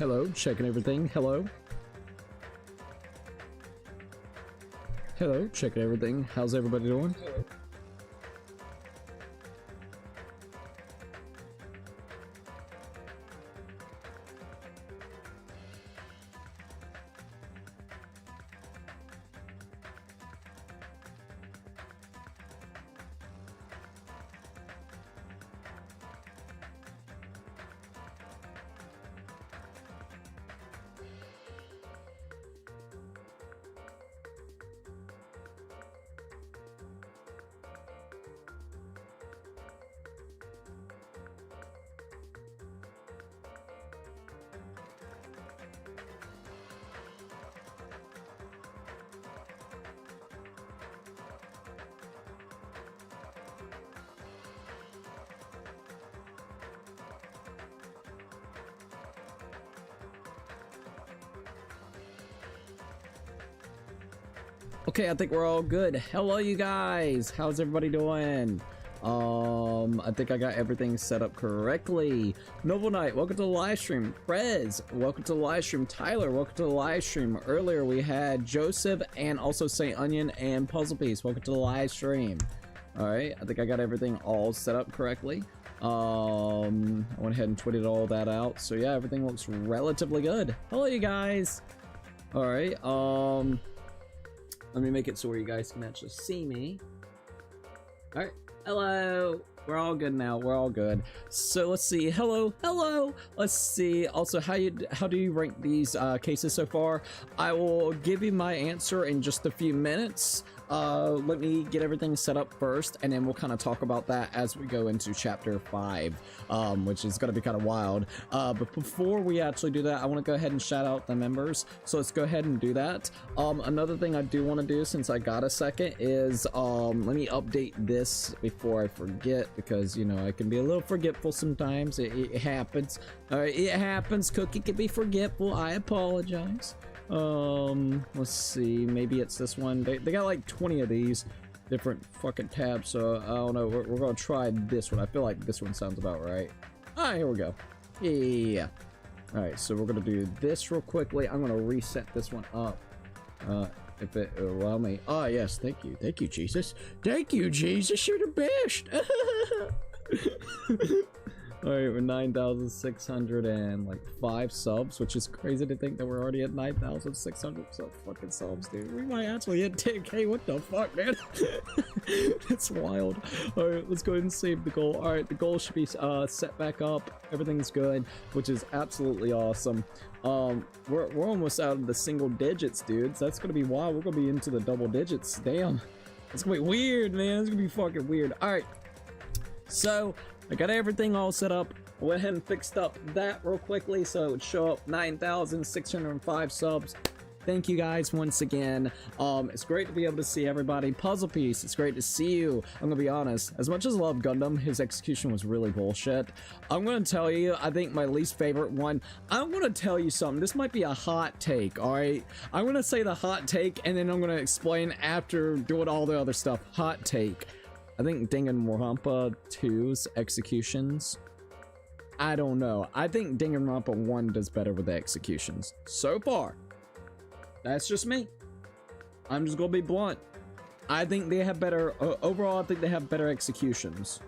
Hello, checking everything. Hello. Hello, checking everything. How's everybody doing? Hello. Okay, I think we're all good. Hello, you guys. How's everybody doing? I think I got everything set up correctly. Noble Knight, welcome to the live stream. Prez, welcome to the live stream. Tyler, welcome to the live stream. Earlier we had Joseph and also Saint Onion and Puzzle Piece. Welcome to the live stream. All right, I think I got everything all set up correctly. I went ahead and tweeted all that out. So yeah, everything looks relatively good. Hello, you guys. All right, let me make it so where you guys can actually see me. All right, hello. We're all good now. We're all good. So let's see. Hello, hello. Let's see. Also, how do you rank these cases so far? I will give you my answer in just a few minutes. Let me get everything set up first, and then we'll kind of talk about that as we go into chapter 5, which is going to be kind of wild. But before we actually do that, I want to go ahead and shout out the members. So let's go ahead and do that. Another thing I do want to do, since I got a second, is let me update this before I forget, because you know I can be a little forgetful sometimes. It happens. All right, it happens. Cookie can be forgetful. I apologize. Let's see, maybe it's this one. They got like 20 of these different fucking tabs, so I don't know. We're gonna try this one. I feel like this one sounds about right. Here we go. Yeah. All right, so we're gonna do this real quickly. I'm gonna reset this one up, if it will allow me. Yes, thank you, Jesus, thank you, Jesus, you're the best. All right, we're 9,605 subs, which is crazy to think that we're already at 9,600 fucking subs, dude. We might actually hit 10K. What the fuck, man? It's wild. All right, let's go ahead and save the goal. All right, the goal should be set back up. Everything's good, which is absolutely awesome. We're almost out of the single digits, dudes. That's gonna be wild. We're gonna be into the double digits. Damn, it's gonna be weird, man. It's gonna be fucking weird. All right, so I got everything all set up. I went ahead and fixed up that real quickly so it would show up 9,605 subs. Thank you guys once again. It's great to be able to see everybody. Puzzle Piece, it's great to see you. I'm gonna be honest, as much as I love Gundam, his execution was really bullshit. I'm gonna tell you, I think my least favorite one, I'm gonna tell you something. This might be a hot take, all right? I'm gonna say the hot take, and then I'm gonna explain after doing all the other stuff. Hot take. I think Danganronpa 2's executions, I don't know. I think Danganronpa 1 does better with the executions. So far. That's just me. I'm just gonna be blunt. I think they have better, overall I think they have better executions.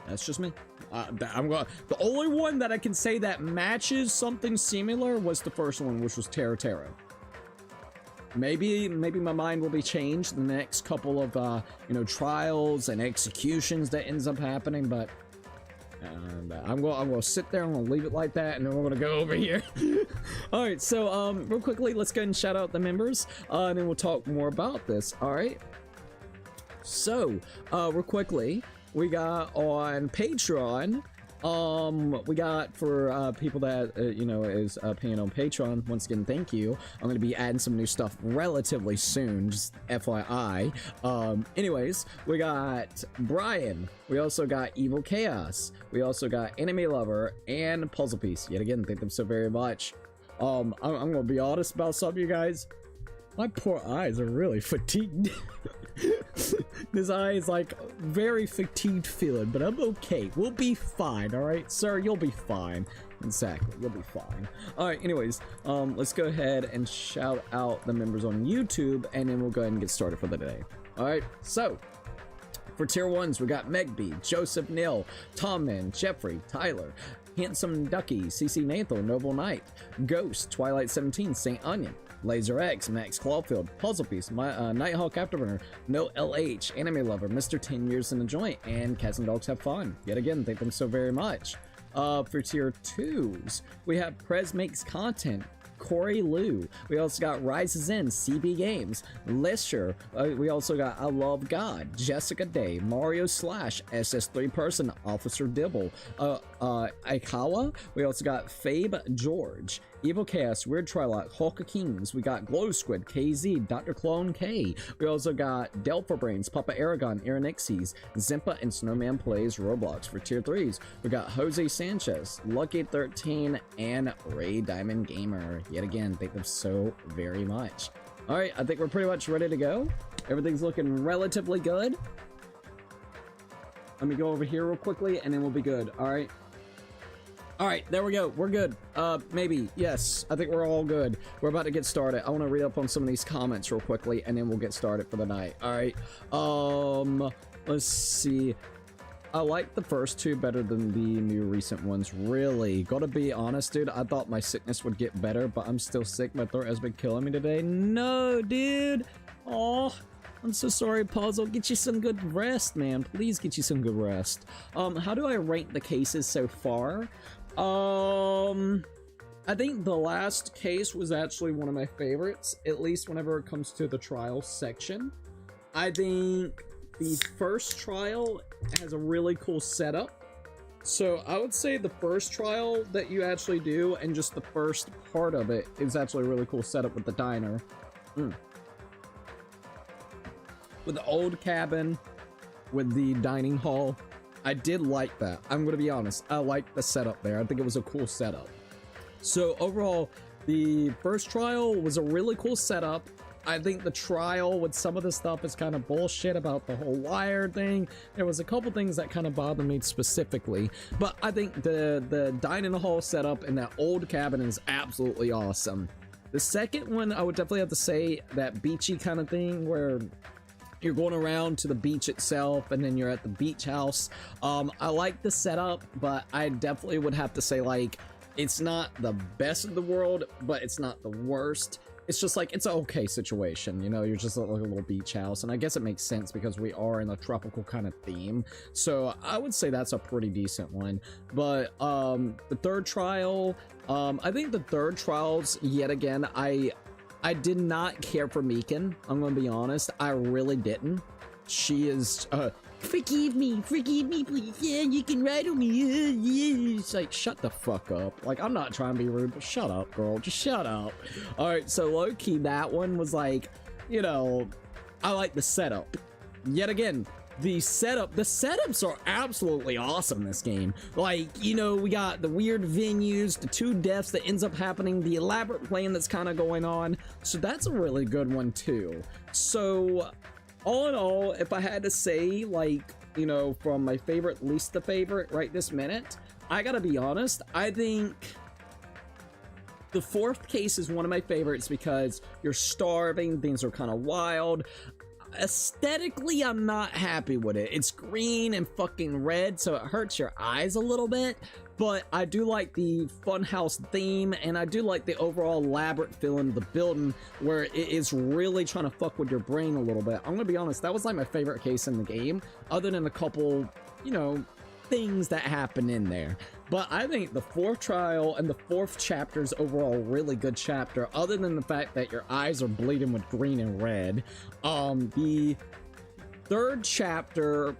That's just me. The only one that I can say that matches something similar was the first one, which was Terra Terra. Maybe my mind will be changed in the next couple of you know, trials and executions that ends up happening, but I'm gonna sit there, I'm gonna leave it like that, and then we're gonna go over here. All right, so real quickly, let's go ahead and shout out the members, and then we'll talk more about this. All right, so real quickly, we got on Patreon. We got for people that you know is paying on Patreon, once again, thank you. I'm gonna be adding some new stuff relatively soon, just FYI. Anyways, we got Brian, we also got Evil Chaos, we also got Anime Lover and Puzzle Piece. Yet again, thank them so very much. I'm gonna be honest about some of you guys. My poor eyes are really fatigued. This eye is like very fatigued feeling, but I'm okay. We'll be fine, all right, sir. You'll be fine. exactly. You'll be fine. All right, anyways, let's go ahead and shout out the members on YouTube, and then we'll go ahead and get started for the day. All right, so for tier 1s, we got Megby, Joseph Neal, Tomman, Jeffrey, Tyler, Handsome Ducky, CC Nathan, Noble Knight, Ghost, Twilight 17, Saint Onion, Laser X, Max Clawfield, Puzzle Piece, Nighthawk Afterburner, No LH, Anime Lover, Mr. 10 Years in the Joint, and Cats and Dogs Have Fun. Yet again, thank them so very much. For tier 2s, we have Prez Makes Content, Corey Liu. We also got Rises In, CB Games, Lisher. We also got I Love God, Jessica Day, Mario Slash, SS3 Person, Officer Dibble, Aikawa. We also got Fabe George, Evil Chaos, Weird Trilock, Hulk of Kings. We got Glow Squid, KZ, Dr. Clone K. We also got Delpha Brains, Papa Aragon, Ironixies, Zimpa, and Snowman Plays Roblox. For tier 3s, we got Jose Sanchez, Lucky 13, and Ray Diamond Gamer. Yet again, thank them so very much. All right, I think we're pretty much ready to go. Everything's looking relatively good. Let me go over here real quickly, and then we'll be good. All right. All right, there we go. We're good. Maybe. Yes, I think we're all good. We're about to get started. I want to read up on some of these comments real quickly, and then we'll get started for the night. All right. Let's see. I like the first two better than the new recent ones. Really. Gotta be honest, dude. I thought my sickness would get better, but I'm still sick. My throat has been killing me today. No, dude. Oh, I'm so sorry, Puzzle. Get you some good rest, man. Please get you some good rest. How do I rank the cases so far? I think the last case was actually one of my favorites, at least whenever it comes to the trial section. I think the first trial has a really cool setup. So I would say the first trial that you actually do, and just the first part of it, is actually a really cool setup with the diner. With the old cabin, with the dining hall. I did like that. I'm gonna be honest. I liked the setup there. I think it was a cool setup. So overall, the first trial was a really cool setup. I think the trial with some of the stuff is kind of bullshit about the whole wire thing. There was a couple things that kind of bothered me specifically, but I think the dining hall setup in that old cabin is absolutely awesome. The second one, I would definitely have to say that beachy kind of thing where you're going around to the beach itself, and then you're at the beach house. I like the setup, but I definitely would have to say, like, it's not the best of the world, but it's not the worst. It's just like, it's an okay situation, you know. You're just like a little beach house, and I guess it makes sense because we are in a tropical kind of theme. So I would say that's a pretty decent one. But the third trial, I think the third trials, yet again, I did not care for Meekin. I'm gonna be honest. I really didn't. She is, forgive me, please. Yeah, you can ride on me. Yeah. It's like, shut the fuck up. Like, I'm not trying to be rude, but shut up, girl. Just shut up. All right, so low-key, that one was like, you know, I like the setup. Yet again, the setups are absolutely awesome in this game. Like, you know, we got the weird venues, the two deaths that ends up happening, the elaborate plan that's kind of going on. So that's a really good one too. So all in all, if I had to say, like, you know, from my favorite least to favorite right this minute, I gotta be honest, I think the fourth case is one of my favorites because you're starving, things are kind of wild. Aesthetically, I'm not happy with it. It's green and fucking red, so it hurts your eyes a little bit, but I do like the funhouse theme, and I do like the overall elaborate feeling of the building where it is really trying to fuck with your brain a little bit. I'm gonna be honest, that was like my favorite case in the game, other than a couple, you know, things that happen in there. But I think the fourth trial and the fourth chapter is overall a really good chapter, other than the fact that your eyes are bleeding with green and red. The third chapter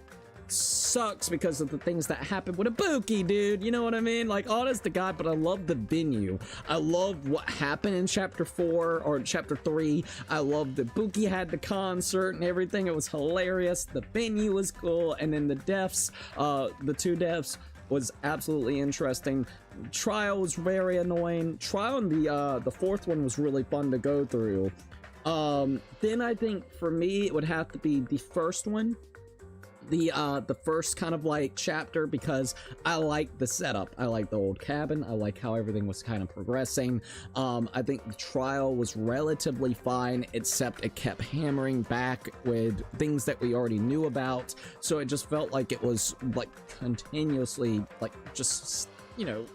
sucks because of the things that happen with Ibuki, dude. You know what I mean? Like, honest to God, but I love the venue. I love what happened in chapter 4 or chapter 3. I love that Ibuki had the concert and everything. It was hilarious. The venue was cool. And then the deaths, the two deaths was absolutely interesting. Trial was very annoying. Trial and the fourth one was really fun to go through. Then I think for me, it would have to be the first one. the first kind of like chapter because I like the setup. I like the old cabin. I like how everything was kind of progressing. I think the trial was relatively fine, except it kept hammering back with things that we already knew about. So it just felt like it was like continuously like just, you know,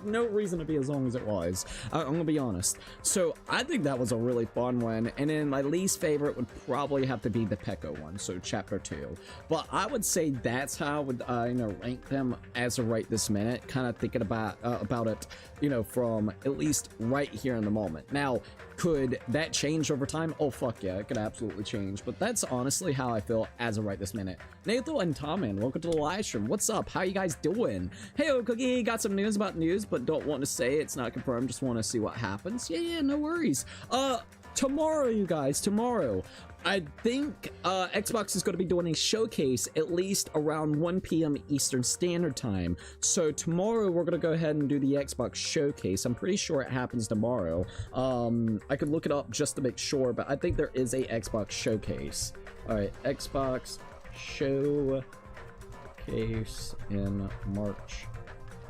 no reason to be as long as it was. I'm gonna be honest. So I think that was a really fun one, and then my least favorite would probably have to be the Pecco one, so chapter 2. But I would say that's how I would you know, rank them as of right this minute, kind of thinking about it, you know, from at least right here in the moment. Now, could that change over time? Oh fuck yeah, it could absolutely change, but that's honestly how I feel as of right this minute. Nathan and Tommen, welcome to the live stream. What's up? How you guys doing? Hey, Cookie, got some news about news, but don't want to say it's not confirmed, just want to see what happens. Yeah, no worries. Tomorrow, you guys, tomorrow, I think Xbox is going to be doing a showcase at least around 1 p.m. Eastern Standard Time. So tomorrow we're going to go ahead and do the Xbox showcase. I'm pretty sure it happens tomorrow. I could look it up just to make sure, but I think there is a Xbox showcase. All right, Xbox showcase in March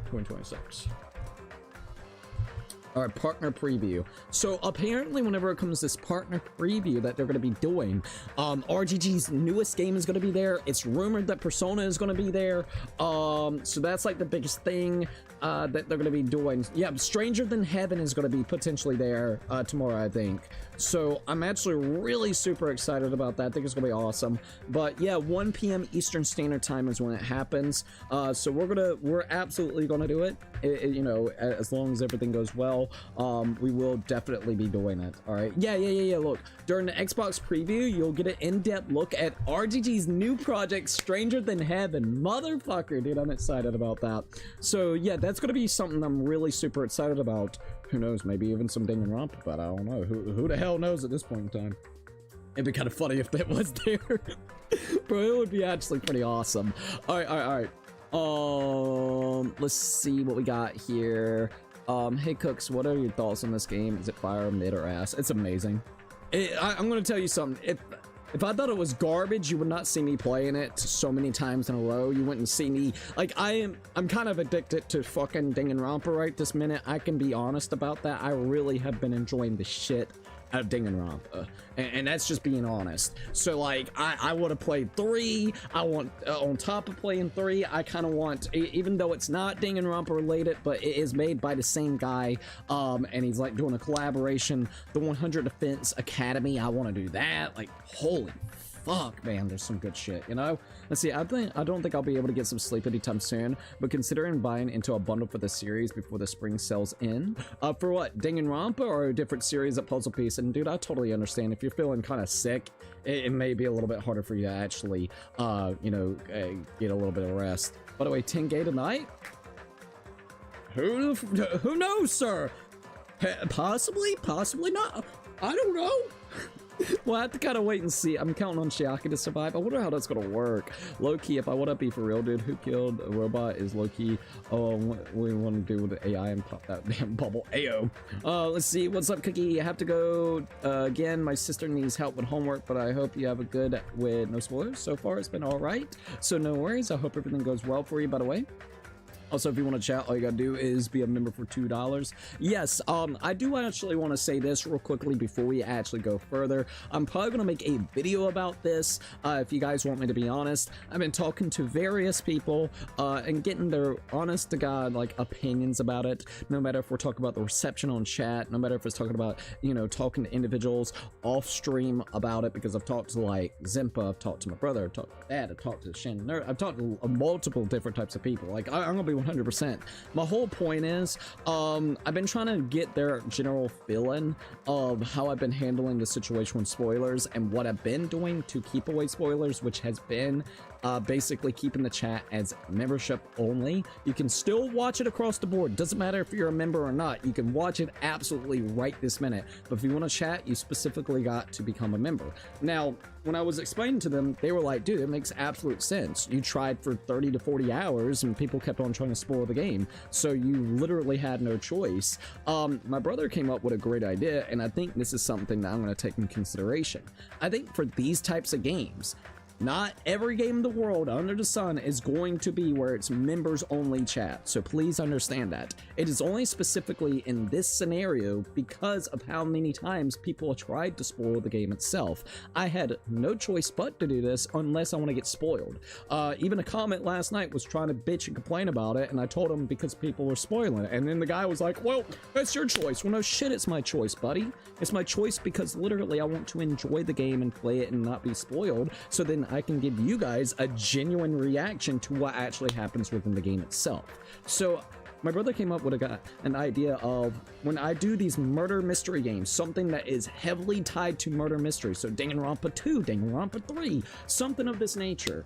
2026. Our partner preview. So apparently whenever it comes to this partner preview that they're going to be doing, RGG's newest game is going to be there. It's rumored that Persona is going to be there. So that's like the biggest thing that they're going to be doing. Yeah, Stranger Than Heaven is going to be potentially there tomorrow, I think. So I'm actually really super excited about that. I think it's going to be awesome. But yeah, 1 p.m. Eastern Standard Time is when it happens. So we're absolutely going to do it. You know, as long as everything goes well. We will definitely be doing it. All right. Yeah. Look, during the Xbox preview, you'll get an in-depth look at RGG's new project, Stranger Than Heaven. Motherfucker, dude, I'm excited about that. So yeah, that's gonna be something I'm really super excited about. Who knows? Maybe even some Danganronpa, but I don't know. Who the hell knows at this point in time? It'd be kind of funny if that was there. Bro, it would be actually pretty awesome. All right. Let's see what we got here. Hey Cooks, what are your thoughts on this game? Is it fire, mid, or ass? It's amazing. I'm gonna tell you something. If I thought it was garbage, you would not see me playing it so many times in a row. You wouldn't see me, like, I'm kind of addicted to fucking Danganronpa right this minute. I can be honest about that. I really have been enjoying the shit out of Danganronpa, and that's just being honest. So like, I would have played 3. I want on top of playing 3, I kind of want, even though it's not Danganronpa related, but it is made by the same guy, and he's like doing a collaboration, the 100 Defense Academy. I want to do that. Like, holy fuck, man, there's some good shit, you know? Let's see, I don't think I'll be able to get some sleep anytime soon, but considering buying into a bundle for the series before the spring sells in. For what, Danganronpa or a different series of Puzzle Piece? And dude, I totally understand. If you're feeling kind of sick, it may be a little bit harder for you to actually, you know, get a little bit of rest. By the way, 10K tonight? Who knows, sir? Possibly not. I don't know. We'll have to kind of wait and see. I'm counting on Shiaki to survive. I wonder how that's gonna work. Low-key, if I want to be for real, dude, who killed a robot is low-key. Oh, what we want to do with the AI and pop that damn bubble. Ayo. Let's see. What's up, Cookie? I have to go again. My sister needs help with homework, but I hope you have a good with no spoilers. So far, it's been all right. So no worries. I hope everything goes well for you, by the way. Also, if you want to chat, all you gotta do is be a member for $2. Yes, I do actually want to say this real quickly before we actually go further. I'm probably gonna make a video about this, if you guys want me to be honest. I've been talking to various people, and getting their honest to God, like, opinions about it. No matter if we're talking about the reception on chat, no matter if it's talking about, you know, talking to individuals off stream about it, because I've talked to, like, Zimpa, I've talked to my brother, I've talked to Dad, I've talked to Shannon, I've talked to multiple different types of people. Like, I'm gonna be 100%. My whole point is, I've been trying to get their general feeling of how I've been handling the situation with spoilers and what I've been doing to keep away spoilers, which has been basically keeping the chat as membership only. You can still watch it across the board. Doesn't matter if you're a member or not. You can watch it absolutely right this minute. But if you want to chat, you specifically got to become a member. Now, when I was explaining to them, they were like, dude, it makes absolute sense. You tried for 30 to 40 hours and people kept on trying to spoil the game. So you literally had no choice. My brother came up with a great idea, and I think this is something that I'm going to take in consideration. I think for these types of games, Not every game in the world under the sun is going to be where it's members only chat, so please understand that. It is only specifically in this scenario because of how many times people tried to spoil the game itself. I had no choice but to do this unless I want to get spoiled. Even a comment last night was trying to bitch and complain about it, and I told him because people were spoiling it, and then the guy was like, well, that's your choice. Well, no shit, it's my choice, buddy. It's my choice because literally I want to enjoy the game and play it and not be spoiled, so then I can give you guys a genuine reaction to what actually happens within the game itself. So my brother came up with an idea of, when I do these murder mystery games, something that is heavily tied to murder mystery, so Danganronpa 2, Danganronpa 3, something of this nature,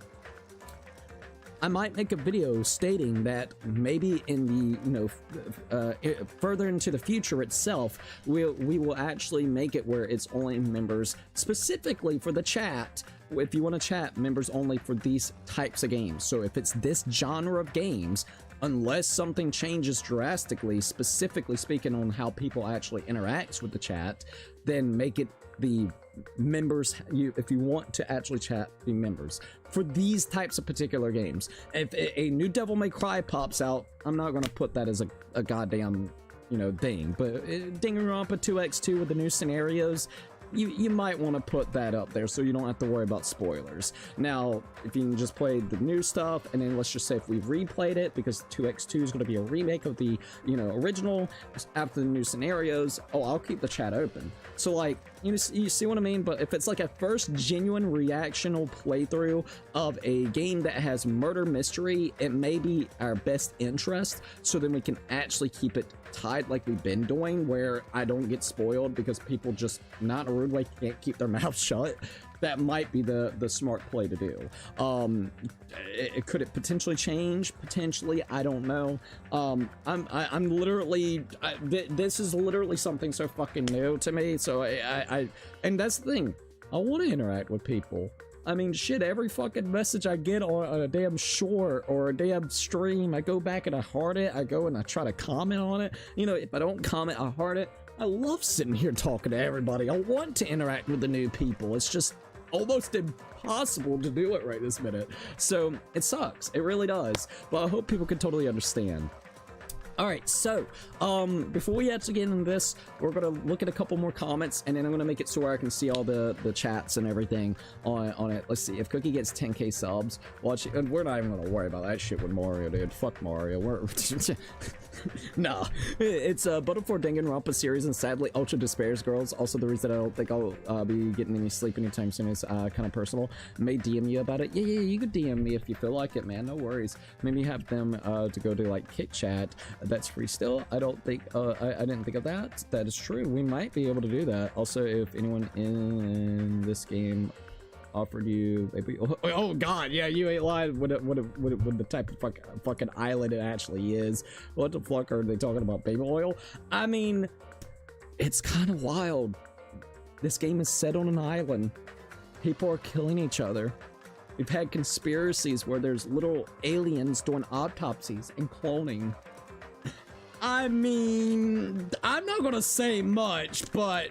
I might make a video stating that maybe in the, further into the future itself, we will actually make it where it's only members, specifically for the chat. If you want to chat, members only for these types of games. So if it's this genre of games, unless something changes drastically, specifically speaking on how people actually interact with the chat, then make it the members, if you want to actually chat, the members for these types of particular games. If a new Devil May Cry pops out, I'm not going to put that as a goddamn thing, but Danganronpa 2x2 with the new scenarios, you might want to put that up there so you don't have to worry about spoilers. Now, if you can just play the new stuff, and then let's just say if we've replayed it, because 2x2 is going to be a remake of the, original, after the new scenarios, I'll keep the chat open. So, like, you see what I mean? But if it's like a first genuine reactional playthrough of a game that has murder mystery, it may be our best interest, so then we can actually keep it tied like we've been doing, where I don't get spoiled because people just, not in a rude way, can't keep their mouths shut. That might be the smart play to do. Could it potentially change? Potentially, I don't know. I'm literally, this is literally something so fucking new to me. So and that's the thing. I want to interact with people. I mean, shit, every fucking message I get on a damn short or a damn stream, I go back and I heart it. I go and I try to comment on it. If I don't comment, I heart it. I love sitting here talking to everybody. I want to interact with the new people. It's just almost impossible to do it right this minute. So it sucks. It really does. But I hope people can totally understand. Alright, so, before we actually get into this, we're gonna look at a couple more comments, and then I'm gonna make it so where I can see all the chats and everything on it. Let's see, if Cookie gets 10k subs, watch it, and we're not even gonna worry about that shit with Mario, dude. Fuck Mario. Nah. It's Butterfly Danganronpa series, and sadly, Ultra Despairs Girls. Also, the reason I don't think I'll be getting any sleep anytime soon is kind of personal. May DM you about it. Yeah, you could DM me if you feel like it, man. No worries. Maybe have them to go to, like, Kick Chat. That's free still. I don't think I didn't think of that. That is true. We might be able to do that. Also, if anyone in this game offered you maybe, oh god, yeah, you ain't lying. What the type of fucking island it actually is. What the fuck are they talking about? Baby oil? I mean, it's kind of wild. This game is set on an island. People are killing each other. We've had conspiracies where there's little aliens doing autopsies and cloning. I mean, I'm not gonna say much, but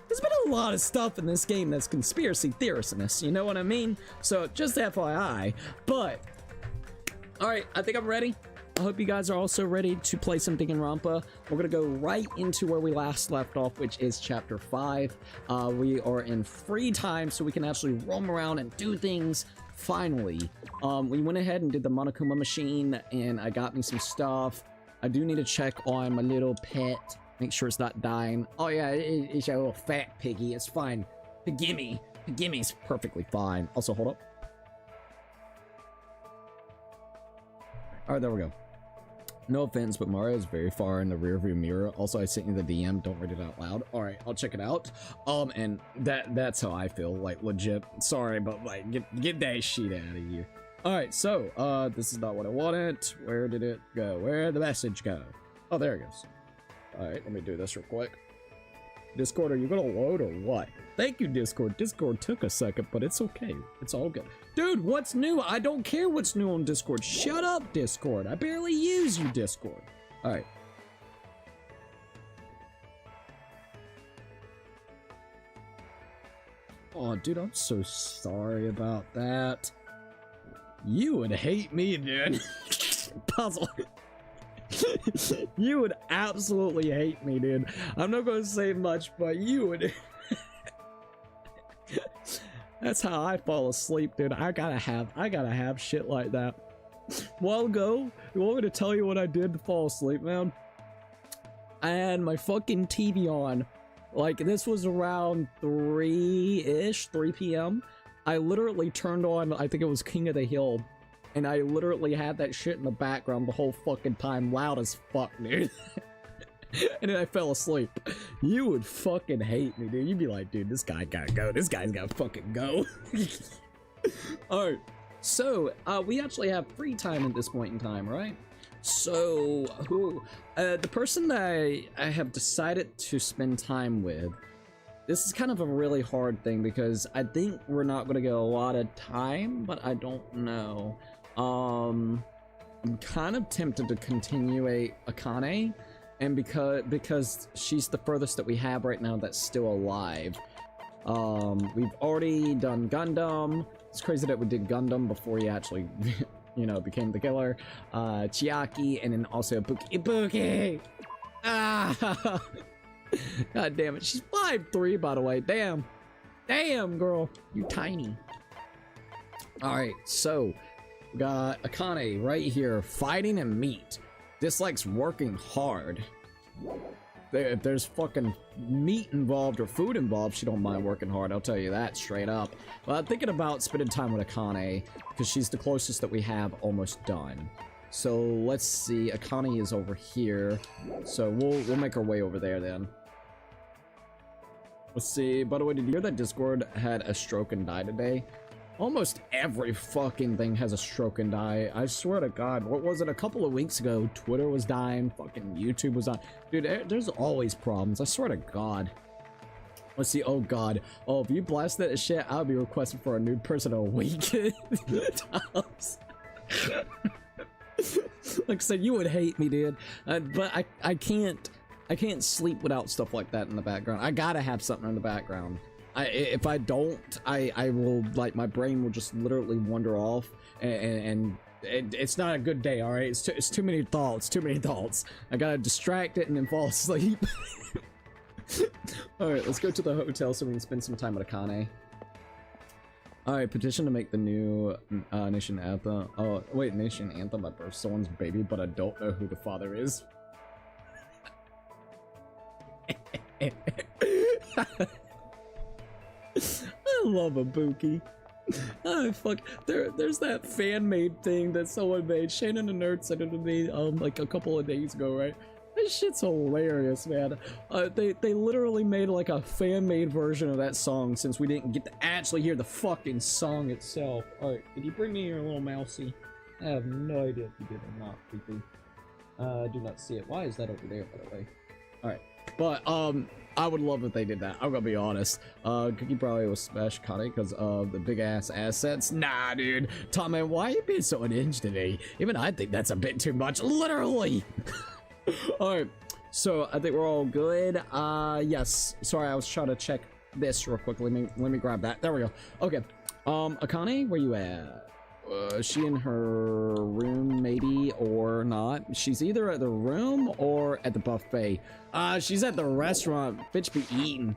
there's been a lot of stuff in this game that's conspiracy theoristness, you know what I mean? So, just FYI. But, alright, I think I'm ready. I hope you guys are also ready to play some Danganronpa. We're gonna go right into where we last left off, which is Chapter 5. We are in free time, so we can actually roam around and do things. Finally, we went ahead and did the Monokuma machine, and I got me some stuff. I do need to check on my little pet, make sure it's not dying. Oh yeah, it's a little fat piggy, it's fine. Gimmy's perfectly fine. Also, hold up. Alright, there we go. No offense, but Mario is very far in the rearview mirror. Also, I sent you the DM, don't read it out loud. Alright, I'll check it out. And that's how I feel, like, legit. Sorry, but, like, get that shit out of here. Alright, so, this is not what I wanted. Where did it go? Where'd the message go? Oh, there it goes. Alright, let me do this real quick. Discord, are you gonna load or what? Thank you, Discord. Discord took a second, but it's okay. It's all good. Dude, what's new? I don't care what's new on Discord. Shut up, Discord. I barely use you, Discord. Alright. Oh, dude, I'm so sorry about that. You would hate me, dude. Puzzle. You would absolutely hate me, dude. I'm not gonna say much, but you would. That's how I fall asleep, dude. I gotta have shit like that. A while ago, you want me to tell you what I did to fall asleep, man? I had my fucking TV on. Like, this was around 3-ish, 3 p.m. I literally turned on, I think it was King of the Hill, and I literally had that shit in the background the whole fucking time, loud as fuck, dude. And then I fell asleep. You would fucking hate me, dude. You'd be like, dude, this guy gotta go. This guy's gotta fucking go. Alright, so, we actually have free time at this point in time, right? So, the person that I have decided to spend time with, this is kind of a really hard thing because I think we're not going to get a lot of time, but I don't know. I'm kind of tempted to continue Akane, and because she's the furthest that we have right now that's still alive. We've already done Gundam. It's crazy that we did Gundam before he actually you know, became the killer. Chiaki, and then also Buki. Ah! God damn it. She's 5'3", by the way. Damn. Damn, girl. You tiny. Alright, so we got Akane right here, fighting and meat. Dislikes working hard. If there's fucking meat involved or food involved, she don't mind working hard, I'll tell you that straight up. But I'm thinking about spending time with Akane, because she's the closest that we have almost done. So let's see, Akane is over here, so we'll make our way over there then. Let's see, by the way, did you hear that Discord had a stroke and die today? Almost every fucking thing has a stroke and die. I swear to God. What was it? A couple of weeks ago, Twitter was dying. Fucking YouTube was dying. Dude, there's always problems. I swear to God. Let's see. Oh, God. Oh, if you blast that shit, I'll be requesting for a new person a week. Like I said, you would hate me, dude. But I can't sleep without stuff like that in the background. I gotta have something in the background. If I don't, I will, like, my brain will just literally wander off, and it's not a good day, alright? It's too many thoughts, I gotta distract it and then fall asleep. Alright, let's go to the hotel so we can spend some time with Akane. Alright, petition to make the new Nation Anthem. Oh, wait, Nation Anthem by birth someone's baby, but I don't know who the father is. I love Ibuki. Oh fuck, there's that fan-made thing that someone made. Shannon the Nerd sent it to me like a couple of days ago, right? This shit's hilarious, man. They literally made like a fan-made version of that song since we didn't get to actually hear the fucking song itself. Alright, did you bring me your little mousey? I have no idea if you did or not, creepy. I do not see it. Why is that over there, by the way? Alright. But, I would love if they did that. I'm gonna be honest. Cookie probably was smash Connie because of the big ass assets. Nah, dude. Tom, man, why are you being so unhinged today? Even I think that's a bit too much. Literally. Alright. So, I think we're all good. Yes. Sorry, I was trying to check this real quick. Let me grab that. There we go. Okay. Akane, where you at? Is she in her room, maybe, or not? She's either at the room or at the buffet. She's at the restaurant. Bitch be eating.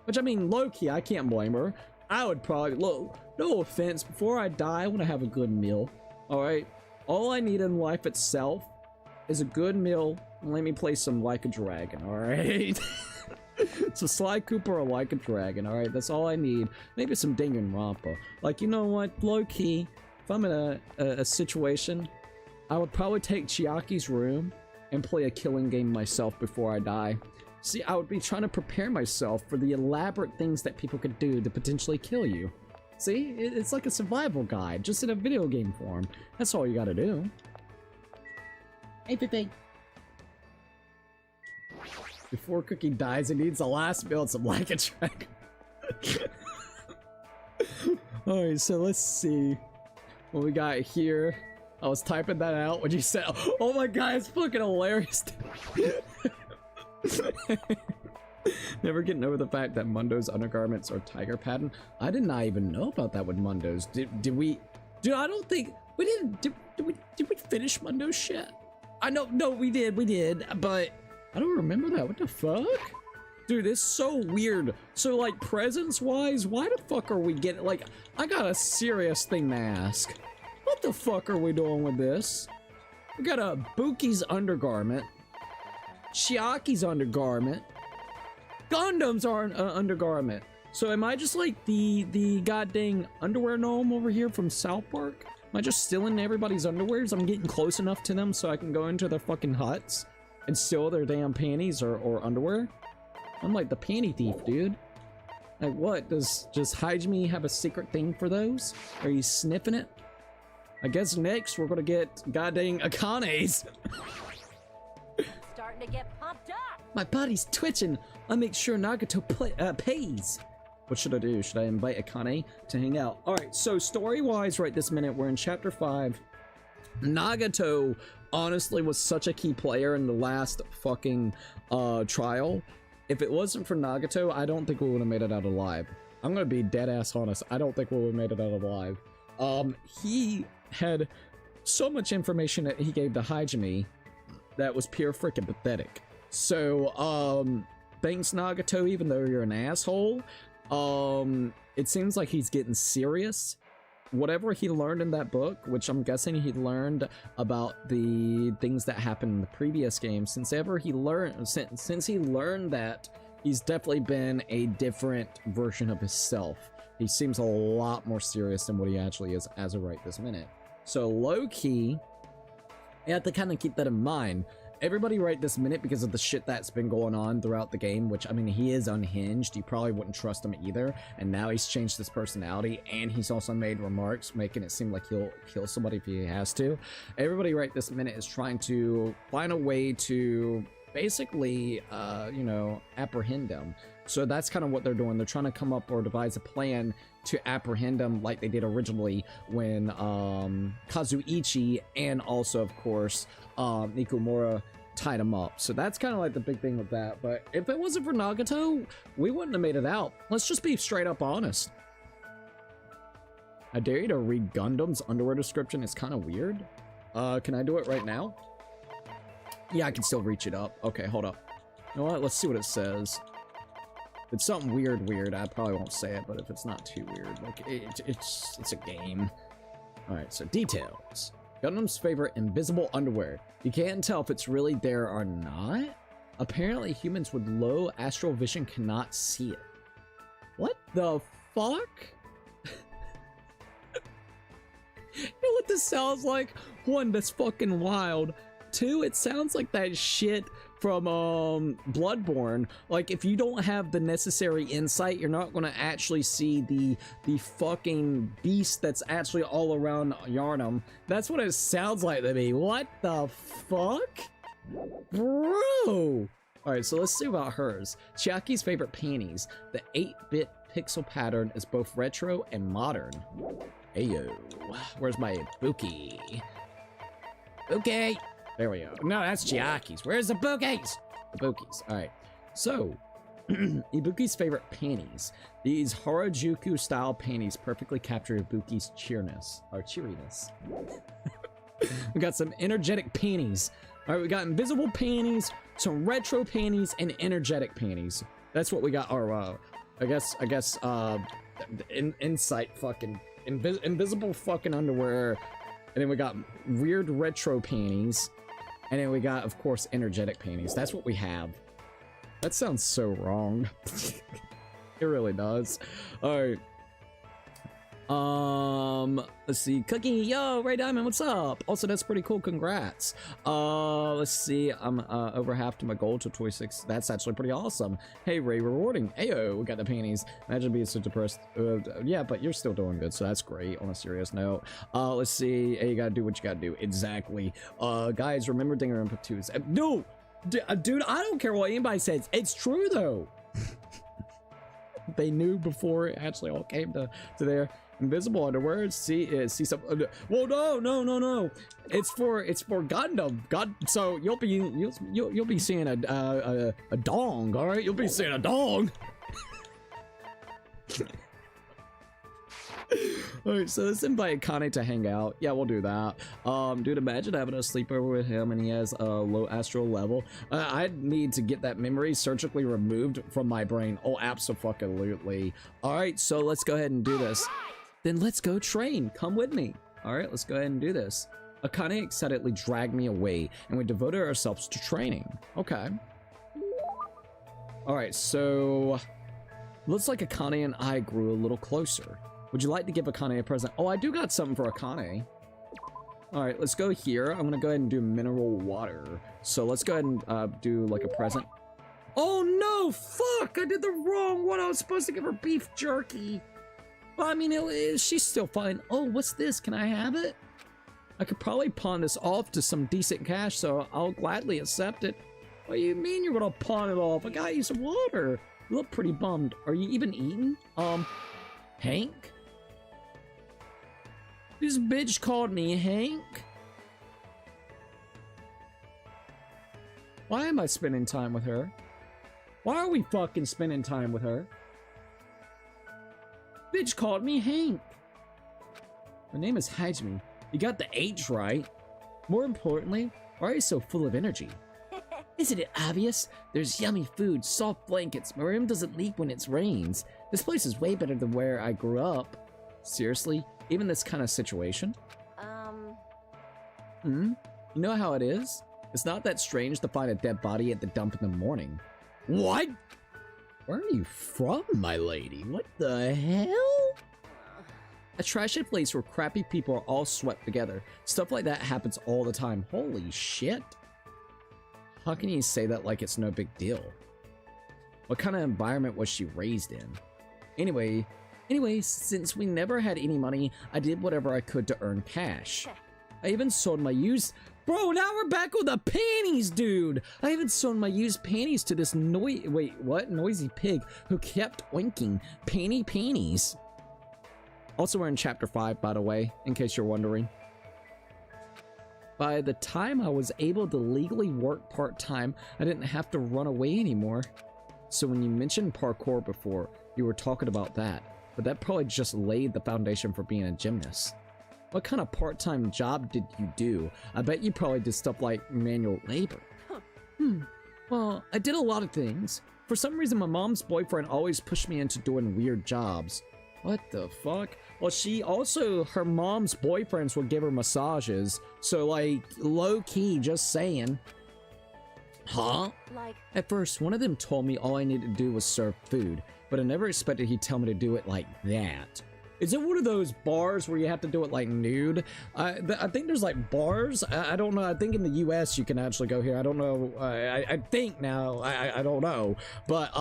Which, I mean, low-key, I can't blame her. I would probably, look, no offense, before I die, I want to have a good meal. Alright? All I need in life itself is a good meal, and let me play some Like a Dragon, alright? So Sly Cooper or Like a Dragon, alright? That's all I need. Maybe some Danganronpa. Like, you know what? Low-key, if I'm in a situation, I would probably take Chiaki's room and play a killing game myself before I die. See, I would be trying to prepare myself for the elaborate things that people could do to potentially kill you. See, it's like a survival guide, just in a video game form. That's all you gotta do. Hey, Pepe. Before Cookie dies, he needs the last meal and some Like a Dragon. Alright, so let's see what we got here. I was typing that out when you said, oh my god, it's fucking hilarious. Never getting over the fact that Mundo's undergarments are tiger pattern. I did not even know about that with Mundo's. Did we? Dude, I don't think we didn't. Did we finish Mundo's shit? I know, no, we did, but I don't remember that. What the fuck? Dude, it's so weird. So, like, presents-wise, why the fuck are we getting, like, I got a serious thing to ask. What the fuck are we doing with this? We got a Buki's undergarment, Chiaki's undergarment, Gundam's are an undergarment. So am I just like the goddamn underwear gnome over here from South Park? Am I just stealing everybody's underwears? I'm getting close enough to them so I can go into their fucking huts and steal their damn panties or underwear? I'm like the panty thief, dude. Like what? Does Hajime have a secret thing for those? Are you sniffing it? I guess next we're gonna get goddamn Akane's. Starting to get pumped up. My body's twitching. I make sure Nagato pays. What should I do? Should I invite Akane to hang out? All right, so story-wise, right this minute, we're in chapter 5. Nagato honestly was such a key player in the last fucking trial. If it wasn't for Nagato, I don't think we would have made it out alive. I'm gonna be dead ass honest. I don't think we would have made it out alive. He had so much information that he gave to Hajime that was pure freaking pathetic. So, thanks Nagato, even though you're an asshole, it seems like he's getting serious. Whatever he learned in that book, which I'm guessing he learned about the things that happened in the previous game, since he learned that, he's definitely been a different version of himself. He seems a lot more serious than what he actually is as of right this minute. So low-key, you have to kind of keep that in mind. Everybody right this minute, because of the shit that's been going on throughout the game, which, I mean, he is unhinged. You probably wouldn't trust him either. And now he's changed his personality, and he's also made remarks, making it seem like he'll kill somebody if he has to. Everybody right this minute is trying to find a way to basically, you know, apprehend him. So that's kind of what they're doing. They're trying to come up or devise a plan to apprehend him like they did originally when Kazuichi and also, of course, Nikomura tied him up. So that's kind of like the big thing with that. But if it wasn't for Nagato, we wouldn't have made it out. Let's just be straight up honest. I dare you to read Gundam's underwear description. It's kind of weird. Can I do it right now? Yeah, I can still reach it up. Okay, hold up. You know what? Let's see what it says. If it's something weird, I probably won't say it, but if it's not too weird, like, it's a game. Alright, so details. Gundam's favorite invisible underwear. You can't tell if it's really there or not. Apparently, humans with low astral vision cannot see it. What the fuck? You know what this sounds like? One, that's fucking wild. Two, it sounds like that shit from Bloodborne. Like, if you don't have the necessary insight, you're not gonna actually see the fucking beast that's actually all around Yarnum. That's what it sounds like to me. What the fuck? Bro! Alright, so let's see about hers. Chiaki's favorite panties. The 8-bit pixel pattern is both retro and modern. Ayo. Where's my Buki? Okay. There we go. No, that's Chiaki's. Where's the Bukis? The Bukis. Alright. So, Ibuki's favorite panties. These Harajuku-style panties perfectly capture Ibuki's cheeriness. We got some energetic panties. Alright, we got invisible panties, some retro panties, and energetic panties. That's what we got. Or, I guess, insight fucking, invisible fucking underwear. And then we got weird retro panties. And then we got, of course, energetic panties. That's what we have. That sounds so wrong. It really does. Alright. Let's see. Cookie, yo, Ray Diamond, what's up? Also, that's pretty cool. Congrats. Let's see. I'm over half to my goal to 26. That's actually pretty awesome. Hey, Ray, rewarding. Ayo, we got the panties. Imagine being so depressed. Yeah, but you're still doing good, so that's great. On a serious note. Let's see. Hey, you gotta do what you gotta do. Exactly. Guys, remember Danganronpa 2 is. No, dude, I don't care what anybody says. It's true though. They knew before it actually all came to there. Invisible underwear. See some. Well, no. It's for Gundam. So you'll be seeing a dong. All right, you'll be seeing a dong. Alright, so let's invite Kane to hang out. Yeah, we'll do that. Dude, imagine having a sleepover with him and he has a low astral level. I'd need to get that memory surgically removed from my brain. Oh, absolutely. Alright, so let's go ahead and do this. Then let's go train. Come with me. Alright, let's go ahead and do this. Akane excitedly dragged me away and we devoted ourselves to training. Okay. Alright, so looks like Akane and I grew a little closer. Would you like to give Akane a present? Oh, I do got something for Akane. All right, let's go here. I'm gonna go ahead and do mineral water. So let's go ahead and do like a present. Oh no, fuck, I did the wrong one. I was supposed to give her beef jerky. Well, I mean, she's still fine. Oh, what's this? Can I have it? I could probably pawn this off to some decent cash, so I'll gladly accept it. What do you mean you're gonna pawn it off? I got you some water. You look pretty bummed. Are you even eating? Hank? This bitch called me Hank? Why am I spending time with her? Why are we fucking spending time with her? Bitch called me Hank. My name is Hajime. You got the H right. More importantly, why are you so full of energy? Isn't it obvious? There's yummy food, soft blankets, my room doesn't leak when it rains. This place is way better than where I grew up. Seriously? Even this kind of situation? You know how it is? It's not that strange to find a dead body at the dump in the morning. What? Where are you from, my lady? What the hell? A trashy place where crappy people are all swept together. Stuff like that happens all the time. Holy shit. How can you say that like it's no big deal? What kind of environment was she raised in? Anyway, since we never had any money, I did whatever I could to earn cash. I even sold my used... Bro, now we're back with the panties, dude! I even sold my used panties to this noisy pig who kept oinking panties. Also, we're in chapter 5, by the way, in case you're wondering. By the time I was able to legally work part-time, I didn't have to run away anymore. So when you mentioned parkour before, you were talking about that. But that probably just laid the foundation for being a gymnast. What kind of part-time job did you do? I bet you probably did stuff like manual labor. Well, I did a lot of things. For some reason, my mom's boyfriend always pushed me into doing weird jobs. What the fuck? Well, her mom's boyfriends would give her massages. So, like, low-key, just saying. Huh? At first, one of them told me all I needed to do was serve food, but I never expected he'd tell me to do it like that. Is it one of those bars where you have to do it like nude? I think there's like bars. I don't know. I think in the US you can actually go here. I don't know. I think now. I don't know. But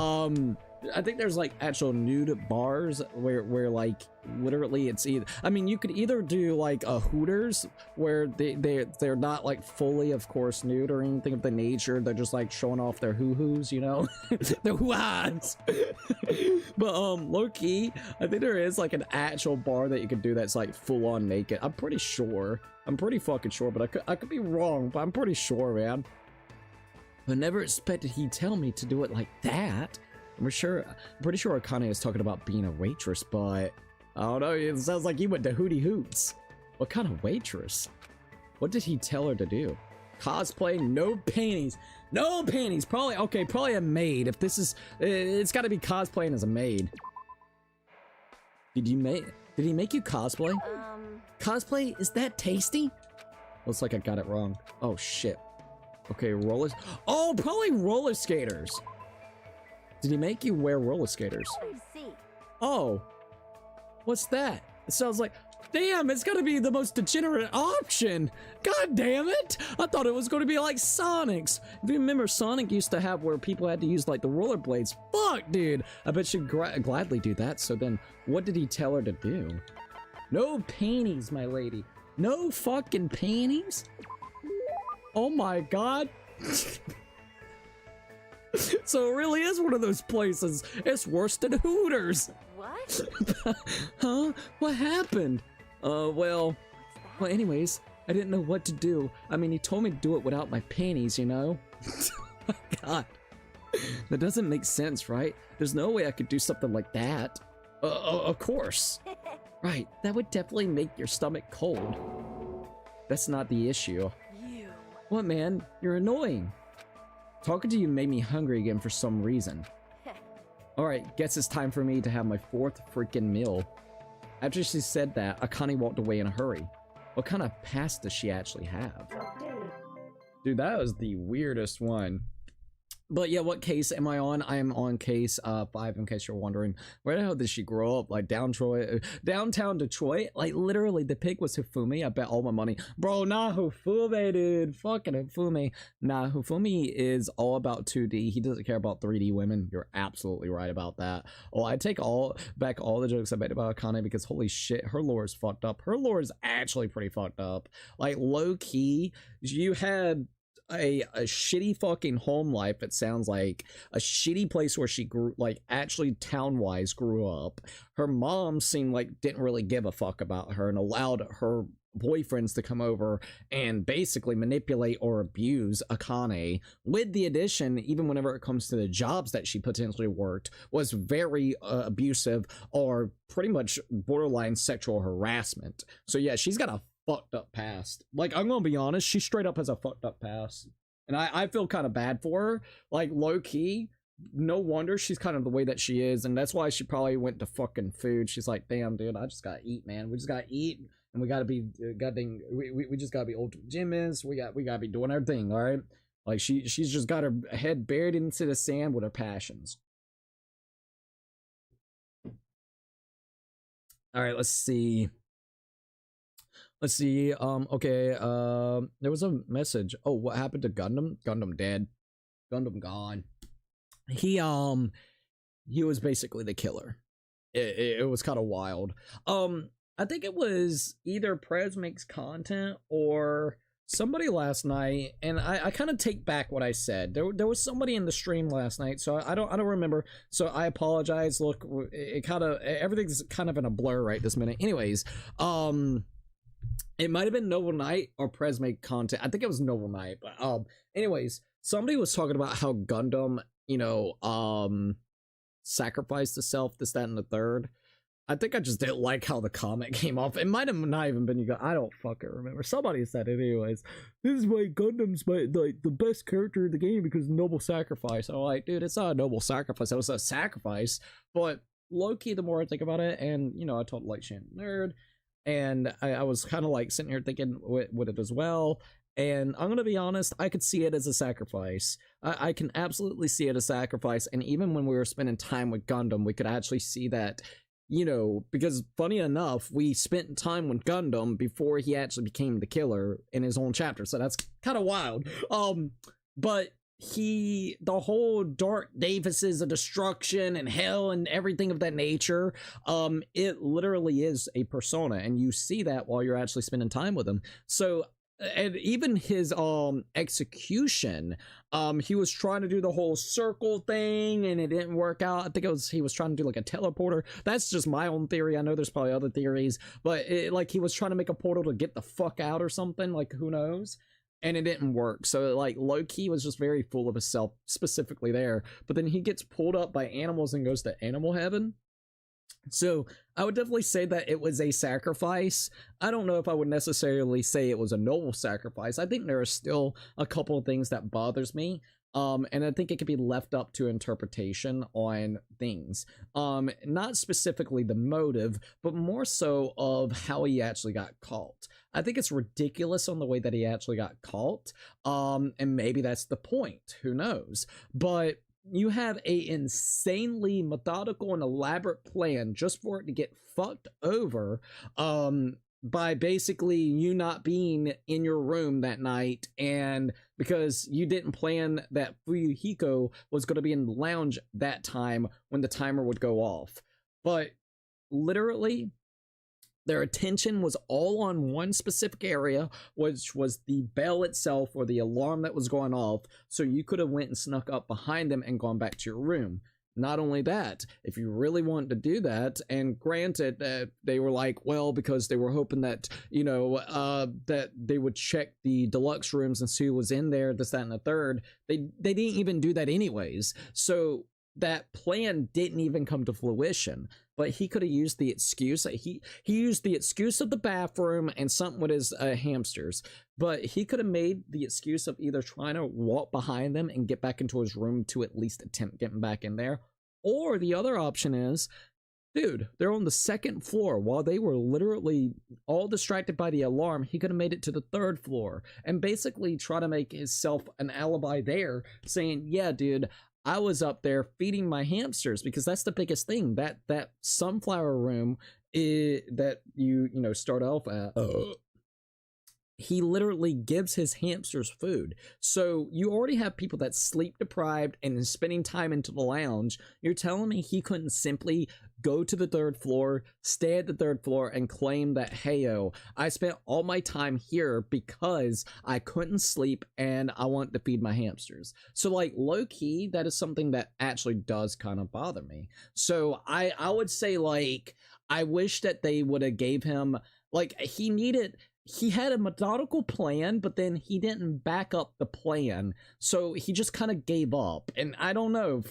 I think there's like actual nude bars where like literally it's either, I mean, you could either do like a Hooters where they're not like fully, of course, nude or anything of the nature. They're just like showing off their hoo-hoos, you know, their hoo-ahs. But low key, I think there is like an actual bar that you could do that's like full on naked. I'm pretty sure. I'm pretty fucking sure, but I could be wrong, but I'm pretty sure, man. I never expected he'd tell me to do it like that. I'm pretty sure Akane is talking about being a waitress, but I don't know, it sounds like he went to Hootie Hoots. What kind of waitress? What did he tell her to do? Cosplay, no panties. No panties, probably a maid. If this is, it's gotta be cosplaying as a maid. Did he make you cosplay? Cosplay, is that tasty? Looks like I got it wrong. Oh shit. Okay, oh, probably roller skaters. Did he make you wear roller skaters? I see. Oh, what's that? It sounds like, damn, it's gotta be the most degenerate option. God damn it. I thought it was gonna be like Sonic's. If you remember, Sonic used to have where people had to use like the rollerblades. Fuck, dude. I bet she'd gladly do that. So then what did he tell her to do? No panties, my lady. No fucking panties? Oh my God. So it really is one of those places. It's worse than Hooters. What? Huh? What happened? Well, anyways, I didn't know what to do. I mean, he told me to do it without my panties, you know? Oh my god. That doesn't make sense, right? There's no way I could do something like that. Of course. Right, that would definitely make your stomach cold. That's not the issue. What, man? You're annoying. Talking to you made me hungry again for some reason. Alright, guess it's time for me to have my 4th freaking meal. After she said that, Akane walked away in a hurry. What kind of past does she actually have? Dude, that was the weirdest one. But yeah, what case am I on? I am on case 5, in case you're wondering. Where the hell did she grow up? Like downtown Detroit? Like literally, the pig was Hifumi. I bet all my money. Bro, nah, Hifumi, dude. Fucking Hifumi. Nah, Hifumi is all about 2D. He doesn't care about 3D women. You're absolutely right about that. Oh, I take back all the jokes I made about Akane because holy shit, her lore is fucked up. Her lore is actually pretty fucked up. Like low key, you had a shitty fucking home life. It sounds like a shitty place where she grew, like actually town wise grew up. Her mom seemed like didn't really give a fuck about her and allowed her boyfriends to come over and basically manipulate or abuse Akane, with the addition, even whenever it comes to the jobs that she potentially worked, was very abusive or pretty much borderline sexual harassment. So yeah, she's got a fucked up past. Like, I'm gonna be honest, she straight up has a fucked up past. And I feel kind of bad for her. Like, low key, no wonder she's kind of the way that she is. And that's why she probably went to fucking food. She's like, damn, dude, I just gotta eat, man. We just gotta eat. And we gotta be, we just gotta be ultimate gymnasts. We gotta be doing our thing, all right? Like, she's just got her head buried into the sand with her passions. All right, let's see. Okay, there was a message. Oh, what happened to Gundam? Gundam dead. Gundam gone. He was basically the killer. It was kind of wild. I think it was either Prez Makes Content or somebody last night, and I kind of take back what I said. There was somebody in the stream last night, so I don't remember. So I apologize. Look, it kind of, everything's kind of in a blur right this minute. Anyways, it might have been Noble Knight or Prez Make Content. I think it was Noble Knight. But anyways, somebody was talking about how Gundam, you know, sacrificed itself, this, that, and the third. I think I just didn't like how the comment came off. It might have not even been you guys. I don't fucking remember. Somebody said it anyways. This is why Gundam's like the best character in the game because noble sacrifice. I'm like, dude, it's not a noble sacrifice. It was a sacrifice. But low-key, the more I think about it, and you know, I told like Shannon Nerd, and I was kind of like sitting here thinking with it as well. And I'm gonna be honest, I could see it as a sacrifice. I can absolutely see it as a sacrifice. And even when we were spending time with Gundam, we could actually see that, you know, because funny enough, we spent time with Gundam before he actually became the killer in his own chapter. So that's kind of wild. But the whole Dark Davises of destruction and hell and everything of that nature, it literally is a persona, and you see that while you're actually spending time with him. So, and even his execution, he was trying to do the whole circle thing and it didn't work out. I think it was, he was trying to do like a teleporter. That's just my own theory. I know there's probably other theories, but like he was trying to make a portal to get the fuck out or something, like who knows, and it didn't work. So like low-key was just very full of himself specifically there, but then he gets pulled up by animals and goes to animal heaven. So I would definitely say that it was a sacrifice. I don't know if I would necessarily say it was a noble sacrifice. I think there are still a couple of things that bothers me. And I think it could be left up to interpretation on things. Not specifically the motive, but more so of how he actually got caught. I think it's ridiculous on the way that he actually got caught. And maybe that's the point. Who knows? But you have a insanely methodical and elaborate plan just for it to get fucked over by basically you not being in your room that night, and because you didn't plan that Fuyuhiko was going to be in the lounge that time when the timer would go off. But literally their attention was all on one specific area, which was the bell itself or the alarm that was going off, so you could have went and snuck up behind them and gone back to your room. not only that, if you really want to do that, and granted that they were like, well, because they were hoping that, you know, that they would check the deluxe rooms and see who was in there, this, that, and the third, they didn't even do that anyways. So that plan didn't even come to fruition. But he could have used the excuse. He used the excuse of the bathroom and something with his hamsters. But he could have made the excuse of either trying to walk behind them and get back into his room to at least attempt getting back in there. Or the other option is, dude, they're on the second floor. While they were literally all distracted by the alarm, he could have made it to the third floor and basically try to make himself an alibi there, saying, yeah, dude, I was up there feeding my hamsters, because that's the biggest thing. That sunflower room that you know start off at. He literally gives his hamsters food. So you already have people that sleep deprived and is spending time into the lounge. You're telling me he couldn't simply go to the third floor, stay at the third floor, and claim that, hey-o, I spent all my time here because I couldn't sleep and I want to feed my hamsters. So, like, low-key, that is something that actually does kind of bother me. So I would say, like, I wish that they would have gave him, like, he had a methodical plan, but then he didn't back up the plan, so he just kind of gave up. And I don't know,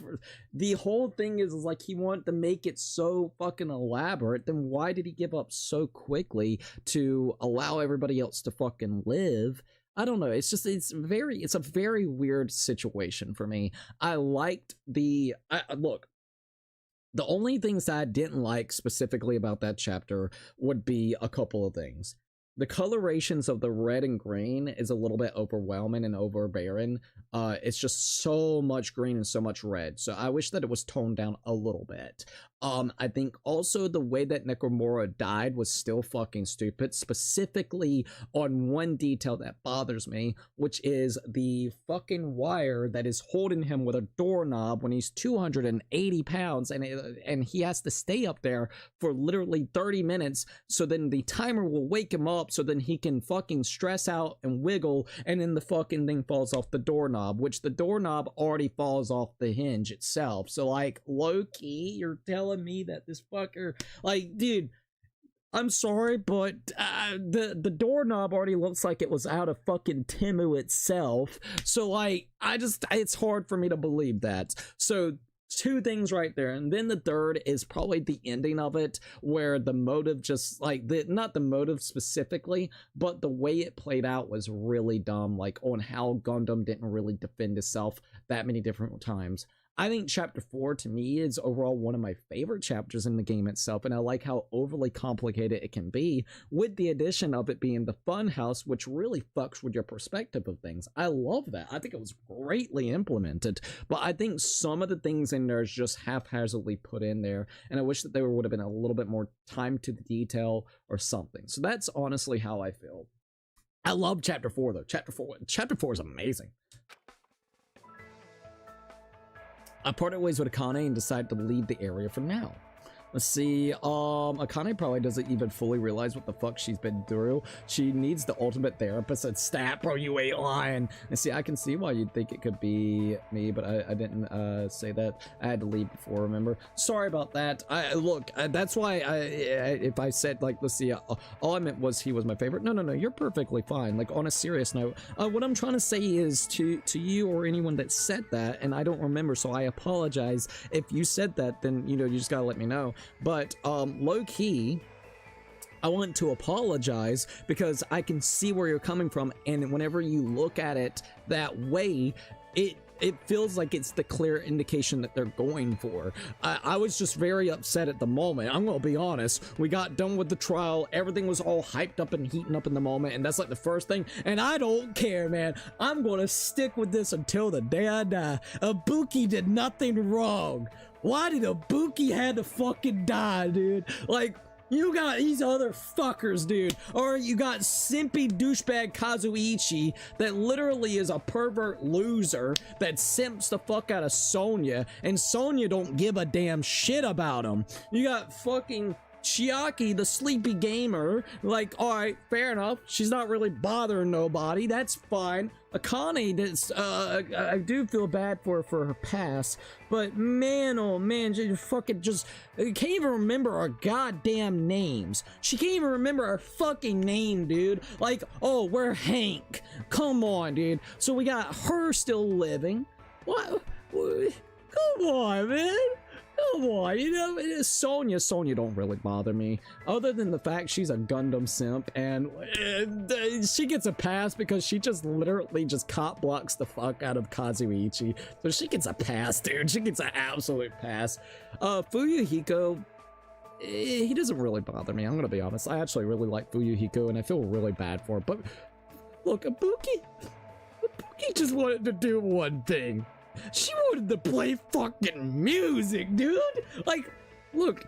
the whole thing is like he wanted to make it so fucking elaborate, then why did he give up so quickly to allow everybody else to fucking live? I don't know, it's a very weird situation for me. I liked look, the only things that I didn't like specifically about that chapter would be a couple of things. The colorations of the red and green is a little bit overwhelming and overbearing. It's just so much green and so much red. So I wish that it was toned down a little bit. I think also the way that Nakamura died was still fucking stupid, specifically on one detail that bothers me, which is the fucking wire that is holding him with a doorknob when he's 280 pounds and he has to stay up there for literally 30 minutes, so then the timer will wake him up so then he can fucking stress out and wiggle, and then the fucking thing falls off the doorknob, which the doorknob already falls off the hinge itself. So, like, low-key, you're telling me that this fucker, like, dude, I'm sorry, but the doorknob already looks like it was out of fucking Temu itself. So, like, it's hard for me to believe that. So, two things right there. And then the third is probably the ending of it, where the motive just, like, not the motive specifically, but the way it played out was really dumb, like, on how Gundam didn't really defend itself that many different times. I think Chapter 4, to me, is overall one of my favorite chapters in the game itself, and I like how overly complicated it can be, with the addition of it being the fun house, which really fucks with your perspective of things. I love that. I think it was greatly implemented, but I think some of the things in there is just haphazardly put in there, and I wish that there would have been a little bit more time to the detail or something. So that's honestly how I feel. I love Chapter 4, though. Chapter 4 is amazing. I parted ways with Akane and decided to leave the area for now. Let's see, Akane probably doesn't even fully realize what the fuck she's been through. She needs the ultimate therapist and stat, bro, you ain't lying. And see, I can see why you'd think it could be me, but I didn't say that. I had to leave before, remember? Sorry about that. Look, that's why if I said, like, let's see, all I meant was he was my favorite. No, you're perfectly fine. Like, on a serious note, what I'm trying to say is to you or anyone that said that, and I don't remember, so I apologize. If you said that, then, you know, you just gotta let me know. But low-key, I want to apologize because I can see where you're coming from, and whenever you look at it that way, it feels like it's the clear indication that they're going for. I was just very upset at the moment. I'm gonna be honest. We got done with the trial. Everything was all hyped up and heating up in the moment, and that's like the first thing. And I don't care, man. I'm gonna stick with this until the day I die. Ibuki did nothing wrong. Why did Ibuki had to fucking die, dude? Like, you got these other fuckers, dude. Or you got simpy douchebag Kazuichi that literally is a pervert loser that simps the fuck out of Sonya, and Sonya don't give a damn shit about him. You got fucking Chiaki, the sleepy gamer, like, alright, fair enough. She's not really bothering nobody. That's fine. Akane, I do feel bad for her past, but man, oh man, she fucking just can't even remember our goddamn names. She can't even remember our fucking name, dude. Like, oh, we're Hank. Come on, dude. So we got her still living. What? Come on, man. Come on, you know, it is Sonya don't really bother me, other than the fact she's a Gundam simp, and she gets a pass because she just literally just cop blocks the fuck out of Kazuichi, so she gets a pass, dude. She gets an absolute pass. Fuyuhiko, he doesn't really bother me, I'm gonna be honest. I actually really like Fuyuhiko, and I feel really bad for her, but look, Ibuki just wanted to do one thing. She wanted to play fucking music, dude! Like, look,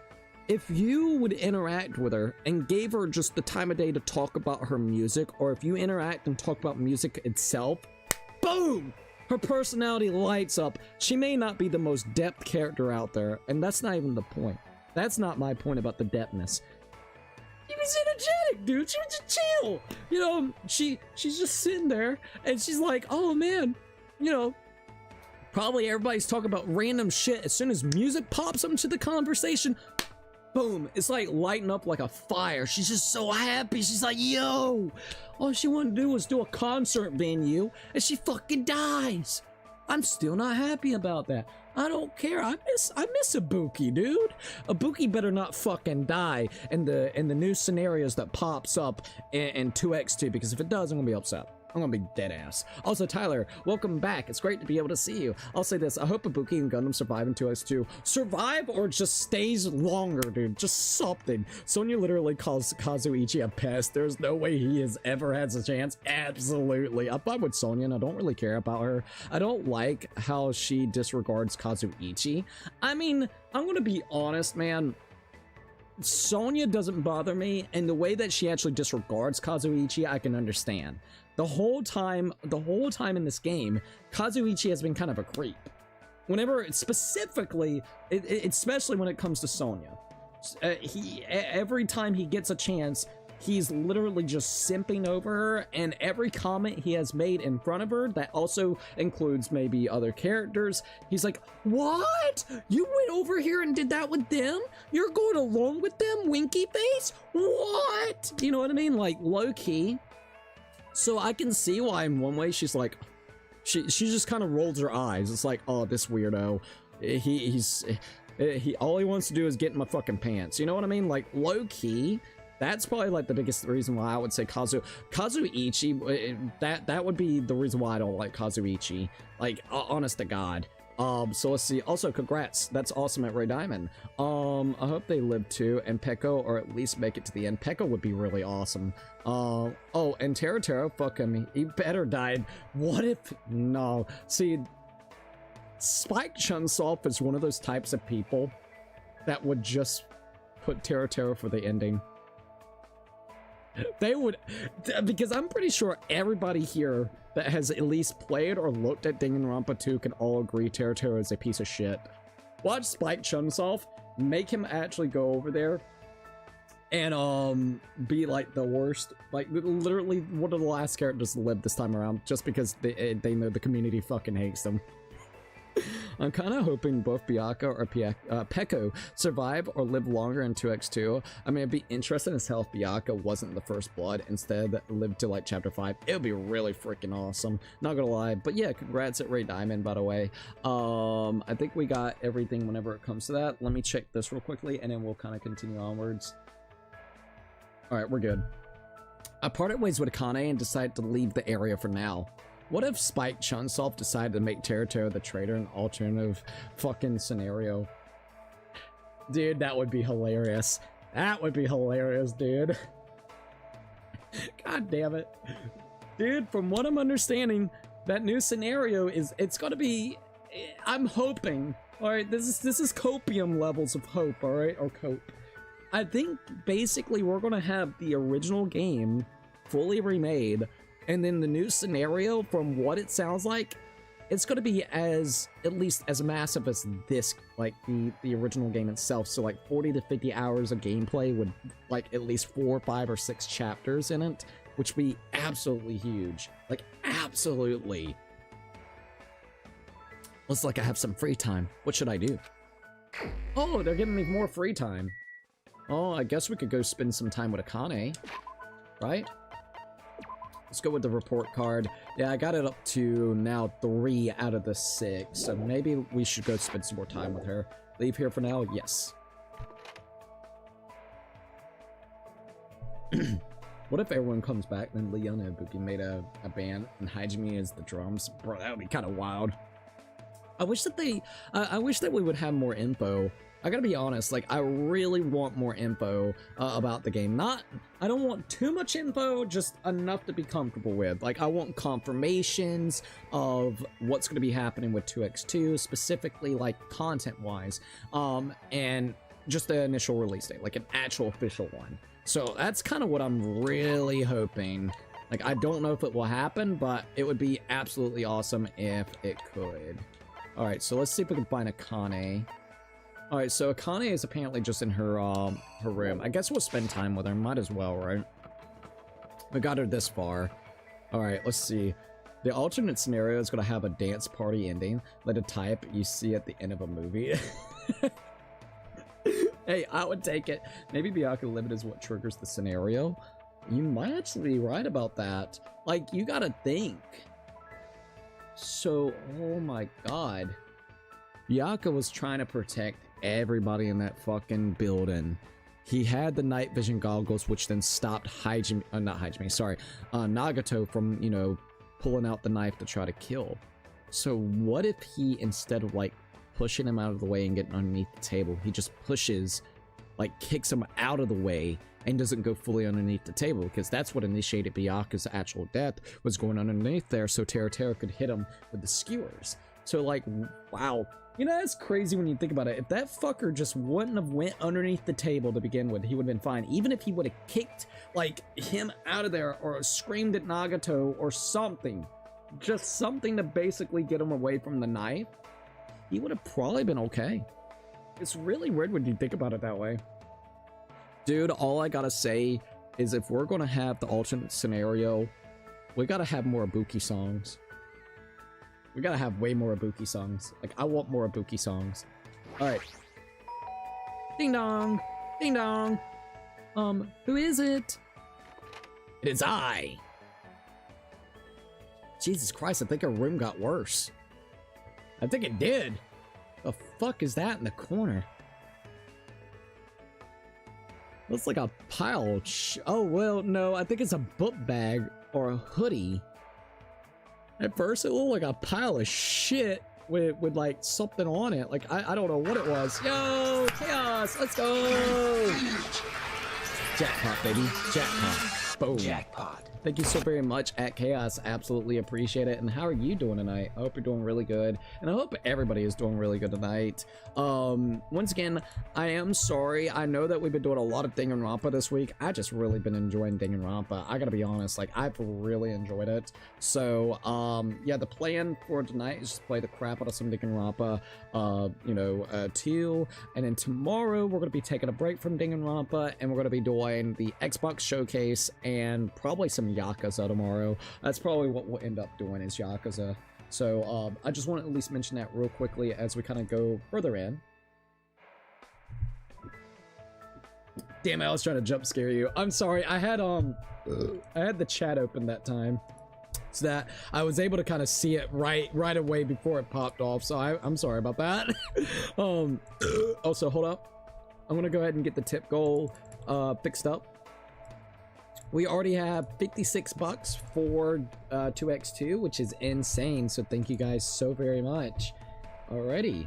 if you would interact with her and gave her just the time of day to talk about her music, or if you interact and talk about music itself, boom! Her personality lights up. She may not be the most depth character out there, and that's not even the point. That's not my point about the depthness. She was energetic, dude! She was just chill! You know, she's just sitting there, and she's like, oh man, you know, probably everybody's talking about random shit. As soon as music pops up into the conversation, boom, it's like lighting up like a fire. She's just so happy. She's like, yo, all she wanted to do was do a concert venue, and she fucking dies. I'm still not happy about that. I don't care. I miss Ibuki, dude. Ibuki better not fucking die in the new scenarios that pops up in 2x2, because if it does, I'm gonna be upset. I'm gonna be dead ass. Also, Tyler, welcome back. It's great to be able to see you. I'll say this, I hope Ibuki and Gundam survive in 2x2. Survive or just stays longer, dude. Just something. Sonya literally calls Kazuichi a pest. There's no way he has ever had a chance. Absolutely. I'm fine with Sonya, and I don't really care about her. I don't like how she disregards Kazuichi. I mean, I'm gonna be honest, man. Sonya doesn't bother me, and the way that she actually disregards Kazuichi, I can understand. The whole time in this game, Kazuichi has been kind of a creep. Whenever, specifically, especially when it comes to Sonya, every time he gets a chance, he's literally just simping over her, and every comment he has made in front of her, that also includes maybe other characters, he's like, what? You went over here and did that with them? You're going along with them, winky face? What? You know what I mean? Like, low-key. So I can see why in one way she's like, she just kind of rolls her eyes. It's like, oh, this weirdo, he all he wants to do is get in my fucking pants. You know what I mean? Like, low-key, that's probably like the biggest reason why I would say Kazuichi, that would be the reason why I don't like Kazuichi. Like, honest to God. So let's see. Also, congrats. That's awesome at Ray Diamond. I hope they live too, and Peko, or at least make it to the end. Peko would be really awesome. Oh, and Tero, fuck him. He better died. What if? No. See, Spike Chunsoft is one of those types of people that would just put Tero for the ending. They would, because I'm pretty sure everybody here that has at least played or looked at Danganronpa 2 can all agree Tero is a piece of shit. Watch Spike Chunsoft, make him actually go over there and be like the worst, like literally one of the last characters to live this time around, just because they know the community fucking hates them. I'm kind of hoping both Byakuya or Peko survive or live longer in 2x2. I mean, it'd be interesting as hell if Byakuya wasn't the first blood, instead lived to like chapter 5. It would be really freaking awesome, not gonna lie. But yeah, congrats at Ray Diamond, by the way. I think we got everything whenever it comes to that. Let me check this real quickly, and then we'll kind of continue onwards. All right, we're good. I parted ways with Akane and decided to leave the area for now. What if Spike Chunsoft decided to make Tero the traitor an alternative fucking scenario? Dude, that would be hilarious. That would be hilarious, dude. God damn it. Dude, from what I'm understanding, that new scenario is, it's gonna be, I'm hoping, alright, this is copium levels of hope, alright, or cope. I think basically we're gonna have the original game fully remade, and then the new scenario, from what it sounds like, it's going to be at least as massive as this, like the original game itself. So like 40 to 50 hours of gameplay with like at least 4, 5, or 6 chapters in it, which would be absolutely huge. Like absolutely. Looks like I have some free time. What should I do? Oh, they're giving me more free time. Oh, I guess we could go spend some time with Akane, right? Let's go with the report card. Yeah, I got it up to now 3 out of the 6, so maybe we should go spend some more time with her. Leave here for now? Yes. What if everyone comes back, then Leon and Ibuki made a band, and Hajime is the drums? Bro, that would be kind of wild. I wish that I wish that we would have more info. I gotta be honest, like, I really want more info about the game. I don't want too much info, just enough to be comfortable with. Like, I want confirmations of what's gonna be happening with 2x2, specifically, like, content-wise, and just the initial release date, like an actual official one. So that's kind of what I'm really hoping. Like, I don't know if it will happen, but it would be absolutely awesome if it could. Alright, so let's see if we can find Akane. Alright, so Akane is apparently just in her her room. I guess we'll spend time with her. Might as well, right? We got her this far. Alright, let's see. The alternate scenario is going to have a dance party ending, like a type you see at the end of a movie. Hey, I would take it. Maybe Byakuya Limit is what triggers the scenario. You might actually be right about that. Like, you gotta think. So, oh my god. Byakuya was trying to protect everybody in that fucking building. He had the night vision goggles, which then stopped Nagato from, you know, pulling out the knife to try to kill. So what if he, instead of like pushing him out of the way and getting underneath the table, he just pushes, like kicks him out of the way and doesn't go fully underneath the table, because that's what initiated Byakuya's actual death, was going underneath there so Tera could hit him with the skewers. So like, wow. You know, that's crazy when you think about it. If that fucker just wouldn't have went underneath the table to begin with, he would have been fine. Even if he would have kicked, like, him out of there or screamed at Nagato or something. Just something to basically get him away from the knife. He would have probably been okay. It's really weird when you think about it that way. Dude, all I gotta say is if we're gonna have the alternate scenario, we gotta have more Ibuki songs. We gotta have way more Ibuki songs. Like, I want more Ibuki songs. Alright. Ding dong! Ding dong! Who is it? It is I! Jesus Christ, I think our room got worse. I think it did. The fuck is that in the corner? Looks like a pile of oh, well, no, I think it's a book bag or a hoodie. At first, it looked like a pile of shit with like something on it. Like, I don't know what it was. Yo, Chaos, let's go! Jackpot, baby, jackpot. Boom. Jackpot. Thank you so very much at Chaos. Absolutely appreciate it. And how are you doing tonight? I hope you're doing really good. And I hope everybody is doing really good tonight. Once again, I am sorry. I know that we've been doing a lot of Danganronpa this week. I just really been enjoying Danganronpa. I gotta be honest, like, I've really enjoyed it. So, yeah, the plan for tonight is to play the crap out of some Danganronpa, till, and then tomorrow we're gonna be taking a break from Danganronpa, and we're gonna be doing the Xbox showcase and probably some Yakuza tomorrow. That's probably what we'll end up doing, is Yakuza. So I just want to at least mention that real quickly as we kind of go further in. Damn it, I was trying to jump scare you. I'm sorry. I had the chat open that time, so that I was able to kind of see it right away before it popped off. So I'm sorry about that. Also, hold up. I'm gonna go ahead and get the tip goal fixed up. We already have 56 bucks for 2x2, which is insane. So thank you guys so very much. Alrighty.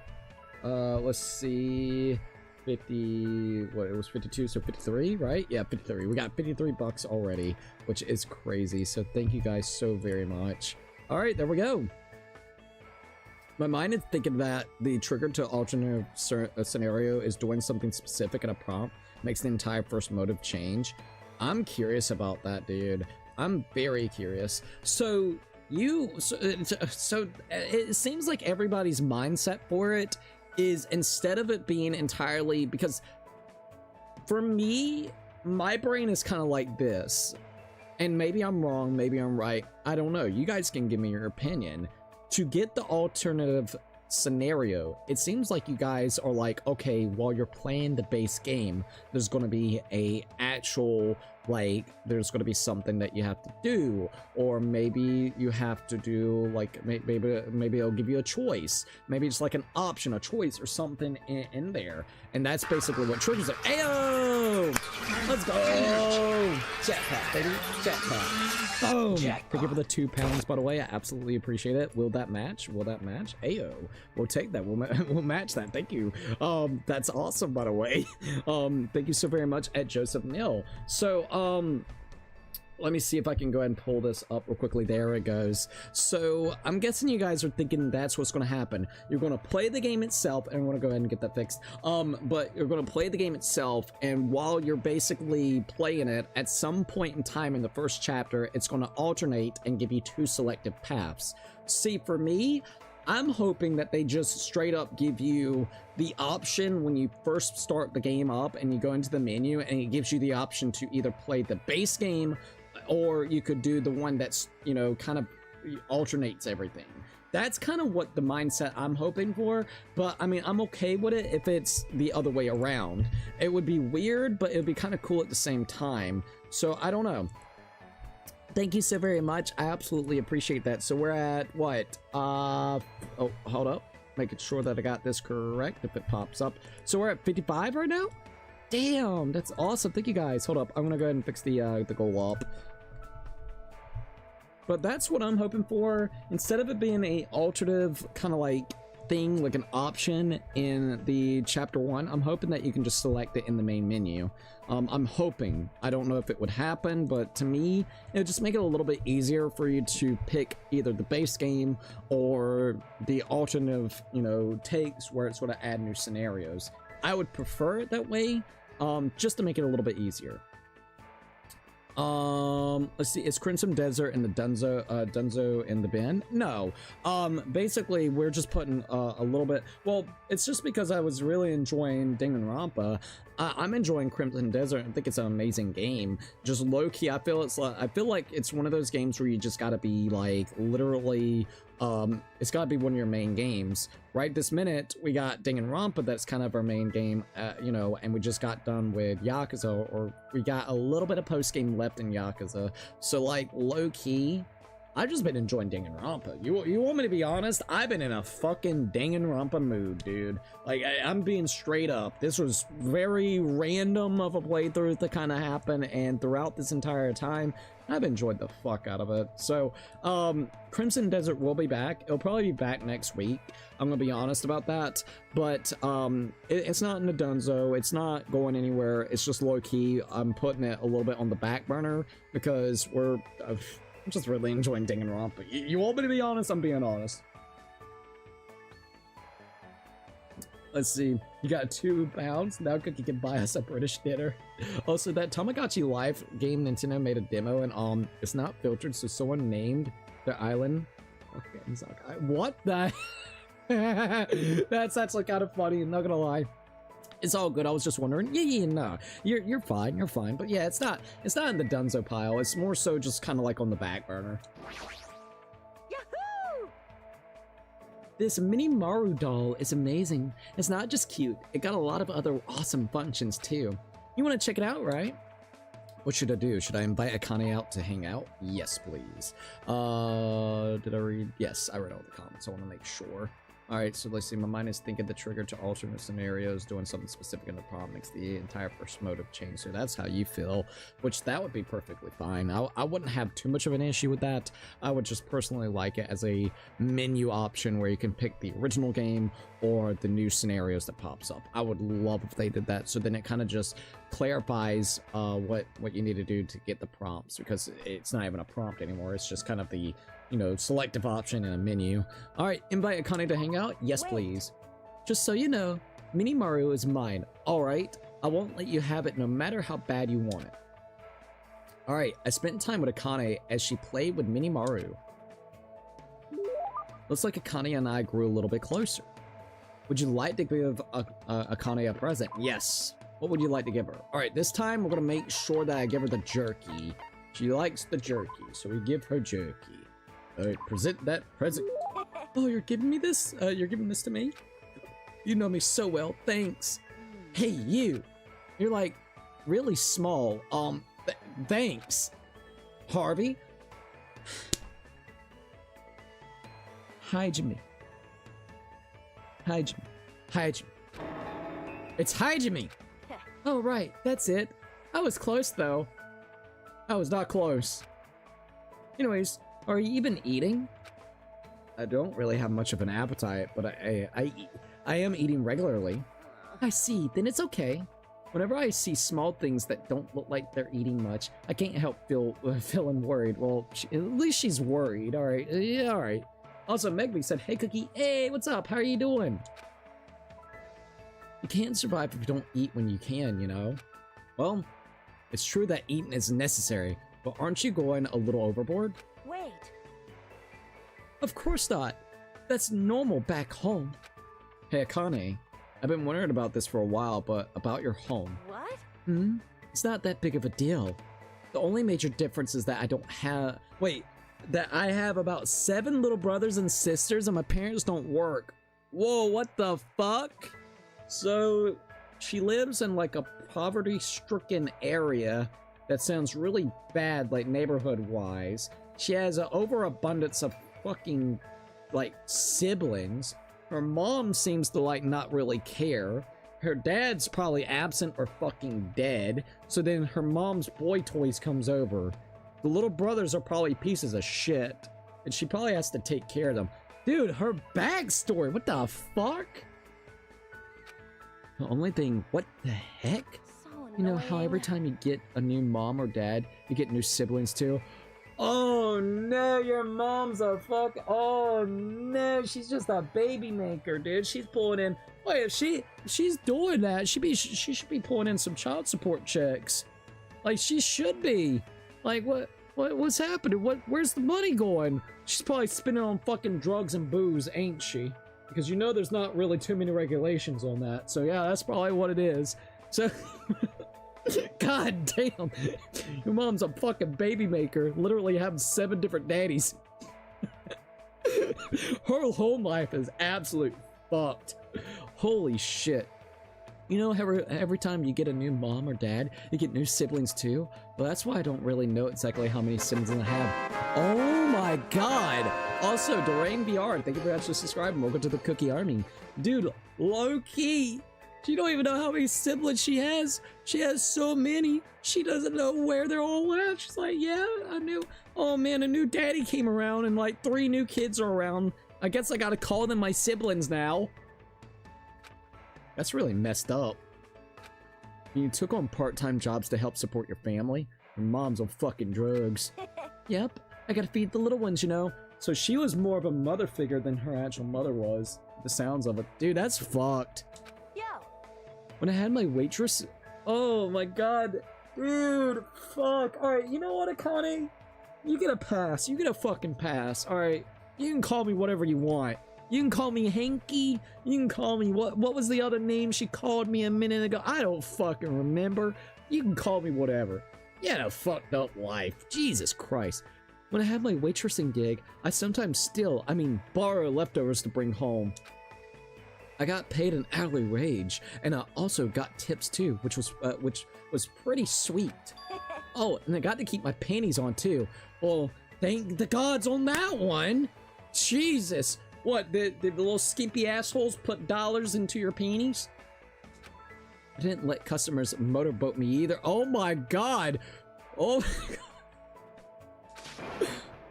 Let's see. 50, what, it was 52, so 53, right? Yeah, 53. We got 53 bucks already, which is crazy. So thank you guys so very much. Alright, there we go. My mind is thinking that the trigger to alternate scenario is doing something specific in a prompt, makes the entire first motive change. I'm curious about that, dude. I'm very curious. So So it seems like everybody's mindset for it is, instead of it being entirely, because for me, my brain is kind of like this, and maybe I'm wrong, maybe I'm right, I don't know, you guys can give me your opinion. To get the alternative scenario, it seems like you guys are like, okay, while you're playing the base game, there's going to be a actual, like, there's going to be something that you have to do, or maybe you have to do, like, maybe it'll give you a choice, maybe it's like an option, a choice, or something in there, and that's basically what triggers it. Ayo! Let's go! Jetpack, baby, jetpack. Boom! Thank you for the £2, by the way, I absolutely appreciate it. Will that match? Will that match? Ayo! We'll take that. We'll match that. Thank you. That's awesome, by the way. Thank you so very much at Joseph Neal. So, let me see if I can go ahead and pull this up real quickly. There it goes. So I'm guessing you guys are thinking that's what's going to happen. You're going to play the game itself, and I'm going to go ahead and get that fixed. But you're going to play the game itself, and while you're basically playing it, at some point in time in the first chapter, it's going to alternate and give you 2 selective paths. See, for me, I'm hoping that they just straight up give you the option when you first start the game up and you go into the menu, and it gives you the option to either play the base game, or you could do the one that's, you know, kind of alternates everything. That's kind of what the mindset I'm hoping for, but I mean, I'm okay with it if it's the other way around. It would be weird, but it would be kind of cool at the same time. So I don't know. Thank you so very much. I absolutely appreciate that. So we're at what? Oh, hold up. Making sure that I got this correct if it pops up. So we're at 55 right now? Damn, that's awesome. Thank you guys. Hold up. I'm gonna go ahead and fix the goal up. But that's what I'm hoping for. Instead of it being a alternative kind of like thing, like an option in the chapter 1, I'm hoping that you can just select it in the main menu. I'm hoping. I don't know if it would happen, but to me, it would just make it a little bit easier for you to pick either the base game or the alternative, you know, takes where it's going to add new scenarios. I would prefer it that way, just to make it a little bit easier. Let's see, is Crimson Desert and the Dunzo in the bin? No. Basically we're just putting a little bit, well, it's just because I was really enjoying Danganronpa. I'm enjoying Crimson Desert. I think it's an amazing game. Just low-key, I feel like it's one of those games where you just gotta be like literally, it's gotta be one of your main games. Right this minute, we got Danganronpa, that's kind of our main game, you know, and we just got done with Yakuza, or we got a little bit of post-game left in Yakuza. So like low-key, I've just been enjoying Danganronpa. You want me to be honest? I've been in a fucking Danganronpa mood, dude. Like, I'm being straight up. This was very random of a playthrough to kind of happen, and throughout this entire time, I've enjoyed the fuck out of it. So, Crimson Desert will be back. It'll probably be back next week. I'm gonna be honest about that. But, it's not in the Dunzo. It's not going anywhere. It's just low-key. I'm putting it a little bit on the back burner because I'm just really enjoying Danganronpa. You want me to be honest? I'm being honest. Let's see. You got £2. Now Cookie can buy us a British dinner. Also, that Tamagotchi Life game Nintendo made a demo, and it's not filtered, so someone named their island. Okay, what the? That's actually kind of funny. I'm not gonna lie. It's all good. I was just wondering. Yeah, no. You're fine. You're fine. But yeah, it's not in the Dunzo pile. It's more so just kind of like on the back burner. Yahoo! This mini Maru doll is amazing. It's not just cute. It got a lot of other awesome functions too. You want to check it out, right? What should I do? Should I invite Akane out to hang out? Yes, please. Did I read? Yes, I read all the comments. I want to make sure. Alright, so let's see, my mind is thinking the trigger to alternate scenarios, doing something specific in the prompt makes the entire first motive change, so that's how you feel, which that would be perfectly fine. I wouldn't have too much of an issue with that. I would just personally like it as a menu option where you can pick the original game or the new scenarios that pops up. I would love if they did that, so then it kind of just clarifies what you need to do to get the prompts, because it's not even a prompt anymore, it's just kind of the, you know, selective option in a menu. Alright, invite Akane to hang out? Yes, please. Just so you know, Mini Mario is mine. Alright, I won't let you have it no matter how bad you want it. Alright, I spent time with Akane as she played with Mini Mario. Looks like Akane and I grew a little bit closer. Would you like to give Akane a present? Yes. What would you like to give her? All right, this time we're gonna make sure that I give her the jerky. She likes the jerky, so we give her jerky. All right, present that present. Oh, you're giving me this? You're giving this to me? You know me so well, thanks. Hey, you. You're like really small. Thanks. Harvey? Hi, Jimmy. Hi, Jimmy. Hi, Jimmy. It's hi, Jimmy. Oh, right. That's it. I was close, though. I was not close. Anyways, are you even eating? I don't really have much of an appetite, but I am eating regularly. I see. Then it's okay. Whenever I see small things that don't look like they're eating much, I can't help feeling worried. Well, at least she's worried. All right. Yeah, all right. Also, Megby said, hey, Cookie. Hey, what's up? How are you doing? You can't survive if you don't eat when you can, you know? Well, it's true that eating is necessary, but aren't you going a little overboard? Wait. Of course not. That's normal back home. Hey, Akane. I've been wondering about this for a while, but about your home. What? It's not that big of a deal. The only major difference is that I don't have... Wait, that I have about 7 little brothers and sisters and my parents don't work. Whoa, what the fuck? So, she lives in like a poverty-stricken area that sounds really bad, like neighborhood-wise. She has an overabundance of fucking, like, siblings. Her mom seems to, like, not really care. Her dad's probably absent or fucking dead. So then her mom's boy toys comes over. The little brothers are probably pieces of shit. And she probably has to take care of them. Dude, her backstory, what the fuck? The only thing, what the heck? So You know how every time you get a new mom or dad, you get new siblings too? Oh no, your mom's a fuck. Oh no, she's just a baby maker, dude. She's pulling in. Wait, if she's doing that, she should be pulling in some child support checks. Like she should be. Like what's happening? Where's the money going? She's probably spending on fucking drugs and booze, ain't she? Because you know there's not really too many regulations on that. So yeah, that's probably what it is. So God damn, your mom's a fucking baby maker, literally having 7 different daddies. Her whole life is absolute fucked. Holy shit. You know, every time you get a new mom or dad, you get new siblings too? Well, that's why I don't really know exactly how many siblings I have. Oh my god! Also, Doreen VR, thank you very much for subscribing. Welcome to the Cookie Army. Dude, low-key, she don't even know how many siblings she has. She has so many. She doesn't know where they're all at. She's like, yeah, I knew. Oh man, a new daddy came around and like 3 new kids are around. I guess I gotta call them my siblings now. That's really messed up. You took on part-time jobs to help support your family? Your mom's on fucking drugs. Yep, I gotta feed the little ones, you know? So she was more of a mother figure than her actual mother was. The sounds of it. Dude, that's fucked. Yo. When I had my waitress... Oh my god. Dude, fuck. Alright, you know what, Akane? You get a pass. You get a fucking pass. Alright, you can call me whatever you want. You can call me Hanky. You can call me... What was the other name she called me a minute ago? I don't fucking remember. You can call me whatever. You had a fucked up life. Jesus Christ. When I had my waitressing gig, I sometimes borrow leftovers to bring home. I got paid an hourly wage, and I also got tips too, which was pretty sweet. Oh, and I got to keep my panties on too. Well, thank the gods on that one. Jesus. What, the little skimpy assholes put dollars into your panties? I didn't let customers motorboat me either. Oh my god. Oh my god.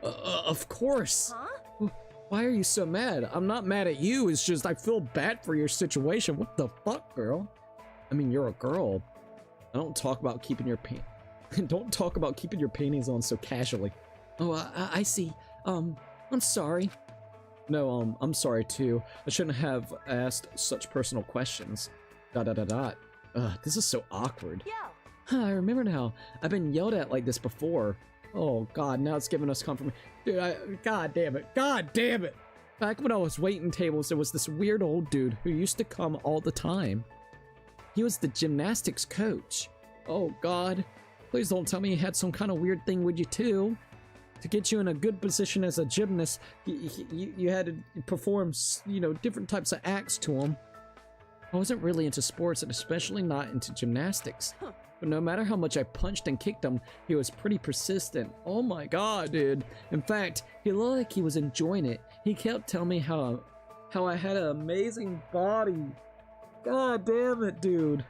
Of course. Huh? Why are you so mad? I'm not mad at you. It's just I feel bad for your situation. What the fuck, girl? I mean, you're a girl. I don't talk about keeping your don't talk about keeping your panties on so casually. Oh, I see. I'm sorry. No, I'm sorry too. I shouldn't have asked such personal questions. ... This is so awkward. Yo. I remember now. I've been yelled at like this before. Oh god, now it's giving us confirmation. Dude, god damn it. God damn it. Back when I was waiting tables, there was this weird old dude who used to come all the time. He was the gymnastics coach. Oh God, please don't tell me he had some kind of weird thing with you too. To get you in a good position as a gymnast, you had to perform, you know, different types of acts to him. I wasn't really into sports, and especially not into gymnastics. But no matter how much I punched and kicked him, he was pretty persistent. Oh my God, dude. In fact, he looked like he was enjoying it. He kept telling me how I had an amazing body. God damn it, dude.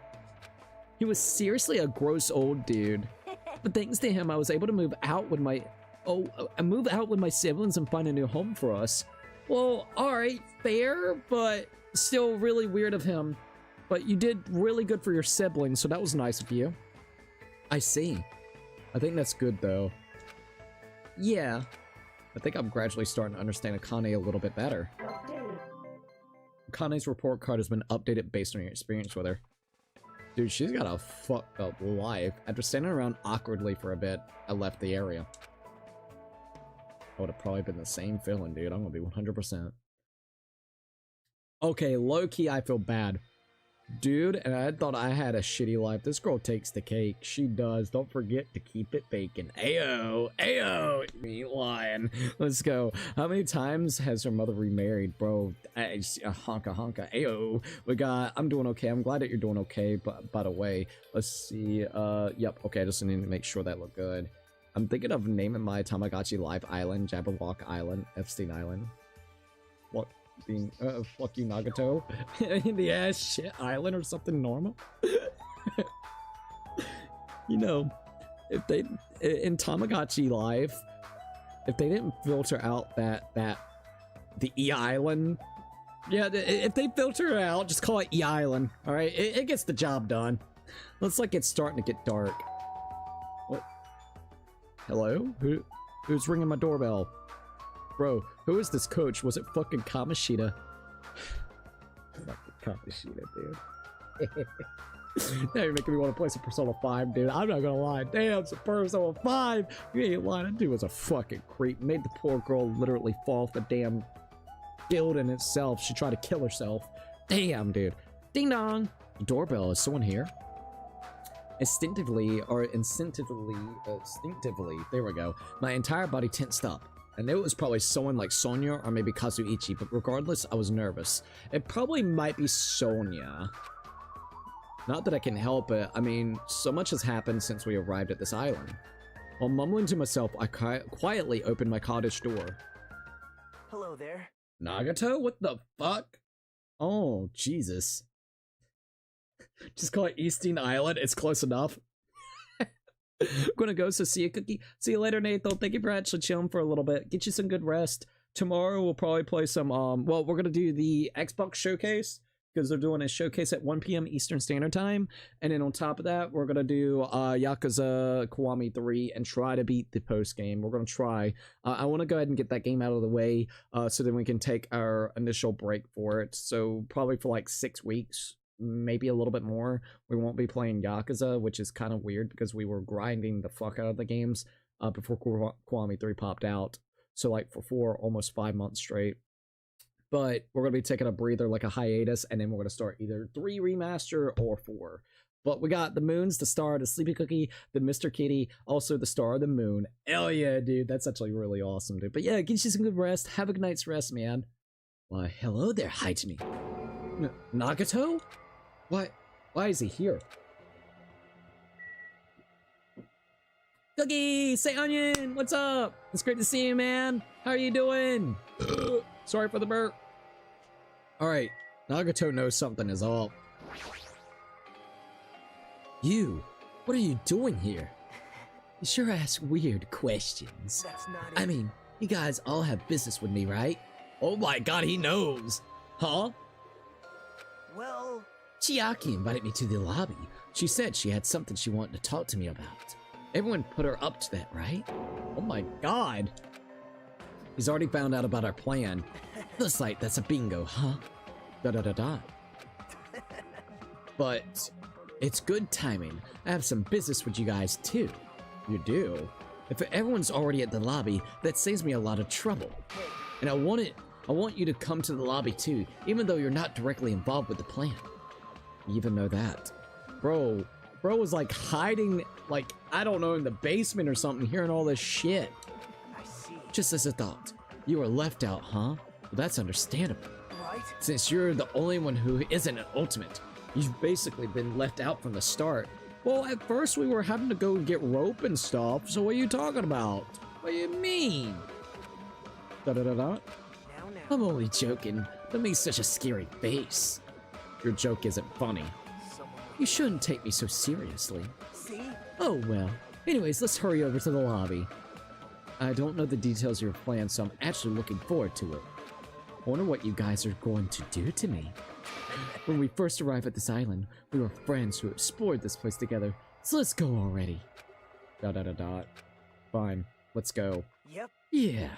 He was seriously a gross old dude. But thanks to him, I was able to move out with my siblings and find a new home for us. Well, alright, fair, but still really weird of him. But you did really good for your siblings, so that was nice of you. I see. I think that's good, though. Yeah. I think I'm gradually starting to understand Akane a little bit better. Akane's report card has been updated based on your experience with her. Dude, she's got a fucked up life. After standing around awkwardly for a bit, I left the area. I would have probably been the same feeling, dude. I'm gonna be 100%. Okay, low-key, I feel bad. Dude, and I thought I had a shitty life. This girl takes the cake. She does. Don't forget to keep it baking. Ayo! Ayo! You ain't lying. Let's go. How many times has her mother remarried, bro? Honka honka. Ayo! I'm doing okay. I'm glad that you're doing okay. But by the way, let's see. Yep. Okay, I just need to make sure that looked good. I'm thinking of naming my Tamagotchi Live Island, Jabberwock Island, Epstein Island. What? Fuck you, Nagato. In the ass shit island or something normal. You know, if they in Tamagotchi Live, if they didn't filter out the E Island, yeah, if they filter it out, just call it E Island. All right, it gets the job done. Looks like it's starting to get dark. What? Hello? Who's ringing my doorbell? Bro, who is this coach? Was it fucking Kamoshida? Fucking Kamoshida, dude. Now you're making me want to play some Persona 5, dude. I'm not gonna lie. Damn, some Persona 5! You ain't lying. That dude was a fucking creep. Made the poor girl literally fall off the damn building itself. She tried to kill herself. Damn, dude. Ding dong! Doorbell, is someone here? Instinctively, there we go. My entire body tensed up. I knew it was probably someone like Sonya or maybe Kazuichi, but regardless, I was nervous. It probably might be Sonya. Not that I can help it. I mean, so much has happened since we arrived at this island. While mumbling to myself, I quietly opened my cottage door. Hello there. Nagato? What the fuck? Oh, Jesus. Just call it Easting Island. It's close enough. I'm gonna go, so see you, Cookie. See you later, Nathan. Thank you for actually chilling for a little bit. Get you some good rest. Tomorrow we'll probably play some, well, we're gonna do the Xbox showcase, because they're doing a showcase at 1 p.m. Eastern Standard Time. And then on top of that, we're gonna do Yakuza Kiwami 3 and try to beat the post game. We're gonna try. I want to go ahead and get that game out of the way, so then we can take our initial break for it. So probably for like 6 weeks. Maybe a little bit more. We won't be playing Yakuza, which is kind of weird because we were grinding the fuck out of the games before Kiwami 3 popped out. So like for almost 5 months straight. But we're going to be taking a breather, like a hiatus, and then we're going to start either 3 remaster or 4. But we got the Moons, the Star, the Sleepy Cookie, the Mr. Kitty, also the Star of the Moon. Hell yeah, dude. That's actually really awesome, dude. But yeah, get you some good rest. Have a good night's rest, man. Why, hello there, hi to me. Nagato? Why is he here? Cookie, say onion, what's up? It's great to see you, man. How are you doing? Sorry for the burp. Alright, Nagato knows something is up. You, what are you doing here? You sure ask weird questions. That's not it. I mean, you guys all have business with me, right? Oh my god, he knows. Huh? Well... Chiaki invited me to the lobby. She said she had something she wanted to talk to me about. Everyone put her up to that, right? Oh my god. He's already found out about our plan. Looks like that's a bingo, huh? Da-da-da-da. But it's good timing. I have some business with you guys too. You do? If everyone's already at the lobby, that saves me a lot of trouble. And I wanted I want you to come to the lobby too, even though you're not directly involved with the plan. You even know that. Bro was like hiding, like, I don't know, in the basement or something, hearing all this shit. I see. Just as a thought. You were left out, huh? Well, that's understandable. Right? Since you're the only one who isn't an ultimate, you've basically been left out from the start. Well, at first we were having to go get rope and stuff, so what are you talking about? What do you mean? Da-da-da-da. Now. I'm only joking. Don't make such a scary face. Your joke isn't funny. You shouldn't take me so seriously. See? Oh well. Anyways, let's hurry over to the lobby. I don't know the details of your plan, so I'm actually looking forward to it. I wonder what you guys are going to do to me. When we first arrived at this island, we were friends who explored this place together, so let's go already. Dot dot dot dot. Fine, let's go. Yep. Yeah.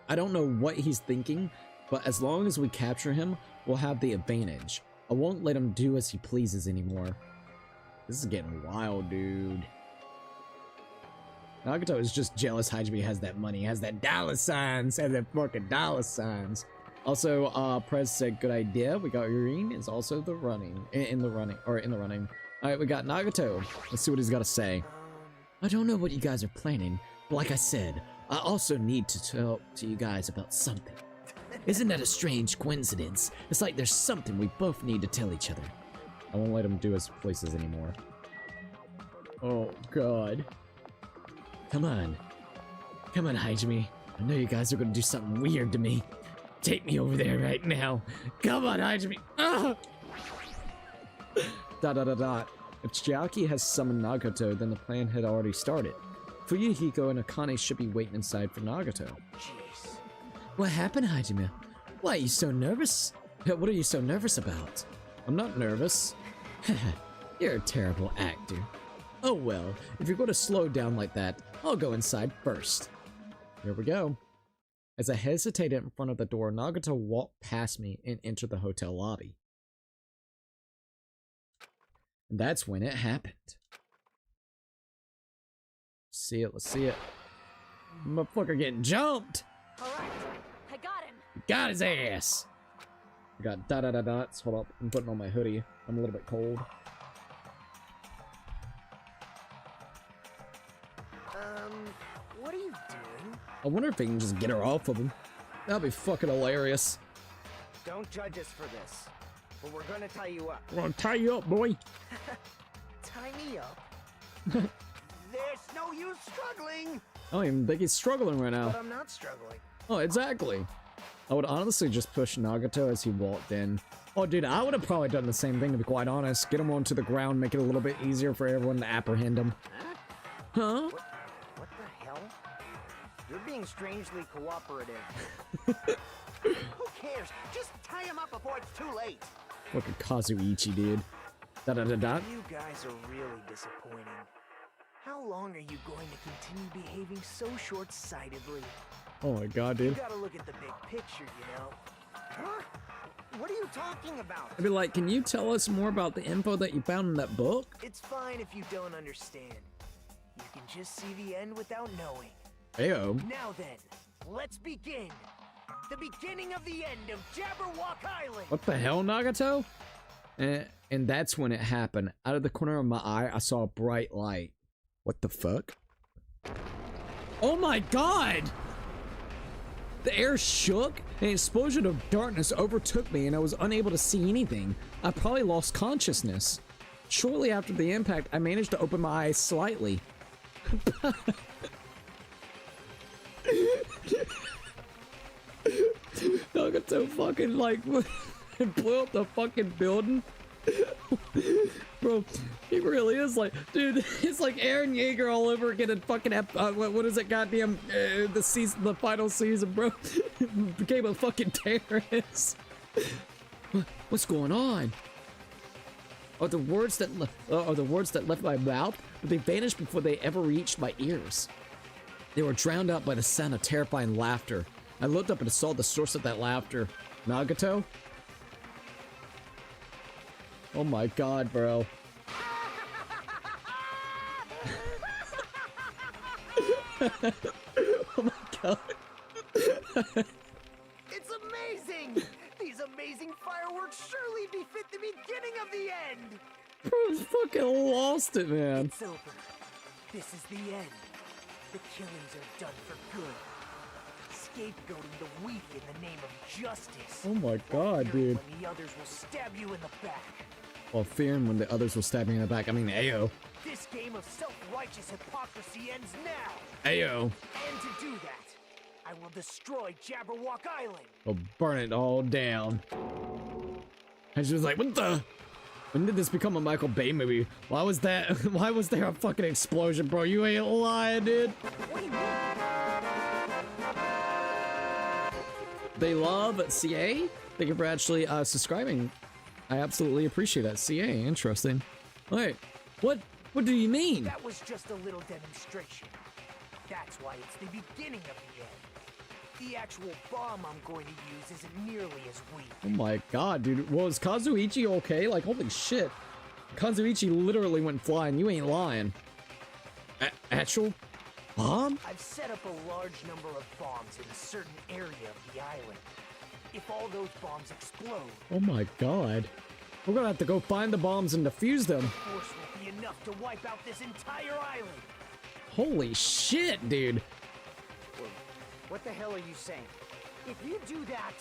I don't know what he's thinking, but as long as we capture him, we'll have the advantage. I won't let him do as he pleases anymore. This is getting wild, dude. Nagato is just jealous Hajime has that money, has that dollar signs, has that fucking dollar signs. Also, Prez said, good idea. We got Yurine is also the running, in the running. Alright, we got Nagato. Let's see what he's got to say. I don't know what you guys are planning, but like I said, I also need to talk to you guys about something. Isn't that a strange coincidence? It's like there's something we both need to tell each other. I won't let him do his places anymore. Oh, God. Come on. Come on, Hajime. I know you guys are gonna do something weird to me. Take me over there right now. Come on, Hajime. Ah! Dot dot dot dot. If Chiaki has summoned Nagato, then the plan had already started. Fuyuhiko and Akane should be waiting inside for Nagato. Jeez. What happened, Hajime? Why are you so nervous? What are you so nervous about? I'm not nervous. You're a terrible actor. Oh well, if you're going to slow down like that, I'll go inside first. Here we go. As I hesitated in front of the door, Nagato walked past me and entered the hotel lobby. And that's when it happened. See it, let's see it. Motherfucker getting jumped! Alright, I got him! Got his ass! I got dot dot dot dots. Hold up, I'm putting on my hoodie. I'm a little bit cold. What are you doing? I wonder if they can just get her off of him. That'd be fucking hilarious. Don't judge us for this, but we're gonna tie you up. We're gonna tie you up, boy. Tie me up? There's no use struggling! I don't even think he's struggling right now. But I'm not struggling. Oh, exactly. I would honestly just push Nagato as he walked in. Oh, dude, I would have probably done the same thing, to be quite honest. Get him onto the ground, make it a little bit easier for everyone to apprehend him. Huh? What the hell? You're being strangely cooperative. Who cares? Just tie him up before it's too late. Fucking Kazuichi, dude. Da da da da. You guys are really disappointing. How long are you going to continue behaving so short-sightedly? Oh my god, You dude. gotta look at the big picture, you know? Huh? What are you talking about? I'd be like, can you tell us more about the info that you found in that book? It's fine if you don't understand. You can just see the end without knowing. Ayo. Now then, let's begin. The beginning of the end of Jabberwock Island. What the hell, Nagato? And that's when it happened. Out of the corner of my eye, I saw a bright light. What the fuck? Oh my god! The air shook, and an explosion of darkness overtook me, and I was unable to see anything. I probably lost consciousness. Shortly after the impact, I managed to open my eyes slightly. Nagato fucking like blew up the fucking building. Bro, he really is like, dude, it's like Aaron Yeager all over again in fucking, what is it, goddamn, the season, the final season, bro. Became a fucking terrorist. What's going on? Are the words that left my mouth, but they vanished before they ever reached my ears. They were drowned out by the sound of terrifying laughter. I looked up and saw the source of that laughter. Nagato? Oh my god, bro. Oh my god. beginning of the end. Bro, fucking lost it, man. It's over. This is the end. The killings are done for good. Scapegoating the weak in the name of justice. Oh my god, dude. When the others will stab you in the back. Well, fearing when the others will stab me in the back. I mean, ayo. This game of self-righteous hypocrisy ends now. Ayo. And to do that, I will destroy Jabberwock Island. I'll burn it all down. And she was like, what the? When did this become a Michael Bay movie? Why was that? Why was there a fucking explosion, bro? You ain't lying, dude. What do you mean? They love CA. Thank you for actually subscribing. I absolutely appreciate that. CA, interesting. Wait, what do you mean? That was just a little demonstration. That's why it's the beginning of the end. The actual bomb I'm going to use isn't nearly as weak. Oh my god, dude. Was Kazuichi okay? Like, holy shit. Kazuichi literally went flying. You ain't lying. Actual bomb? I've set up a large number of bombs in a certain area of the island. If all those bombs explode, Oh my god. We're gonna have to go find the bombs and defuse them. force will be enough to wipe out this entire island. Holy shit, dude. What the hell are you saying? If you do that,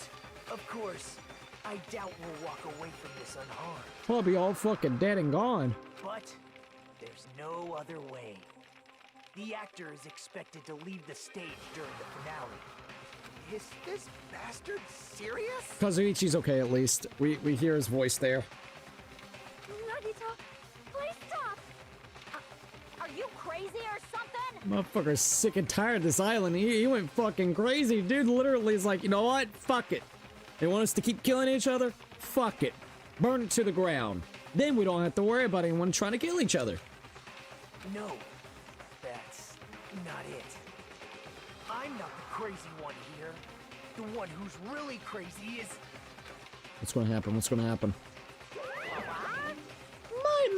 of course, I doubt we'll walk away from this unharmed. I'll be all fucking dead and gone. But there's no other way. The actor is expected to leave the stage during the finale. Is this bastard serious? Kazuichi's okay at least. We hear his voice there. Nagito, please stop! Are you crazy or something? Motherfucker's sick and tired of this island. He went fucking crazy. Dude literally is like, you know what? Fuck it. They want us to keep killing each other? Fuck it. Burn it to the ground. Then we don't have to worry about anyone trying to kill each other. No, that's not it. I'm not the crazy one here. The one who's really crazy is... What's gonna happen? What's gonna happen?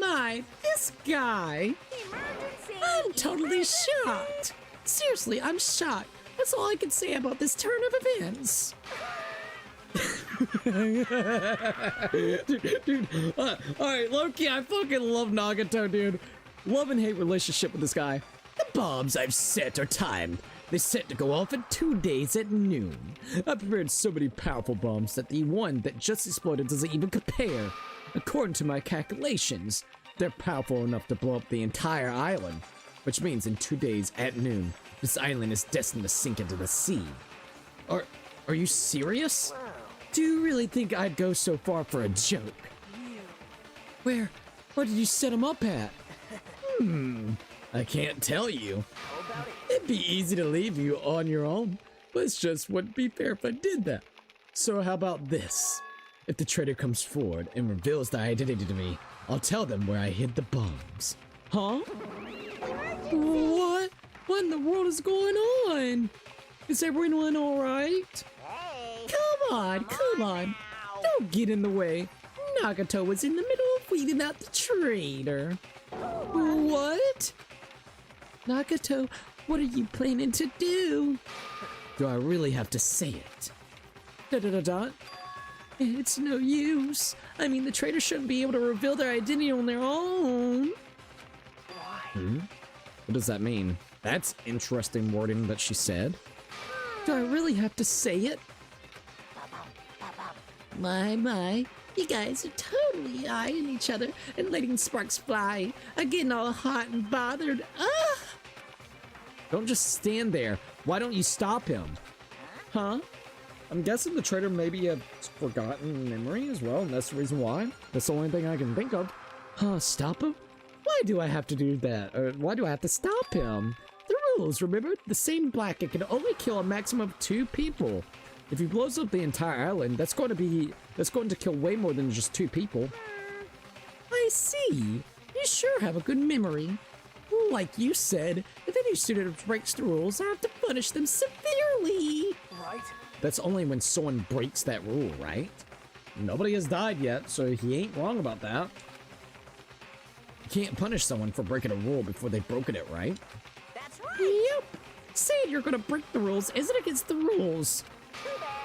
My, this guy. Emergency! I'm totally shocked. Seriously, I'm shocked. That's all I can say about this turn of events. dude, alright, Loki, I fucking love Nagato, dude. Love and hate relationship with this guy. The bombs I've set are timed. They're set to go off in 2 days at noon. I've prepared so many powerful bombs that the one that just exploded doesn't even compare. According to my calculations, they're powerful enough to blow up the entire island, which means in 2 days at noon, this island is destined to sink into the sea. Are you serious? Wow. Do you really think I'd go so far for a joke? Where did you set him up at? I can't tell you. How about it? It'd be easy to leave you on your own, but it just wouldn't be fair if I did that. So how about this? If the traitor comes forward and reveals their identity to me, I'll tell them where I hid the bombs. Huh? What? What in the world is going on? Is everyone alright? Hey! Come on. Don't get in the way. Nagato was in the middle of weeding out the traitor. What? Nagato, what are you planning to do? Do I really have to say it? Da-da-da-da. It's no use. I mean, the traitor shouldn't be able to reveal their identity on their own. Why? What does that mean? That's interesting wording that she said. Do I really have to say it? My, you guys are totally eyeing each other and letting sparks fly. I'm getting all hot and bothered. Ah! Don't just stand there. Why don't you stop him? Huh? I'm guessing the traitor maybe had forgotten memory as well, and that's the reason why. That's the only thing I can think of. Huh, stop him? Why do I have to do that? Or why do I have to stop him? The rules, remember? The same blacket can only kill a maximum of 2 people. If he blows up the entire island, that's going to kill way more than just 2 people. I see. You sure have a good memory. Like you said, if any student breaks the rules, I have to punish them severely. Right? That's only when someone breaks that rule, right? Nobody has died yet, so he ain't wrong about that. You can't punish someone for breaking a rule before they've broken it, right? That's right! Yep. Saying you're gonna break the rules isn't against the rules.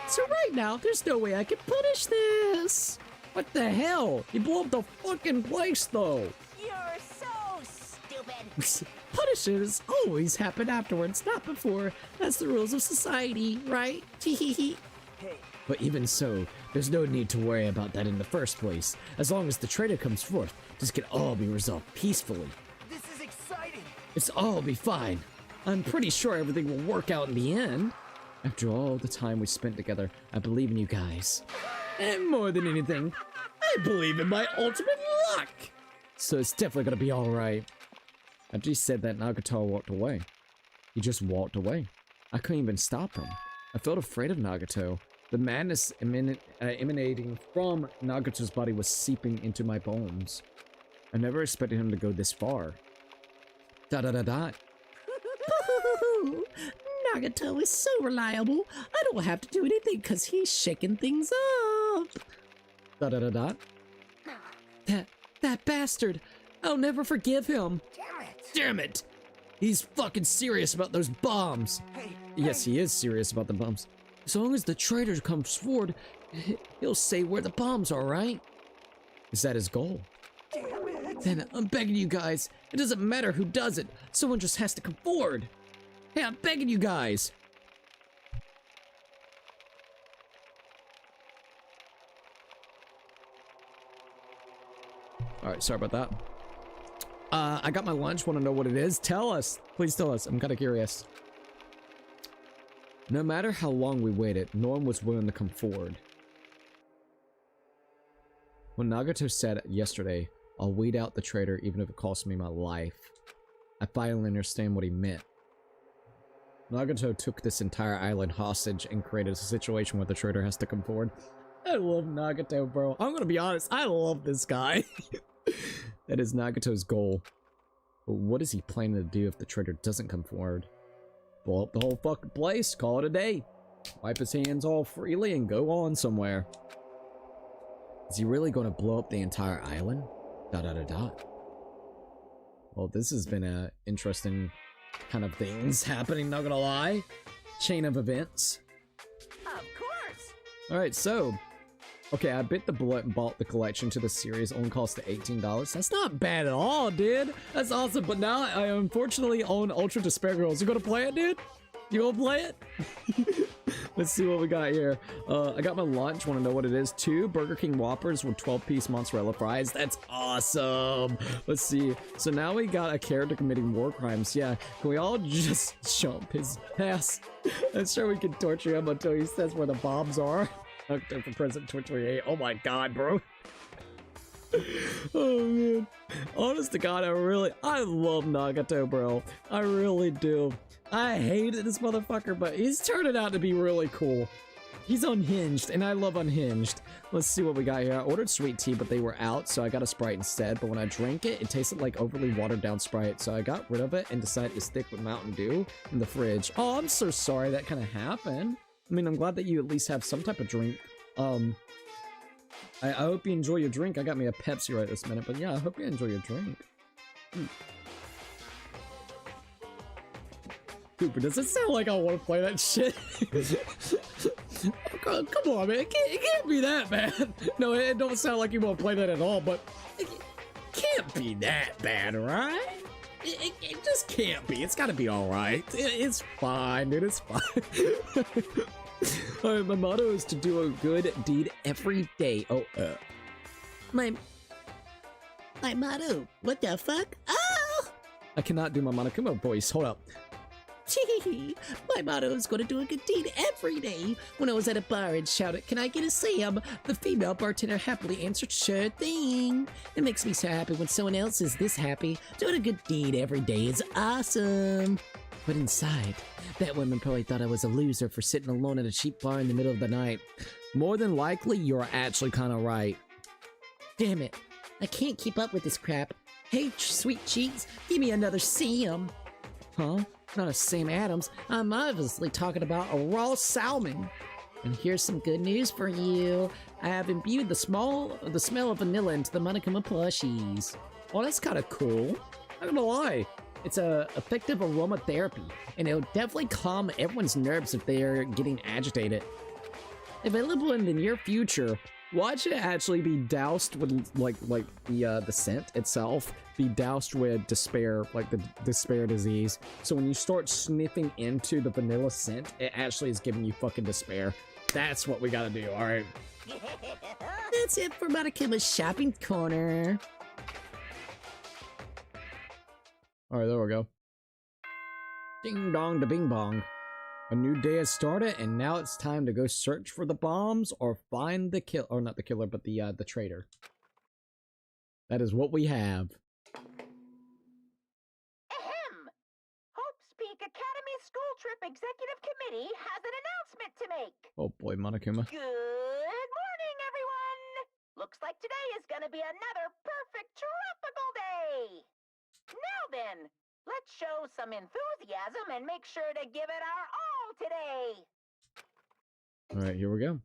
So right now, there's no way I can punish this. What the hell? He blew up the fucking place, though. You're so stupid. Punishes always happen afterwards, not before. That's the rules of society, right? Teehee. Hey, But even so, there's no need to worry about that in the first place. As long as the traitor comes forth, this can all be resolved peacefully. this is exciting. It's all be fine. I'm pretty sure everything will work out in the end. After all the time we spent together, I believe in you guys. And more than anything, I believe in my ultimate luck. So it's definitely gonna be alright. After he said that, Nagato walked away. He just walked away. I couldn't even stop him. I felt afraid of Nagato. The madness emanating from Nagato's body was seeping into my bones. I never expected him to go this far. Dot. Nagato is so reliable. I don't have to do anything because he's shaking things up. Dot. That bastard. I'll never forgive him. Damn it. He's fucking serious about those bombs. Hey, Yes, he is serious about the bombs. As long as the traitor comes forward, he'll say where the bombs are, right? Is that his goal? damn it. Then I'm begging you guys. It doesn't matter who does it. Someone just has to come forward. Hey, I'm begging you guys. All right, sorry about that. I got my lunch. Want to know what it is? Tell us. Please tell us. I'm kind of curious. No matter how long we waited, no one was willing to come forward. When Nagato said yesterday, I'll weed out the traitor even if it costs me my life, I finally understand what he meant. Nagato took this entire island hostage and created a situation where the traitor has to come forward. I love Nagato, bro. I'm gonna be honest, I love this guy. That is Nagato's goal. But what is he planning to do if the traitor doesn't come forward? Blow up the whole fucking place, call it a day. Wipe his hands all freely and go on somewhere. Is he really going to blow up the entire island? Dot. Well, this has been a interesting kind of things happening, not gonna lie. Chain of events. Of course. Alright, so okay, I bit the bullet and bought the collection to the series. Only cost $18. That's not bad at all, dude. That's awesome. But now I unfortunately own Ultra Despair Girls. You gonna play it, dude? You gonna play it? Let's see what we got here. I got my lunch. Want to know what it is? 2 Burger King Whoppers with 12-piece mozzarella fries. That's awesome. Let's see. So now we got a character committing war crimes. Yeah, can we all just jump his ass? I'm sure we can torture him until he says where the bombs are. October for President 2028. Oh my god, bro. Oh man. Honest to god, I love Nagato, bro. I really do. I hated this motherfucker, but he's turning out to be really cool. He's unhinged, and I love unhinged. Let's see what we got here. I ordered sweet tea, but they were out, so I got a Sprite instead. But when I drank it, it tasted like overly watered down Sprite, so I got rid of it and decided to stick with Mountain Dew in the fridge. Oh, I'm so sorry that kind of happened. I mean, I'm glad that you at least have some type of drink. I hope you enjoy your drink. I got me a Pepsi right this minute, but yeah, I hope you enjoy your drink. Cooper, does it sound like I want to play that shit? Come on, man. It can't be that bad. No, it don't sound like you want to play that at all, but it can't be that bad, right? It just can't be. It's gotta be alright. It's fine, dude. It's fine. Alright, my motto is to do a good deed every day. Oh, My motto? What the fuck? Oh! I cannot do my Monokuma voice. Hold up. My motto is going to do a good deed every day. When I was at a bar and shouted, "Can I get a Sam?" the female bartender happily answered, "Sure thing." It makes me so happy when someone else is this happy. Doing a good deed every day is awesome. But inside, that woman probably thought I was a loser for sitting alone at a cheap bar in the middle of the night. More than likely, you're actually kind of right. Damn it. I can't keep up with this crap. Hey, sweet cheeks, give me another Sam. Huh? Not a Sam Adams. I'm obviously talking about a raw salmon. And here's some good news for you. I have imbued the smell of vanilla into the Monokuma plushies. Oh, that's kind of cool. I'm not gonna lie. It's a effective aromatherapy, and it'll definitely calm everyone's nerves if they're getting agitated. Available in the near future, Watch it actually be doused with like the scent itself be doused with despair, like the despair disease. So when you start sniffing into the vanilla scent, it actually is giving you fucking despair. That's what we gotta do, alright? That's it for Matakuma's shopping corner. Alright, there we go. Ding dong da bing bong. A new day has started, and now it's time to go search for the bombs or find the kill, or not the killer, but the traitor. That is what we have. Ahem! Hope's Peak Academy School Trip Executive Committee has an announcement to make. Oh boy, Monokuma. Good morning, everyone! Looks like today is gonna be another perfect tropical day! Now then, let's show some enthusiasm and make sure to give it our all today! Alright, here we go.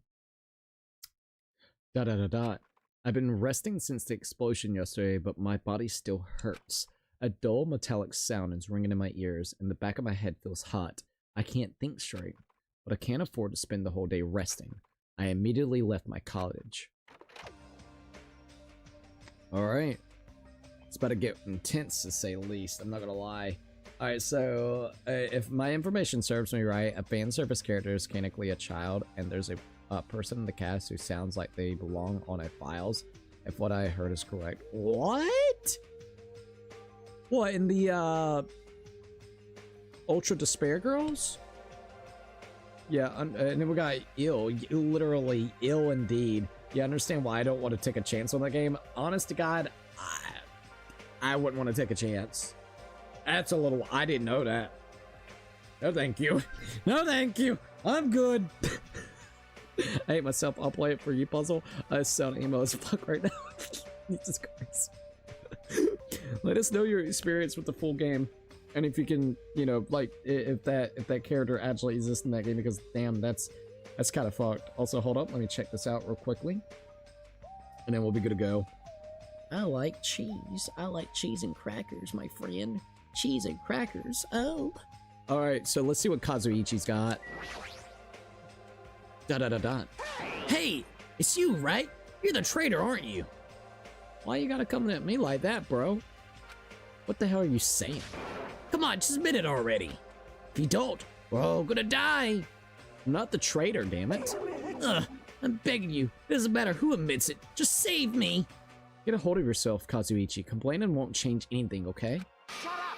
Dot dot dot dot. I've been resting since the explosion yesterday, but my body still hurts. A dull metallic sound is ringing in my ears, and the back of my head feels hot. I can't think straight, but I can't afford to spend the whole day resting. I immediately left my college. Alright. It's about to get intense, to say the least. I'm not gonna lie. Alright, so if my information serves me right, a fan service character is mechanically a child, and there's a person in the cast who sounds like they belong on a files, if what I heard is correct. What? What, in the Ultra Despair Girls? Yeah, and then we got ill, literally ill indeed. You understand why I don't want to take a chance on that game? Honest to God, I wouldn't want to take a chance. That's a little... I didn't know that. No thank you. No thank you. I'm good. I hate myself. I'll play it for you, Puzzle. I sound emo as fuck right now. Jesus Christ. Let us know your experience with the full game. And if you can, you know, like, if that character actually exists in that game, because damn, that's kind of fucked. Also, hold up. Let me check this out real quickly. And then we'll be good to go. I like cheese. I like cheese and crackers, my friend. Cheese and crackers. Oh. Alright, so let's see what Kazuichi's got. Da-da-da-da. Hey! It's you, right? You're the traitor, aren't you? Why you gotta come at me like that, bro? What the hell are you saying? Come on, just admit it already. If you don't, we're all gonna die. I'm not the traitor, damn it. Ugh, I'm begging you. It doesn't matter who admits it. Just save me. Get a hold of yourself, Kazuichi. Complaining won't change anything, okay?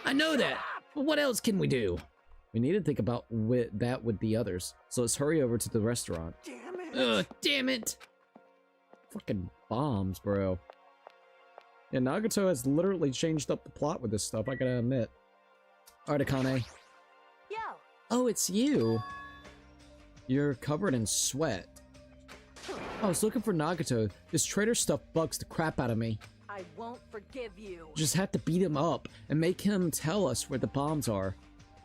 I know that, but what else can we do? We need to think about that with the others, so let's hurry over to the restaurant. Damn it! Ugh, damn it! Fucking bombs, bro. Yeah, Nagato has literally changed up the plot with this stuff, I gotta admit. Alright, Akane. Yo! Oh, it's you! You're covered in sweat. I was looking for Nagato. This traitor stuff bugs the crap out of me. I won't forgive you. Just have to beat him up and make him tell us where the bombs are.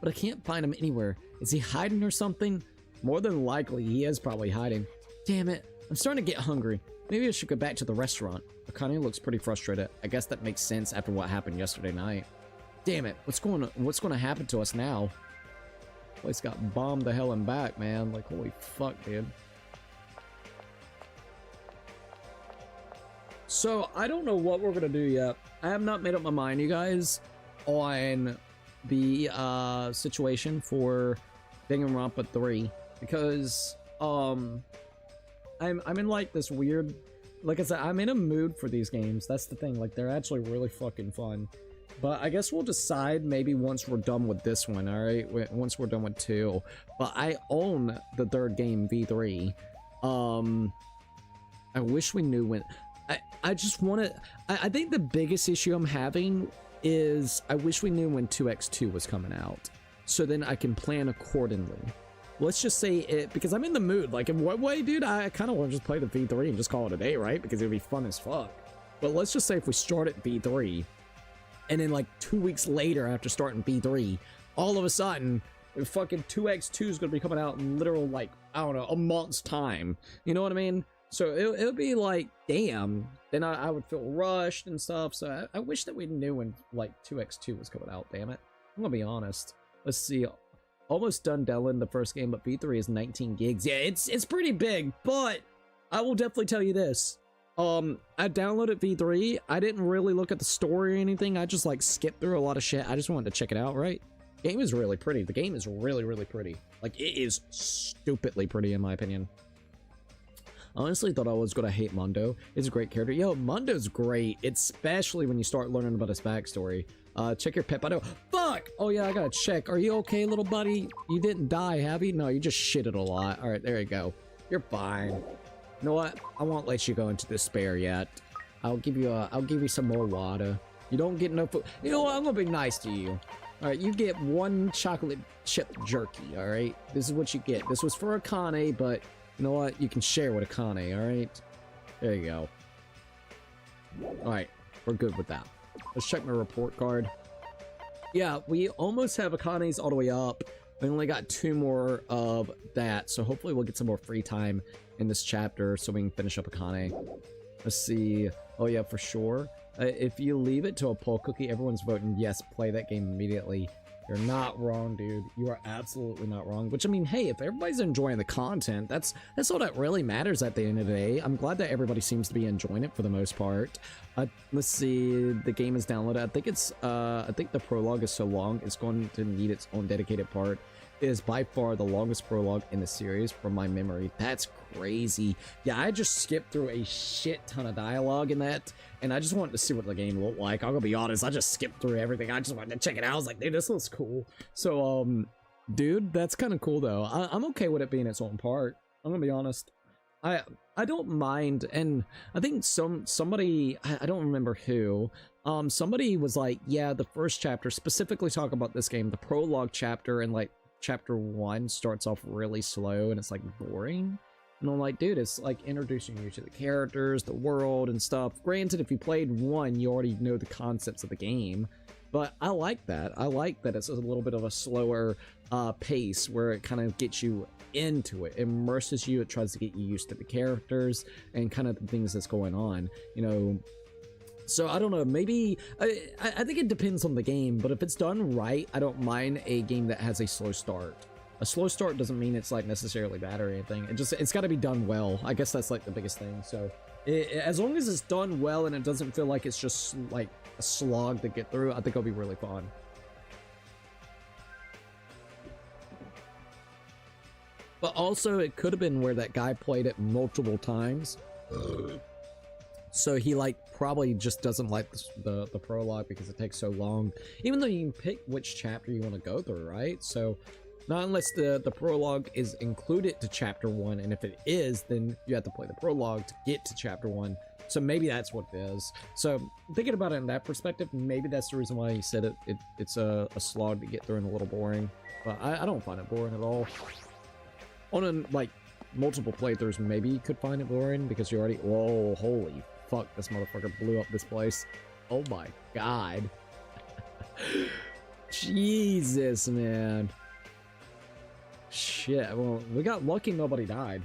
But I can't find him anywhere. Is he hiding or something? More than likely, he is probably hiding. Damn it, I'm starting to get hungry. Maybe I should go back to the restaurant. Akane looks pretty frustrated. I guess that makes sense after what happened yesterday night. Damn it, what's going to happen to us now? Place got bombed the hell and back, man. Like, holy fuck, dude. So, I don't know what we're gonna do yet. I have not made up my mind, you guys, on the situation for Danganronpa 3, because I'm in like this weird, like I said, I'm in a mood for these games. That's the thing, like they're actually really fucking fun. But I guess we'll decide maybe once we're done with this one, alright? Once we're done with 2. But I own the third game, V3. I wish we knew when... I just want to... I think the biggest issue I'm having is I wish we knew when 2x2 was coming out. So then I can plan accordingly. Let's just say it... Because I'm in the mood. Like, in what way, dude? I kind of want to just play the V3 and just call it a day, right? Because it would be fun as fuck. But let's just say if we start at V3... And then like 2 weeks later after starting B3, all of a sudden, fucking 2x2 is going to be coming out in literal like, I don't know, a month's time. You know what I mean? So it would be like, damn, then I would feel rushed and stuff. So I wish that we knew when like 2x2 was coming out, damn it. I'm going to be honest. Let's see. Almost done downloading the first game, but B3 is 19 gigs. Yeah, it's pretty big, but I will definitely tell you this. I downloaded V3. I didn't really look at the story or anything. I just like skipped through a lot of shit. I just wanted to check it out, right? Game is really pretty. The game is really, really pretty. Like, it is stupidly pretty in my opinion. I honestly thought I was gonna hate Mondo. He's a great character. Yo, Mondo's great, especially when you start learning about his backstory. Check your pep. I know. Fuck! Oh yeah, I gotta check. Are you okay, little buddy? You didn't die, have you? No, you just shitted a lot. Alright, there you go. You're fine. You know what? I won't let you go into despair yet. I'll give you some more water. You don't get no food. You know what? I'm gonna be nice to you. Alright, you get one chocolate chip jerky, alright? This is what you get. This was for Akane, but you know what? You can share with Akane, alright? There you go. Alright, we're good with that. Let's check my report card. Yeah, we almost have Akane's all the way up. We only got 2 more of that, so hopefully we'll get some more free time in this chapter so we can finish up Akane. Let's see. Oh yeah, for sure. If you leave it to a poll cookie, everyone's voting yes, play that game immediately. You're not wrong, dude. You are absolutely not wrong. Which, I mean, hey, if everybody's enjoying the content, that's all that really matters at the end of the day. I'm glad that everybody seems to be enjoying it for the most part. Let's see. The game is downloaded. I think the prologue is so long, it's going to need its own dedicated part. It is by far the longest prologue in the series from my memory. That's crazy. Yeah, I just skipped through a shit ton of dialogue in that, and I just wanted to see what the game looked like. I'm gonna be honest, I just skipped through everything. I just wanted to check it out. I was like, dude, this looks cool. So, dude, that's kind of cool though. I'm okay with it being its own part. I'm gonna be honest. I don't mind, and I think somebody, I don't remember who, somebody was like, yeah, the first chapter, specifically talk about this game, the prologue chapter and like chapter 1 starts off really slow and it's like boring. And I'm like, dude, it's like introducing you to the characters, the world and stuff. Granted, if you played 1, you already know the concepts of the game, but I like that. I like that it's a little bit of a slower pace where it kind of gets you into it, immerses you, it tries to get you used to the characters and kind of the things that's going on, you know. So I don't know, maybe I think it depends on the game, but if it's done right, I don't mind a game that has a slow start. A slow start doesn't mean it's like necessarily bad or anything. It's got to be done well. I guess that's like the biggest thing. So as long as it's done well and it doesn't feel like it's just like a slog to get through, I think it'll be really fun. But also, it could have been where that guy played it multiple times. So he like probably just doesn't like the prologue because it takes so long. Even though you can pick which chapter you want to go through, right? So not unless the prologue is included to chapter 1, and if it is, then you have to play the prologue to get to chapter 1. So maybe that's what it is. So thinking about it in that perspective, maybe that's the reason why he said it's a slog to get through and a little boring. But I don't find it boring at all. On like multiple playthroughs, maybe you could find it boring because you already, whoa, holy fuck, this motherfucker blew up this place. Oh my god. Jesus, man. Shit, well, we got lucky nobody died.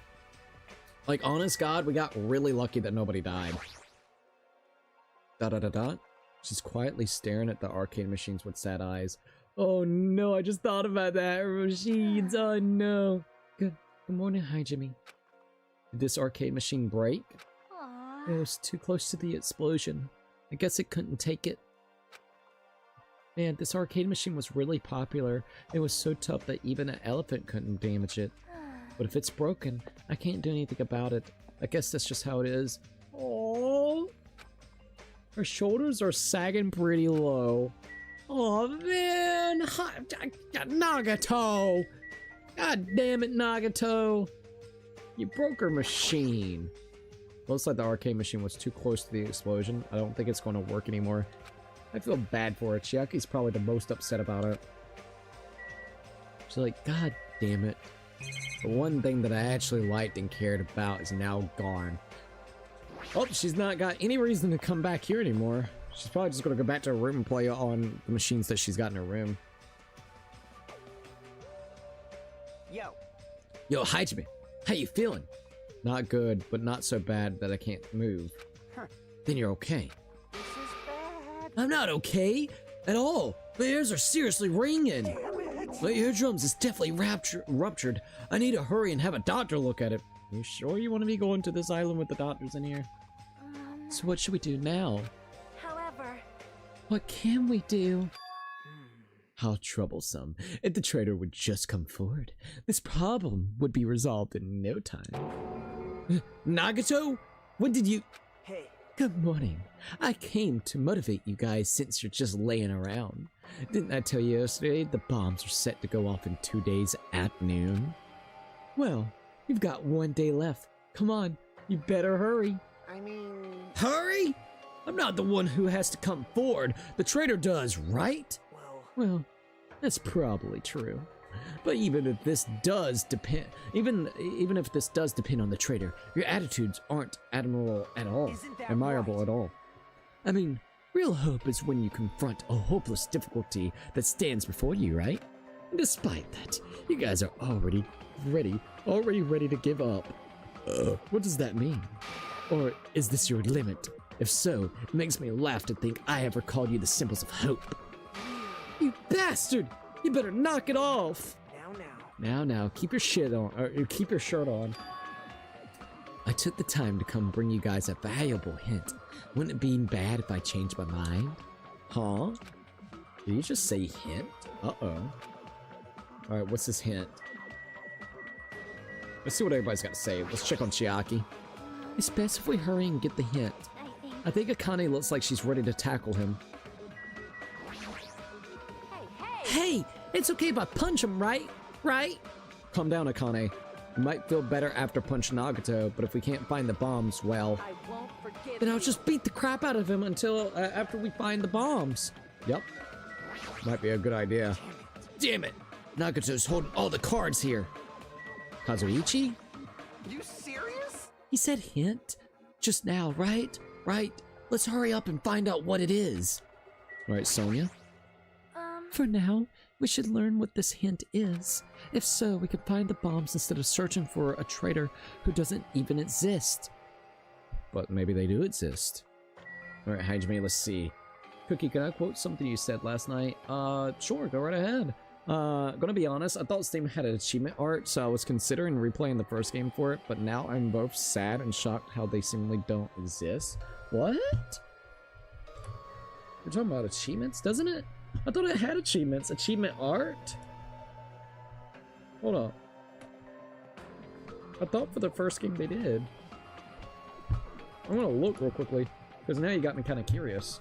Like, honest god, we got really lucky that nobody died. Da-da-da-da. She's quietly staring at the arcade machines with sad eyes. Oh no, I just thought about that. Machines, oh no. Good morning, hi Jimmy. Did this arcade machine break? It was too close to the explosion. I guess it couldn't take it. Man, this arcade machine was really popular. It was so tough that even an elephant couldn't damage it. But if it's broken, I can't do anything about it. I guess that's just how it is. Oh, her shoulders are sagging pretty low. Oh man, Nagato! God damn it, Nagato! You broke her machine. Looks like the arcade machine was too close to the explosion. I don't think it's going to work anymore. I feel bad for her. Chiaki's probably the most upset about it. She's like, God damn it. The one thing that I actually liked and cared about is now gone. Oh, she's not got any reason to come back here anymore. She's probably just going to go back to her room and play on the machines that she's got in her room. Yo, Hajime, how you feeling? Not good, but not so bad that I can't move. Huh. Then you're okay. This is bad. I'm not okay at all. My ears are seriously ringing. My eardrums is definitely ruptured. I need to hurry and have a doctor look at it. You sure you want to be going to this island with the doctors in here? So what should we do now? However... What can we do? How troublesome. If the traitor would just come forward, this problem would be resolved in no time. Nagato? When did you... Hey. Good morning. I came to motivate you guys since you're just laying around. Didn't I tell you yesterday the bombs are set to go off in 2 days at noon? Well, you've got 1 day left. Come on, you better hurry. I mean... Hurry? I'm not the one who has to come forward. The traitor does, right? Well, that's probably true. But even if this does depend, even if this does depend on the traitor, your attitudes aren't admirable at all. Admirable at all. I mean, real hope is when you confront a hopeless difficulty that stands before you, right? And despite that, you guys are already ready to give up. What does that mean? Or is this your limit? If so, it makes me laugh to think I ever called you the symbols of hope. You bastard! You better knock it off! Now, keep your shit on, or keep your shirt on. I took the time to come bring you guys a valuable hint. Wouldn't it be bad if I changed my mind? Huh? Did you just say hint? Uh-oh. Alright, what's this hint? Let's see what everybody's got to say. Let's check on Chiaki. It's best if we hurry and get the hint. I think Akane looks like she's ready to tackle him. Hey, it's okay if I punch him, right? Right? Calm down, Akane. You might feel better after punching Nagato, but if we can't find the bombs, well... then I'll just beat the crap out of him until after we find the bombs. Yep. Might be a good idea. Damn it! Nagato's holding all the cards here. Kazuichi? You serious? He said hint just now, right? Right. Let's hurry up and find out what it is. All right, Sonia. For now, we should learn what this hint is. If so, we can find the bombs instead of searching for a traitor who doesn't even exist. But maybe they do exist. All right, Hajime, let's see. Cookie, can I quote something you said last night? Sure, go right ahead. Gonna be honest, I thought this game had an achievement art, so I was considering replaying the first game for it, but now I'm both sad and shocked how they seemingly don't exist. What? You're talking about achievements, doesn't it? I thought it had achievements. Achievement art? Hold up. I thought for the first game they did. I'm gonna look real quickly, because now you got me kind of curious.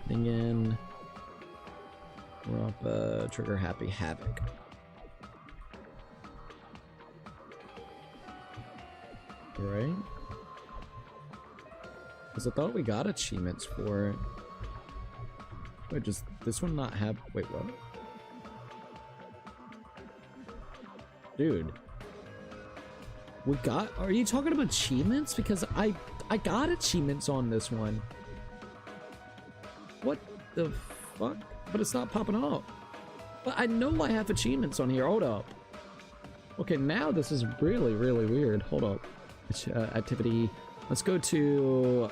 Danganronpa, Trigger Happy Havoc. Right? Because I thought we got achievements for it. Wait, does this one not have... Wait, what? Dude. We got... Are you talking about achievements? Because I got achievements on this one. What the fuck? But it's not popping up. But I know I have achievements on here. Hold up. Okay, now this is really, really weird. Hold up. Activity. Let's go to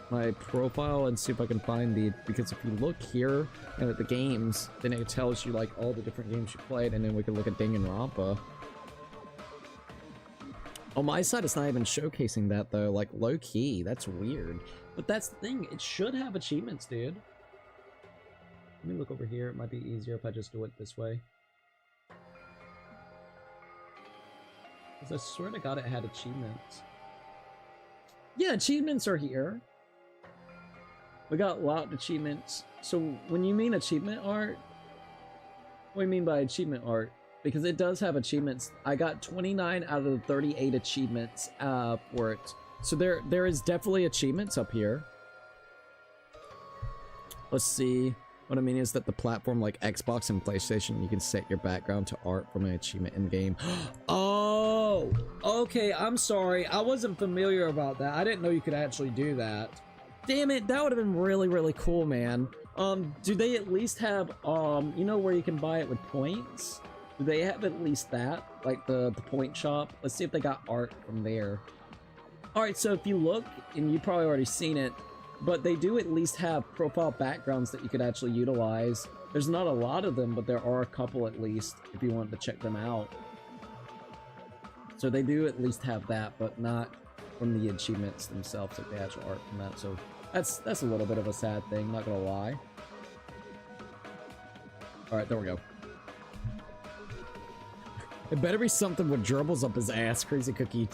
my profile and see if I can find the... Because if you look here and at the games, then it tells you like all the different games you played, and then we can look at Danganronpa. On my side, it's not even showcasing that though. Like low key. That's weird. But that's the thing. It should have achievements, dude. Let me look over here. It might be easier if I just do it this way. Because I swear to God it had achievements. Yeah, achievements are here. We got a lot of achievements. So when you mean achievement art, what do you mean by achievement art? Because it does have achievements. I got 29 out of the 38 achievements for it. So there is definitely achievements up here. Let's see. What I mean is that the platform like Xbox and PlayStation, you can set your background to art from an achievement in game. Oh, okay. I'm sorry. I wasn't familiar about that. I didn't know you could actually do that. Damn it. That would have been really, really cool, man. Do they at least have, you know where you can buy it with points? Do they have at least that? Like the point shop? Let's see if they got art from there. Alright, so if you look, and you've probably already seen it, but they do at least have profile backgrounds that you could actually utilize. There's not a lot of them, but there are a couple at least, if you want to check them out. So they do at least have that, but not from the achievements themselves, like the actual art from that. So that's a little bit of a sad thing, not gonna lie. Alright, there we go. It better be something with gerbils up his ass, Crazy Cookie.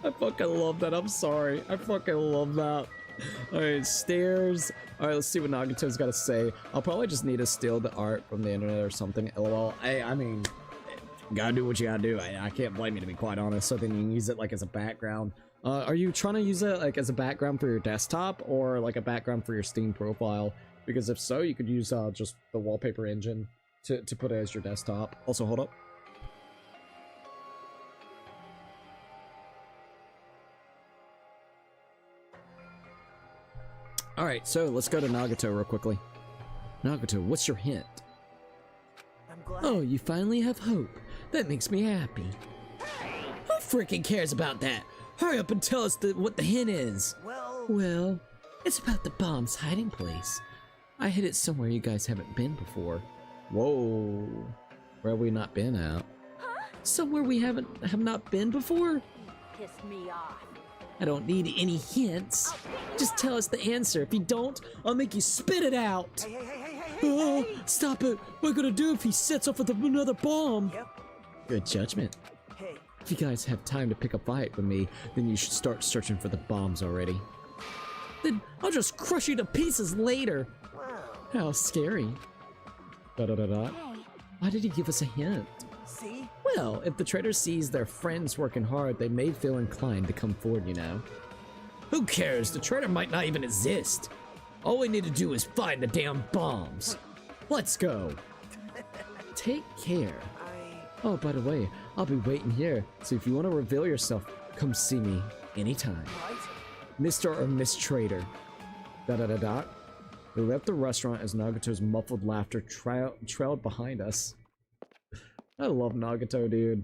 I fucking love that, I'm sorry. I fucking love that. Alright, stairs. Alright, let's see what Nagato's gotta say. I'll probably just need to steal the art from the internet or something. LOL. I mean, gotta do what you gotta do. I can't blame you, to be quite honest. So then you can use it like as a background. Are you trying to use it like as a background for your desktop or like a background for your Steam profile? Because if so, you could use just the wallpaper engine to put it as your desktop. Also, hold up. Alright, so let's go to Nagato real quickly. Nagato, what's your hint? I'm glad. Oh, you finally have hope. That makes me happy. Who freaking cares about that? Hurry up and tell us what the hint is. Well, it's about the bomb's hiding place. I hid it somewhere you guys haven't been before. Whoa. Where have we not been at? Huh? Somewhere we have not been before? You pissed me off. I don't need any hints. Just tell us the answer. If you don't, I'll make you spit it out. Oh, stop it. What are we gonna do if he sets off with another bomb? Yep. Good judgment. Hey, If you guys have time to pick a fight with me, then you should start searching for the bombs already. Then I'll just crush you to pieces later. wow. How scary. Da-da-da-da. Hey, Why did he give us a hint? See? Well, if the traitor sees their friends working hard, they may feel inclined to come forward, you know. Who cares? The traitor might not even exist. All we need to do is find the damn bombs. Let's go. Take care. Oh, by the way, I'll be waiting here, so if you want to reveal yourself, come see me anytime. What? Mr. or Miss Traitor. Da-da-da-da. We left the restaurant as Nagato's muffled laughter trailed behind us. I love Nagato, dude.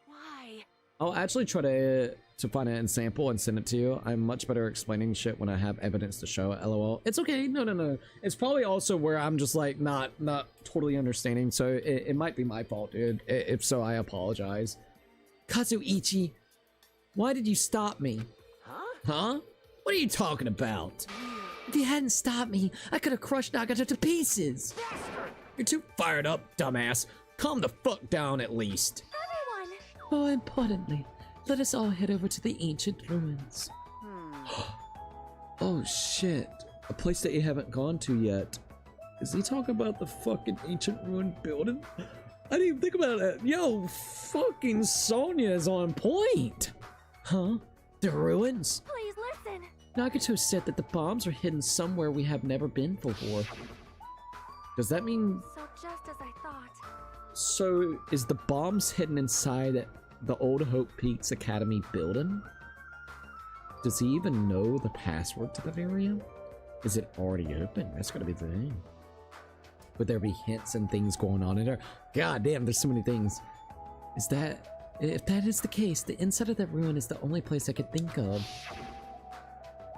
why? I'll actually try to find it in sample and send it to you. I'm much better explaining shit when I have evidence to show it, lol. It's okay, no. It's probably also where I'm just like not totally understanding, so it might be my fault, dude. If so, I apologize. Kazuichi, why did you stop me? Huh? What are you talking about? If you hadn't stopped me, I could have crushed Nagato to pieces. You're too fired up, dumbass. Calm the fuck down at least. Everyone! More importantly, let us all head over to the ancient ruins. Oh shit. A place that you haven't gone to yet. Is he talking about the fucking ancient ruined building? I didn't even think about that. Yo, fucking Sonya is on point. Huh? The ruins? Please listen! Nagato said that the bombs are hidden somewhere we have never been before. Does that mean... So just as I thought. So, is the bombs hidden inside the Old Hope Peaks Academy building? Does he even know the password to that area? Is it already open? That's gotta be the thing. Would there be hints and things going on in there? God damn, there's so many things. Is that... If that is the case, the inside of that ruin is the only place I could think of.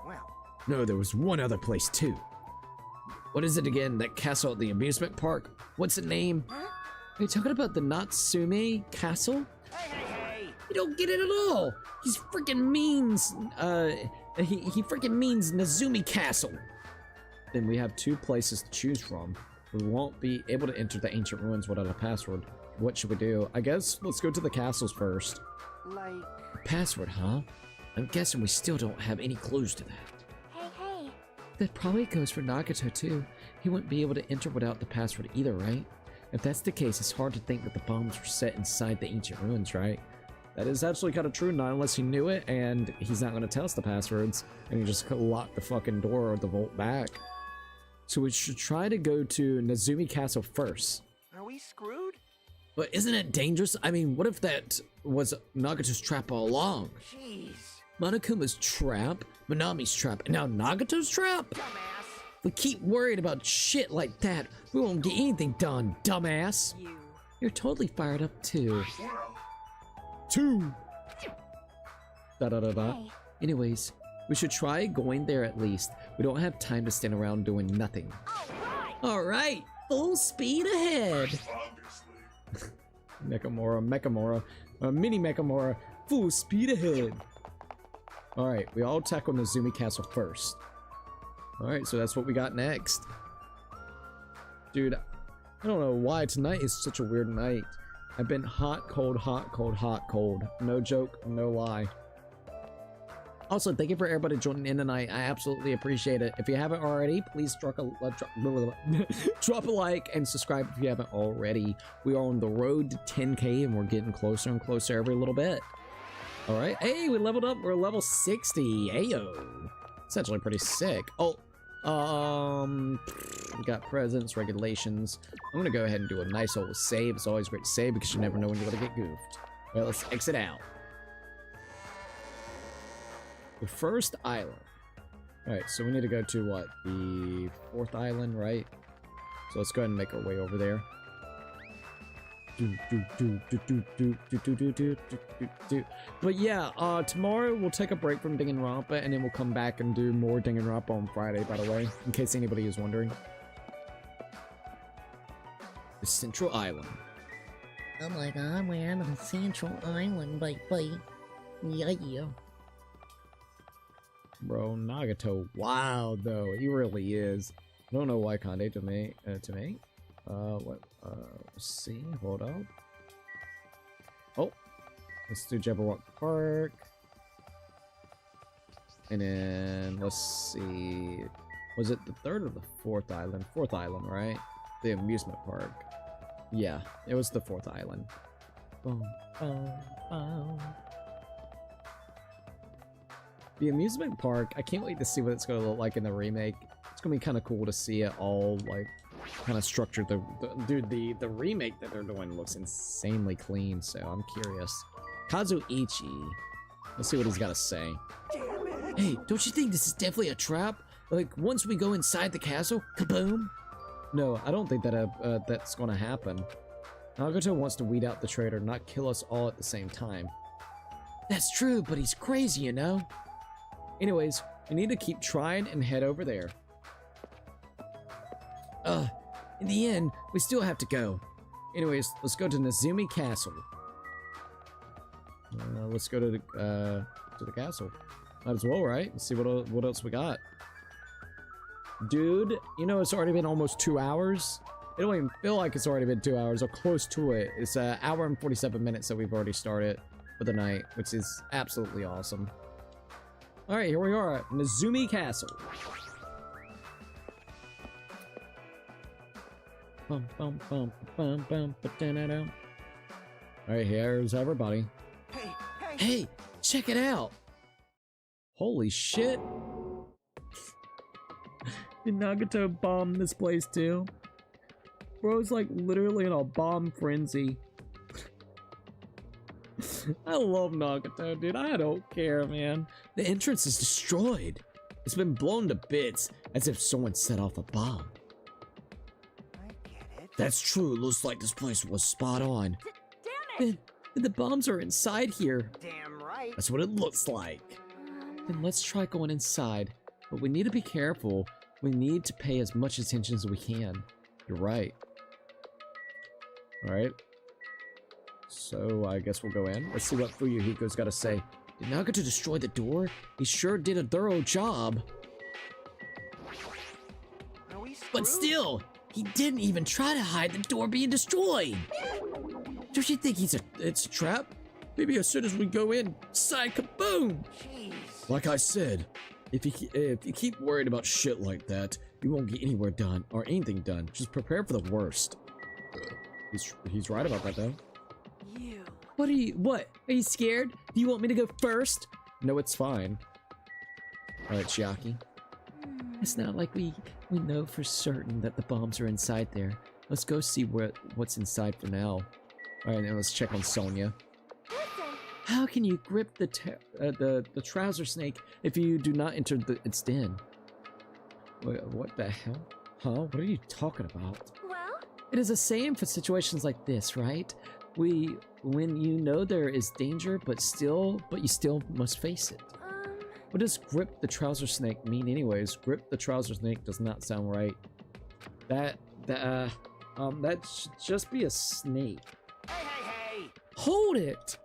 Well, No, there was one other place too. What is it again? That castle at the amusement park? What's the name? Huh? Are you talking about the Natsume Castle? hey! You don't get it at all. He's freaking means, he freaking means Nazumi Castle. Then we have two places to choose from. We won't be able to enter the ancient ruins without a password. What should we do? I guess let's go to the castles first. Like, Password, huh? I'm guessing we still don't have any clues to that. Hey! That probably goes for Nagato too. He wouldn't be able to enter without the password either, right? If that's the case, it's hard to think that the bombs were set inside the ancient ruins, right? That is actually kind of true, not unless he knew it, and he's not going to tell us the passwords, and he just locked the fucking door or the vault back. So we should try to go to Nazumi Castle first. are we screwed? But isn't it dangerous? I mean, what if that was Nagato's trap all along? Jeez. Monokuma's trap, Manami's trap, and now Nagato's trap? Dumbass. If we keep worried about shit like that, we won't get anything done, dumbass. You're totally fired up too. Da-da-da-da. Hey. Anyways, we should try going there at least. We don't have time to stand around doing nothing. Alright! Alright! Full speed ahead. Mechamora, mini Mechamora, full speed ahead. Alright, we all tackle Nezumi Castle first. Alright, so that's what we got next. Dude, I don't know why tonight is such a weird night. I've been hot, cold, hot, cold, hot, cold. No joke, no lie. Also, thank you for everybody joining in tonight. I absolutely appreciate it. If you haven't already, please drop a like and subscribe if you haven't already. We are on the road to 10K and we're getting closer and closer every little bit. All right. Hey, we leveled up. We're level 60. Ayo. It's actually pretty sick. Oh, we got presents, regulations. I'm gonna go ahead and do a nice old save. It's always great to save because you never know when you're gonna get goofed. All right, let's exit out. The first island. All right, so we need to go to what? The 4th island, right? So let's go ahead and make our way over there. But yeah, tomorrow we'll take a break from Danganronpa and then we'll come back and do more Danganronpa on Friday, by the way, in case anybody is wondering. The Central Island. Oh my god, we're on the Central Island, baby. Yeah. Bro, Nagato, wow, though, he really is. I don't know why Kande to me. Let's see, hold up. Oh, let's do Jabberwock Park. And then, let's see, was it the 3rd or the 4th island? 4th island, right? The amusement park. Yeah, it was the 4th island. Boom, boom, boom. The amusement park, I can't wait to see what it's going to look like in the remake. It's going to be kind of cool to see it all, like, kind of structured. Dude, the remake that they're doing looks insanely clean, so I'm curious. Kazuichi. Let's see what he's got to say. Hey, don't you think this is definitely a trap? Like, once we go inside the castle, kaboom? No, I don't think that that's going to happen. Nagato wants to weed out the traitor, not kill us all at the same time. That's true, but he's crazy, you know? Anyways, we need to keep trying and head over there. In the end, we still have to go. Anyways, let's go to Nezumi Castle. Let's go to the castle. Might as well, right? Let's see what else we got. Dude, you know it's already been almost 2 hours. It don't even feel like it's already been 2 hours or close to it. It's an hour and 47 minutes that we've already started for the night, which is absolutely awesome. All right, here we are at Nezumi Castle. Bum, bum, bum, bum, bum, ba-da-da-da. All right, here's everybody. Hey, check it out. Holy shit. Did Nagato bomb this place too? Bro's like literally in a bomb frenzy. I love Nagato, dude. I don't care, man. The entrance is destroyed. It's been blown to bits, as if someone set off a bomb. I get it. That's true. It looks like this place was spot on. Damn it! And the bombs are inside here. Damn right. That's what it looks like. Then let's try going inside. But we need to be careful. We need to pay as much attention as we can. You're right. Alright. So, I guess we'll go in. Let's see what Fuyuhiko's got to say. Did Nagato destroy the door? He sure did a thorough job. Are we screwed? But still, he didn't even try to hide the door being destroyed. Don't you think it's a trap? Maybe as soon as we go inside, kaboom! Jeez. Like I said, if you keep worried about shit like that, you won't get anywhere done or anything done. Just prepare for the worst. He's right about that though. You. What? Are you scared? Do you want me to go first? No, it's fine. Alright, Chiaki. It's not like we know for certain that the bombs are inside there. Let's go see what's inside for now. Alright, now let's check on Sonia. Listen. How can you grip the trouser snake if you do not enter its den? What the hell? Huh? What are you talking about? Well, It is a saying for situations like this, right? When you know there is danger, but you still must face it. What does grip the trouser snake mean anyways? Grip the trouser snake does not sound right. That should just be a snake. Hey! Hold it!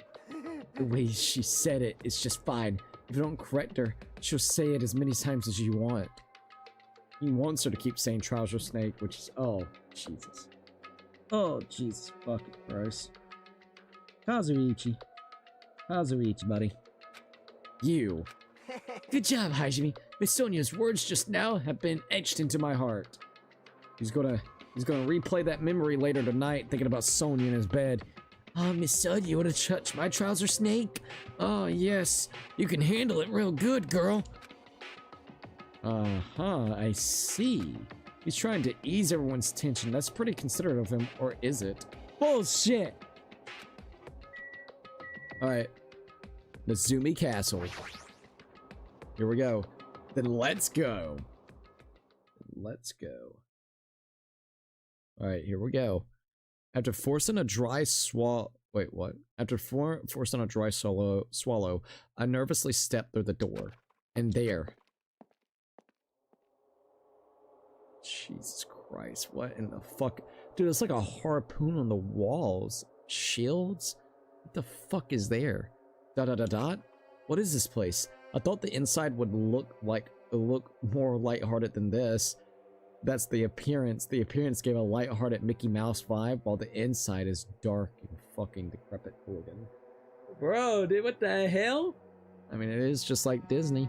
The way she said it is just fine. If you don't correct her, she'll say it as many times as you want. He wants her to keep saying trouser snake, which is, oh, Jesus. Oh, Jesus fucking Christ. Kazuichi, buddy. You. Good job, Hajime. Miss Sonia's words just now have been etched into my heart. He's gonna replay that memory later tonight, thinking about Sonia in his bed. Oh, Miss Sonia, you wanna touch my trouser snake? Oh, yes. You can handle it real good, girl. Uh-huh, I see. He's trying to ease everyone's tension. That's pretty considerate of him, or is it? Bullshit! Alright. Nazumi Castle. Here we go. Then let's go. Let's go. Alright, here we go. After forcing a dry swallow... Wait, what? After forcing a dry swallow, I nervously stepped through the door. And there... Jesus Christ, what in the fuck? Dude, it's like a harpoon on the walls. Shields? What the fuck is there? Dot. What is this place? I thought the inside would look more lighthearted than this. That's the appearance. The appearance gave a lighthearted Mickey Mouse vibe, while the inside is dark and fucking decrepit hooligan. Bro, dude, what the hell? I mean, it is just like Disney.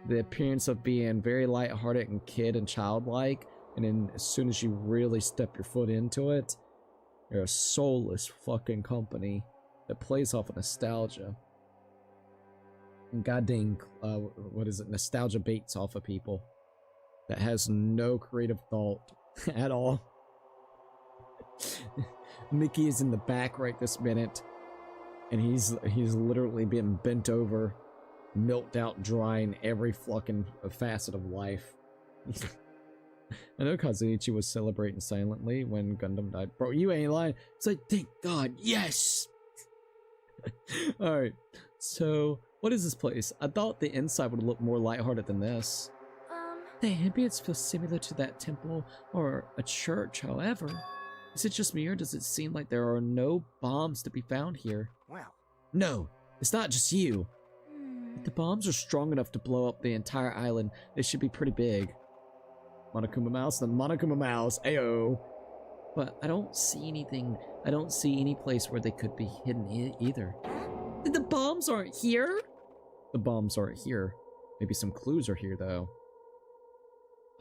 The appearance of being very lighthearted and kid and childlike, and then as soon as you really step your foot into it, you're a soulless fucking company that plays off of nostalgia. And goddamn, what is it? Nostalgia baits off of people that has no creative thought at all. Mickey is in the back right this minute, and he's literally being bent over, milked out, drying every fucking facet of life. I know Kazuichi was celebrating silently when Gundam died. Bro, you ain't lying. It's like, thank God, yes! Alright, so, what is this place? I thought the inside would look more lighthearted than this. The ambience feels similar to that temple or a church, however. Is it just me, or does it seem like there are no bombs to be found here? Well. No, it's not just you. If the bombs are strong enough to blow up the entire island, they should be pretty big. Monokuma Mouse, then Monokuma Mouse, ayo. But I don't see anything. I don't see any place where they could be hidden either. The bombs aren't here? The bombs aren't here. Maybe some clues are here, though.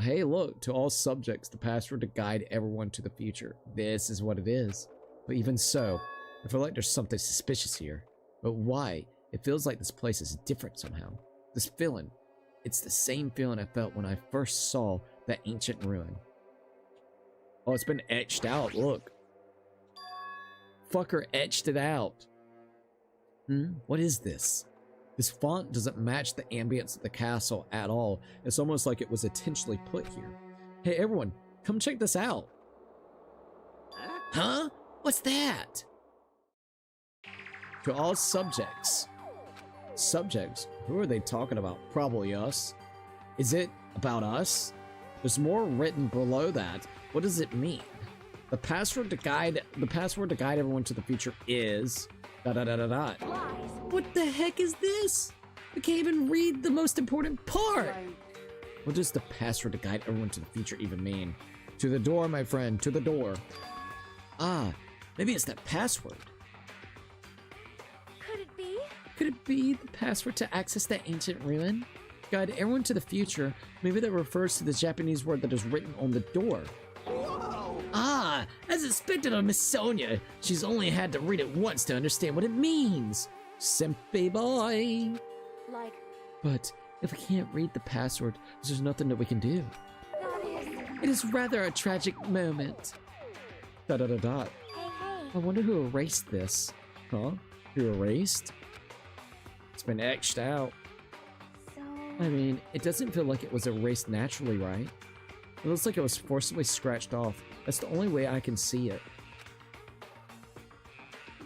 Hey, look, to all subjects, the password to guide everyone to the future. This is what it is. But even so, I feel like there's something suspicious here. But why? It feels like this place is different somehow. This feeling, it's the same feeling I felt when I first saw that ancient ruin. Oh, it's been etched out, look. Fucker etched it out. What is this? This font doesn't match the ambience of the castle at all. It's almost like it was intentionally put here. Hey everyone, come check this out. Huh? What's that? To all subjects. Subjects? Who are they talking about? Probably us. Is it about us? There's more written below that. What does it mean? The password to guide everyone to the future is ... What the heck is this? I can't even read the most important part. What does the password to guide everyone to the future even mean? To the door, my friend, to the door. Ah, maybe it's that password. Could it be? Could it be the password to access that ancient ruin? Guide everyone to the future. Maybe that refers to the Japanese word that is written on the door. Whoa! Ah, as expected of Miss Sonia, she's only had to read it once to understand what it means. Simpy boy. Like, But if we can't read the password, there's nothing that we can do. that is... It is rather a tragic moment. ... Hey, hey. I wonder who erased this. Huh? Who erased? It's been etched out. So... I mean, it doesn't feel like it was erased naturally, right? It looks like it was forcibly scratched off. That's the only way I can see it.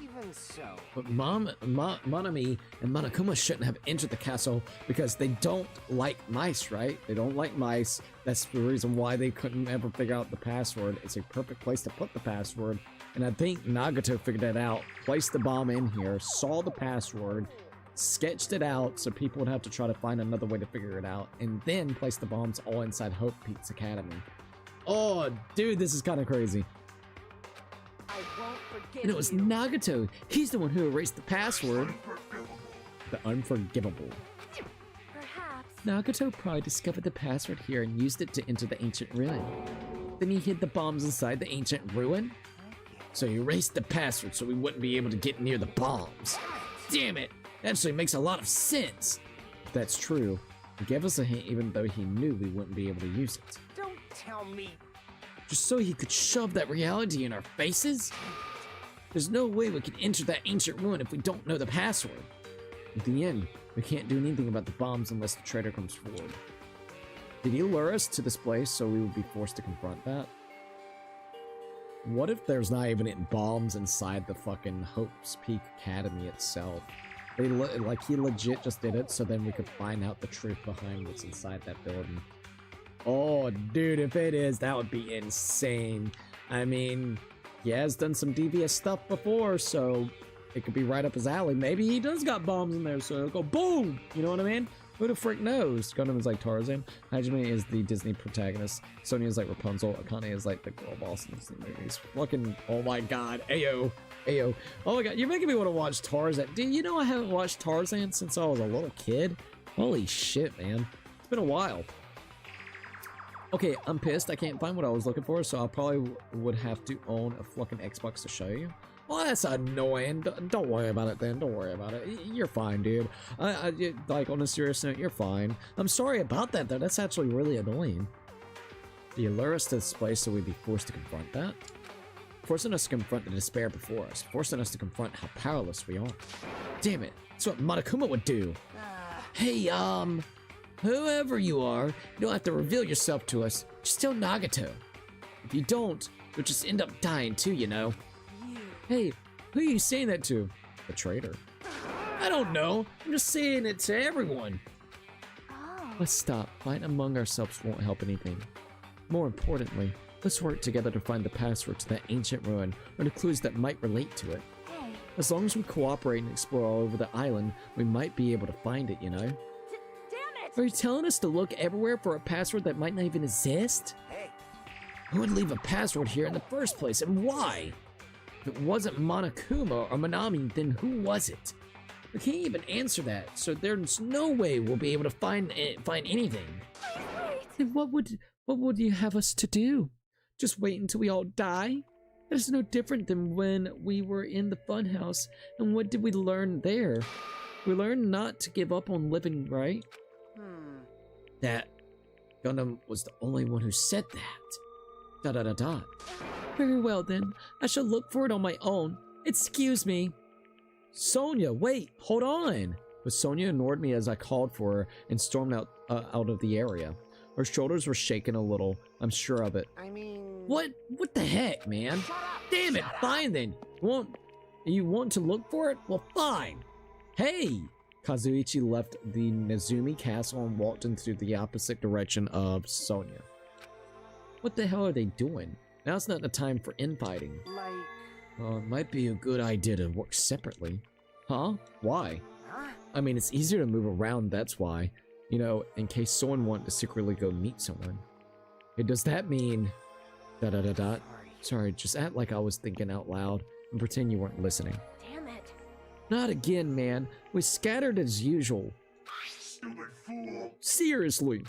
Even doing so? But Monami and Monokuma shouldn't have entered the castle because they don't like mice, right? They don't like mice. That's the reason why they couldn't ever figure out the password. It's a perfect place to put the password. And I think Nagato figured that out, placed the bomb in here, saw the password, sketched it out so people would have to try to find another way to figure it out, and then placed the bombs all inside Hope Peaks Academy. Oh, dude, this is kind of crazy. I won't forget. And it was Nagato. He's the one who erased the password. The unforgivable. Perhaps. Nagato probably discovered the password here and used it to enter the ancient ruin. Then he hid the bombs inside the ancient ruin. So he erased the password so we wouldn't be able to get near the bombs. Damn it! That actually makes a lot of sense. If that's true, he gave us a hint even though he knew we wouldn't be able to use it. Don't tell me. Just so he could shove that reality in our faces? There's no way we can enter that ancient ruin if we don't know the password. At the end, we can't do anything about the bombs unless the traitor comes forward. Did he lure us to this place so we would be forced to confront that? What if there's not even bombs inside the fucking Hope's Peak Academy itself? Like he legit just did it so then we could find out the truth behind what's inside that building. Oh, dude, if it is, that would be insane. I mean, he has done some devious stuff before, so it could be right up his alley. Maybe he does got bombs in there, so it'll go boom! You know what I mean? Who the frick knows? Gundam is like Tarzan. Hajime is the Disney protagonist. Sonya is like Rapunzel. Akane is like the girl boss in Disney movies. Fucking, oh my god. Ayo. Ayo. Oh my god, you're making me want to watch Tarzan. Dude, you know I haven't watched Tarzan since I was a little kid? Holy shit, man. It's been a while. Okay, I'm pissed. I can't find what I was looking for, so I probably would have to own a fucking Xbox to show you. Well, that's annoying. Don't worry about it then. Don't worry about it. You're fine, dude. Like, on a serious note, you're fine. I'm sorry about that, though. That's actually really annoying. You lure us to this place so we'd be forced to confront that? Forcing us to confront the despair before us. Forcing us to confront how powerless we are. Damn it. That's what Monokuma would do. Hey, whoever you are, you don't have to reveal yourself to us. You're still Nagato. If you don't, you'll just end up dying too, you know. Hey, who are you saying that to? The traitor. I don't know. I'm just saying it to everyone. Oh. Let's stop. Fighting among ourselves won't help anything. More importantly, let's work together to find the password to that ancient ruin or the clues that might relate to it. Hey. As long as we cooperate and explore all over the island, we might be able to find it, you know? Damn it! Are you telling us to look everywhere for a password that might not even exist? Hey. Who would leave a password here in the first place, and why? If it wasn't Monokuma or Manami, then who was it? We can't even answer that, so there's no way we'll be able to find anything. Then what would you have us to do? Just wait until we all die? That is no different than when we were in the funhouse, and what did we learn there? We learned not to give up on living, right? That Gundam was the only one who said that. ... Very well then, I shall look for it on my own. Excuse me. Sonya, wait, hold on. But Sonya ignored me as I called for her and stormed out of the area. Her shoulders were shaking a little, I'm sure of it. I mean... What the heck, man? Damn it, fine then. You want to look for it? Well, fine. Hey! Kazuichi left the Nezumi castle and walked into the opposite direction of Sonya. What the hell are they doing? Now's not the time for infighting. Like... Well, it might be a good idea to work separately. Huh? Why? Huh? I mean, it's easier to move around, that's why. You know, in case someone wanted to secretly go meet someone. Hey, does that mean... ... Sorry, just act like I was thinking out loud and pretend you weren't listening. Damn it. Not again, man. We scattered as usual. Stupid fool! Seriously!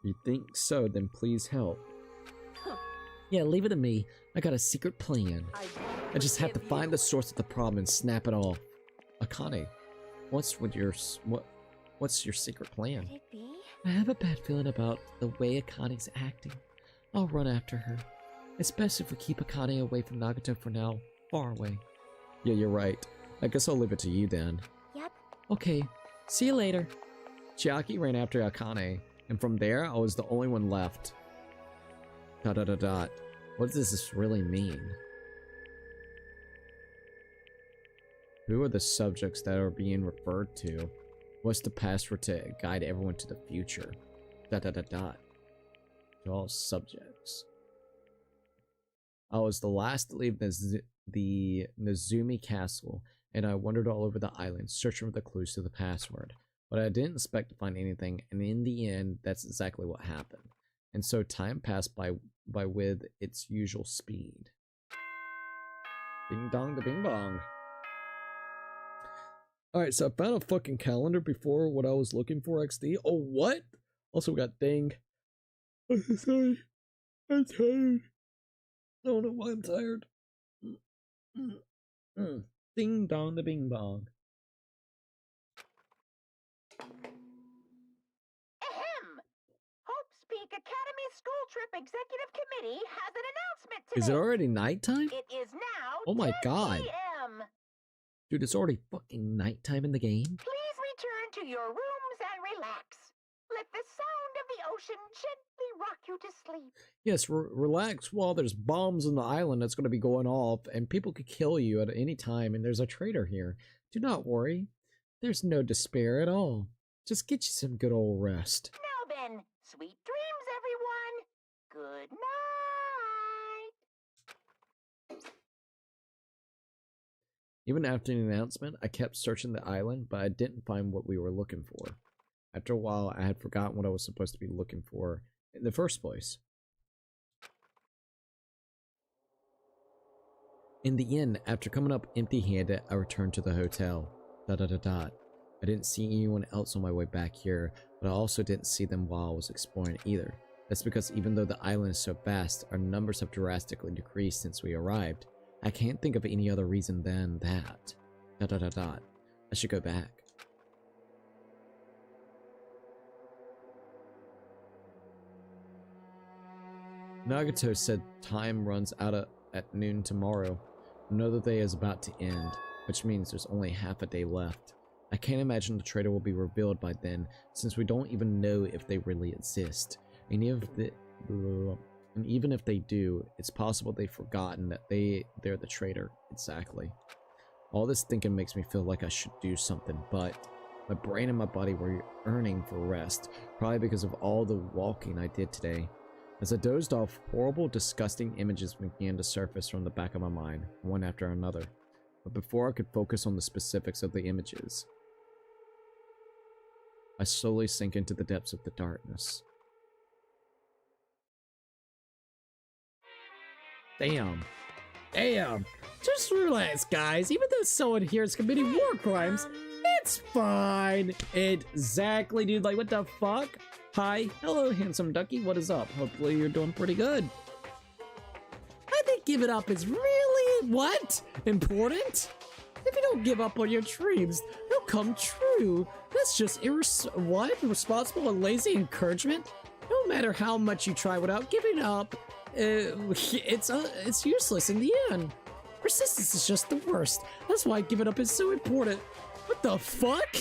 You think so, then please help. Yeah, leave it to me. I got a secret plan. I just have to find the source of the problem and snap it off. Akane, what's your secret plan? Could it be? I have a bad feeling about the way Akane's acting. I'll run after her. It's best if we keep Akane away from Nagato for now. Far away. Yeah, you're right. I guess I'll leave it to you then. Yep. Okay, see you later. Chiaki ran after Akane, and from there I was the only one left. ... What does this really mean? Who are the subjects that are being referred to? What's the password to guide everyone to the future? ... To all subjects. I was the last to leave the Nezumi castle, and I wandered all over the island, searching for the clues to the password. But I didn't expect to find anything, and in the end, that's exactly what happened. And so time passed by with its usual speed. Ding dong the bing bong. Alright, so I found a fucking calendar before what I was looking for, XD. Oh, what? Also, we got ding. Sorry. I'm tired. I don't know why I'm tired. Ding dong the bing bong. Ahem! Hope's Peak Academy School Trip Executive Committee has an announcement today. Is it already nighttime? It is now Oh my 10 god. p.m. Dude, it's already fucking nighttime in the game? Please return to your rooms and relax. Let the sound of the ocean gently rock you to sleep. Yes, relax while there's bombs on the island that's going to be going off, and people could kill you at any time, and there's a traitor here. Do not worry. There's no despair at all. Just get you some good old rest. Now then, sweet dreams, everyone. Good night. Even after the announcement, I kept searching the island, but I didn't find what we were looking for. After a while, I had forgotten what I was supposed to be looking for in the first place. In the end, after coming up empty-handed, I returned to the hotel. I didn't see anyone else on my way back here, but I also didn't see them while I was exploring either. That's because even though the island is so vast, our numbers have drastically decreased since we arrived. I can't think of any other reason than that. I should go back. Nagato said time runs out at noon tomorrow. Another day is about to end, which means there's only half a day left. I can't imagine the traitor will be revealed by then, since we don't even know if they really exist. And even if they do, it's possible they've forgotten that they're the traitor. Exactly. All this thinking makes me feel like I should do something, but my brain and my body were yearning for rest, probably because of all the walking I did today. As I dozed off, horrible, disgusting images began to surface from the back of my mind, one after another. But before I could focus on the specifics of the images, I slowly sank into the depths of the darkness. Damn. Just relax, guys. Even though someone here is committing war crimes, it's fine. Exactly, dude. Like, what the fuck? Hi. Hello, handsome ducky. What is up? Hopefully you're doing pretty good. I think giving up is really, what? Important? If you don't give up on your dreams, they'll come true. That's just irresponsible and lazy encouragement. No matter how much you try without giving up, it's useless in the end. Persistence is just the worst. That's why giving up is so important. What the fuck?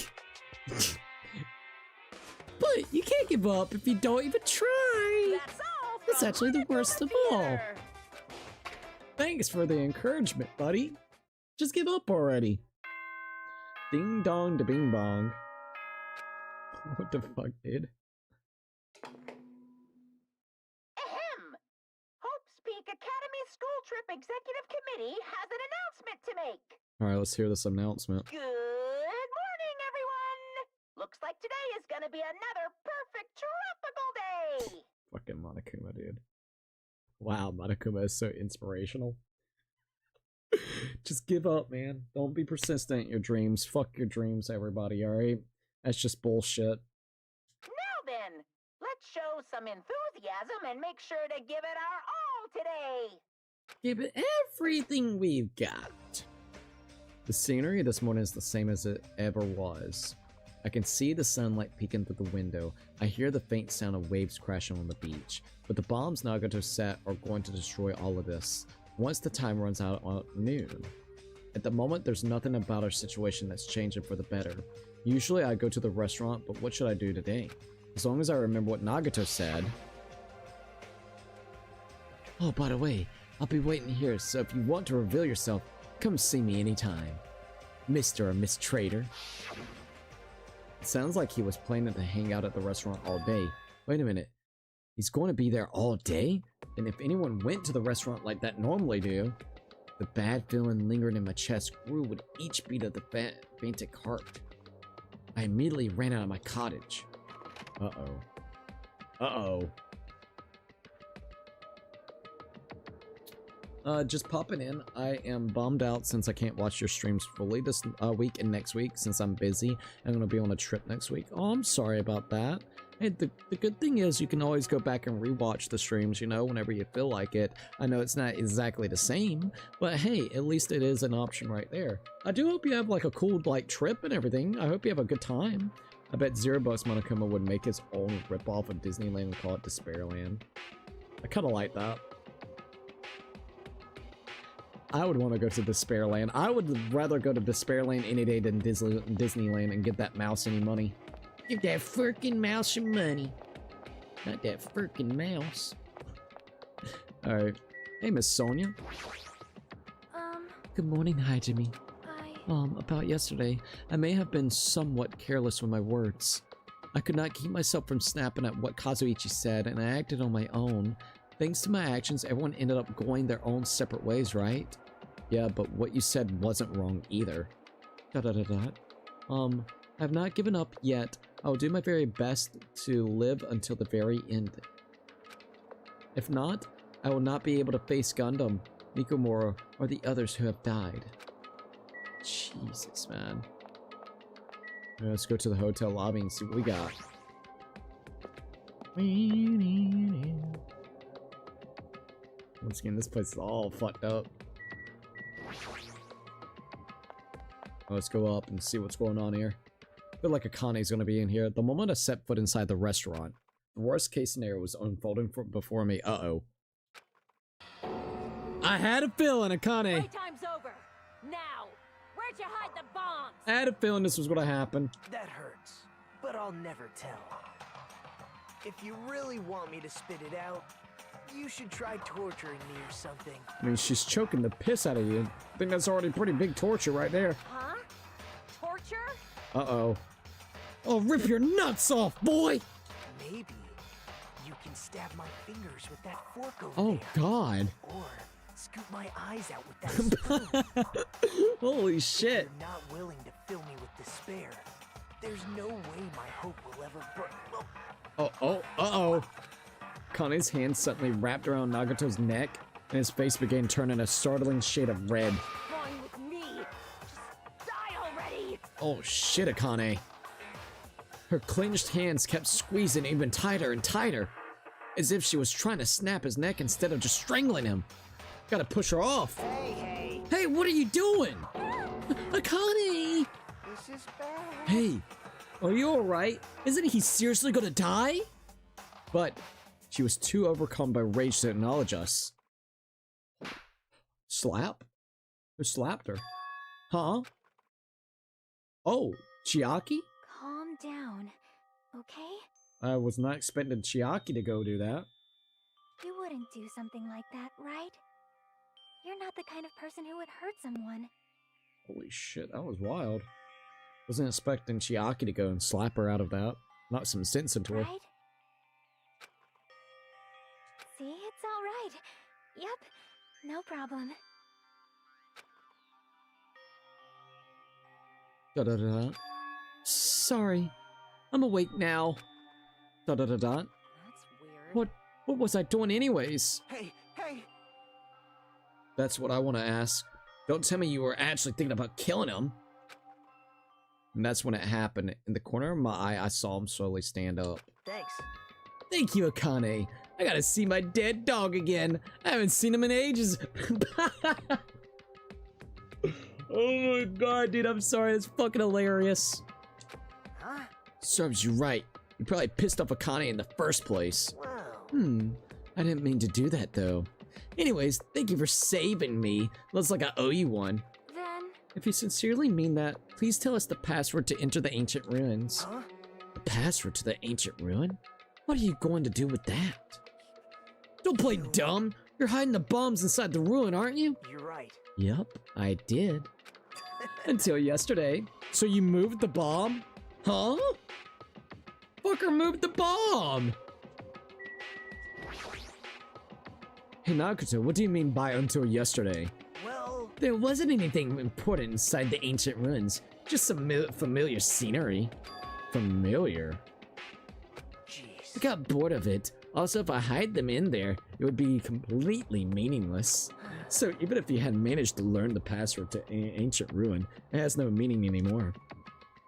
But you can't give up if you don't even try. That's actually the worst of all. Thanks for the encouragement, buddy. Just give up already. Ding dong to bing bong. What the fuck, dude? Ahem! Hope's Peak Academy School Trip Executive Committee has an announcement to make. Alright, let's hear this announcement. Good morning, everyone! Looks like today is gonna be another perfect tropical day! Fucking Monokuma, dude. Wow, Monokuma is so inspirational. Just give up, man. Don't be persistent in your dreams. Fuck your dreams, everybody, alright? That's just bullshit. Now then, let's show some enthusiasm and make sure to give it our all today! Give it everything we've got. The scenery this morning is the same as it ever was. I can see the sunlight peeking through the window. I hear the faint sound of waves crashing on the beach. But the bombs Nagato set are going to destroy all of this once the time runs out at noon. At the moment, there's nothing about our situation that's changing for the better. Usually I go to the restaurant, but what should I do today? As long as I remember what Nagato said. Oh, by the way, I'll be waiting here, so if you want to reveal yourself, come see me anytime. Mr. or Miss Trader. It sounds like he was planning to hang out at the restaurant all day. Wait a minute. He's going to be there all day? And if anyone went to the restaurant like that normally do, the bad feeling lingering in my chest grew with each beat of the frantic heart. I immediately ran out of my cottage. Uh-oh. Uh-oh. Just popping in. I am bummed out since I can't watch your streams fully this week and next week since I'm busy. I'm gonna be on a trip next week. Oh, I'm sorry about that. Hey, the good thing is you can always go back and rewatch the streams, you know, whenever you feel like it. I know it's not exactly the same, but hey, at least it is an option right there. I do hope you have like a cool like trip and everything. I hope you have a good time. I bet Zero Bucks Monokuma would make his own ripoff of Disneyland and call it Despairland. I kinda like that. I would want to go to Despairland. I would rather go to Despairland any day than Disneyland and give that mouse any money. Give that freaking mouse some money. Not that freaking mouse. Alright. Hey, Miss Sonia. Good morning. Hi, Jimmy. About yesterday, I may have been somewhat careless with my words. I could not keep myself from snapping at what Kazuichi said, and I acted on my own. Thanks to my actions, everyone ended up going their own separate ways, right? Yeah, but what you said wasn't wrong either. I have not given up yet. I will do my very best to live until the very end. If not, I will not be able to face Gundam, Mikomura, or the others who have died. Jesus, man. Let's go to the hotel lobby and see what we got. Once again, this place is all fucked up. Let's go up and see what's going on here. I feel like Akane's gonna be in here. The moment I set foot inside the restaurant, the worst case scenario was unfolding before me. Uh-oh. I had a feeling, Akane! Playtime's over! Now! Where'd you hide the bombs? I had a feeling this was gonna happen. That hurts, but I'll never tell. If you really want me to spit it out, you should try torturing me or something. I mean, she's choking the piss out of you. I think that's already pretty big torture right there. Huh? Torture? Uh-oh. Oh, rip your nuts off, boy! Maybe you can stab my fingers with that fork over Oh, there. God. Or scoop my eyes out with that spoon. Holy If shit. you're not willing to fill me with despair, there's no way my hope will ever burn. Uh-oh. Kane's hand suddenly wrapped around Nagato's neck, and his face began turning a startling shade of red. Fine with me. Just die already. Oh shit, Akane. Her clenched hands kept squeezing even tighter and tighter, as if she was trying to snap his neck instead of just strangling him. Gotta push her off. Hey. Hey, what are you doing? Akane! This is bad. Hey, are you alright? Isn't he seriously gonna die? But she was too overcome by rage to acknowledge us. Slap? Who slapped her? Huh? Oh, Chiaki? Calm down, okay? I was not expecting Chiaki to go do that. You wouldn't do something like that, right? You're not the kind of person who would hurt someone. Holy shit, that was wild. Wasn't expecting Chiaki to go and slap her out of that. Knock some sense into her. Right? See, it's all right. Yep, no problem. Da-da-da-da. Sorry, I'm awake now. Da-da-da-da. That's weird. What was I doing anyways? Hey. That's what I want to ask. Don't tell me you were actually thinking about killing him. And that's when it happened. In the corner of my eye, I saw him slowly stand up. Thanks. Thank you, Akane. I gotta see my dead dog again. I haven't seen him in ages. Oh my god, dude, I'm sorry. It's fucking hilarious. Huh? Serves you right. You probably pissed off Akane in the first place. Well, I didn't mean to do that, though. Anyways, thank you for saving me. Looks like I owe you one. Then, If you sincerely mean that, please tell us the password to enter the ancient ruins. huh? The password to the ancient ruin? What are you going to do with that? Don't play dumb. You're hiding the bombs inside the ruin, aren't you? You're right. Yep, I did. Until yesterday. So you moved the bomb? Huh? Fucker moved the bomb! Hey Nagato, what do you mean by until yesterday? Well, There wasn't anything important inside the ancient ruins. Just some familiar scenery. Familiar? I jeez. got bored of it. Also, if I hide them in there, it would be completely meaningless. So even if you had managed to learn the password to ancient ruin, it has no meaning anymore.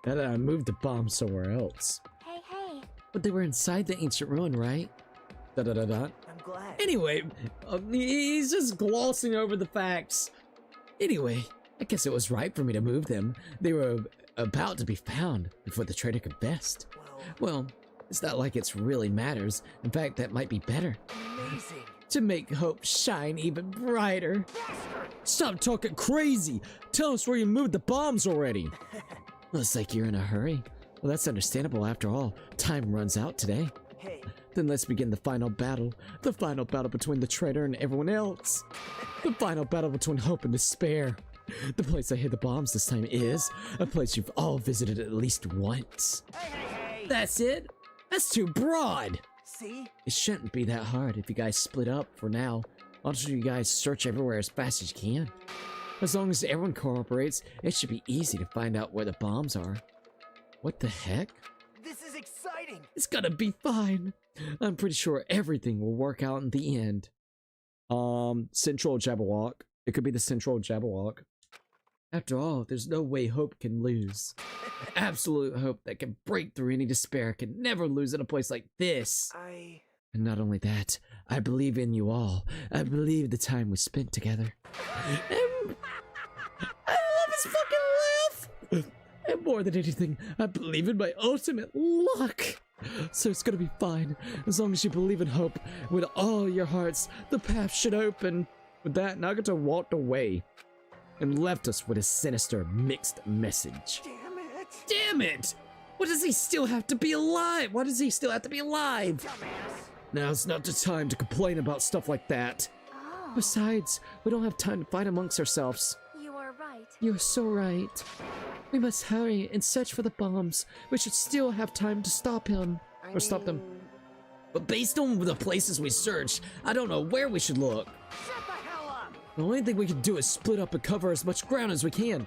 Now that I moved the bomb somewhere else. Hey. But they were inside the ancient ruin, right? Da-da-da-da. I'm glad. Anyway, he's just glossing over the facts. Anyway, I guess it was right for me to move them. They were about to be found before the traitor could best. Well, it's not like it really matters. In fact, that might be better. Amazing. To make hope shine even brighter. Stop talking crazy! Tell us where you moved the bombs already! Looks like you're in a hurry. Well, that's understandable after all. Time runs out today. Hey, Then let's begin the final battle. The final battle between the traitor and everyone else. The final battle between hope and despair. The place I hid the bombs this time is a place you've all visited at least once. hey. That's it? That's too broad! See? It shouldn't be that hard if you guys split up for now. I'll just you guys search everywhere as fast as you can. As long as everyone cooperates, it should be easy to find out where the bombs are. What the heck? This is exciting. It's gonna be fine. I'm pretty sure everything will work out in the end. Central Jabberwock. It could be the Central Jabberwock. After all, there's no way hope can lose. Absolute hope that can break through any despair can never lose in a place like this. And not only that, I believe in you all. I believe the time we spent together. And I love his fucking laugh! And more than anything, I believe in my ultimate luck! So it's gonna be fine. As long as you believe in hope with all your hearts, the path should open. With that, Nagato walked away and left us with a sinister, mixed message. Damn it. Damn it! Why does he still have to be alive? Why does he still have to be alive? Dumbass. Now's not the time to complain about stuff like that. Oh, Besides, we don't have time to fight amongst ourselves. you are right. You're so right. We must hurry and search for the bombs. We should still have time to stop him. Or stop them. But based on the places we searched, I don't know where we should look. Shut the hell up. The only thing we can do is split up and cover as much ground as we can.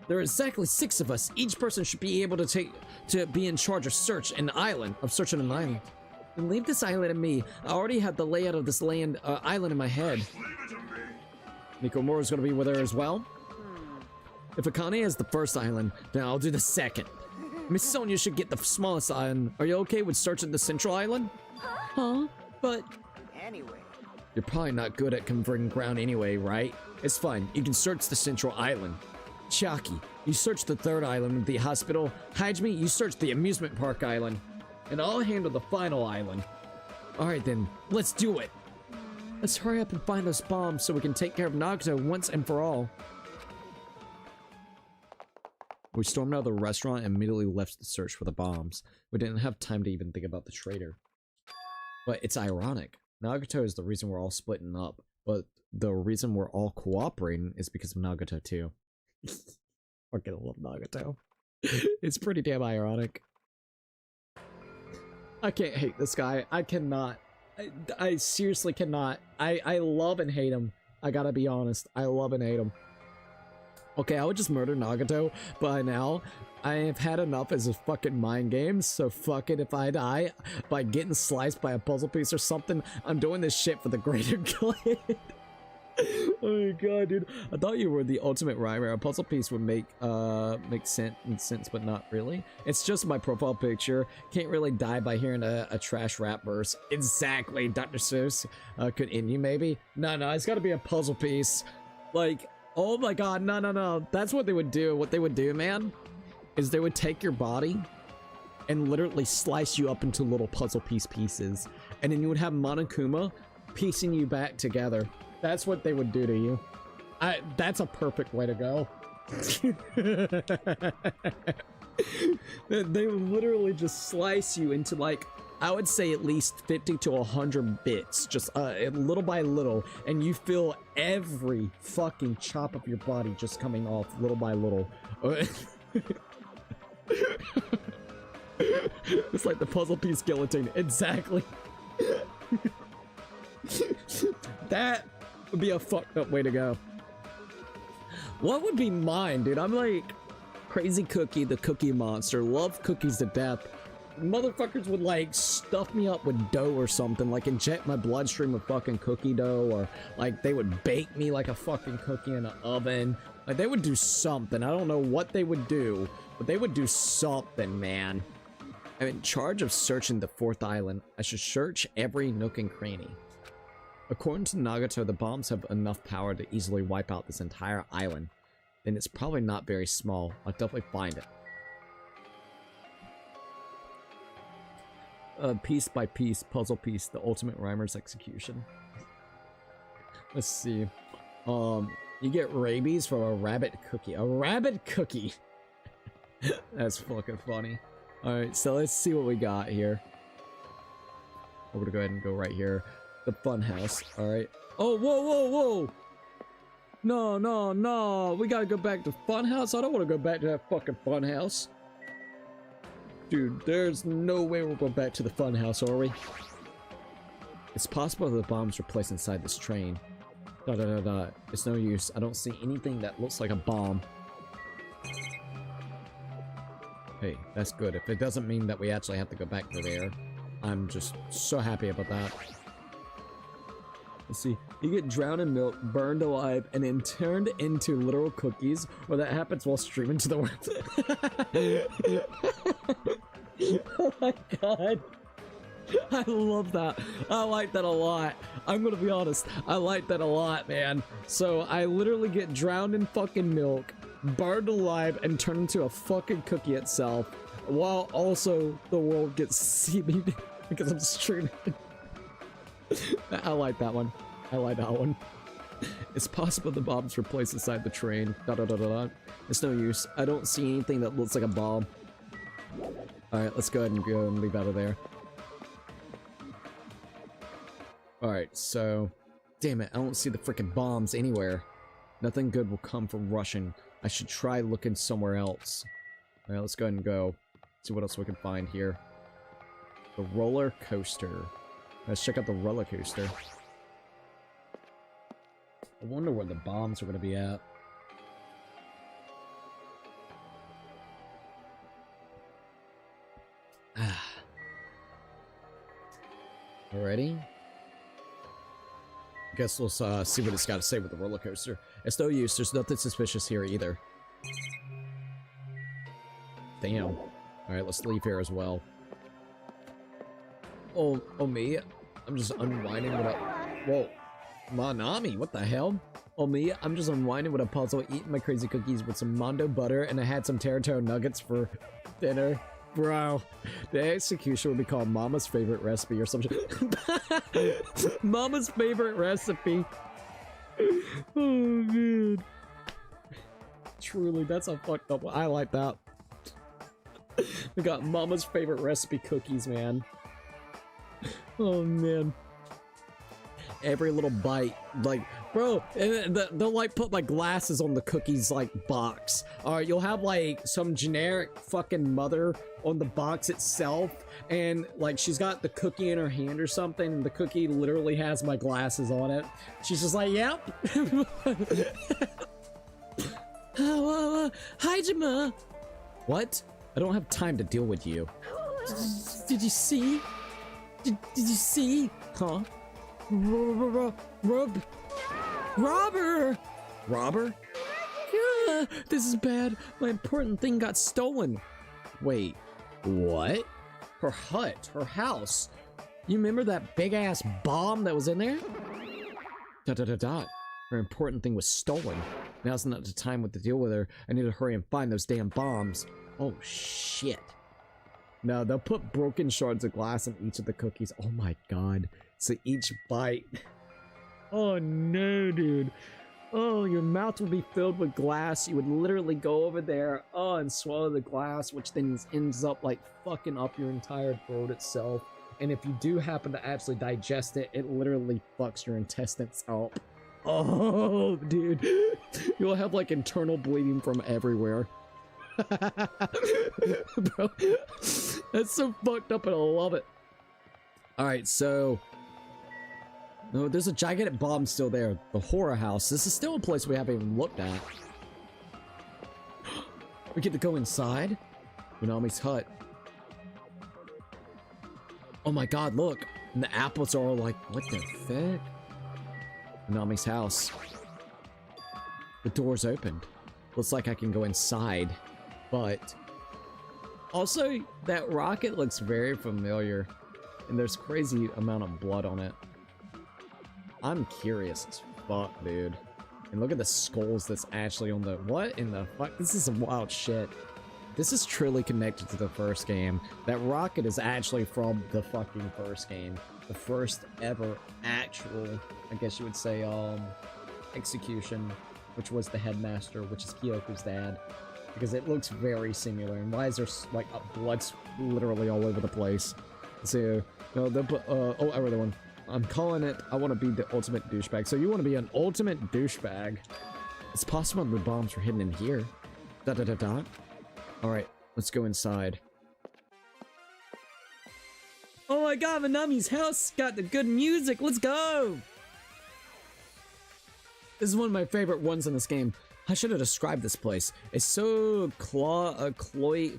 There are exactly 6 of us. Each person should be able to be in charge of searching an island. And leave this island to me. I already have the layout of this island in my head. Leave it to me. Nikomura's gonna be with her as well. If Akane has the first island, then I'll do the second. Miss Sonia should get the smallest island. Are you okay with searching the central island? Huh? But Anyway, you're probably not good at converting ground anyway, right? It's fine. You can search the central island. Chiaki, you search the third island with the hospital. Hajime, you search the amusement park island. And I'll handle the final island. Alright then, let's do it. Let's hurry up and find those bombs so we can take care of Nagato once and for all. We stormed out of the restaurant and immediately left to search for the bombs. We didn't have time to even think about the traitor. But it's ironic. Nagato is the reason we're all splitting up, but the reason we're all cooperating is because of Nagato too. Fucking love Nagato. It's pretty damn ironic. I can't hate this guy. I cannot. I seriously cannot. I love and hate him. I gotta be honest. I love and hate him. Okay, I would just murder Nagato, but by now, I have had enough as a fucking mind games, so fuck it if I die by getting sliced by a puzzle piece or something. I'm doing this shit for the greater good. Oh my god, dude. I thought you were the ultimate rhymer. A puzzle piece would make sense, but not really. It's just my profile picture. Can't really die by hearing a trash rap verse. Exactly, Dr. Seuss. Could end you maybe? No, it's gotta be a puzzle piece. Like, oh my god, no. That's what they would do. What they would do, man, is they would take your body and literally slice you up into little puzzle pieces. And then you would have Monokuma piecing you back together. That's what they would do to you. That's a perfect way to go. They would literally just slice you into like I would say at least 50 to 100 bits, just little by little, and you feel every fucking chop of your body just coming off little by little. It's like the puzzle piece guillotine. Exactly. That would be a fucked up way to go. What would be mine, dude? I'm like Crazy Cookie, the Cookie Monster. Love cookies to death. Motherfuckers would like stuff me up with dough or something, like inject my bloodstream with fucking cookie dough, or like they would bake me like a fucking cookie in an oven. Like they would do something. I don't know what they would do, but they would do something, man. I'm in charge of searching the 4th island. I should search every nook and cranny. According to Nagato, the bombs have enough power to easily wipe out this entire island. Then it's probably not very small. I'll definitely find it. Piece by piece, puzzle piece, the ultimate rhymer's execution. Let's see. You get rabies from a rabbit cookie. A rabbit cookie! That's fucking funny. Alright, so let's see what we got here. We're gonna go ahead and go right here. The fun house, alright. Oh, whoa, whoa, whoa! No, no, no! We gotta go back to fun house? I don't wanna go back to that fucking fun house. Dude, there's no way we'll go back to the fun house, are we? It's possible the bombs were placed inside this train. Da da da da. It's no use. I don't see anything that looks like a bomb. Hey, that's good. If it doesn't mean that we actually have to go back to there, I'm just so happy about that. Let's see. You get drowned in milk, burned alive, and then turned into literal cookies. Well, that happens while streaming to the world. Oh my god. I love that. I like that a lot. I'm gonna be honest. I like that a lot, man. So I literally get drowned in fucking milk, burned alive, and turned into a fucking cookie itself, while also the world gets seaweed because I'm streaming. I like that one. I like that one. It's possible the bombs were placed inside the train. Da da da da da. It's no use. I don't see anything that looks like a bomb. Alright, let's go ahead and go and leave out of there. Alright, so... Damn it, I don't see the freaking bombs anywhere. Nothing good will come from rushing. I should try looking somewhere else. Alright, let's go ahead and go. See what else we can find here. The roller coaster. Let's check out the roller coaster. I wonder where the bombs are going to be at. Alrighty. Guess we'll see what it's got to say with the roller coaster. It's no use. There's nothing suspicious here either. Damn. Alright, let's leave here as well. Oh me? I'm just unwinding with a... Whoa. Manami, what the hell? Oh me? I'm just unwinding with a puzzle, eating my crazy cookies with some Mondo butter, and I had some Taro nuggets for dinner. Bro, the execution would be called Mama's favorite recipe or something. Mama's favorite recipe. Oh man. Truly, that's a fucked up one. I like that. We got Mama's favorite recipe cookies, man. Oh man. Every little bite, like, bro, they'll like put like glasses on the cookies like box. Alright, you'll have like some generic fucking mother on the box itself, and like she's got the cookie in her hand or something, and the cookie literally has my glasses on it. She's just like, yep. Hi, Jama. What? I don't have time to deal with you. Did you see? Did you see? Huh? Robber! Robber? Yeah, this is bad. My important thing got stolen. Wait, what? Her hut, her house. You remember that big ass bomb that was in there? Dot dot dot dot. Her important thing was stolen. Now's not the time to deal with her. I need to hurry and find those damn bombs. Oh shit. No, they'll put broken shards of glass in each of the cookies. Oh my god. So each bite. Oh no, dude. Oh, your mouth would be filled with glass. You would literally go over there, and swallow the glass, which then ends up like fucking up your entire throat itself. And if you do happen to actually digest it, it literally fucks your intestines up. Oh, dude. You'll have like internal bleeding from everywhere. Bro, that's so fucked up and I love it. Alright, so... No, there's a gigantic bomb still there. The horror house. This is still a place we haven't even looked at. We get to go inside? Minami's hut. Oh my god, look. And the apples are all like, what the fuck? Minami's house. The door's opened. Looks like I can go inside. But... Also, that rocket looks very familiar. And there's crazy amount of blood on it. I'm curious as fuck, dude. And look at the skulls that's actually on the... What in the fuck? This is some wild shit. This is truly connected to the first game. That rocket is actually from the fucking first game. The first ever actual, I guess you would say, execution. Which was the headmaster, which is Kyoko's dad. Because it looks very similar. And why is there, like, blood's literally all over the place? So, no, oh, I read one. I'm calling it, I want to be the ultimate douchebag. So you want to be an ultimate douchebag. It's possible the bombs were hidden in here. Da-da-da-da. Alright, let's go inside. Oh my god, Minami's house got the good music. Let's go! This is one of my favorite ones in this game. How should I describe this place? It's so cloyingly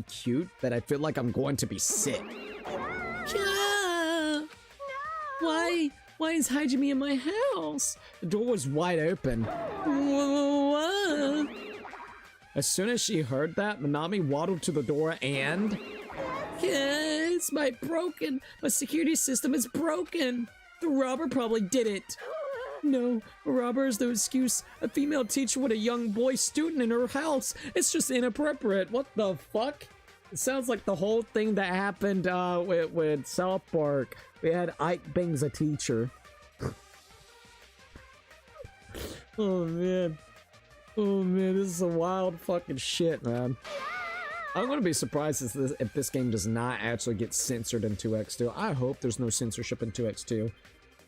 cute that I feel like I'm going to be sick. Why is Hajime in my house? The door was wide open. What? As soon as she heard that, Minami waddled to the door and... It's broken. My security system is broken. The robber probably did it. No, a robber is no excuse. A female teacher with a young boy student in her house. It's just inappropriate. What the fuck? It sounds like the whole thing that happened with South Park. We had Ike bangs a teacher. Oh man. Oh man, this is some wild fucking shit, man. I'm gonna be surprised if this game does not actually get censored in 2x2. I hope there's no censorship in 2x2.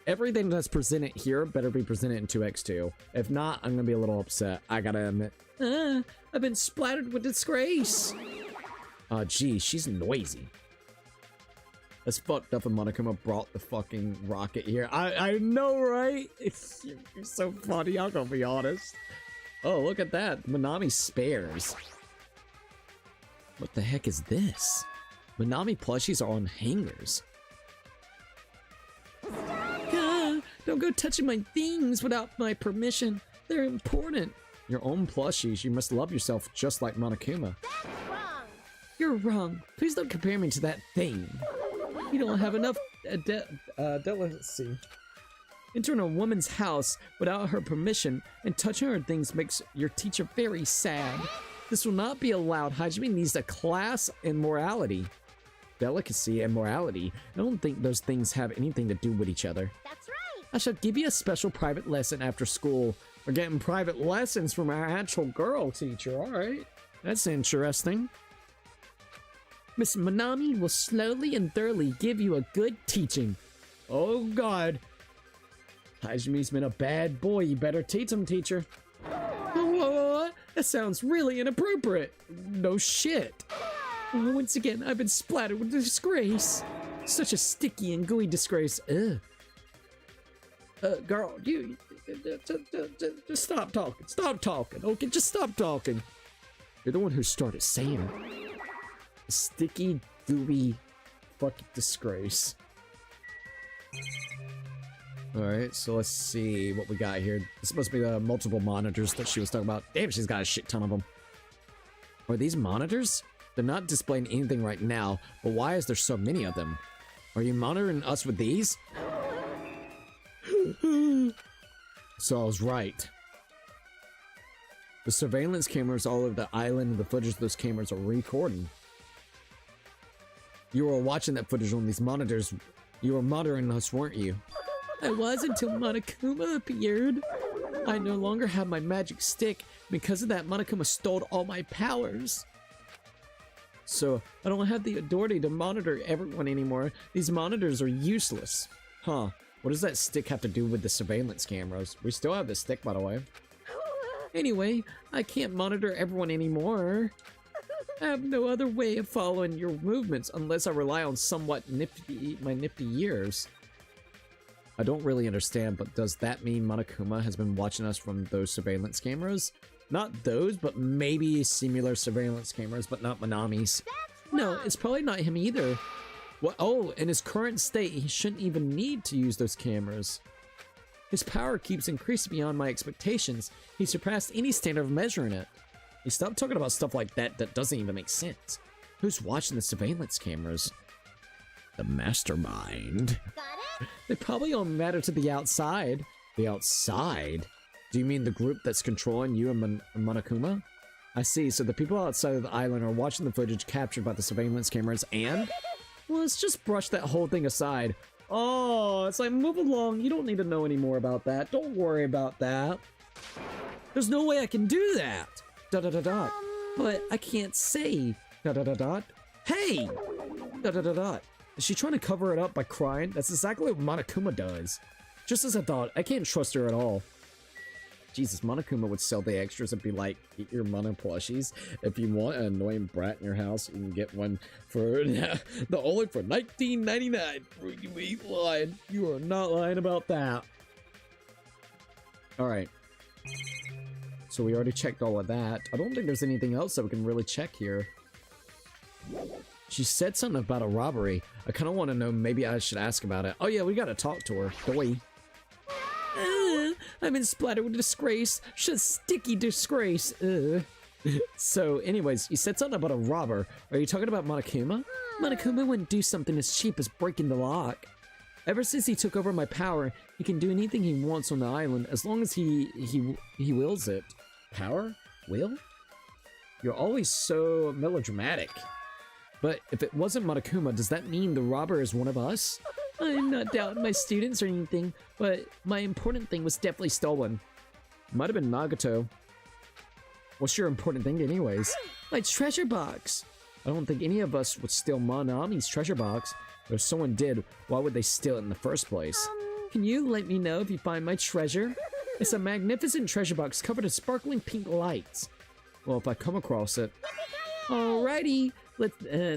Everything that's presented here better be presented in 2x2. If not, I'm gonna be a little upset. I gotta admit. I've been splattered with disgrace. Oh, geez, she's noisy. That's fucked up and Monokuma brought the fucking rocket here. I know, right? You're so funny, I'm gonna be honest. Oh, look at that. Minami spares. What the heck is this? Minami plushies are on hangers. Don't go touching my things without my permission. They're important. Your own plushies. You must love yourself just like Monokuma. That's wrong. You're wrong. Please don't compare me to that thing. You don't have enough delicacy. Entering a woman's house without her permission and touching her things makes your teacher very sad. This will not be allowed. Hajime needs a class in morality. Delicacy and morality. I don't think those things have anything to do with each other. That's right. I shall give you a special private lesson after school. We're getting private lessons from our actual girl teacher. Alright. That's interesting. Miss Minami will slowly and thoroughly give you a good teaching. Oh god. Hajime's been a bad boy. You better teach him, teacher. What? That sounds really inappropriate. No shit. Oh, once again, I've been splattered with disgrace. Such a sticky and gooey disgrace. Ugh. Girl, you just stop talking. Stop talking. Okay, just stop talking. You're the one who started saying it. A sticky, gooey, fucking disgrace. Alright, so let's see what we got here. This must be the multiple monitors that she was talking about. Damn, she's got a shit ton of them. Are these monitors? They're not displaying anything right now, but why is there so many of them? Are you monitoring us with these? So I was right. The surveillance cameras all over the island and the footage of those cameras are recording. You were watching that footage on these monitors. You were monitoring us, weren't you? I was until Monokuma appeared. I no longer have my magic stick. Because of that, Monokuma stole all my powers. So I don't have the authority to monitor everyone anymore. These monitors are useless. Huh. What does that stick have to do with the surveillance cameras? We still have the stick, by the way. Anyway, I can't monitor everyone anymore. I have no other way of following your movements unless I rely on somewhat my nifty ears. I don't really understand, but does that mean Monokuma has been watching us from those surveillance cameras? Not those, but maybe similar surveillance cameras, but not Manami's. No, it's probably not him either. Well, oh, in his current state, he shouldn't even need to use those cameras. His power keeps increasing beyond my expectations. He surpassed any standard of measuring it. He stopped talking about stuff like that doesn't even make sense. Who's watching the surveillance cameras? The mastermind. Got it? They probably don't matter to the outside. The outside? Do you mean the group that's controlling you and Monokuma? I see, so the people outside of the island are watching the footage captured by the surveillance cameras and... Well, let's just brush that whole thing aside. Oh, it's like, move along. You don't need to know any more about that. Don't worry about that. There's no way I can do that. Dot. But I can't say. Dot. Hey! Dot. Is she trying to cover it up by crying? That's exactly what Monokuma does. Just as I thought, I can't trust her at all. Jesus, Monokuma would sell the extras and be like, get your Mono plushies. If you want an annoying brat in your house, you can get one for only for $19.99. You ain't lying. You are not lying about that. Alright. So we already checked all of that. I don't think there's anything else that we can really check here. She said something about a robbery. I kind of want to know, maybe I should ask about it. Oh yeah, we gotta talk to her. Doi. I've been splattered with disgrace. Just sticky disgrace. So, anyways, you said something about a robber. Are you talking about Monokuma? Monokuma wouldn't do something as cheap as breaking the lock. Ever since he took over my power, he can do anything he wants on the island as long as he wills it. Power? Will? You're always so melodramatic. But if it wasn't Monokuma, does that mean the robber is one of us? I'm not doubting my students or anything, but my important thing was definitely stolen. Might have been Nagato. What's your important thing anyways? My treasure box! I don't think any of us would steal Monami's treasure box. But if someone did, why would they steal it in the first place? Can you let me know if you find my treasure? It's a magnificent treasure box covered in sparkling pink lights. Well, if I come across it... Alrighty!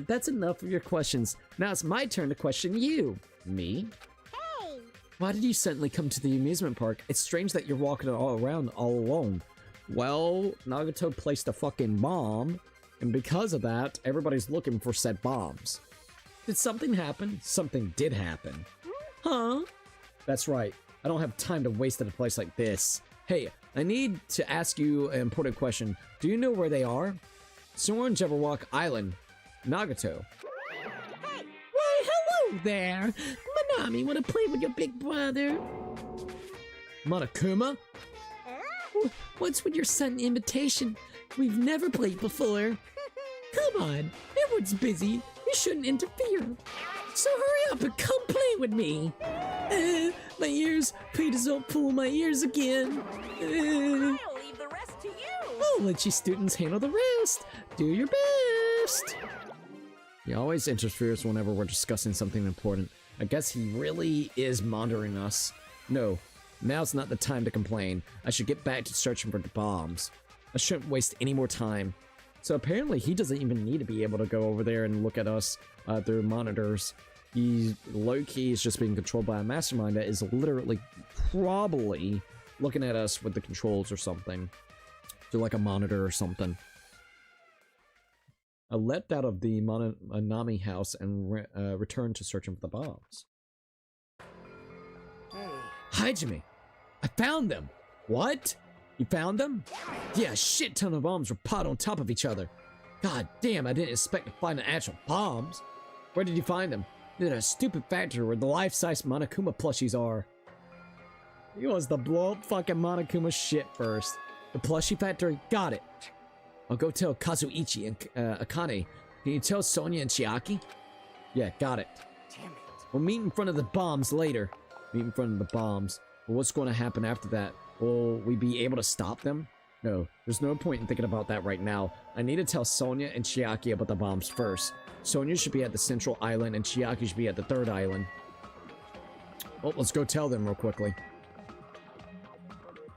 That's enough of your questions. Now it's my turn to question you. Me? Hey! Why did you suddenly come to the amusement park? It's strange that you're walking all around all alone. Well, Nagato placed a fucking bomb, and because of that, everybody's looking for said bombs. Did something happen? Something did happen. Huh? That's right. I don't have time to waste at a place like this. Hey, I need to ask you an important question. Do you know where they are? Somewhere on Jabberwock Island. Nagato. Hey! Why, hello there! Manami, wanna play with your big brother? Monokuma? What's with your sudden invitation? We've never played before. Come on, everyone's busy. You shouldn't interfere. So hurry up and come play with me. My ears. Please don't pull my ears again. I'll leave the rest to you! I'll let you students handle the rest. Do your best. He always interferes whenever we're discussing something important. I guess he really is monitoring us. No, now's not the time to complain. I should get back to searching for the bombs. I shouldn't waste any more time. So apparently he doesn't even need to be able to go over there and look at us through monitors. He low-key is just being controlled by a mastermind that is literally probably looking at us with the controls or something. Through like a monitor or something. I leapt out of the Monami house and returned to searching for the bombs. Hey. Hajime! I found them! What? You found them? Yeah, a shit ton of bombs were piled on top of each other. God damn, I didn't expect to find the actual bombs. Where did you find them? In a stupid factory where the life-size Monokuma plushies are. He wants to blow up fucking Monokuma shit first. The plushie factory? Got it. I'll go tell Kazuichi and Akane. Can you tell Sonia and Chiaki? Yeah, got it. Damn it. We'll meet in front of the bombs later. Meet in front of the bombs. But what's going to happen after that? Will we be able to stop them? No, there's no point in thinking about that right now. I need to tell Sonia and Chiaki about the bombs first. Sonia should be at the central island and Chiaki should be at the third island. Well, let's go tell them real quickly.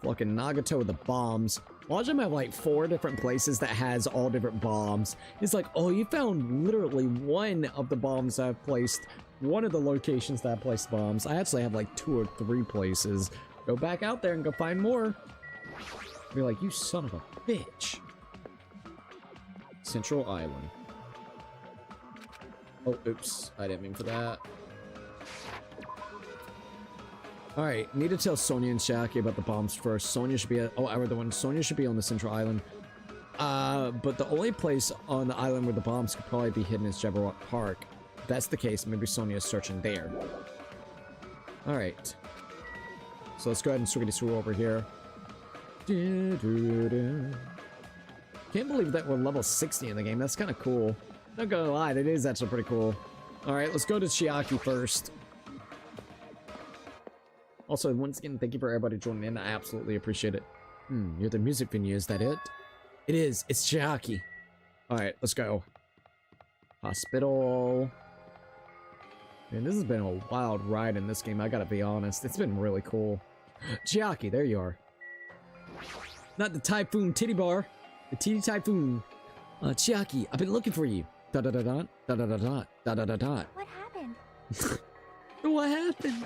Fucking Nagato with the bombs. Watch him have like 4 different places that has all different bombs. He's like, oh, you found literally one of the bombs I've placed. One of the locations that I placed bombs. I actually have like 2 or 3 places. Go back out there and go find more. Be like, you son of a bitch. Central Island. Oh, oops. I didn't mean for that. Alright, need to tell Sonia and Chiaki about the bombs first. Sonia should be at... Oh, I read the one. Sonia should be on the Central Island. But the only place on the island where the bombs could probably be hidden is Jabberwock Park. If that's the case, maybe Sonia is searching there. Alright. So let's go ahead and swiggy-swoo over here. Can't believe that we're level 60 in the game. That's kind of cool. Not gonna lie, that is actually pretty cool. Alright, let's go to Chiaki first. Also, once again, thank you for everybody joining in. I absolutely appreciate it. You're the music venue, is that it? It is. It's Chiaki. Alright, let's go. Hospital. Man, this has been a wild ride in this game, I gotta be honest. It's been really cool. Chiaki, there you are. Not the Typhoon Titty Bar. The Titty Typhoon. Chiaki, I've been looking for you. Da-da-da-da. Da-da-da-da. Da-da-da-da. What happened? What happened?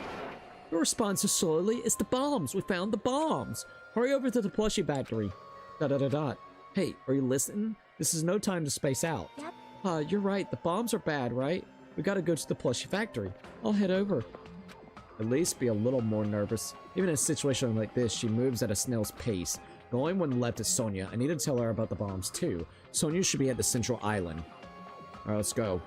Your response is slowly, it's the bombs. We found the bombs. Hurry over to the plushie factory. Da-da-da-da. Hey, are you listening? This is no time to space out. Yep. You're right. The bombs are bad, right? We gotta go to the plushie factory. I'll head over. At least be a little more nervous. Even in a situation like this, she moves at a snail's pace. The only one left is Sonia. I need to tell her about the bombs, too. Sonia should be at the central island. Alright, let's go.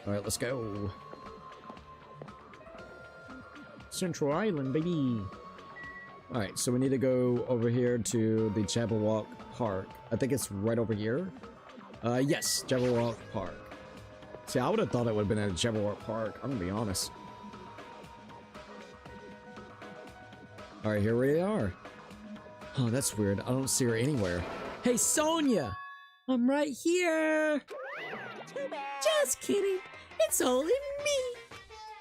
Alright, let's go. Central Island, baby. Alright, so we need to go over here to the Jabberwock Park. I think it's right over here. Yes, Jabberwock Park. See, I would have thought it would have been at Jabberwock Park. I'm gonna be honest. Alright, here we are. Oh, that's weird. I don't see her anywhere. Hey, Sonia! I'm right here. Too bad. Just kidding. It's only me.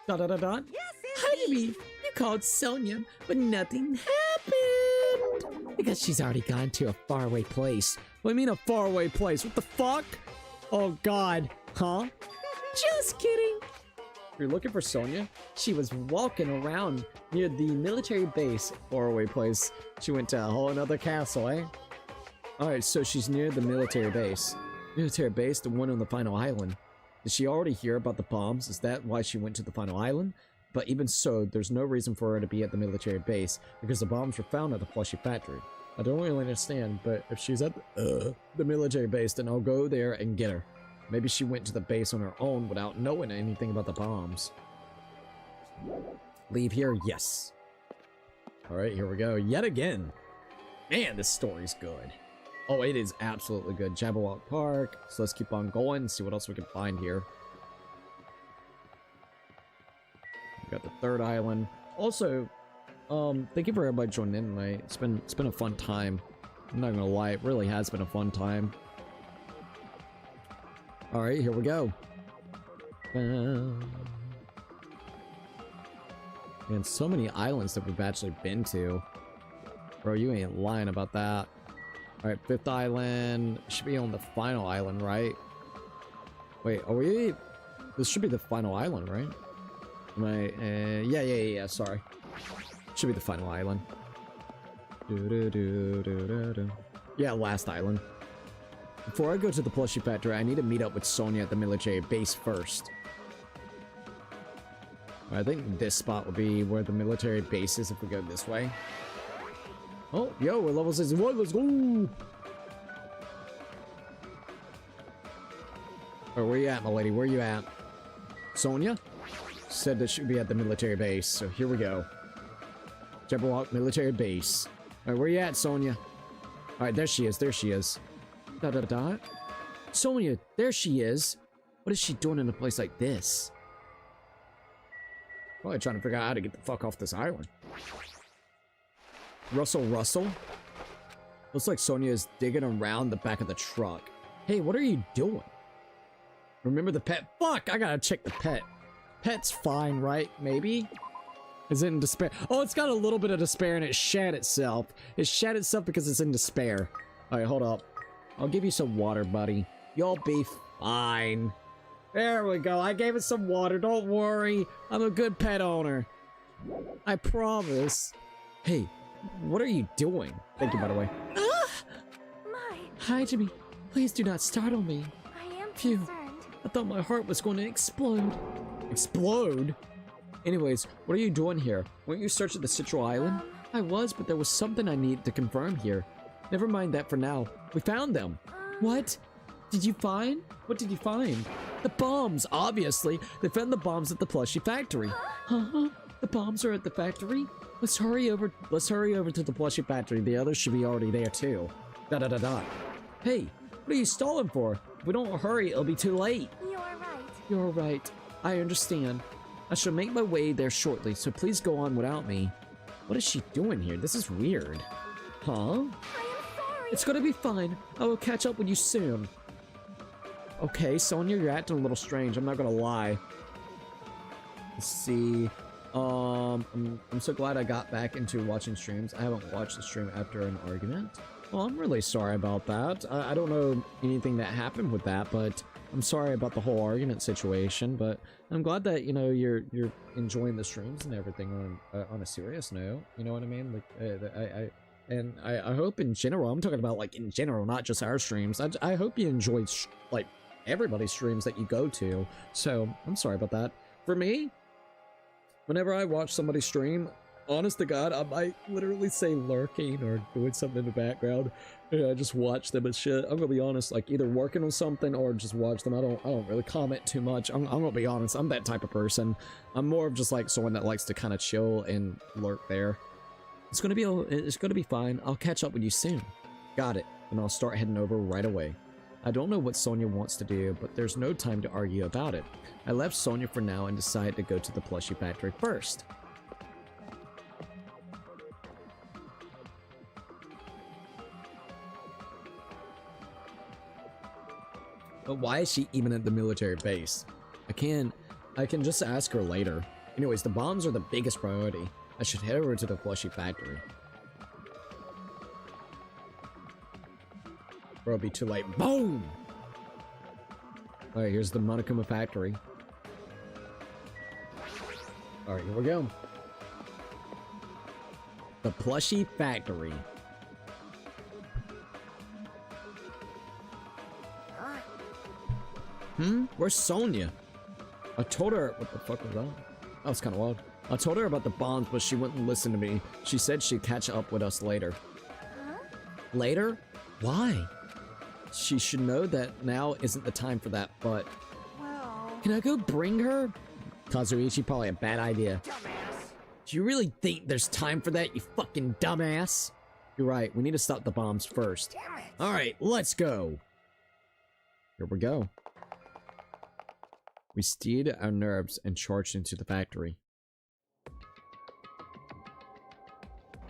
Da-da-da-da. Yes, Honey, you called Sonia, but nothing happened. Because she's already gone to a faraway place. What do you mean a faraway place? What the fuck? Oh, God. Huh? Just kidding. You're looking for Sonia? She was walking around near the military base. Faraway place. She went to a whole another castle, eh? Alright, so she's near the military base. Military base, the one on the final island. Did she already hear about the bombs? Is that why she went to the final island? But even so, there's no reason for her to be at the military base, because the bombs were found at the plushie factory. I don't really understand, but if she's at the military base, then I'll go there and get her. Maybe she went to the base on her own without knowing anything about the bombs. Leave here? Yes. Alright, here we go. Yet again. Man, this story's good. Oh, it is absolutely good. Jabberwock Park. So let's keep on going and see what else we can find here. We got the third island. Also, thank you for everybody joining in tonight. It's been a fun time. I'm not gonna lie, it really has been a fun time. Alright, here we go. And so many islands that we've actually been to. Bro, you ain't lying about that. Alright, fifth island. Should be on the final island, right? Wait, are we... This should be the final island, right? Am I... yeah, sorry. Should be the final island. Yeah, last island. Before I go to the plushie factory, I need to meet up with Sonia at the military base first. I think this spot would be where the military base is if we go this way. Oh, yo, we're level 61, let's go! Alright, where you at, my lady? Where you at? Sonia? Said that she'd be at the military base, so here we go. Jabberwock military base. Alright, where you at, Sonia? Alright, there she is, there she is. Da-da-da. Sonia, there she is. What is she doing in a place like this? Probably trying to figure out how to get the fuck off this island. Russell. Looks like Sonia is digging around the back of the truck. Hey, what are you doing? Remember the pet? Fuck, I gotta check the pet. Pet's fine, right? Maybe? Is it in despair? Oh, it's got a little bit of despair and it shat itself. It shat itself because it's in despair. Alright, hold up. I'll give you some water, buddy. You'll be fine. There we go. I gave it some water. Don't worry. I'm a good pet owner. I promise. Hey, what are you doing? Thank you, by the way. Ah! My, Hi, Jimmy. Please do not startle me. I am Phew. concerned. I thought my heart was going to explode. Explode? Anyways, what are you doing here? Weren't you searching the Central Island? I was, but there was something I needed to confirm here. Never mind that for now. We found them. What? Did you find? What did you find? The bombs, obviously. They found the bombs at the plushie factory. Huh? The bombs are at the factory? Let's hurry over to the plushie factory. The others should be already there too. Hey, what are you stalling for? If we don't hurry, it'll be too late. You are right. You're right. I understand. I shall make my way there shortly, so please go on without me. What is she doing here? This is weird. Huh? I am sorry. It's gonna be fine. I will catch up with you soon. Okay, Sonia, you're acting a little strange. I'm not gonna lie. Let's see. I'm so glad I got back into watching streams. I haven't watched the stream after an argument. Well, I'm really sorry about that. I don't know anything that happened with that, but I'm sorry about the whole argument situation. But I'm glad that, you know, you're enjoying the streams and everything on a serious note. You know what I mean? Like, I hope in general, I'm talking about like in general, not just our streams. I hope you enjoyed like everybody's streams that you go to. So I'm sorry about that. For me, whenever I watch somebody stream, honest to God, I might literally say lurking or doing something in the background. And I just watch them and shit. I'm gonna be honest, like either working on something or just watch them. I don't really comment too much. I'm gonna be honest, I'm that type of person. I'm more of just like someone that likes to kind of chill and lurk there. It's gonna be fine. I'll catch up with you soon. Got it. And I'll start heading over right away. I don't know what Sonia wants to do, but there's no time to argue about it. I left Sonia for now and decided to go to the plushie factory first. But why is she even at the military base? I can just ask her later. Anyways, the bombs are the biggest priority. I should head over to the plushie factory. Or it'll be too late. Boom! Alright, here's the Monokuma factory. Alright, here we go. The plushie factory. Where's Sonia? I told her... What the fuck was that? That was kind of wild. I told her about the bombs, but she wouldn't listen to me. She said she'd catch up with us later. Huh? Later? Why? She should know that now isn't the time for that, but... Well... Can I go bring her? Kazuichi, probably a bad idea. Dumbass. Do you really think there's time for that, you fucking dumbass? You're right, we need to stop the bombs first. Damn it. Alright, let's go. Here we go. We steadied our nerves and charged into the factory.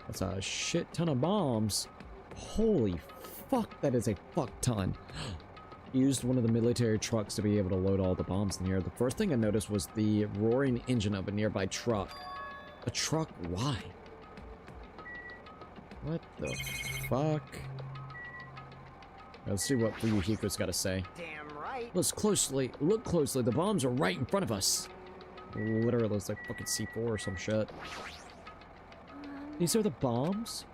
That's a shit ton of bombs. Holy fuck, that is a fuck ton. Used one of the military trucks to be able to load all the bombs in here. The first thing I noticed was the roaring engine of a nearby truck. A truck? Why? What the fuck? Let's see what Fuyuhiko's got to say. Damn right. Look closely. The bombs are right in front of us. Literally, it's like fucking C4 or some shit. These are the bombs?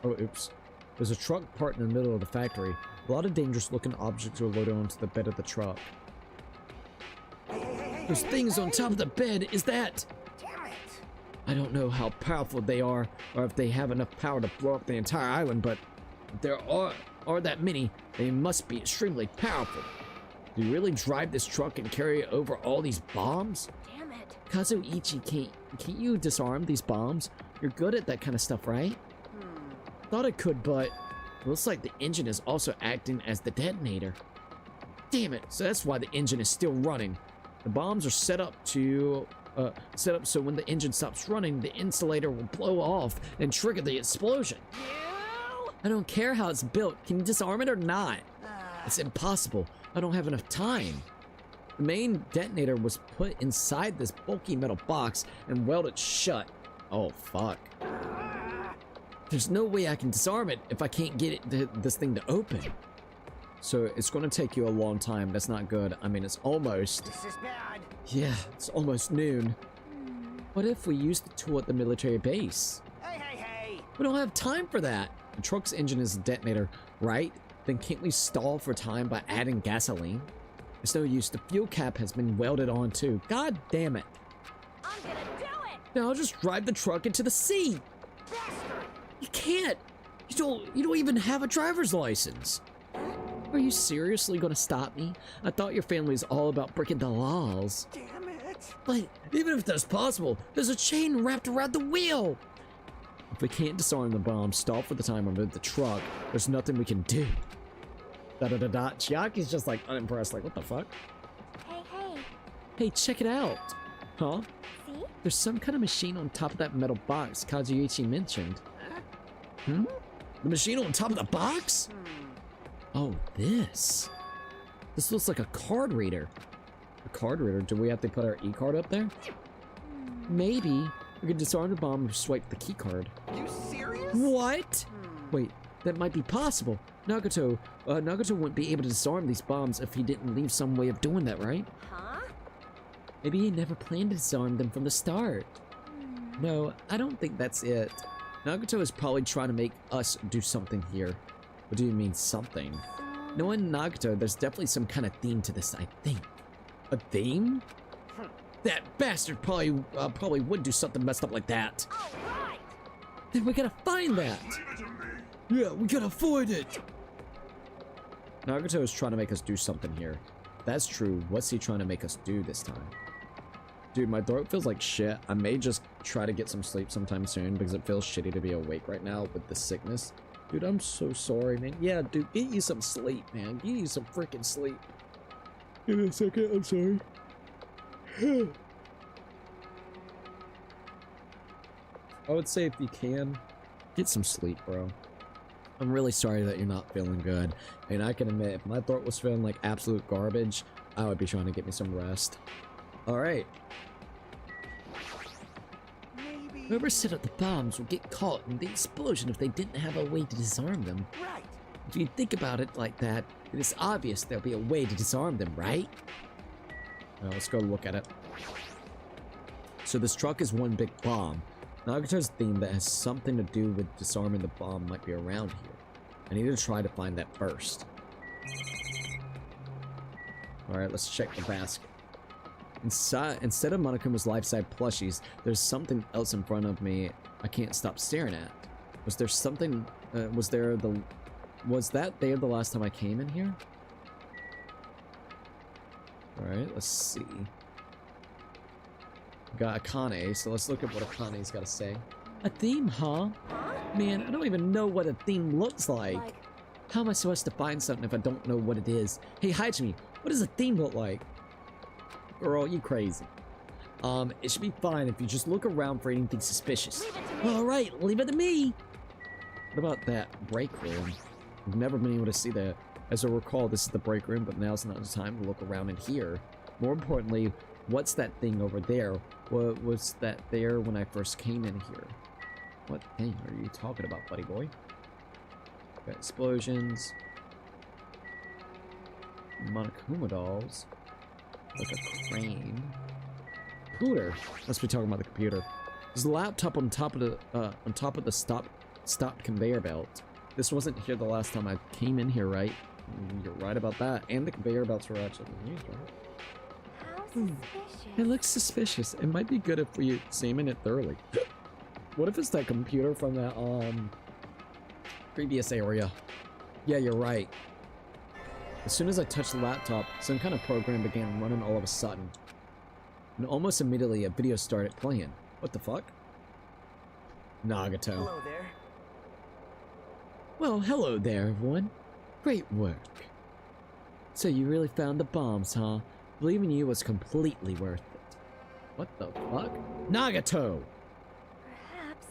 Oh, oops. There's a truck parked in the middle of the factory. A lot of dangerous looking objects are loaded onto the bed of the truck. Those things on top of the bed, is that? Damn it. I don't know how powerful they are, or if they have enough power to blow up the entire island, but if there are that many, they must be extremely powerful. Do you really drive this truck and carry over all these bombs? Damn it. Kazuichi, can't you disarm these bombs? You're good at that kind of stuff, right? Thought I could, but it looks like the engine is also acting as the detonator. Damn it, so that's why the engine is still running. The bombs are set up so when the engine stops running, the insulator will blow off and trigger the explosion. You? I don't care how it's built. Can you disarm it or not? It's impossible. I don't have enough time. The main detonator was put inside this bulky metal box and welded shut. Oh, fuck. There's no way I can disarm it if I can't get this thing to open. So it's going to take you a long time. That's not good. I mean, it's almost... This is bad. Yeah, it's almost noon. What if we use the tool at the military base? Hey! We don't have time for that. The truck's engine is a detonator, right? Then can't we stall for time by adding gasoline? It's no use. The fuel cap has been welded on too. God damn it. I'm gonna do it! Now I'll just drive the truck into the sea. Bastard! You can't. You don't even have a driver's license. Are you seriously gonna stop me? I thought your family was all about breaking the laws. Damn it! But even if that's possible, there's a chain wrapped around the wheel. If we can't disarm the bomb, stall for the time, or move the truck, there's nothing we can do. Da-da-da-da. Chiaki's just like unimpressed, like, what the fuck? Hey. Hey, check it out. Huh? See? There's some kind of machine on top of that metal box Kazuichi mentioned. Hmm? The machine on top of the box? Oh, this. This looks like a card reader. A card reader? Do we have to put our e-card up there? Maybe. We could disarm the bomb or swipe the key card. You serious? What? Wait, that might be possible. Nagato wouldn't be able to disarm these bombs if he didn't leave some way of doing that, right? Huh? Maybe he never planned to disarm them from the start. No, I don't think that's it. Nagato is probably trying to make us do something here. What do you mean, something? Knowing Nagato, there's definitely some kind of theme to this, I think. A theme? That bastard probably would do something messed up like that. All right! Then we gotta find that. Leave it to me. Yeah, we gotta find it. Nagato is trying to make us do something here. If that's true, what's he trying to make us do this time? Dude, my throat feels like shit. I may just try to get some sleep sometime soon because it feels shitty to be awake right now with the sickness. Dude, I'm so sorry, man. Yeah, dude, get you some sleep, man. Get you some freaking sleep. Give me a second, I'm sorry. I would say if you can, get some sleep, bro. I'm really sorry that you're not feeling good. And I can admit, if my throat was feeling like absolute garbage, I would be trying to get me some rest. Alright. Maybe. Whoever set up the bombs would get caught in the explosion if they didn't have a way to disarm them. Right. If you think about it like that, it is obvious there'll be a way to disarm them, right? Now let's go look at it. So this truck is one big bomb. Nagato's theme that has something to do with disarming the bomb might be around here. I need to try to find that first. Alright, let's check the basket. Instead of Monokuma's life-size plushies, there's something else in front of me I can't stop staring at. Was there something, was that there the last time I came in here? Alright, let's see. Got Akane, so let's look at what Akane's got to say. A theme, huh? Man, I don't even know what a theme looks like. How am I supposed to find something if I don't know what it is? Hey, Hajime, what does a theme look like? Girl, you crazy. It should be fine if you just look around for anything suspicious. Alright, leave it to me! What about that break room? I've never been able to see that. As I recall, this is the break room, but now's not the time to look around in here. More importantly, what's that thing over there? What was that there when I first came in here? What thing are you talking about, buddy boy? Got explosions. Monokuma dolls. Like a crane. Computer. Let's be talking about the computer. There's a laptop on top of the stop conveyor belt. This wasn't here the last time I came in here, right? You're right about that. And the conveyor belts were actually used, right? How suspicious. It looks suspicious. It might be good if we examine it thoroughly. What if it's that computer from that previous area? Yeah, you're right. As soon as I touched the laptop, some kind of program began running all of a sudden. And almost immediately a video started playing. What the fuck? Nagato. Hello there. Well, hello there, everyone. Great work. So you really found the bombs, huh? Believing you was completely worth it. What the fuck? Nagato! Perhaps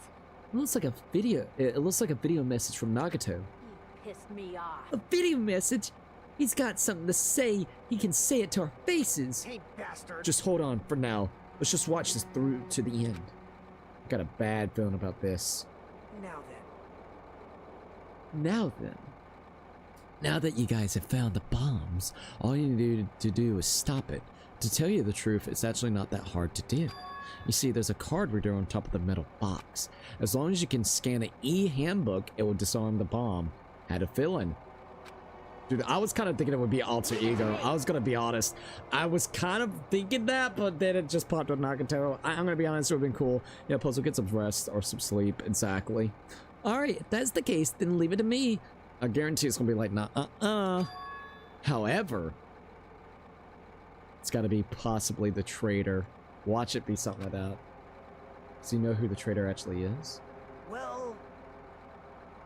It looks like a video. It looks like a video message from Nagato. you pissed me off. A video message? He's got something to say. He can say it to our faces. Hey, bastard. Just hold on for now. Let's just watch this through to the end. I got a bad feeling about this. Now then. Now then. Now that you guys have found the bombs, all you need to do is stop it. To tell you the truth, it's actually not that hard to do. You see, there's a card reader on top of the metal box. As long as you can scan an e-handbook, it will disarm the bomb. Had a feeling. Dude, I was kind of thinking it would be alter ego. I was gonna be honest. I was kind of thinking that, but then it just popped up Nagato. I'm gonna be honest, it would have been cool. Yeah, plus we'll get some rest or some sleep, exactly. Alright, if that's the case, then leave it to me. I guarantee it's gonna be like, nah, However, it's gotta be possibly the traitor. Watch it be something like that. So you know who the traitor actually is? Well,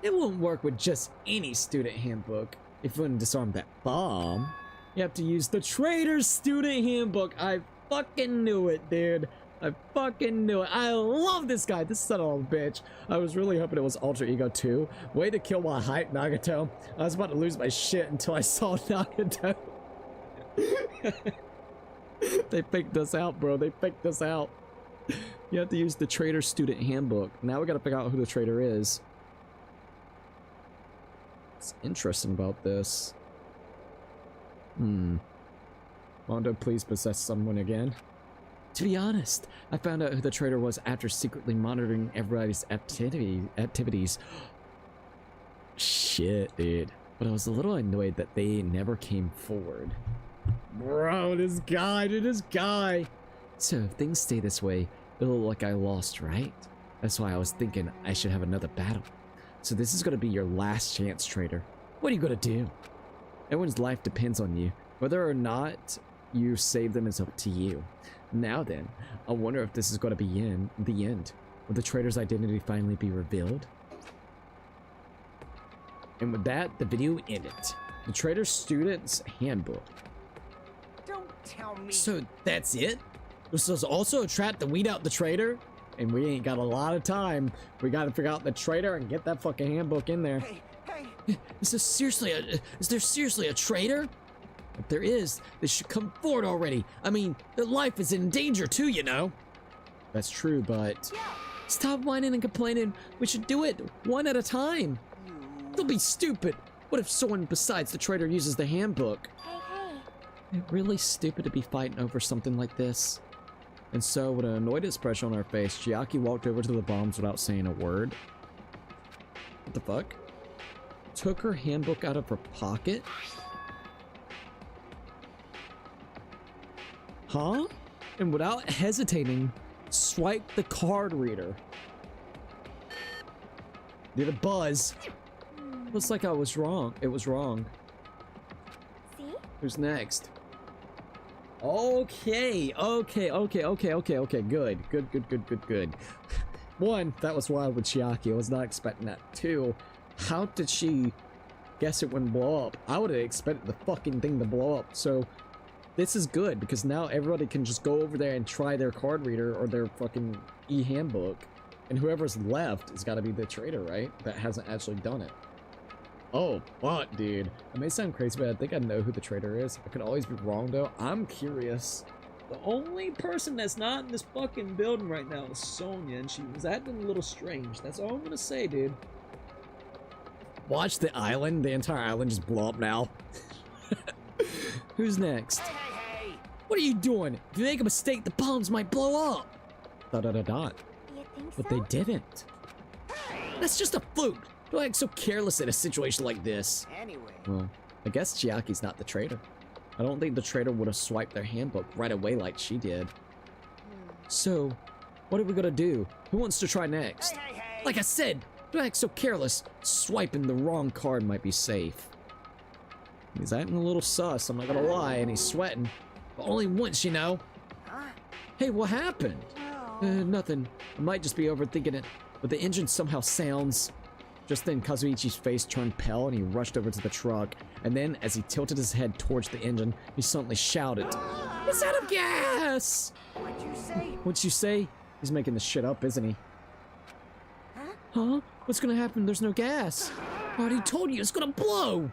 It won't work with just any student handbook. If you want to disarm that bomb, you have to use the traitor's student handbook. I fucking knew it, dude. I fucking knew it. I love this guy, this son of a bitch. I was really hoping it was Alter Ego 2. Way to kill my hype, Nagato. I was about to lose my shit until I saw Nagato. They faked us out, bro. They faked us out. You have to use the traitor student handbook. Now we gotta figure out who the traitor is. What's interesting about this? Mondo, please possess someone again. To be honest, I found out who the traitor was after secretly monitoring everybody's activities. Shit, dude. But I was a little annoyed that they never came forward. Bro, this guy, dude, this guy. So if things stay this way, it'll look like I lost, right? That's why I was thinking I should have another battle. So this is gonna be your last chance, traitor. What are you gonna do? Everyone's life depends on you. Whether or not you save them is up to you. Now then, I wonder if this is gonna be in the end. Will the traitor's identity finally be revealed? And with that, the video ended. The traitor's student's handbook. don't tell me. So that's it? This is also a trap to weed out the traitor? And we ain't got a lot of time. We gotta figure out the traitor and get that fucking handbook in there. Hey. Is there seriously a traitor? If there is, they should come forward already. I mean, their life is in danger too, you know. That's true, but... Stop whining and complaining. We should do it one at a time. Don't be stupid. What if someone besides the traitor uses the handbook? Hey. It's really stupid to be fighting over something like this. And so, with an annoyed expression on her face, Chiaki walked over to the bombs without saying a word. What the fuck? Took her handbook out of her pocket? Huh? And without hesitating, swiped the card reader. Did a buzz. Looks like I was wrong. It was wrong. See? Who's next? Okay. Good. One, that was wild with Chiaki. I was not expecting that. Two, how did she guess it wouldn't blow up? I would have expected the fucking thing to blow up. So this is good because now everybody can just go over there and try their card reader or their fucking e-handbook. And whoever's left has got to be the traitor, right? That hasn't actually done it. Oh, fuck, dude. It may sound crazy, but I think I know who the traitor is. I could always be wrong, though. I'm curious. The only person that's not in this fucking building right now is Sonya, and she was acting a little strange. That's all I'm gonna say, dude. Watch the island. The entire island just blow up now. Who's next? Hey. What are you doing? If you make a mistake, the bombs might blow up. Dot. You think But so? they didn't. That's just a fluke. Don't act so careless in a situation like this. Anyway. Well, I guess Chiaki's not the traitor. I don't think the traitor would have swiped their handbook right away like she did. So, what are we gonna do? Who wants to try next? Hey. Like I said, don't act so careless. Swiping the wrong card might be safe. He's acting a little sus, I'm not gonna lie, and he's sweating. But only once, you know. Huh? Hey, what happened? Well, Nothing. I might just be overthinking it, but the engine somehow sounds Just then, Kazuichi's face turned pale and he rushed over to the truck. And then, as he tilted his head towards the engine, he suddenly shouted, "It's out of gas!" What'd you say? What'd you say? He's making this shit up, isn't he? Huh? What's gonna happen? There's no gas. I already told you, it's gonna blow!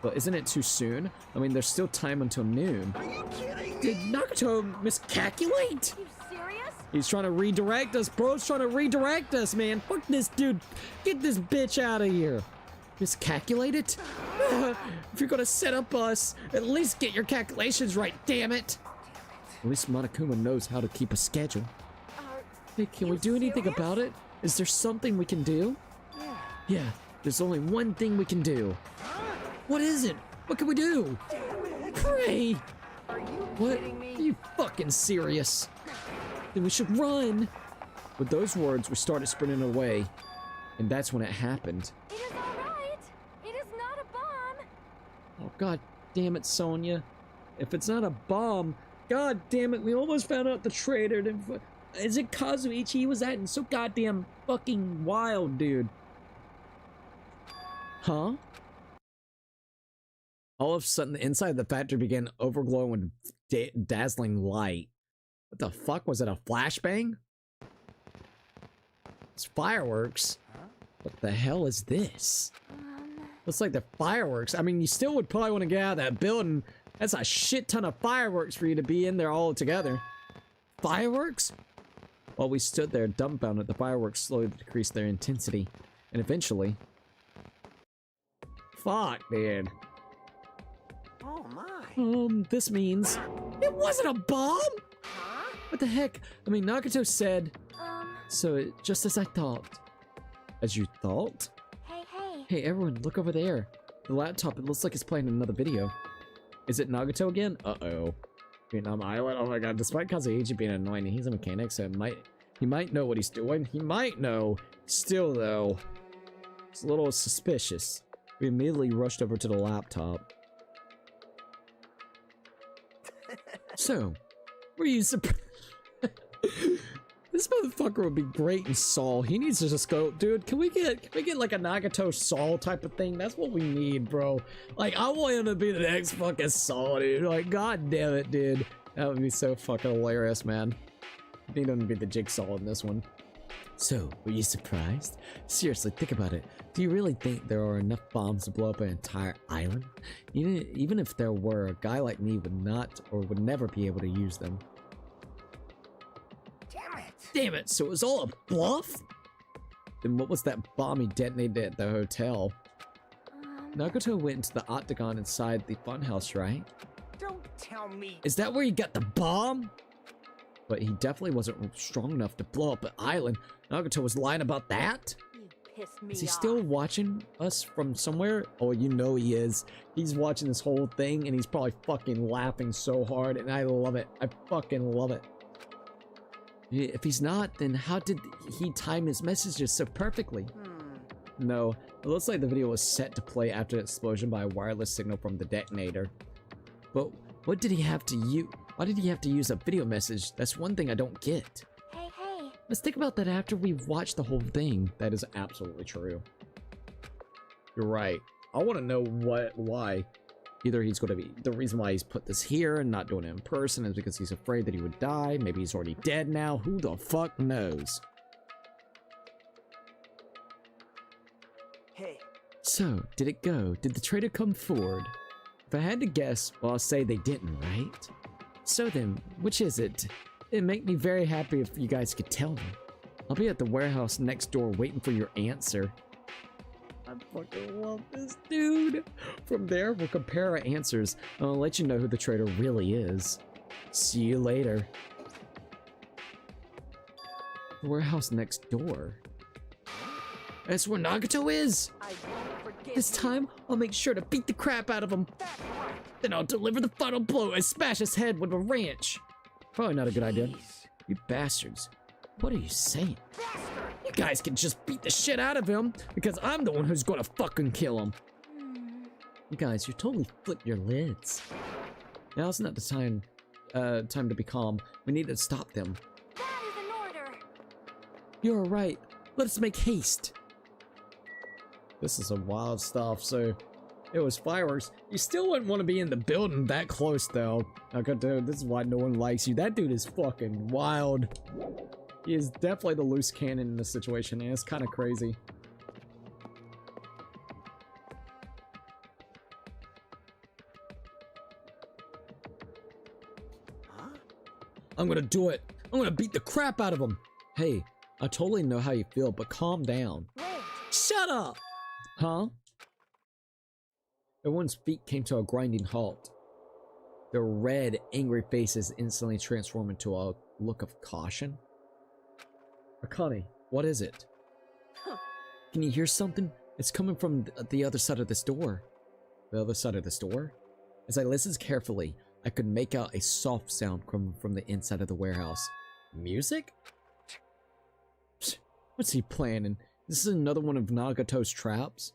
But isn't it too soon? I mean, there's still time until noon. Are you kidding? Did Nagato miscalculate? You serious? He's trying to redirect us, bro. He's trying to redirect us, man. Fuck this dude. Get this bitch out of here. Miscalculate it? If you're gonna set up us, at least get your calculations right, damn it. At least Monokuma knows how to keep a schedule. Hey, can we do anything about it? Is there something we can do? Yeah, there's only one thing we can do. What is it? What can we do? Pray! Are you What? kidding me? Are you fucking serious? Then we should run! With those words, we started sprinting away. And that's when it happened. It is alright. It is not a bomb. Oh, god damn it, Sonya. If it's not a bomb, god damn it, we almost found out the traitor. Is it Kazuichi? He was acting so goddamn fucking wild, dude. Huh? All of a sudden, the inside of the factory began overglowing with dazzling light. What the fuck? Was it a flashbang? It's fireworks. What the hell is this? Looks like the fireworks. I mean, you still would probably want to get out of that building. That's a shit ton of fireworks for you to be in there all together. Fireworks? While we stood there dumbfounded, the fireworks slowly decreased their intensity. And eventually... Fuck, man. Oh my. This means... It wasn't a bomb! Huh? What the heck? I mean, Nagato said... Um, So, just as I thought. As you thought? hey, hey. Hey, everyone, look over there. The laptop, it looks like it's playing another video. Is it Nagato again? Uh-oh. Vietnam Island? Oh my god, despite Kazuichi being annoying, he's a mechanic, so he might know what he's doing. He might know. Still, though, it's a little suspicious. We immediately rushed over to the laptop. So, were you surprised? This motherfucker would be great in Saul. He needs to just go, dude, can we get like a Nagato Saul type of thing? That's what we need, bro. Like, I want him to be the next fucking Saul, dude. Like, god damn it, dude. That would be so fucking hilarious, man. I need him to be the Jigsaw in this one. So, were you surprised? Seriously, think about it. Do you really think there are enough bombs to blow up an entire island? Even if there were, a guy like me would not or would never be able to use them. Damn it, so it was all a bluff? Then what was that bomb he detonated at the hotel? Nagato went into the octagon inside the funhouse, right? Don't tell me. Is that where he got the bomb? But he definitely wasn't strong enough to blow up an island. Nagato was lying about that? You pissed me Is he off. still watching us from somewhere? Oh, you know he is. He's watching this whole thing and he's probably fucking laughing so hard and I love it. I fucking love it. If he's not, then how did he time his messages so perfectly? No, it looks like the video was set to play after the explosion by a wireless signal from the detonator. But what did he have to use? Why did he have to use a video message? That's one thing I don't get. Hey, hey. Let's think about that after we've watched the whole thing. That is absolutely true. You're right. I want to know why. Either he's going to be, the reason why he's put this here and not doing it in person is because he's afraid that he would die. Maybe he's already dead now. Who the fuck knows? Hey. So, did it go? Did the traitor come forward? If I had to guess, well, I'll say they didn't, right? So then, which is it? It'd make me very happy if you guys could tell me. I'll be at the warehouse next door waiting for your answer. I fucking love this dude. From there, we'll compare our answers, and I'll let you know who the traitor really is. See you later. The warehouse next door. That's where Nagato is! I won't forget This time, I'll make sure to beat the crap out of him. Then I'll deliver the final blow and smash his head with a wrench. Probably not a good idea. You bastards. What are you saying? You guys can just beat the shit out of him because I'm the one who's gonna fucking kill him. You guys, you totally flipped your lids. Now's not the time to be calm. We need to stop them. That is an order. You're right. Let's make haste. This is some wild stuff. So it was fireworks. You still wouldn't want to be in the building that close though. Okay, dude, this is why no one likes you. That dude is fucking wild. He is definitely the loose cannon in this situation, and it's kind of crazy. Huh? I'm gonna do it. I'm gonna beat the crap out of him. Hey, I totally know how you feel, but calm down. Wait. Shut up! Huh? Everyone's feet came to a grinding halt. Their red, angry faces instantly transformed into a look of caution. Akane, what is it? Huh. Can you hear something? It's coming from the other side of this door. The other side of this door? As I listened carefully, I could make out a soft sound coming from the inside of the warehouse. Music? What's he planning? This is another one of Nagato's traps?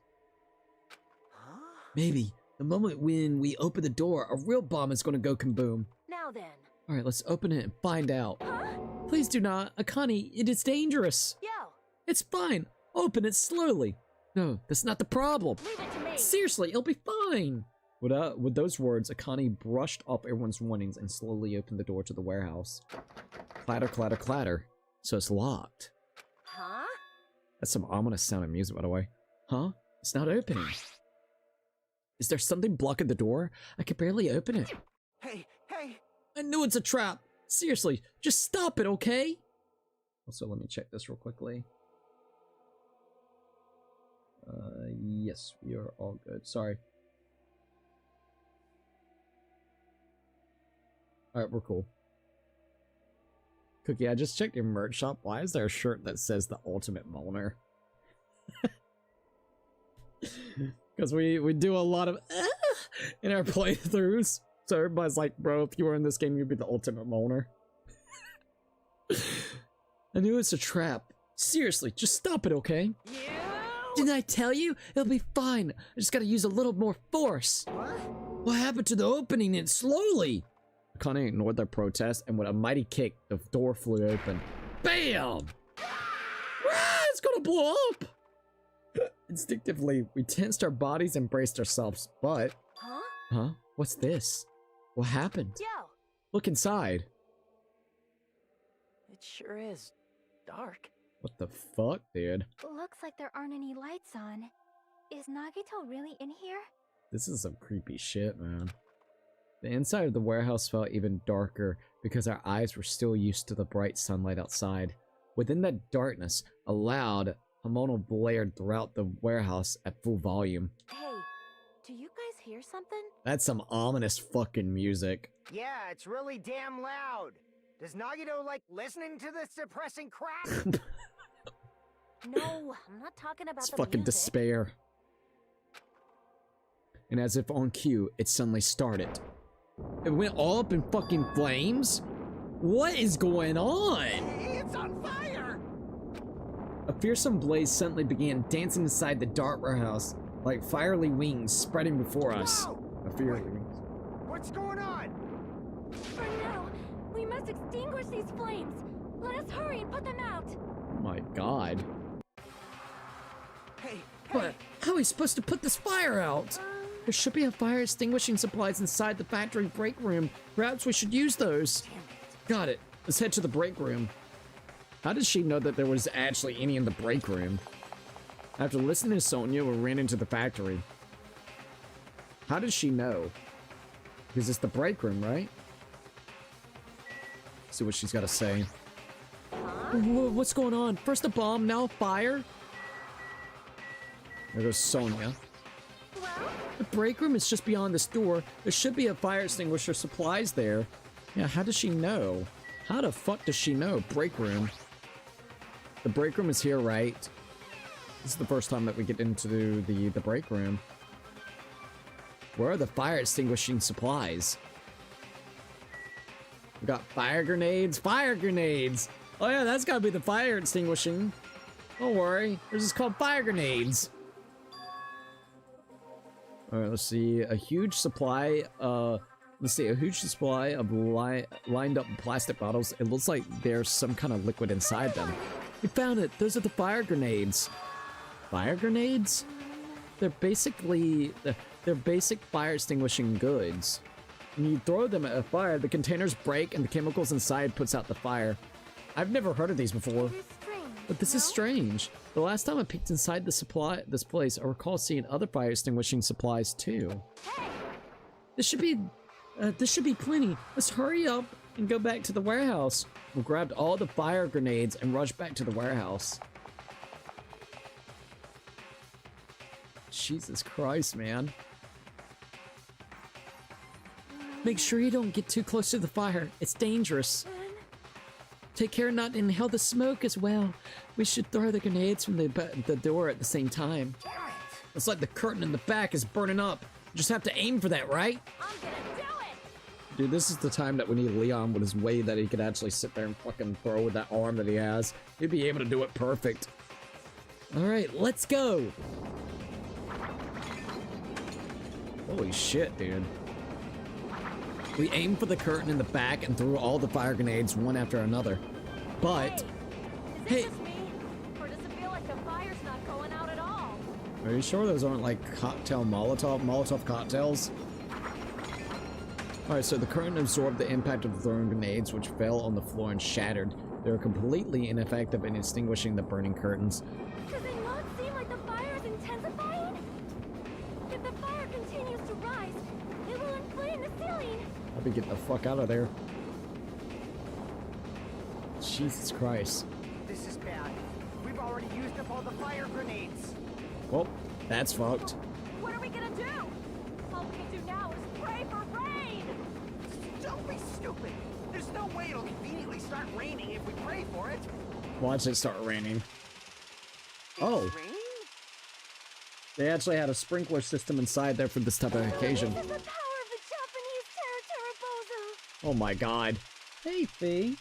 Huh? Maybe. The moment when we open the door, a real bomb is gonna go kaboom. Now then. Alright, let's open it and find out. Huh? Please do not. Akane, it is dangerous. Yo, It's fine. Open it slowly. No, that's not the problem. leave it to me. Seriously, it'll be fine. With those words, Akane brushed off everyone's warnings and slowly opened the door to the warehouse. Clatter, clatter, clatter. So it's locked. Huh? That's some ominous sounding music, by the way. Huh? It's not opening. Is there something blocking the door? I can barely open it. Hey, hey! I knew it's a trap. Seriously, just stop it, okay? Also, let me check this real quickly. Yes, we are all good. Sorry. Alright, we're cool. Cookie, I just checked your merch shop. Why is there a shirt that says the Ultimate Moaner? Because we do a lot of in our playthroughs. So everybody's like, bro, if you were in this game, you'd be the Ultimate Moaner. I knew it's a trap. Seriously, just stop it, okay? You? Didn't I tell you? It'll be fine. I just gotta use a little more force. What? What happened to the opening it slowly? Akane ignored their protest, and with a mighty kick, the door flew open. BAM! It's gonna blow up! Instinctively, we tensed our bodies and braced ourselves, but... Huh? Huh? What's this? What happened? Yo, Look inside. It sure is dark. What the fuck, dude? Looks like there aren't any lights on. Is Nagito really in here? This is some creepy shit, man. The inside of the warehouse felt even darker because our eyes were still used to the bright sunlight outside. Within that darkness, a loud hormonal blared throughout the warehouse at full volume. Hey, do you guys hear something? That's some ominous fucking music. Yeah, it's really damn loud. Does Nagito like listening to this depressing crap? No, I'm not talking about It's the fucking music. despair. And as if on cue, it suddenly started. It went all up in fucking flames? What is going on? It's on fire! A fearsome blaze suddenly began dancing inside the dark warehouse, like fiery wings spreading before us. Whoa! A fiery wings. What's going on? For now, we must extinguish these flames. Let us hurry and put them out. Oh my god. Hey, But how are we supposed to put this fire out? There should be a fire extinguishing supplies inside the factory break room. Perhaps we should use those. damn it. Got it. Let's head to the break room. How did she know that there was actually any in the break room? After listening to Sonia, we ran into the factory. How did she know? Because it's the break room, right? See what she's got to say. What's going on? First a bomb, now a fire? There goes Sonia. The break room is just beyond this door. There should be a fire extinguisher supplies there. Yeah, how does she know? How the fuck does she know? Break room. The break room is here, right? This is the first time that we get into the break room. Where are the fire extinguishing supplies? We got fire grenades. Fire grenades! Oh yeah, that's gotta be the fire extinguishing. Don't worry. This is called fire grenades. Alright, let's see. A huge supply, let's see, a huge supply of lined up plastic bottles. It looks like there's some kind of liquid inside them. We found it! Those are the fire grenades. Fire grenades? they're basically they're basic fire extinguishing goods. When you throw them at a fire, the containers break and the chemicals inside puts out the fire. I've never heard of these before, It is strange. but this is strange. The last time I peeked inside this place, I recall seeing other fire extinguishing supplies too. Hey, This should be plenty. Let's hurry up and go back to the warehouse. We grabbed all the fire grenades and rushed back to the warehouse. Jesus Christ, man. Make sure you don't get too close to the fire. It's dangerous. Take care not to inhale the smoke as well. We should throw the grenades from the door at the same time. Damn it! It's like the curtain in the back is burning up. You just have to aim for that, right? I'm gonna do it. Dude, this is the time that we need Leon with his way that he could actually sit there and fucking throw with that arm that he has. He'd be able to do it perfect. Alright, let's go! Holy shit, dude. We aimed for the curtain in the back and threw all the fire grenades one after another. But, Hey, hey, is it just me? Or does it feel like the fire's not going out at all? are you sure those aren't like cocktail Molotov cocktails? Alright, so the curtain absorbed the impact of the thrown grenades, which fell on the floor and shattered. They were completely ineffective in extinguishing the burning curtains. Does it not seem like the fire is intensifying? If the fire continues to rise, it will inflame the ceiling. Let me get the fuck out of there. Jesus Christ. This is bad. We've already used up all the fire grenades. Well, that's fucked. What are we gonna do? All we can do now is pray for rain. Don't be stupid. There's no way it'll conveniently start raining if we pray for it. Watch it start raining. Oh, It's raining? they actually had a sprinkler system inside there for this type of occasion. This is the power of the Japanese Terra Terrabosa. Oh my god. Hey, Fee.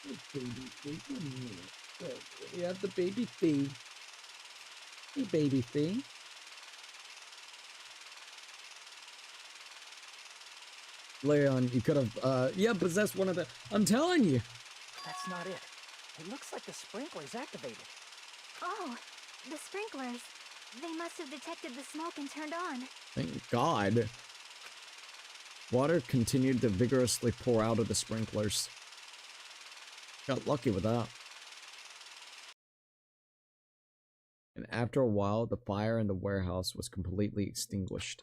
Hey, baby Fee. Come here. Look, we have the baby Fee. Hey, baby Fee. Leon, you could have, yeah, possessed one of the... I'm telling you. That's not it. It looks like the sprinkler's activated. Oh, the sprinklers. They must have detected the smoke and turned on. Thank God. Water continued to vigorously pour out of the sprinklers. Got lucky with that. And after a while, the fire in the warehouse was completely extinguished.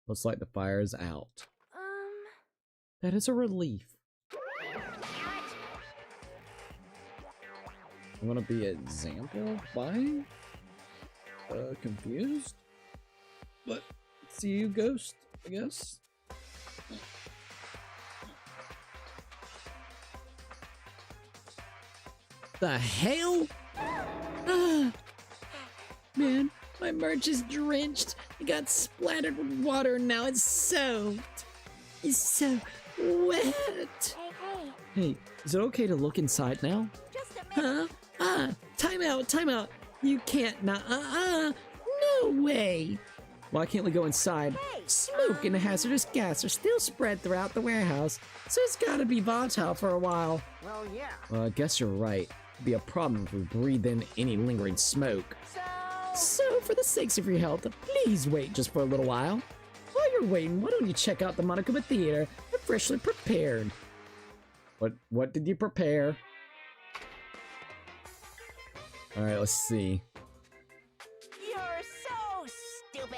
Looks like the fire is out. That is a relief. I'm gonna be example by confused, but see you, ghost, I guess. The hell? Ah, man, my merch is drenched. It got splattered with water and now it's soaked. It's so wet. Hey, Hey, is it okay to look inside now? just a minute. Huh? Time out. You can't not, no way. Why can't we go inside? Smoke and a hazardous gas are still spread throughout the warehouse, so it's gotta be volatile for a while. Well, yeah. Well, I guess you're right. It'd be a problem if we breathe in any lingering smoke. So, for the sakes of your health, please wait just for a little while. While you're waiting, why don't you check out the Monokuma Theater? They're freshly prepared. What did you prepare? Alright, let's see. You're so stupid.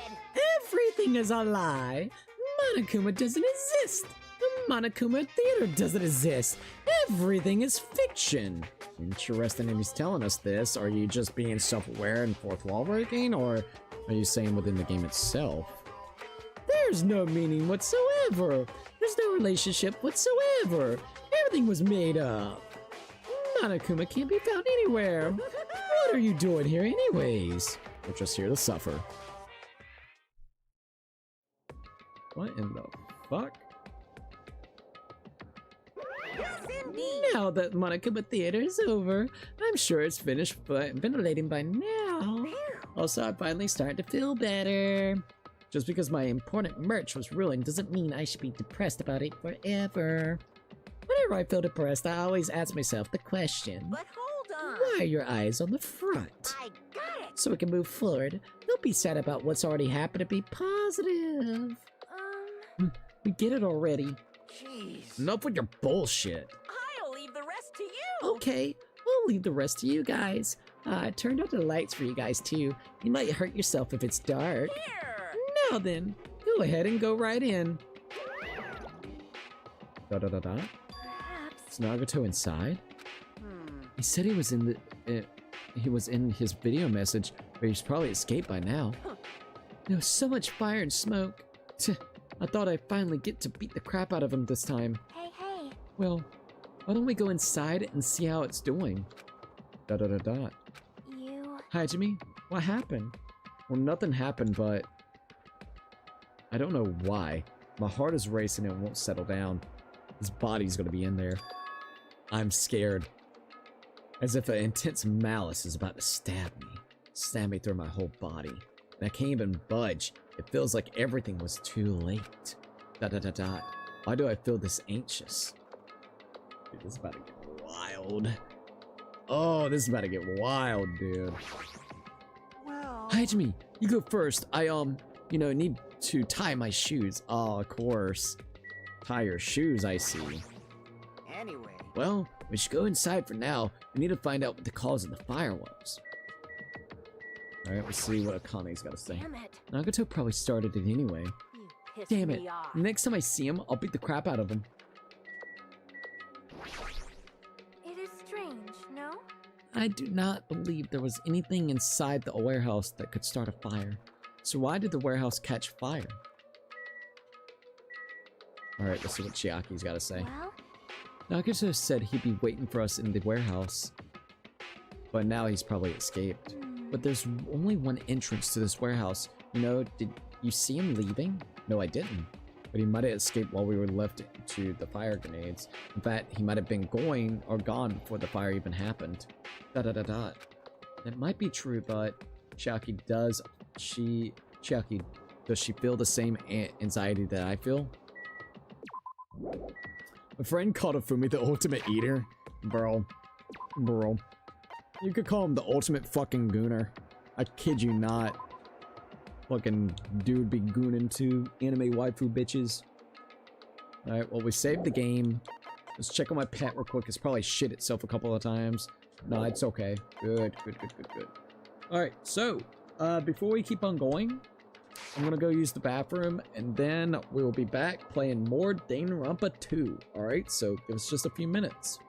Everything is a lie. Monokuma doesn't exist. The Monokuma Theater doesn't exist. Everything is fiction. Interesting if he's telling us this. Are you just being self-aware and fourth wall breaking, or are you saying within the game itself? There's no meaning whatsoever. There's no relationship whatsoever. Everything was made up. Monokuma can't be found anywhere. What are you doing here anyways? We're just here to suffer. What in the fuck? Yes, indeed. Now that Monokuma Theater is over, I'm sure it's finished ventilating by now. Also, I'm finally starting to feel better. Just because my important merch was ruined doesn't mean I should be depressed about it forever. Whenever I feel depressed, I always ask myself the question, But hold on. Why are your eyes on the front? I got it! So we can move forward. Don't be sad about what's already happened and be positive. We get it already. Jeez. Enough with your bullshit. I'll leave the rest to you! Okay, we'll leave the rest to you guys. I turned out the lights for you guys too. You might hurt yourself if it's dark. Here! Now then, go ahead and go right in. Da-da-da-da. Perhaps. Is Nagato inside? Hmm. He said he was in the... he was in his video message, but he's probably escaped by now. There was so much fire and smoke. Tch, I thought I'd finally get to beat the crap out of him this time. Hey, hey. Well, why don't we go inside and see how it's doing? Da-da-da-da. You. Hi, Jimmy. What happened? Well, nothing happened, but... I don't know why. My heart is racing and it won't settle down. His body's gonna be in there. I'm scared. As if an intense malice is about to stab me through my whole body. And I can't even budge. It feels like everything was too late. Da-da-da-da. Why do I feel this anxious? Dude, this is about to get wild. Oh, this is about to get wild, dude. Well. Hi, Jimmy. You go first. I, need to tie my shoes. Oh, of course. Tie your shoes, I see. Anyway. Well, we should go inside for now. We need to find out what the cause of the fire was. Alright, let's see what Akane's gotta say. Damn it. Nagato probably started it anyway. You pissed Damn it. me off. Next time I see him, I'll beat the crap out of him. It is strange, no? I do not believe there was anything inside the warehouse that could start a fire. So why did the warehouse catch fire? Alright, let's see what Chiaki's gotta say. Well, Nagato said he'd be waiting for us in the warehouse. But now he's probably escaped. But there's only one entrance to this warehouse. You know, did you see him leaving? No, I didn't. But he might have escaped while we were left to the fire grenades. In fact, he might have been going or gone before the fire even happened. Da-da-da-da. That might be true, but Chiaki, does she feel the same anxiety that I feel? A friend called Afumi the ultimate eater. Bro. You could call him the ultimate fucking gooner. I kid you not. Fucking dude be gooning to anime waifu bitches. Alright, well we saved the game. Let's check on my pet real quick. It's probably shit itself a couple of times. No, it's okay. Good. Alright, so, before we keep on going, I'm gonna go use the bathroom, and then we will be back playing more Danganronpa 2. Alright, so give us just a few minutes.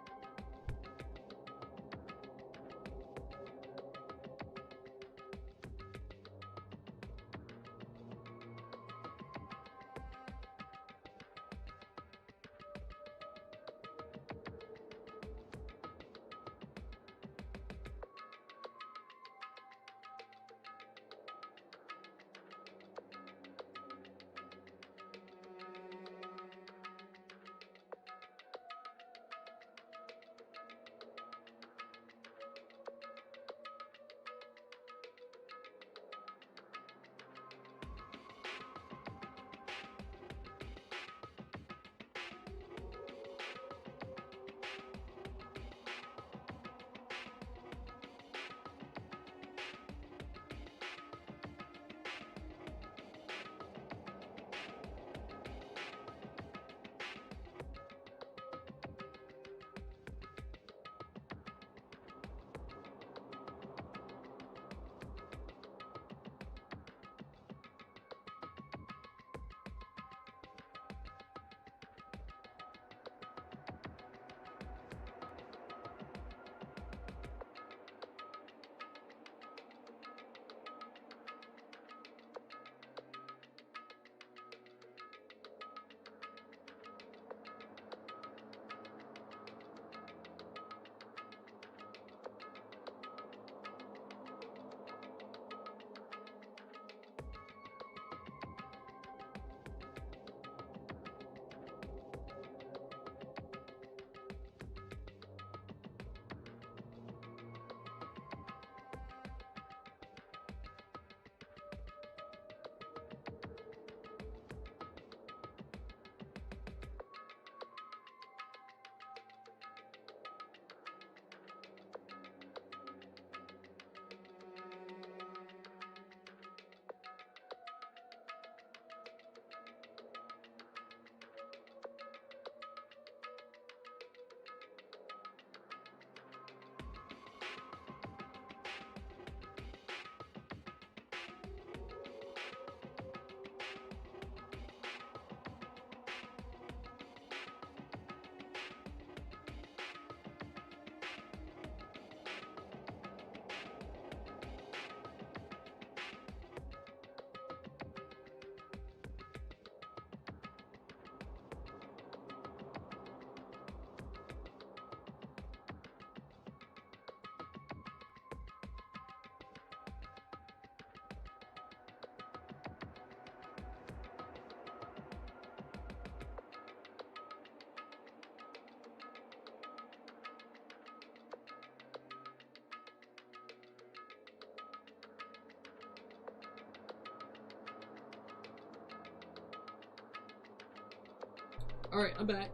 Alright, I'm back.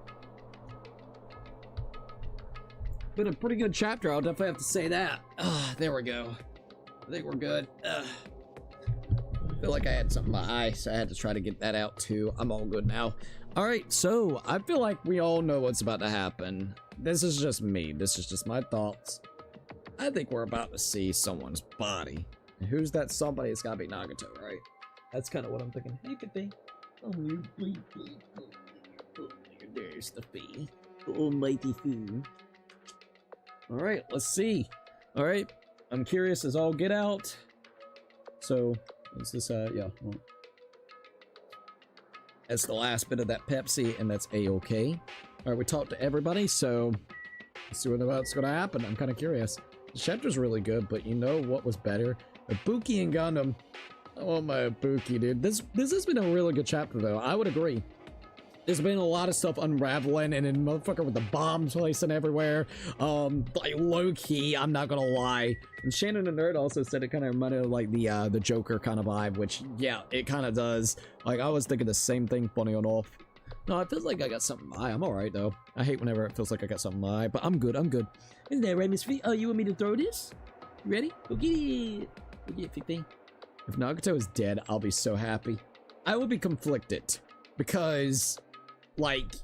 Been a pretty good chapter, I'll definitely have to say that. There we go. I think we're good. I feel like I had something in my eye, so I had to try to get that out too. I'm all good now. Alright, so I feel like we all know what's about to happen. This is just me. This is just my thoughts. I think we're about to see someone's body. And who's that somebody? It's gotta be Nagato, right? That's kind of what I'm thinking. Hey, Fifi. Oh, there's the Fee. The almighty Fee. Alright, let's see. Alright, I'm curious as all get out. So, is this, yeah. Well, that's the last bit of that Pepsi, and that's A-okay. Alright, we talked to everybody, so let's see what's gonna happen. I'm kind of curious. The chapter's really good, but you know what was better? Ibuki and Gundam. I want my Ibuki, dude. This has been a really good chapter, though. I would agree. There's been a lot of stuff unraveling, and then motherfucker with the bombs placing everywhere. Like low-key, I'm not gonna lie. And Shannon the Nerd also said it kind of reminded of like the Joker kind of vibe, which yeah, it kind of does. Like I was thinking the same thing, funny enough. No, it feels like I got something in my eye. I'm alright though. I hate whenever it feels like I got something in my eye, but I'm good, I'm good. Isn't that right, Miss Fee? Oh, you want me to throw this? You ready? Go get it. Go get it, Fifi. If Nagato is dead, I'll be so happy. I will be conflicted because like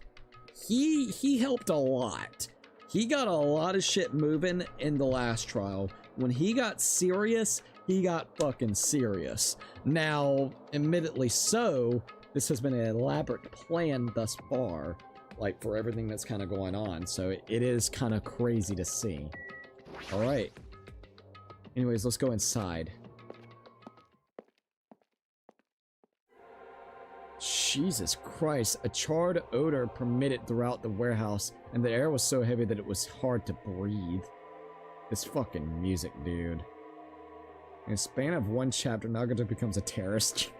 he helped a lot. He got a lot of shit moving in the last trial. When he got serious, he got fucking serious. Now, admittedly so, this has been an elaborate plan thus far, like for everything that's kind of going on. So it is kind of crazy to see. All right. Anyways, let's go inside. Jesus Christ, a charred odor permitted throughout the warehouse, and the air was so heavy that it was hard to breathe. This fucking music, dude. In a span of one chapter, Nagato becomes a terrorist.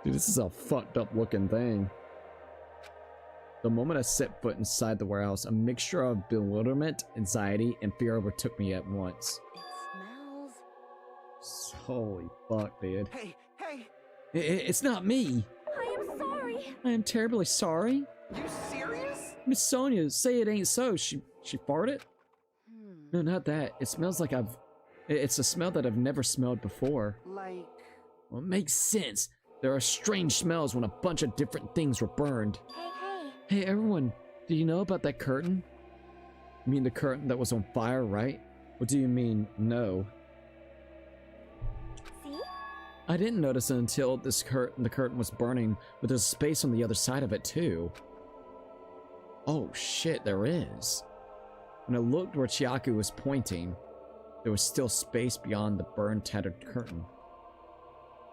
Dude, this is a fucked up looking thing. The moment I set foot inside the warehouse, a mixture of bewilderment, anxiety, and fear overtook me at once. Holy fuck, dude. Hey, hey! It's not me! I am sorry! I am terribly sorry. You serious? Miss Sonia, say it ain't so. She farted? No, not that. It smells like it's a smell that I've never smelled before. Like... Well, it makes sense. There are strange smells when a bunch of different things were burned. Hey, Hey, everyone. Do you know about that curtain? You mean the curtain that was on fire, right? What do you mean, no? see? I didn't notice it until the curtain was burning, but there's space on the other side of it too. Oh shit, there is. When I looked where Chiaku was pointing, there was still space beyond the burned, tattered curtain.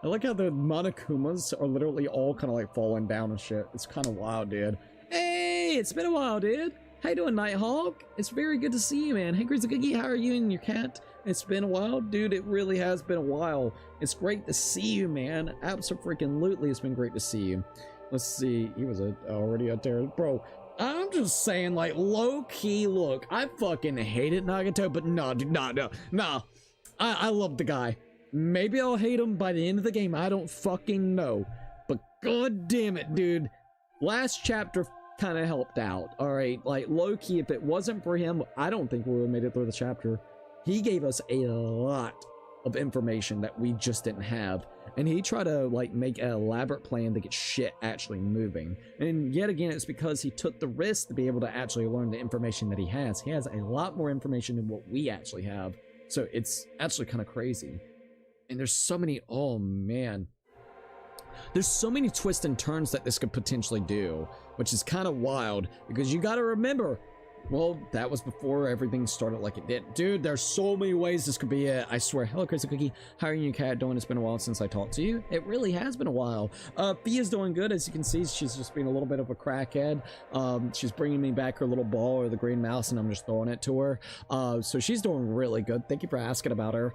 I like how the Monokumas are literally all kind of like falling down and shit. It's kind of wild, dude. Hey, it's been a while, dude. How you doing, Nighthawk? It's very good to see you, man. Hey, Grizzly Cookie, how are you and your cat? It's been a while, dude. It really has been a while. It's great to see you, man. Absolutely, it's been great to see you. Let's see. He was already a terrorist, bro. I'm just saying, like, low-key, look, I fucking hated Nagato, but no, dude, no. I love the guy. Maybe I'll hate him by the end of the game. I don't fucking know. But god damn it, dude. Last chapter kind of helped out, alright? Like, low-key, if it wasn't for him, I don't think we would have made it through the chapter. He gave us a lot of information that we just didn't have. And he tried to, like, make an elaborate plan to get shit actually moving. And yet again, it's because he took the risk to be able to actually learn the information that he has. He has a lot more information than what we actually have. So it's actually kind of crazy. And there's so many, oh man. There's so many twists and turns that this could potentially do, which is kind of wild, because you gotta remember, well, that was before everything started like it did. Dude, there's so many ways this could be it, I swear. Hello, Crazy Cookie. How are you and Cat doing? It's been a while since I talked to you. It really has been a while. Fia's doing good. As you can see, she's just being a little bit of a crackhead. She's bringing me back her little ball or the green mouse, and I'm just throwing it to her. So she's doing really good. Thank you for asking about her.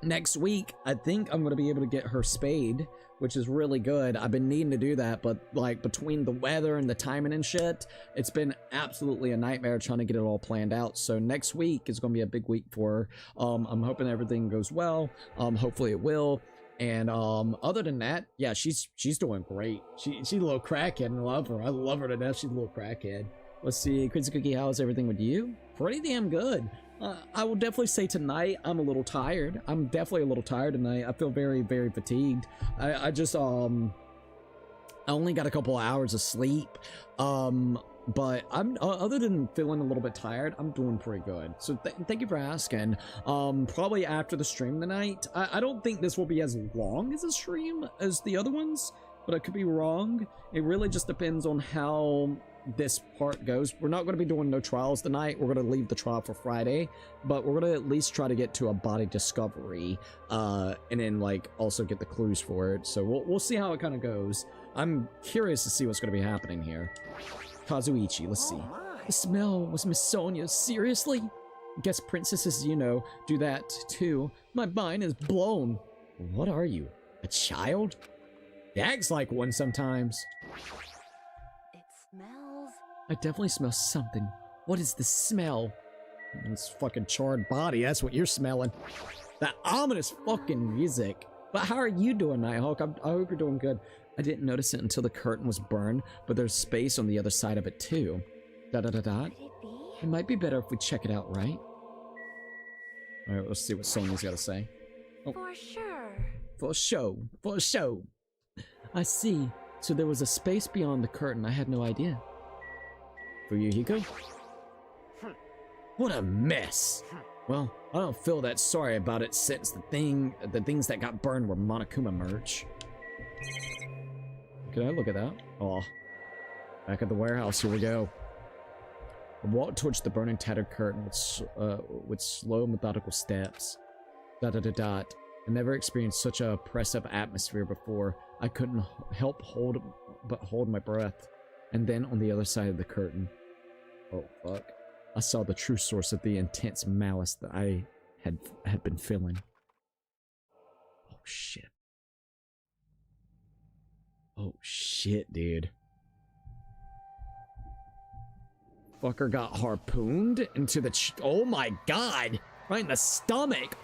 Next week, I think I'm going to be able to get her spayed, which is really good. I've been needing to do that, but like between the weather and the timing and shit, it's been absolutely a nightmare trying to get it all planned out. So next week is going to be a big week for her. I'm hoping everything goes well. Hopefully it will. And other than that, yeah, she's doing great. She's a little crackhead. I love her. I love her to death. She's a little crackhead. Let's see, Crazy Cookie, how's everything with you? Pretty damn good. I will definitely say tonight I'm a little tired. I'm definitely a little tired tonight. I feel very, very fatigued. I just I only got a couple hours of sleep. But I'm other than feeling a little bit tired, I'm doing pretty good. So thank you for asking. Probably after the stream tonight. I don't think this will be as long as a stream as the other ones, but I could be wrong. It really just depends on how this part goes. We're not going to be doing no trials tonight. We're going to leave the trial for Friday, but we're going to at least try to get to a body discovery, and then like also get the clues for it. So we'll see how it kind of goes. I'm curious to see what's going to be happening here. Kazuichi, let's see. The smell was Miss Sonia. Seriously? Guess princesses, you know, do that too. My mind is blown. What are you? A child? It acts like one sometimes. It smells. I definitely smell something. What is the smell? It's fucking charred body. That's what you're smelling. That ominous fucking music. But how are you doing, Nighthawk? I hope you're doing good. I didn't notice it until the curtain was burned, but there's space on the other side of it too. Dot dot dot dot. Could it be? It might be better if we check it out, right? Alright, let's see what Sonia's gotta say. For sure. For show. For show. I see. So there was a space beyond the curtain. I had no idea. For you, Hiko? What a mess. Well, I don't feel that sorry about it since the things that got burned were Monokuma merch. Can I look at that? Oh. Back at the warehouse, here we go. I walked towards the burning tattered curtain with slow, methodical steps. Dot dot dot dot. I never experienced such a oppressive atmosphere before. I couldn't help but hold my breath. And then on the other side of the curtain, oh fuck, I saw the true source of the intense malice that I had been feeling. Oh shit. Oh shit, dude. Fucker got harpooned into the oh my god! Right in the stomach!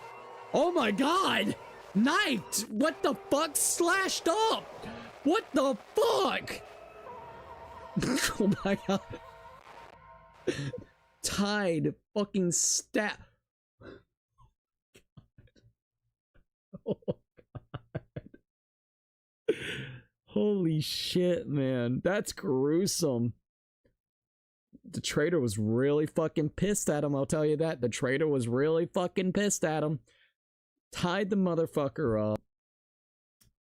Oh my god! Knifed! What the fuck? Slashed up! What the fuck? Oh my god. Tied. Fucking stab. Oh god. Holy shit, man. That's gruesome. The traitor was really fucking pissed at him, I'll tell you that. The traitor was really fucking pissed at him. Tied the motherfucker up.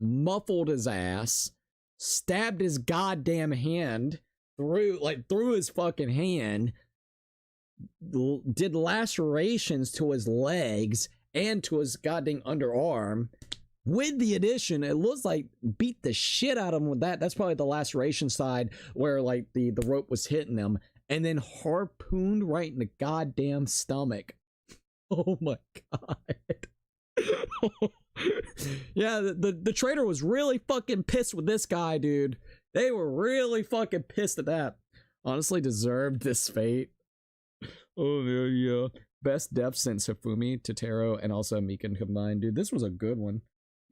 Muffled his ass. Stabbed his goddamn hand. Through his fucking hand. Did lacerations to his legs and to his goddamn underarm. With the addition, it looks like beat the shit out of him with that. That's probably the laceration side where like the rope was hitting him. And then harpooned right in the goddamn stomach. Oh my god. Yeah, the traitor was really fucking pissed with this guy, dude. They were really fucking pissed at that. Honestly deserved this fate. Oh yeah. Best death since Hifumi, Totoro, and also Mikan combined. Dude, this was a good one.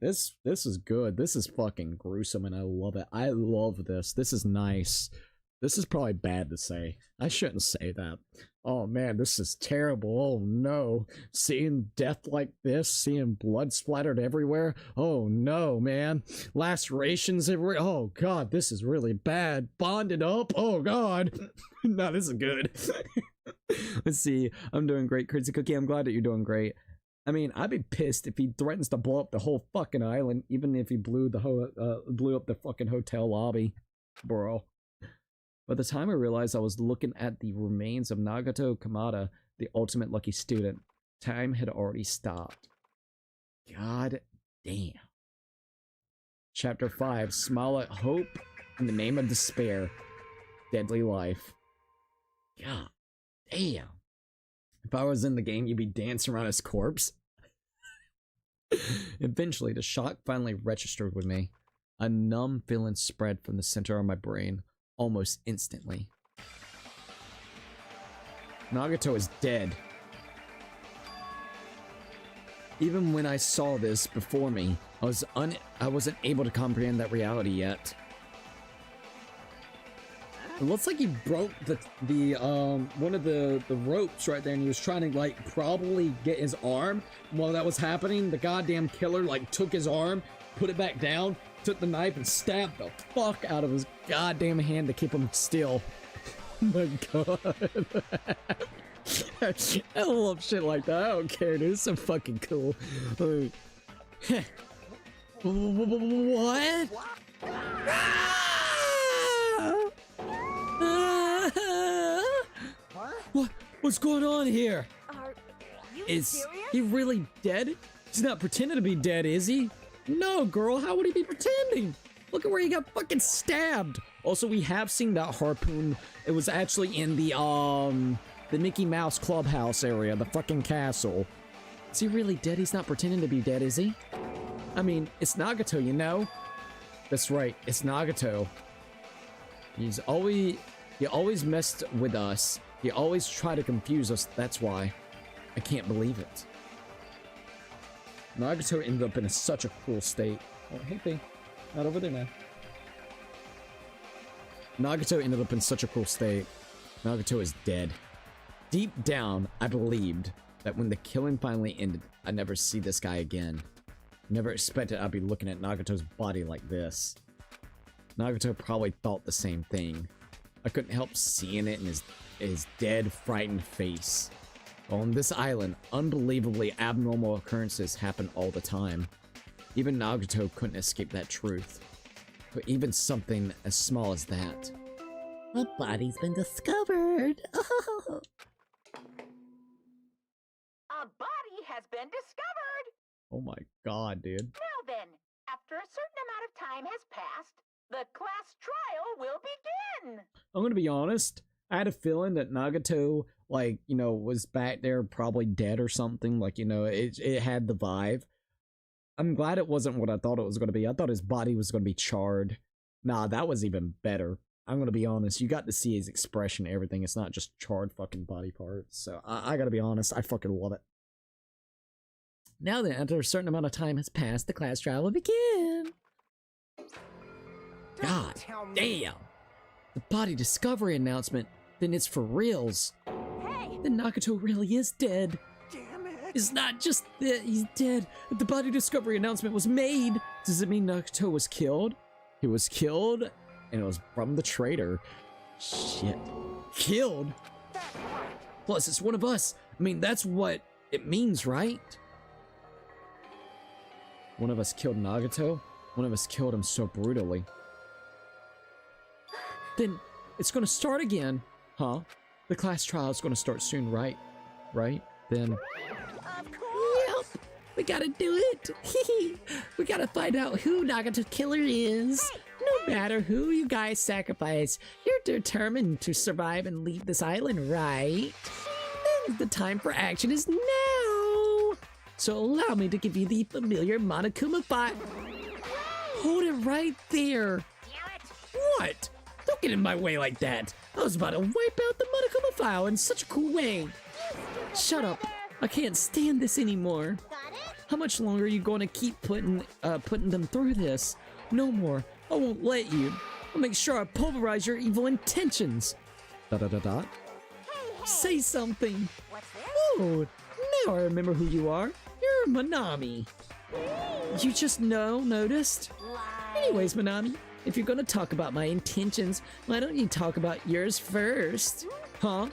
This is good. This is fucking gruesome and I love it. I love this. This is nice. This is probably bad to say. I shouldn't say that. Oh man, this is terrible. Oh no. Seeing death like this, seeing blood splattered everywhere. Oh no, man. Lacerations everywhere. Oh god, this is really bad. Bonded up. Oh god. No, this is good. Let's see. I'm doing great, Crazy Cookie. I'm glad that you're doing great. I mean, I'd be pissed if he threatens to blow up the whole fucking island, even if he blew up the fucking hotel lobby. Bro. By the time I realized I was looking at the remains of Nagato Kamada, the ultimate lucky student, time had already stopped. God damn. Chapter 5, Smile at Hope in the Name of Despair. Deadly Life. God damn. If I was in the game, you'd be dancing around his corpse. Eventually, the shock finally registered with me. A numb feeling spread from the center of my brain. Almost instantly. Nagato is dead. Even when I saw this before me, I wasn't able to comprehend that reality yet. It looks like he broke the one of the ropes right there, and he was trying to like probably get his arm. While that was happening, the goddamn killer like took his arm, put it back down, took the knife and stabbed the fuck out of his goddamn hand to keep him still. Oh my god. I love shit like that. I don't care, dude. It's so fucking cool. What? What's going on here? Are you Is serious? he really dead? He's not pretending to be dead, is he? No, girl, how would he be pretending? Look at where he got fucking stabbed. Also, we have seen that harpoon. It was actually in the Mickey Mouse clubhouse area, the fucking castle. Is he really dead? He's not pretending to be dead, is he? I mean, it's Nagato, you know? That's right, it's Nagato. He always messed with us. He always tried to confuse us, that's why. I can't believe it. Nagato ended up in such a cool state. Oh, hey, thing. Not over there, man. Nagato ended up in such a cool state. Nagato is dead. Deep down, I believed that when the killing finally ended, I'd never see this guy again. Never expected I'd be looking at Nagato's body like this. Nagato probably thought the same thing. I couldn't help seeing it in his dead, frightened face. On this island, unbelievably abnormal occurrences happen all the time. Even Nagato couldn't escape that truth. But even something as small as that. A body's been discovered. A body has been discovered. Oh my god, dude. Now then, after a certain amount of time has passed, the class trial will begin. I'm gonna be honest. I had a feeling that Nagato, like, you know, was back there probably dead or something. Like, you know, it had the vibe. I'm glad it wasn't what I thought it was going to be. I thought his body was going to be charred. Nah, that was even better. I'm going to be honest. You got to see his expression and everything. It's not just charred fucking body parts. So I got to be honest. I fucking love it. Now that after a certain amount of time has passed, the class trial will begin. God damn. The body discovery announcement. Then it's for reals. Hey! Then Nagato really is dead. Damn it. It's not just that he's dead. The body discovery announcement was made. Does it mean Nagato was killed? He was killed, and it was from the traitor. Shit. Killed? Plus, it's one of us. I mean, that's what it means, right? One of us killed Nagato? One of us killed him so brutally. Then it's gonna start again. Huh? The class trial is gonna start soon, right? Right? Then... Of course! Yep, we gotta do it. We gotta find out who Nagato killer is. No matter who you guys sacrifice, you're determined to survive and leave this island, right? Then the time for action is now. So allow me to give you the familiar Monokuma file. Hold it right there. What? Don't get in my way like that. I was about to wipe out the Monokuma file in such a cool way. Shut up. I can't stand this anymore. How much longer are you going to keep putting them through this? No more. I won't let you. I'll make sure I pulverize your evil intentions. ... Say something. What's this? Oh, now I remember who you are. You're Manami. You just noticed? Anyways, Manami, if you're gonna talk about my intentions, why don't you talk about yours first? Huh?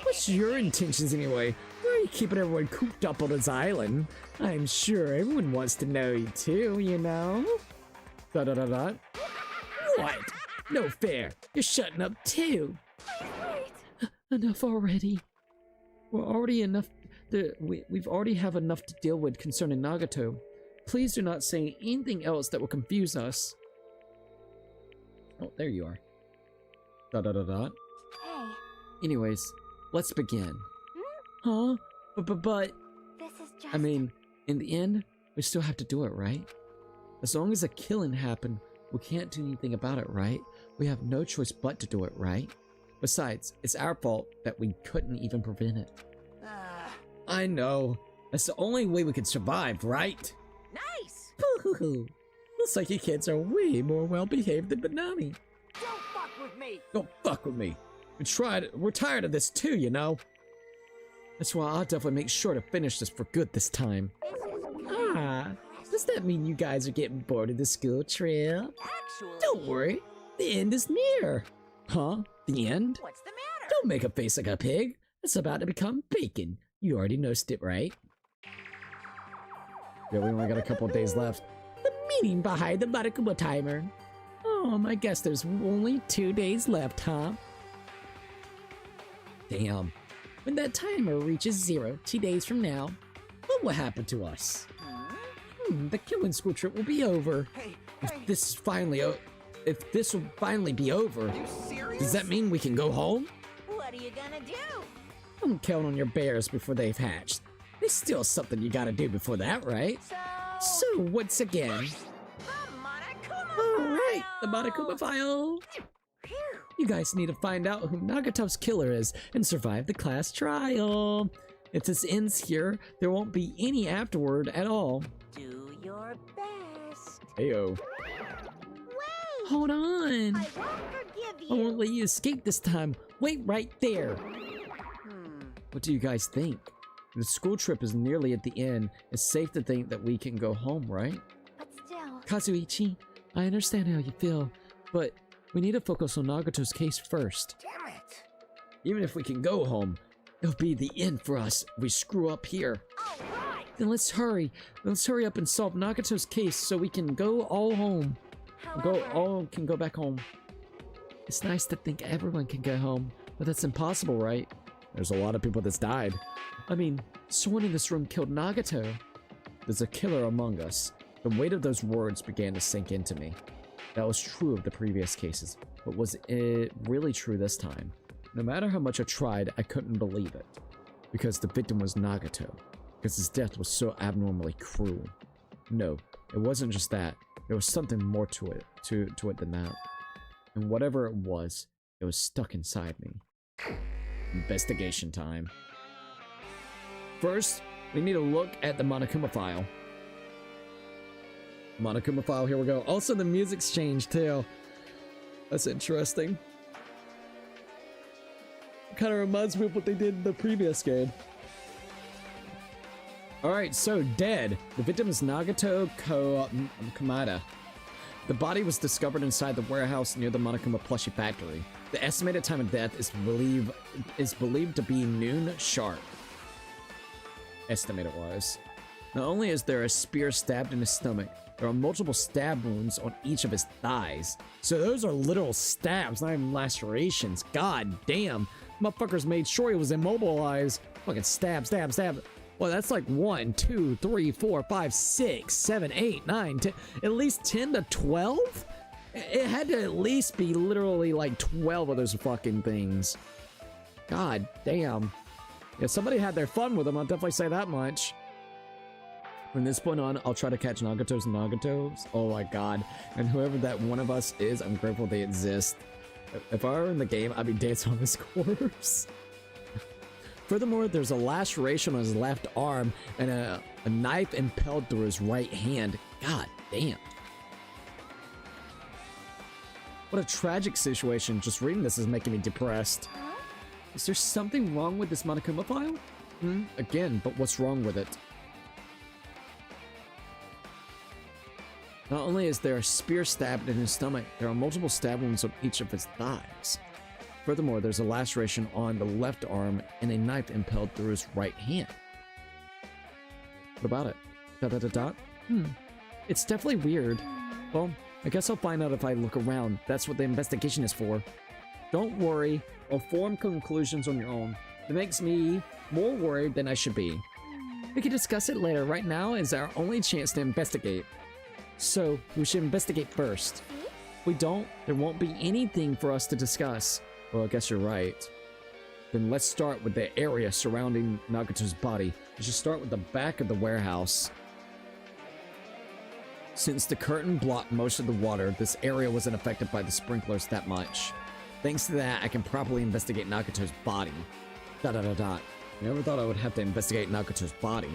What's your intentions anyway? Why are you keeping everyone cooped up on this island? I'm sure everyone wants to know you too, you know? ... What? No fair. You're shutting up too. Wait! Enough already. We've already have enough to deal with concerning Nagato. Please do not say anything else that will confuse us. Oh, there you are. Hey, Anyways, let's begin. Huh? But, this is just... I mean, in the end, we still have to do it, right? As long as a killing happened, we can't do anything about it, right? We have no choice but to do it, right? Besides, it's our fault that we couldn't even prevent it. I know. That's the only way we could survive, right? Nice! Hoo-hoo-hoo. Looks like you kids are way more well-behaved than Banami. Don't fuck with me! Don't fuck with me. We're tired of this too, you know? That's why I'll definitely make sure to finish this for good this time. Ah, does that mean you guys are getting bored of the school trip? Actually... Don't worry, the end is near. Huh? The end? What's the matter? Don't make a face like a pig. It's about to become bacon. You already noticed it, right? Yeah, we only got a couple days left. The meaning behind the Monokuma timer. I guess there's only 2 days left, huh? Damn. When that timer reaches 0 2 days from now, what will happen to us? The killing school trip will be over. Hey, If this will finally be over, are you serious? does that mean we can go home? What are you gonna do? Don't count on your bears before they've hatched. There's still something you gotta do before that, right? So... So, once again, The Monokuma alright, the file! Monokuma file. Phew. You guys need to find out who Nagato's killer is and survive the class trial. If this ends here, there won't be any afterward at all. Do your best. Heyo. Wait! Hold on. I won't forgive I you. won't let you escape this time. Wait right there. What do you guys think? The school trip is nearly at the end. It's safe to think that we can go home, right? But still, Kazuichi, I understand how you feel, But we need to focus on Nagato's case first. Damn it! Even if we can go home, it'll be the end for us if we screw up here. All right. then let's hurry. Let's hurry up and solve Nagato's case so we can go all home. however, Can go back home. It's nice to think everyone can go home, But that's impossible, right? There's a lot of people that's died. I mean, someone in this room killed Nagato. There's a killer among us. The weight of those words began to sink into me. That was true of the previous cases, but was it really true this time? No matter how much I tried, I couldn't believe it. Because the victim was Nagato. Because his death was so abnormally cruel. No, it wasn't just that. There was something more to it than that. And whatever it was stuck inside me. Investigation time. First, we need to look at the Monokuma file. Monokuma file, here we go. Also, the music's changed too. That's interesting. Kind of reminds me of what they did in the previous game. Alright, so dead. The victim is Nagato Kamada. The body was discovered inside the warehouse near the Monokuma plushie factory. The estimated time of death is believed to be noon sharp. Estimated wise. Not only is there a spear stabbed in his stomach, there are multiple stab wounds on each of his thighs. So those are literal stabs, not even lacerations. God damn. Motherfuckers made sure he was immobilized. Fucking stab, stab, stab. Well, that's like 1, 2, 3, 4, 5, 6, 7, 8, 9, 10. At least 10 to 12? It had to at least be literally like 12 of those fucking things. God damn. Yeah, somebody had their fun with them, I'll definitely say that much. From this point on, I'll try to catch Nagatos. Oh my god. And whoever that one of us is, I'm grateful they exist. If I were in the game, I'd be dancing on his corpse. Furthermore, there's a laceration on his left arm and a knife impaled through his right hand. God damn. What a tragic situation. Just reading this is making me depressed. Is there something wrong with this Monokuma file? Again, but what's wrong with it? Not only is there a spear stabbed in his stomach, there are multiple stab wounds on each of his thighs. Furthermore, there's a laceration on the left arm and a knife impaled through his right hand. What about it? Dot dot dot dot? It's definitely weird. Well, I guess I'll find out if I look around. That's what the investigation is for. Don't worry, I'll form conclusions on your own. It makes me more worried than I should be. We can discuss it later. Right now is our only chance to investigate. So, we should investigate first. If we don't, there won't be anything for us to discuss. Well, I guess you're right. Then let's start with the area surrounding Nagato's body. We should start with the back of the warehouse. Since the curtain blocked most of the water, this area wasn't affected by the sprinklers that much. Thanks to that, I can properly investigate Nagato's body. Dot dot dot dot. I never thought I would have to investigate Nagato's body.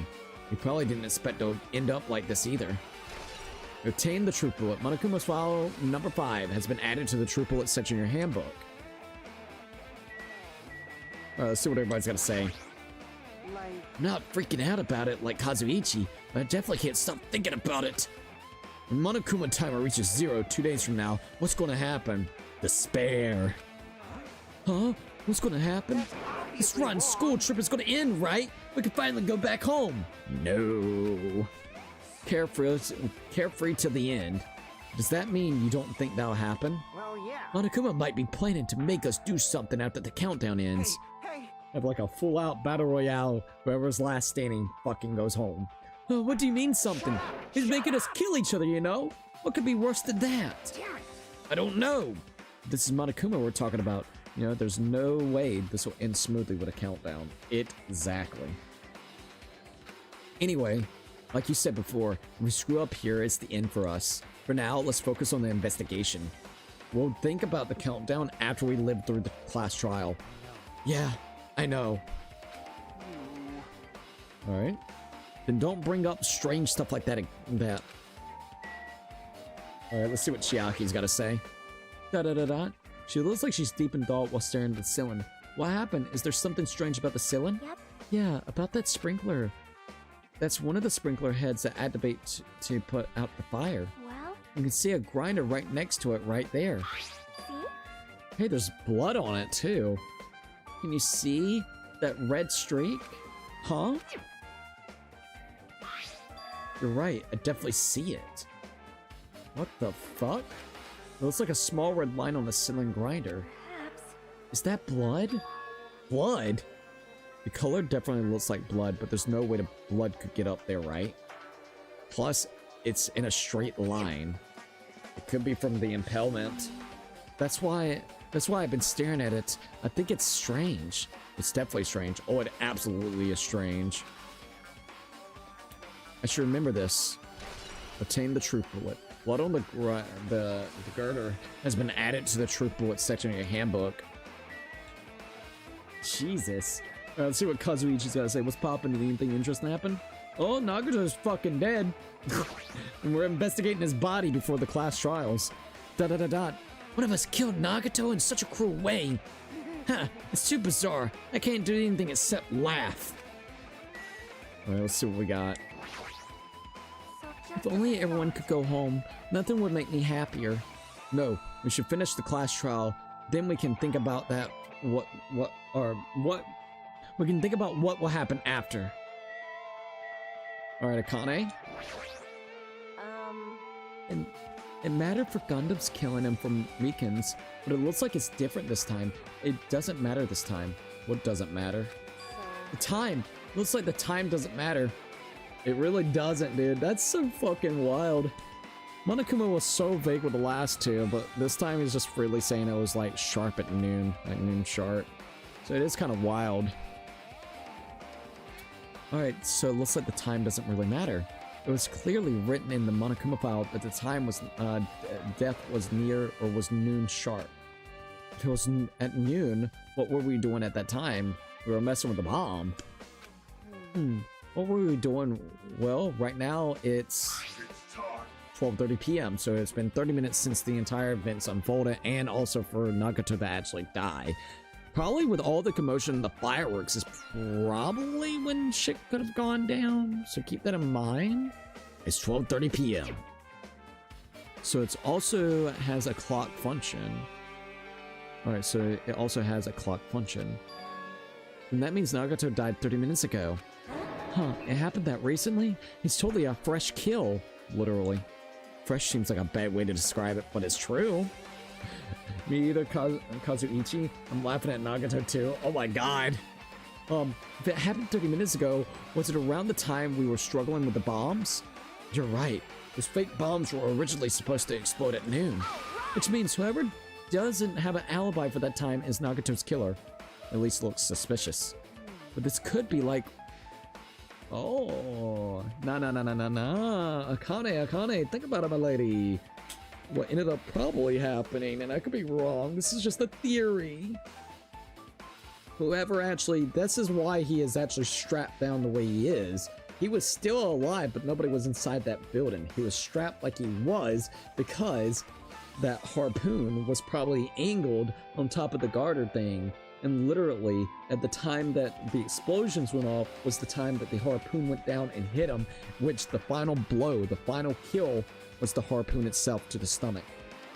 He probably didn't expect to end up like this either. Obtain the truth bullet. Monokuma's file number 5 has been added to the truth bullet section in your handbook. Let's see what everybody's got to say. I'm not freaking out about it like Kazuichi, but I definitely can't stop thinking about it. When Monokuma timer reaches 0 2 days from now, what's going to happen? Despair. Huh? What's going to happen? This rotten school trip is going to end, right? We can finally go back home. No. Carefree till the end. Does that mean you don't think that'll happen? Well, yeah. Monokuma might be planning to make us do something after the countdown ends. Hey, Have like a full-out battle royale. Whoever's last standing fucking goes home. What do you mean something? He's making us kill each other, you know? What could be worse than that? I don't know. This is Monokuma we're talking about. You know, there's no way this will end smoothly with a countdown. Exactly. Anyway, like you said before, if we screw up here, it's the end for us. For now, let's focus on the investigation. We'll think about the countdown after we live through the class trial. Yeah, I know. Alright. Then don't bring up strange stuff like that. Alright, let's see what Chiaki's got to say. Da-da-da-da. She looks like she's deep in thought while staring at the ceiling. What happened? Is there something strange about the ceiling? Yep. Yeah, about that sprinkler. That's one of the sprinkler heads that activate to put out the fire. Well, You can see a grinder right next to it right there. see? Hey, there's blood on it too. Can you see that red streak? Huh? You're right, I definitely see it. What the fuck? It looks like a small red line on the ceiling grinder. Perhaps. Is that blood? Blood? The color definitely looks like blood, but there's no way the blood could get up there, right? Plus, it's in a straight line. It could be from the impalement. That's why I've been staring at it. I think it's strange. It's definitely strange. Oh, it absolutely is strange. I should remember this. Obtain the truth bullet. Blood on the girder has been added to the truth bullet section of your handbook. Jesus. Let's see what Kazuichi's got to say. What's poppin'? Did anything interesting happen? Oh, Nagato's fucking dead. And we're investigating his body before the class trials. Da-da-da-da. One of us killed Nagato in such a cruel way. Huh, it's too bizarre. I can't do anything except laugh. Alright, let's see what we got. If only everyone could go home, nothing would make me happier. No, we should finish the class trial, then we can think about that, we can think about what will happen after. Alright, Akane. It mattered for Gundam's killing him from Rikens, but it looks like it's different this time. It doesn't matter this time. What doesn't matter? The time! Looks like the time doesn't matter. It really doesn't, dude. That's so fucking wild. Monokuma was so vague with the last two, but this time he's just freely saying it was like sharp at noon, like noon sharp. So it is kind of wild. Alright, so it looks like the time doesn't really matter. It was clearly written in the Monokuma file that the time was, death was near or was noon sharp. If it was at noon, what were we doing at that time? We were messing with the bomb. What were we doing? Well, right now it's 12:30 p.m. So it's been 30 minutes since the entire events unfolded, and also for Nagato to actually die. Probably with all the commotion and the fireworks is probably when shit could have gone down. So keep that in mind. It's 12:30 p.m. So it's also has a clock function. Alright, so it also has a clock function. And that means Nagato died 30 minutes ago. Huh, it happened that recently? It's totally a fresh kill, literally. Fresh seems like a bad way to describe it, but it's true. Me either, Kazuichi. I'm laughing at Nagato too. Oh my god. If it happened 30 minutes ago, was it around the time we were struggling with the bombs? You're right. Those fake bombs were originally supposed to explode at noon. Which means whoever doesn't have an alibi for that time is Nagato's killer. At least looks suspicious. But this could be like... Oh, nah. Akane, think about it, my lady. What ended up probably happening, and I could be wrong. This is just a theory. whoever actually, this is why he is actually strapped down the way he is. He was still alive, but nobody was inside that building. He was strapped like he was because that harpoon was probably angled on top of the garter thing. And literally, at the time that the explosions went off was the time that the harpoon went down and hit him, which the final blow, the final kill, was the harpoon itself to the stomach.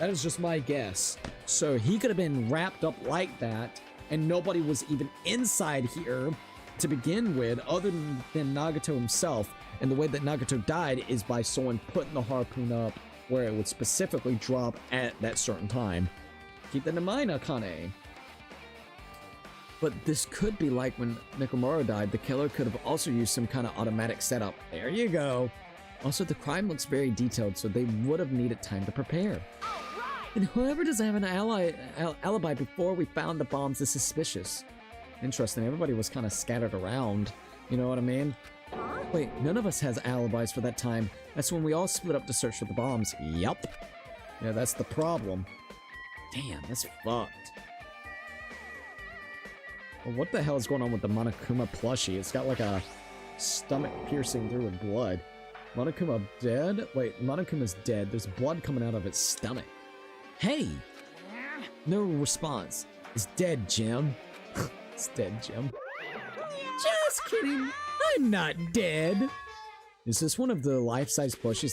That is just my guess. So he could have been wrapped up like that, and nobody was even inside here to begin with, other than Nagato himself. And the way that Nagato died is by someone putting the harpoon up where it would specifically drop at that certain time. Keep that in mind, Akane. But this could be like when Nekomaru died, the killer could have also used some kind of automatic setup. There you go. Also, the crime looks very detailed, so they would have needed time to prepare. And whoever doesn't have an alibi before we found the bombs is suspicious. Interesting, everybody was kind of scattered around, you know what I mean? Wait, none of us has alibis for that time. That's when we all split up to search for the bombs. Yup. Yeah, that's the problem. Damn, that's fucked. Well, what the hell is going on with the Monokuma plushie? It's got like a stomach piercing through with blood. Monokuma dead? Wait, Monokuma's dead. There's blood coming out of its stomach. Hey! No response. It's dead, Jim. It's dead, Jim. Just kidding. I'm not dead. Is this one of the life-size plushies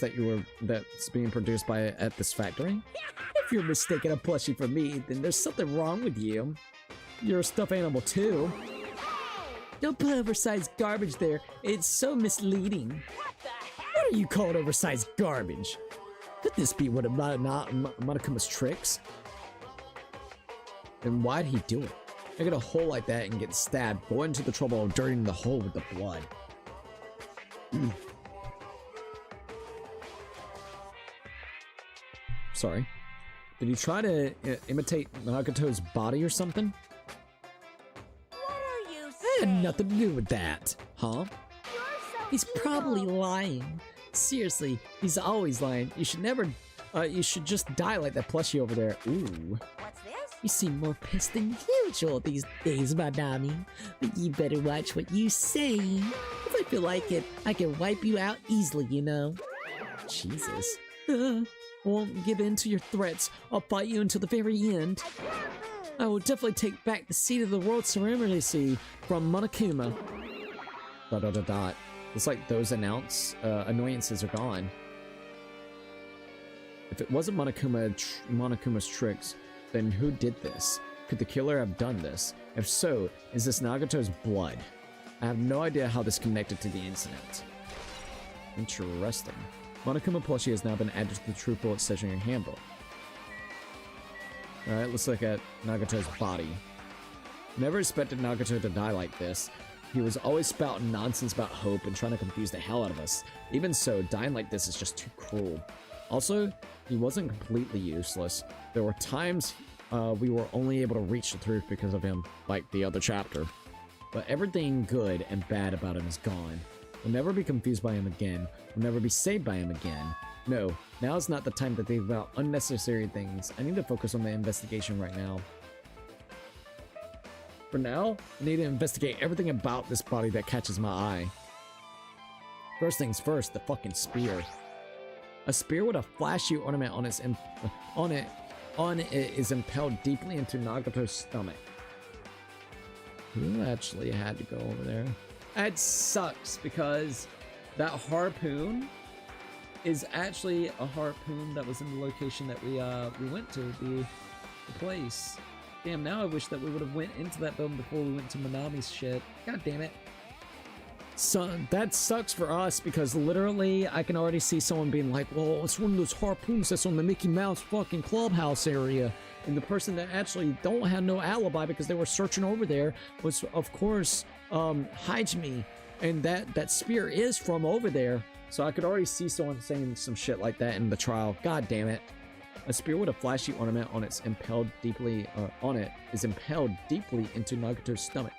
that's being produced at this factory? If you're mistaking a plushie for me, then there's something wrong with you. You're a stuffed animal too. Don't put oversized garbage there. It's so misleading. What are you calling oversized garbage? Could this be one of Monokuma's tricks? Then why'd he do it? I get a hole like that and get stabbed, go into the trouble of dirtying the hole with the blood. Sorry. Did he try to imitate Nagato's body or something? What are you I saying? had nothing to do with that. Huh? You're so He's cute, probably though. lying. Seriously, he's always lying. You should never, you should just die like that plushie over there. Ooh. What's this? You seem more pissed than usual these days, Madami. But you better watch what you say. If I feel like it, I can wipe you out easily, you know. Jesus. Won't give in to your threats. I'll fight you until the very end. I will definitely take back the seat of the World Serenity from Monokuma. ... It's like those annoyances are gone. If it wasn't Monokuma's tricks, then who did this? Could the killer have done this? If so, is this Nagato's blood? I have no idea how this connected to the incident. Interesting. Monokuma plushie has now been added to the True Bullet Stationery Handbook. Alright, let's look at Nagato's body. Never expected Nagato to die like this. He was always spouting nonsense about hope and trying to confuse the hell out of us. Even so, dying like this is just too cruel. Also, he wasn't completely useless. There were times we were only able to reach the truth because of him, like the other chapter. But everything good and bad about him is gone. We'll never be confused by him again. We'll never be saved by him again. No, now is not the time to think about unnecessary things. I need to focus on the investigation right now. For now, I need to investigate everything about this body that catches my eye. First things first, the fucking spear. A spear with a flashy ornament on it is impaled deeply into Nagato's stomach. Who actually had to go over there? That sucks because that harpoon is actually a harpoon that was in the location that we went to, the place. Damn, now I wish that we would have went into that building before we went to Manami's shit. God damn it. So that sucks for us because literally I can already see someone being like, well, it's one of those harpoons that's on the Mickey Mouse fucking clubhouse area. And the person that actually don't have no alibi because they were searching over there was, of course, Hajime. And that spear is from over there. So I could already see someone saying some shit like that in the trial. God damn it. A spear with a flashy ornament on its impaled deeply is impaled deeply into Nagato's stomach.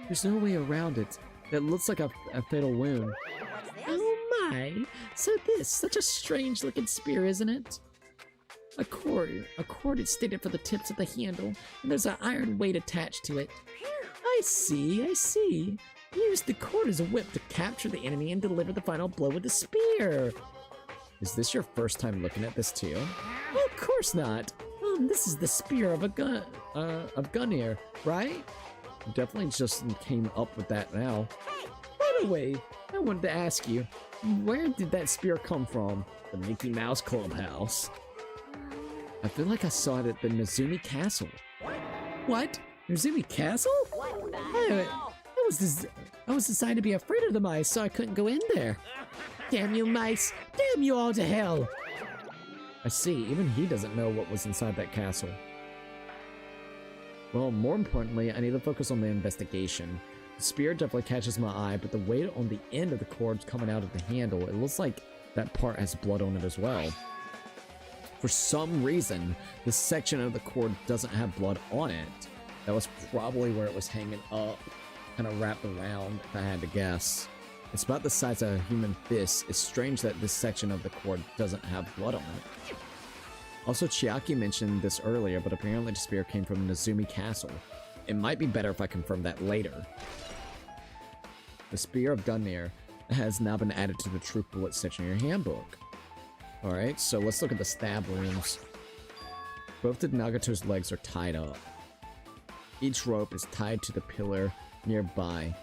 There's no way around it. It looks like a fatal wound. What's this? Oh my! So this, such a strange looking spear, isn't it? A cord is stated for the tips of the handle, and there's an iron weight attached to it. I see. Use the cord as a whip to capture the enemy and deliver the final blow with the spear. Is this your first time looking at this too? Of course not. This is the spear of Gungnir, right? Definitely just came up with that now. By the way, I wanted to ask you, Where did that spear come from? The Mickey Mouse Clubhouse. I feel like I saw it at the Nezumi Castle. what? Nezumi Castle? What the I hell? was designed to be afraid of the mice, so I couldn't go in there. Damn you mice! Damn you all to hell! I see, even he doesn't know what was inside that castle. Well, more importantly, I need to focus on the investigation. The spear definitely catches my eye, but the weight on the end of the cord coming out of the handle, it looks like that part has blood on it as well. For some reason, this section of the cord doesn't have blood on it. That was probably where it was hanging up, kind of wrapped around, if I had to guess. It's about the size of a human fist. It's strange that this section of the cord doesn't have blood on it. Also, Chiaki mentioned this earlier, but apparently the spear came from Nezumi Castle. It might be better if I confirm that later. The Spear of Gungnir has now been added to the Truth Bullet section of your handbook. Alright, so let's look at the stab wounds. Both of Nagato's legs are tied up. Each rope is tied to the pillar nearby.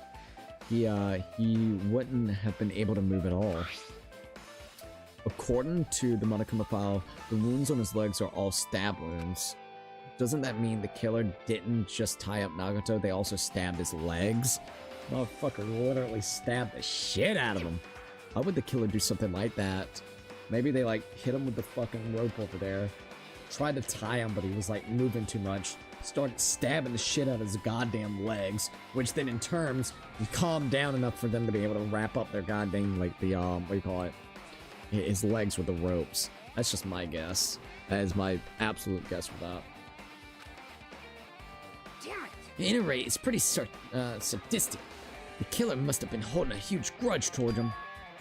He wouldn't have been able to move at all. According to the Monokuma file, the wounds on his legs are all stab wounds. Doesn't that mean the killer didn't just tie up Nagato, they also stabbed his legs? Motherfucker literally stabbed the shit out of him. Why would the killer do something like that? Maybe they like hit him with the fucking rope over there, tried to tie him, but he was like moving too much, started stabbing the shit out of his goddamn legs, which then in turn calmed down enough for them to be able to wrap up their goddamn, like the, what do you call it? His legs with the ropes. That's just my guess. That is my absolute guess for that. At any rate, it's pretty sadistic. The killer must have been holding a huge grudge toward him.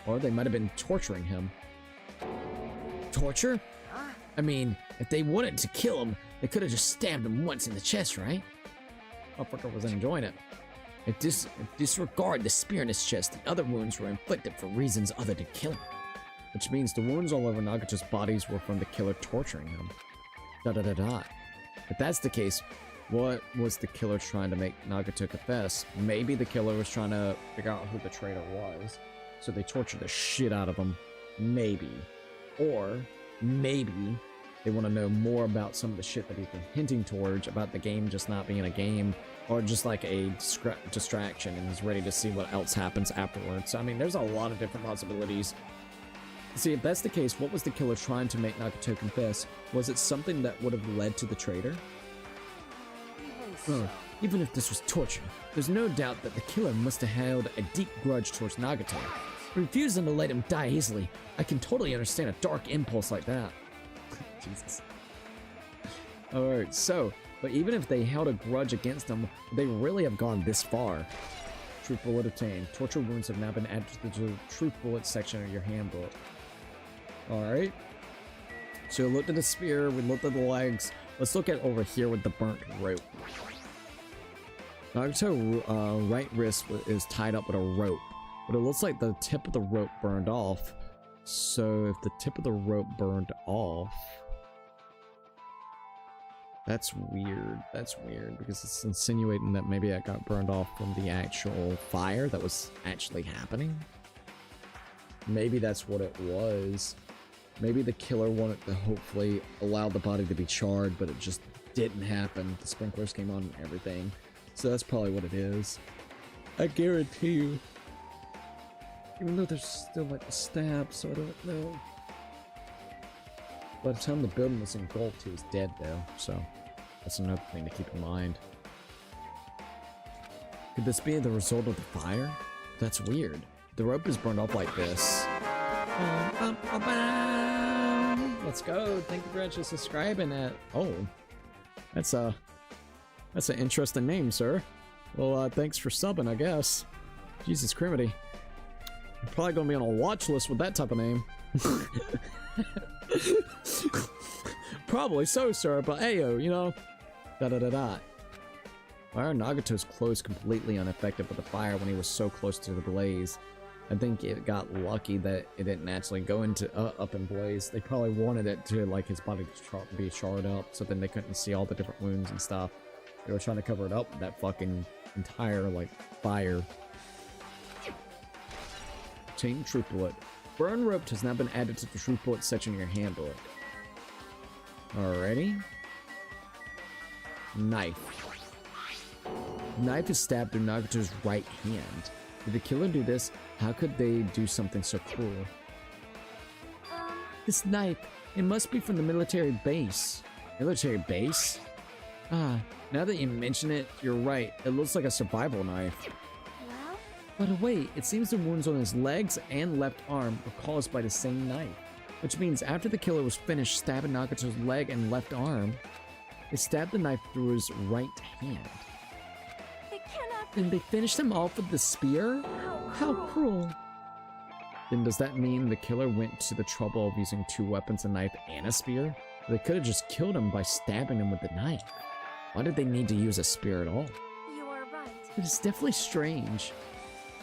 Or they might have been torturing him. Torture? I mean, if they wanted to kill him, they could have just stabbed him once in the chest, right? Motherfucker wasn't enjoying it. If disregard the spear in his chest, the other wounds were inflicted for reasons other than killing. Which means the wounds all over Nagato's bodies were from the killer torturing him. If that's the case, what was the killer trying to make Nagato confess? Maybe the killer was trying to figure out who the traitor was, so they tortured the shit out of him. Maybe. Or maybe they want to know more about some of the shit that he's been hinting towards about the game just not being a game, or just like a distraction, and he's ready to see what else happens afterwards. I mean, there's a lot of different possibilities. See, if that's the case, what was the killer trying to make Nagato confess? Was it something that would have led to the traitor? Even if this was torture, there's no doubt that the killer must have held a deep grudge towards Nagato. Refusing to let him die easily, I can totally understand a dark impulse like that. Jesus. Alright, so, but even if they held a grudge against him, would they really have gone this far? Truth Bullet obtained. Torture wounds have now been added to the Truth Bullet section of your handbook. Alright. So we looked at the spear, we looked at the legs. Let's look at over here with the burnt rope. Nagato's right wrist is tied up with a rope, but it looks like the tip of the rope burned off. So if the tip of the rope burned off, that's weird. That's weird because it's insinuating that maybe it got burned off from the actual fire that was actually happening. Maybe that's what it was. Maybe the killer wanted to hopefully allow the body to be charred, but it just didn't happen. The sprinklers came on and everything. So that's probably what it is. I guarantee you. Even though there's still like a stab, so I don't know. By the time the building was engulfed, he was dead though, so that's another thing to keep in mind. Could this be the result of the fire? That's weird. The rope is burned off like this. Let's go. Thank you for actually subscribing at. Oh, that's an interesting name, sir. Well, thanks for subbing, I guess. Jesus criminy. You're probably gonna be on a watch list with that type of name. Probably so, sir, but ayo, you know. Da-da-da-da. Why are Nagato's clothes completely unaffected by the fire when he was so close to the blaze? I think it got lucky that it didn't actually go into up in blaze. They probably wanted it to, like, his body to be charred up, so then they couldn't see all the different wounds and stuff. They were trying to cover it up with that fucking entire, like, fire. Chain Troop Bullet. Burn Rope has now been added to the Troop Bullet section in your handbook. Alrighty. Knife. Knife is stabbed through Nagato's right hand. Did the killer do this? How could they do something so cruel? This knife, it must be from the military base. Military base? Ah, now that you mention it, you're right. It looks like a survival knife. Well, But wait, it seems the wounds on his legs and left arm were caused by the same knife. Which means after the killer was finished stabbing Nagato's leg and left arm, they stabbed the knife through his right hand. it cannot Then they finished him off with the spear? How cruel. Then does that mean the killer went to the trouble of using two weapons, a knife and a spear? They could have just killed him by stabbing him with the knife. Why did they need to use a spear at all? You are right. It's definitely strange.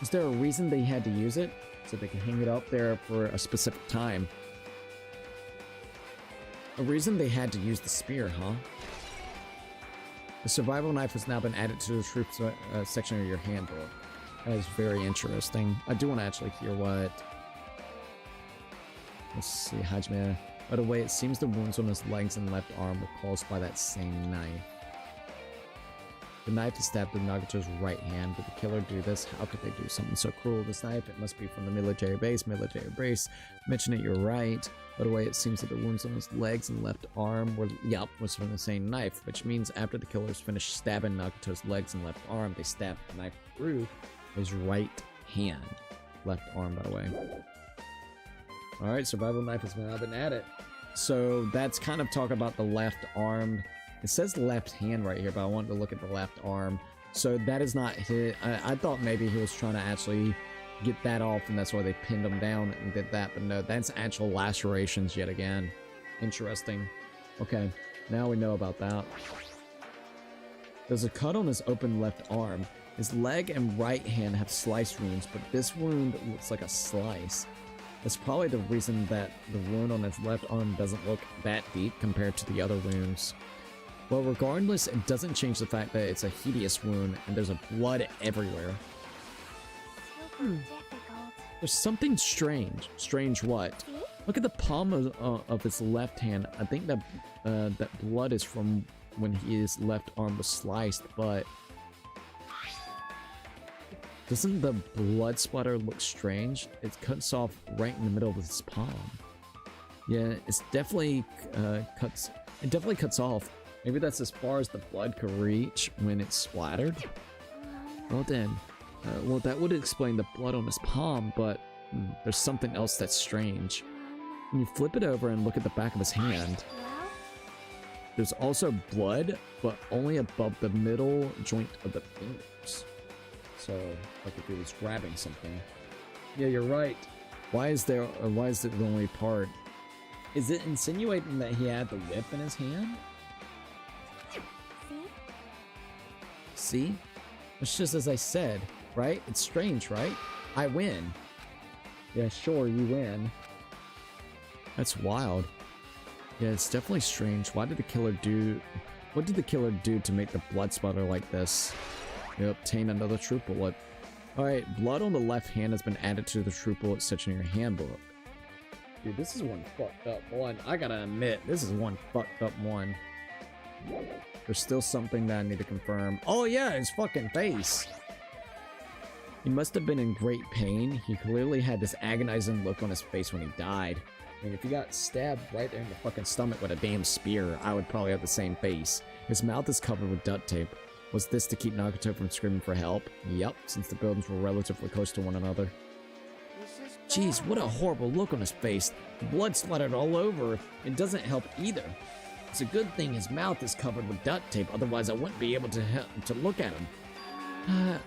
Is there a reason they had to use it? So they can hang it up there for a specific time. A reason they had to use the spear, huh? The survival knife has now been added to the troops section of your handbook. That is very interesting. I do want to actually hear what... Let's see, Hajime. By the way, it seems the wounds on his legs and left arm were caused by that same knife. The knife is stabbed through Nagato's right hand. Did the killer do this? How could they do something so cruel? This knife, it must be from the military base. Military base. Mention it, you're right. By the way, it seems that the wounds on his legs and left arm were, was from the same knife, which means after the killers finished stabbing Nagato's legs and left arm, they stabbed the knife through his right hand. Left arm, by the way. Alright, survival knife has now been added. So that's kind of talking about the left arm. It says left hand right here, but I wanted to look at the left arm. So that is not his. I thought maybe he was trying to actually get that off, and that's why they pinned him down and did that. But no, that's actual lacerations yet again. Interesting. Okay, now we know about that. There's a cut on his open left arm. His leg and right hand have slice wounds, but this wound looks like a slice. That's probably the reason that the wound on his left arm doesn't look that deep compared to the other wounds. Well, regardless, it doesn't change the fact that it's a hideous wound and there's blood everywhere. Super difficult. There's something strange. Strange what? See? Look at the palm of his left hand. I think that that blood is from when his left arm was sliced, but doesn't the blood splatter look strange? It cuts off right in the middle of his palm. Yeah, it's definitely cuts. It definitely cuts off. Maybe that's as far as the blood could reach when it's splattered. Well then, well that would explain the blood on his palm, but there's something else that's strange. When you flip it over and look at the back of his hand, Well, there's also blood, but only above the middle joint of the fingers. So, like if he was grabbing something. Yeah, you're right. Why is it the only part? Is it insinuating that he had the whip in his hand? see? See? It's just as I said, right? It's strange, right? I win. Yeah, sure, you win. That's wild. Yeah, it's definitely strange. What did the killer do to make the blood splatter like this? You obtain another troop bullet. Alright, blood on the left hand has been added to the troop bullet section in your handbook. Dude, this is one fucked up one. I gotta admit, this is one fucked up one. There's still something that I need to confirm. Oh yeah, his fucking face! He must have been in great pain. He clearly had this agonizing look on his face when he died. I mean, if he got stabbed right there in the fucking stomach with a damn spear, I would probably have the same face. His mouth is covered with duct tape. Was this to keep Nagato from screaming for help? Yep, since the buildings were relatively close to one another. Jeez, what a horrible look on his face. Blood splattered all over. It doesn't help either. It's a good thing his mouth is covered with duct tape, otherwise I wouldn't be able to look at him.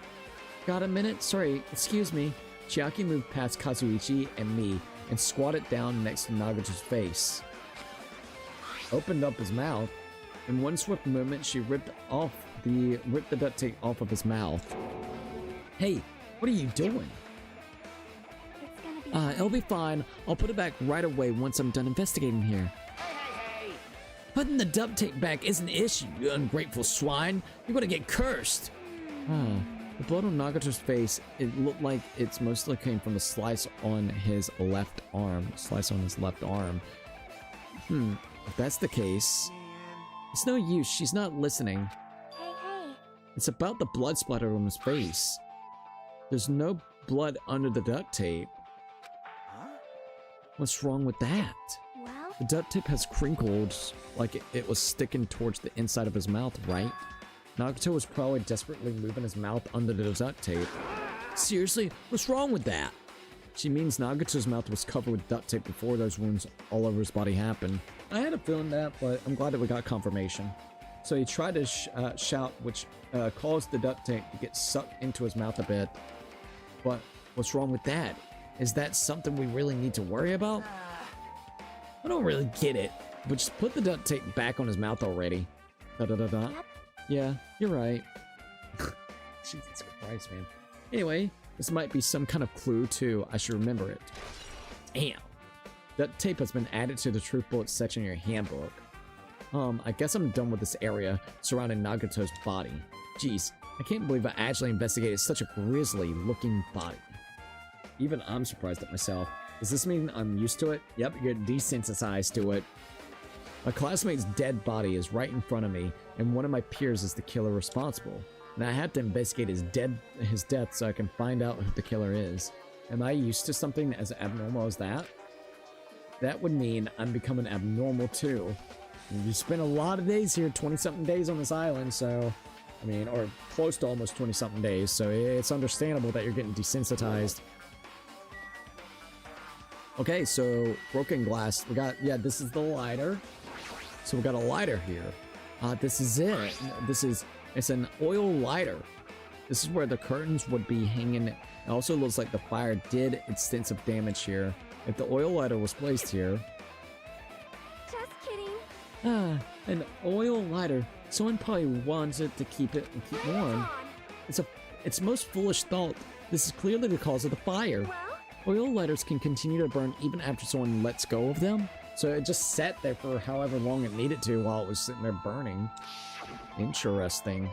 Got a minute? Sorry, excuse me. Chiaki moved past Kazuichi and me and squatted down next to Nagato's face. opened up his mouth. In one swift moment, she ripped the duct tape off of his mouth. Hey, what are you doing? It's gonna be fine. It'll be fine. I'll put it back right away once I'm done investigating here. Hey! Putting the duct tape back is an issue, you ungrateful swine. You're gonna get cursed. The blood on Nagato's face, it looked like it's mostly came from a slice on his left arm. If that's the case, it's no use. She's not listening. Hey. It's about the blood splatter on his face. There's no blood under the duct tape. Huh? What's wrong with that? Well, The duct tape has crinkles like it was sticking towards the inside of his mouth, right? Nagato was probably desperately moving his mouth under the duct tape. Seriously, what's wrong with that? She means Nagato's mouth was covered with duct tape before those wounds all over his body happened. I had a feeling that, but I'm glad that we got confirmation. So he tried to shout, which caused the duct tape to get sucked into his mouth a bit. But what's wrong with that? Is that something we really need to worry about? I don't really get it, but just put the duct tape back on his mouth already. Da-da-da-da. Yep. Yeah, you're right. Jesus Christ, man. Anyway, this might be some kind of clue too. I should remember it. Damn. That tape has been added to the truth bullets section in your handbook. I guess I'm done with this area surrounding Nagato's body. Jeez, I can't believe I actually investigated such a grisly looking body. Even I'm surprised at myself. Does this mean I'm used to it? Yep, you're desensitized to it. My classmate's dead body is right in front of me, and one of my peers is the killer responsible. And I have to investigate his death so I can find out who the killer is. Am I used to something as abnormal as that? That would mean I'm becoming abnormal too. You spent a lot of days here, 20-something days on this island, so... I mean, or close to almost 20-something days, so it's understandable that you're getting desensitized. Okay, so broken glass. We got, yeah, this is the lighter. So we got a lighter here. This is it. It's an oil lighter. This is where the curtains would be hanging. It also looks like the fire did extensive damage here. If the oil lighter was placed here. just kidding. An oil lighter. Someone probably wanted to keep it and keep warm. It's most foolish thought. This is clearly the cause of the fire. Well, Oil lighters can continue to burn even after someone lets go of them. So it just sat there for however long it needed to while it was sitting there burning. Interesting.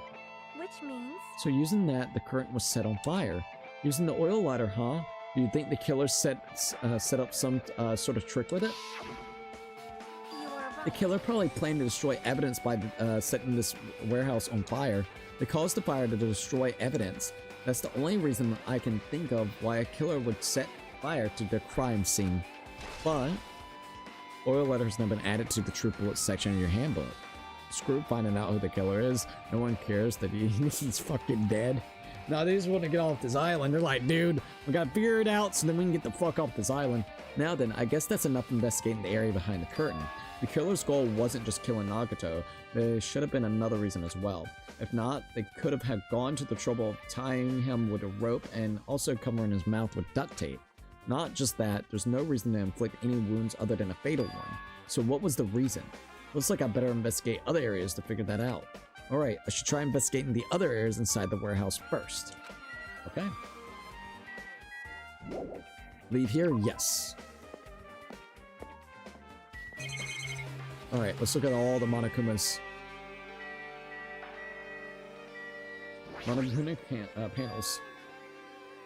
which means So using that, the curtain was set on fire. Using the oil lighter, huh? Do you think the killer set up some sort of trick with it? you are right. The killer probably planned to destroy evidence by setting this warehouse on fire. They caused the fire to destroy evidence. That's the only reason I can think of why a killer would set fire to the crime scene. But oil lighter has now been added to the truth bullets section of your handbook. Screw finding out who the killer is. No one cares that he's fucking dead. No, they just want to get off this island. They're like, dude, we gotta figure it out so then we can get the fuck off this island. Now then, I guess that's enough investigating the area behind the curtain. The killer's goal wasn't just killing Nagato. There should have been another reason as well. If not, they could have gone to the trouble of tying him with a rope and also covering his mouth with duct tape. Not just that, there's no reason to inflict any wounds other than a fatal one. So what was the reason? Looks like I better investigate other areas to figure that out. Alright, I should try investigating the other areas inside the warehouse first. Okay. Leave here? Yes. Alright, let's look at all the Monokumas. Monokuma panels.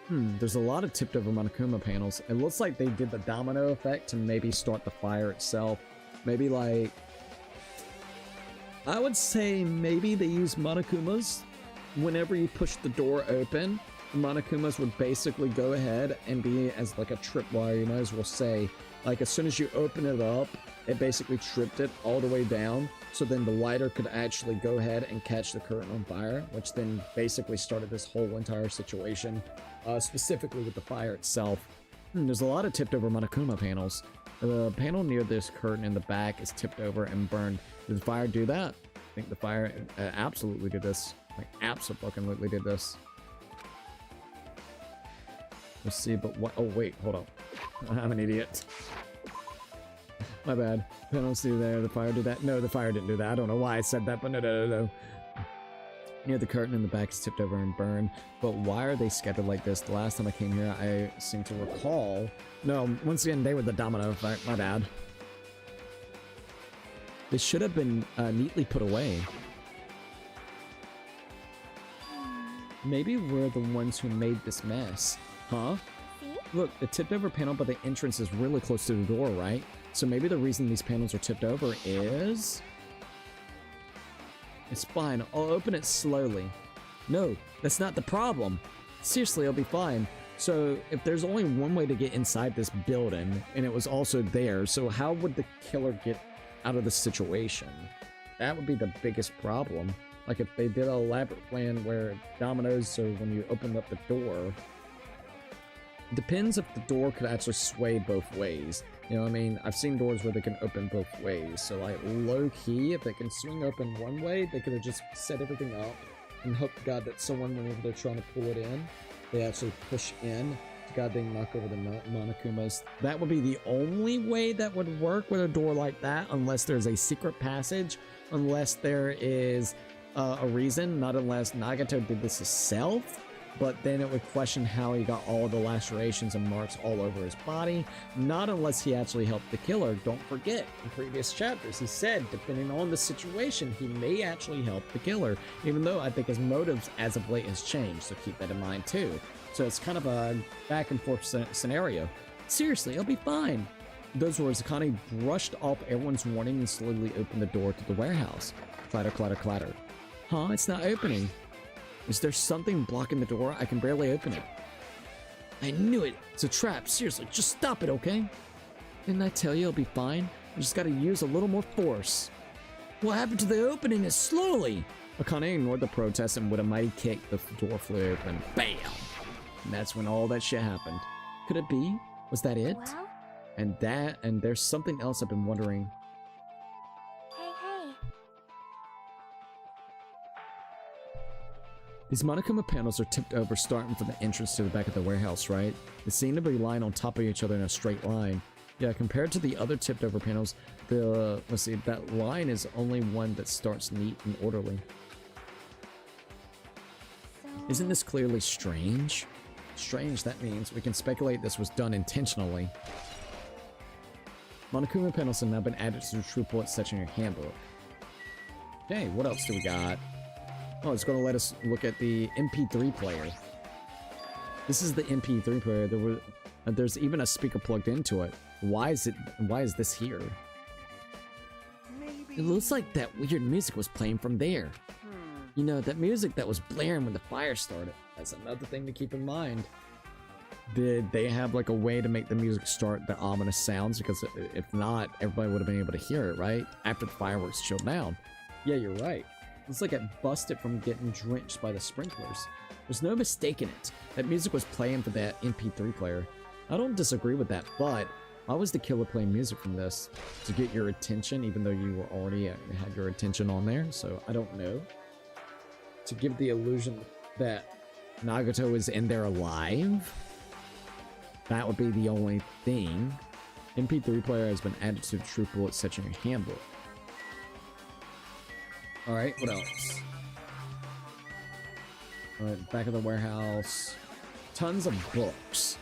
There's a lot of tipped over Monokuma panels. It looks like they did the domino effect to maybe start the fire itself. Maybe like... I would say maybe they use Monokumas. Whenever you push the door open, the Monokumas would basically go ahead and be as like a tripwire, you might as well say. Like as soon as you open it up, it basically tripped it all the way down. So then the lighter could actually go ahead and catch the curtain on fire, which then basically started this whole entire situation, specifically with the fire itself. There's a lot of tipped over Monokuma panels. The panel near this curtain in the back is tipped over and burned. Did the fire do that? I think the fire absolutely did this. Like, absolutely did this. Let's see, but what? Oh, wait, hold up. I'm an idiot. My bad. Panels do there, the fire did that. No, the fire didn't do that. I don't know why I said that, but no. Near the curtain in the back is tipped over and burned. But why are they scattered like this? The last time I came here, I seem to recall. No, once again, they were the domino effect. My bad. They should have been neatly put away. Maybe we're the ones who made this mess. Huh? Look, the tipped over panel by the entrance is really close to the door, right? So maybe the reason these panels are tipped over is... It's fine, I'll open it slowly. No, that's not the problem. Seriously, I'll be fine. So, if there's only one way to get inside this building, and it was also there, so how would the killer get out of the situation? That would be the biggest problem. Like if they did an elaborate plan where dominoes, so when you open up the door... Depends if the door could actually sway both ways. You know what I mean? I've seen doors where they can open both ways. So like low-key, if they can swing open one way, they could have just set everything up and hope to God that someone, whenever they're trying to pull it in, they actually push in. To God, they knock over the Monokumas. That would be the only way that would work with a door like that, unless there's a secret passage, unless there is a reason, not unless Nagato did this himself. But then it would question how he got all of the lacerations and marks all over his body. Not unless he actually helped the killer. Don't forget, in previous chapters, he said, depending on the situation, he may actually help the killer. Even though I think his motives as of late has changed, so keep that in mind too. So it's kind of a back and forth scenario. Seriously, I'll be fine. Those words, Akane brushed off everyone's warning and slowly opened the door to the warehouse. Clatter, clatter, clatter. Huh? It's not opening. Is there something blocking the door? I can barely open it. I knew it! It's a trap. Seriously, just stop it, okay? Didn't I tell you it'll be fine? I just gotta use a little more force. What happened to the opening is slowly? Akane ignored the protest and with a mighty kick, the door flew open. BAM! And that's when all that shit happened. Could it be? Was that it? Well? And there's something else I've been wondering. Hey. These Monokuma panels are tipped over starting from the entrance to the back of the warehouse, right? They seem to be lying on top of each other in a straight line. Yeah, compared to the other tipped over panels, let's see, that line is only one that starts neat and orderly. So... Isn't this clearly strange? Strange, that means we can speculate this was done intentionally. Monokuma panels have now been added to the True Bullet section in your handbook. Okay, what else do we got? Oh, it's going to let us look at the MP3 player. This is the MP3 player. There's even a speaker plugged into it. Why is this here? Maybe... It looks like that weird music was playing from there. You know, that music that was blaring when the fire started. That's another thing to keep in mind. Did they have like a way to make the music start the ominous sounds? Because if not, everybody would have been able to hear it, right? After the fireworks chilled down. Yeah, you're right. It's like it busted from getting drenched by the sprinklers. There's no mistaking it. That music was playing for that MP3 player. I don't disagree with that, but why was the killer playing music from this? To get your attention, even though you were already had your attention on there, so I don't know. To give the illusion that Nagato is in there alive? That would be the only thing. MP3 player has been added to the True Bullet section in your handbook. Alright, what else? Alright, back of the warehouse. Tons of books.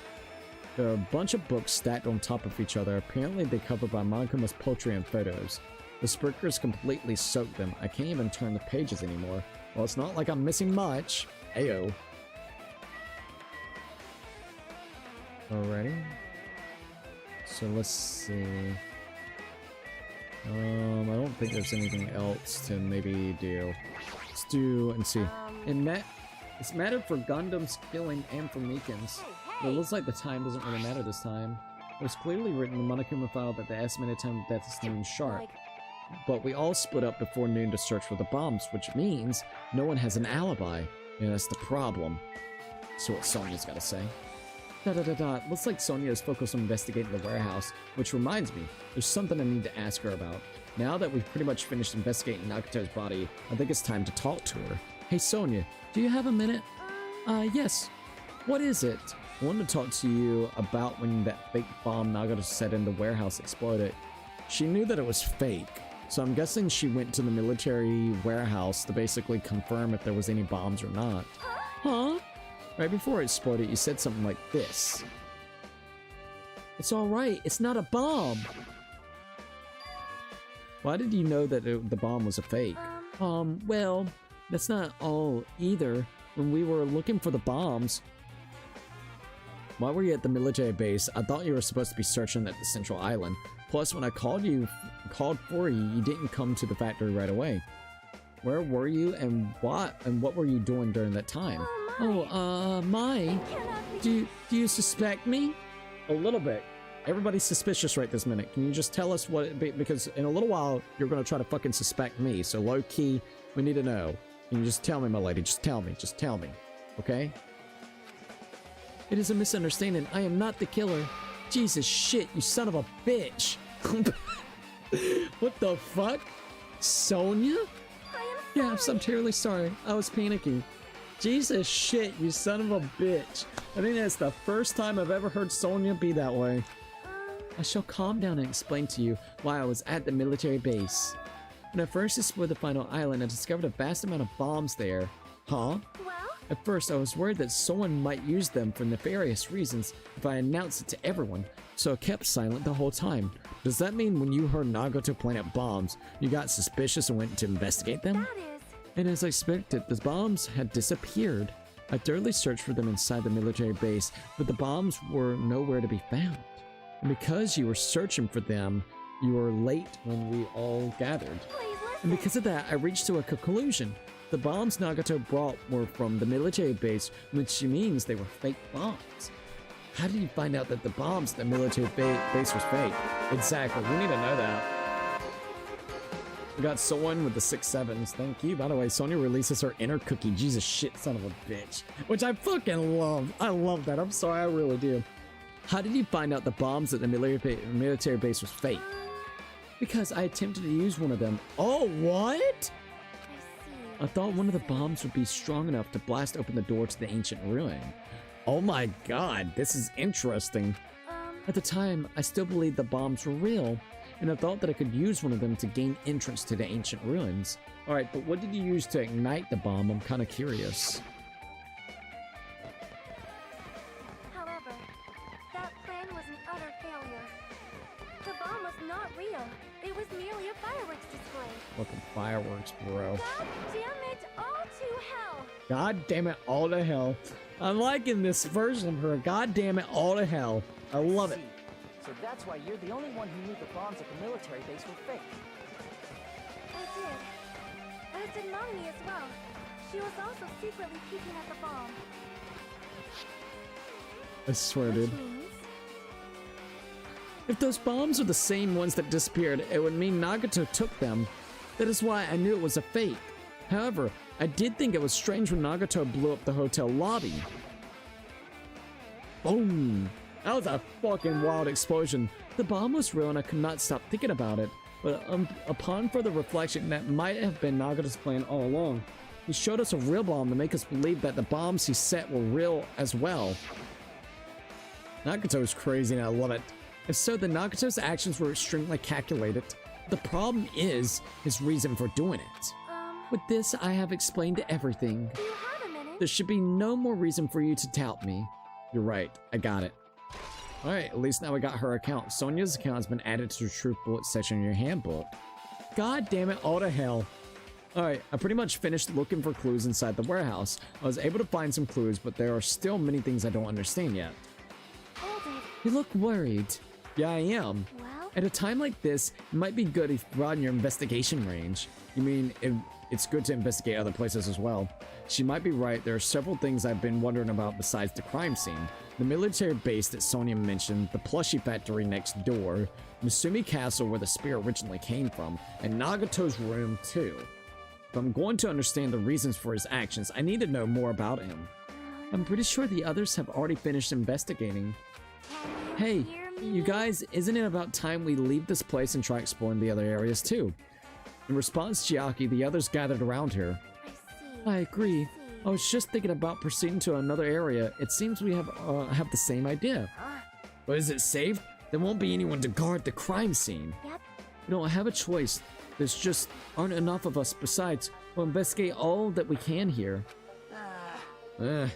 There are a bunch of books stacked on top of each other. Apparently they covered by Monokuma's poetry and photos. The sprinklers completely soaked them. I can't even turn the pages anymore. Well, it's not like I'm missing much. Ayo. Alrighty. So let's see. I don't think there's anything else to maybe do. Let's do and see. It's mattered for Gundam's killing and for Mikan's. But it looks like the time doesn't really matter this time. It was clearly written in the Monokuma file that the estimated time of death is noon sharp. But we all split up before noon to search for the bombs, which means no one has an alibi. Yeah, that's the problem. So what Sonya's gotta say. Looks like Sonya is focused on investigating the warehouse, which reminds me, there's something I need to ask her about. Now that we've pretty much finished investigating Nagato's body, I think it's time to talk to her. Hey Sonya, do you have a minute? Yes. What is it? I wanted to talk to you about when that fake bomb Nagato set in the warehouse exploded. she knew that it was fake. So I'm guessing she went to the military warehouse to basically confirm if there was any bombs or not. Huh? Right before it exploded, you said something like this. It's alright, it's not a bomb. Why did you know that the bomb was a fake? Well, that's not all either. When we were looking for the bombs, why were you at the military base? I thought you were supposed to be searching at the central island. Plus, when I called for you, you didn't come to the factory right away. Where were you and what were you doing during that time? Mai, do you suspect me? A little bit. Everybody's suspicious right this minute. Can you just tell us what because in a little while, you're gonna try to fucking suspect me. So low key, we need to know. Can you just tell me, my lady? Just tell me. Just tell me. Okay? It is a misunderstanding. I am not the killer. Jesus shit, you son of a bitch. What the fuck? Sonia? Yes, I'm terribly sorry. I was panicking. Jesus shit, you son of a bitch. I think that's the first time I've ever heard Sonia be that way. I shall calm down and explain to you why I was at the military base. When I first explored the final island, I discovered a vast amount of bombs there. Huh? Well? At first, I was worried that someone might use them for nefarious reasons if I announced it to everyone, so I kept silent the whole time. Does that mean when you heard Nagato plant bombs, you got suspicious and went to investigate them? That is. And as I expected, the bombs had disappeared. I thoroughly searched for them inside the military base, but the bombs were nowhere to be found. And because you were searching for them, you were late when we all gathered. Please listen. And because of that, I reached to a conclusion. The bombs Nagato brought were from the military base, which means they were fake bombs. How did you find out that the bombs at the military base was fake? Exactly, we need to know that. We got someone with the 6-7s, thank you. By the way, Sonia releases her inner cookie, Jesus shit, son of a bitch. Which I fucking love. I love that, I'm sorry, I really do. How did you find out the bombs at the military base was fake? Because I attempted to use one of them. Oh, what? I thought one of the bombs would be strong enough to blast open the door to the ancient ruin. Oh my god, this is interesting. At the time, I still believed the bombs were real, and I thought that I could use one of them to gain entrance to the ancient ruins. Alright, but what did you use to ignite the bomb? I'm kinda curious. However, that plan was an utter failure. The bomb was not real. It was merely a fireworks display. Fucking fireworks, bro. God damn it all to hell! God damn it all to hell. I'm liking this version of her. God damn it all to hell. I love it. So that's why you're the only one who knew the bombs at the military base were fake. I did. As did Mommy as well. She was also secretly peeking at the bomb. I swear, dude. Which means If those bombs are the same ones that disappeared, it would mean Nagato took them. That is why I knew it was a fake. However, I did think it was strange when Nagato blew up the hotel lobby. Boom! That was a fucking wild explosion. The bomb was real and I could not stop thinking about it. But upon further reflection, that might have been Nagato's plan all along. He showed us a real bomb to make us believe that the bombs he set were real as well. Nagato's crazy and I love it. If so, then Nagato's actions were extremely calculated. The problem is his reason for doing it. With this, I have explained everything. do you have a minute? There should be no more reason for you to doubt me. You're right, I got it. Alright, at least now we got her account. Sonia's account has been added to the Truth Bullet section in your handbook. God damn it, all to hell. Alright, I pretty much finished looking for clues inside the warehouse. I was able to find some clues, but there are still many things I don't understand yet. Hold it. You look worried. Yeah, I am. Well, At a time like this, it might be good if you broaden your investigation range. You mean, it's good to investigate other places as well. She might be right, there are several things I've been wondering about besides the crime scene. The military base that Sonia mentioned, the plushie factory next door, Misumi Castle where the spear originally came from, and Nagato's room too. If I'm going to understand the reasons for his actions, I need to know more about him. I'm pretty sure the others have already finished investigating. can you Hey, hear me? you guys, isn't it about time we leave this place and try exploring the other areas too? In response to Chiaki, the others gathered around her. I see. I agree. see. I was just thinking about proceeding to another area. It seems we have the same idea. Huh? But is it safe? There won't be anyone to guard the crime scene. Yep. We don't have a choice. There's just aren't enough of us. Besides, we'll investigate all that we can here. I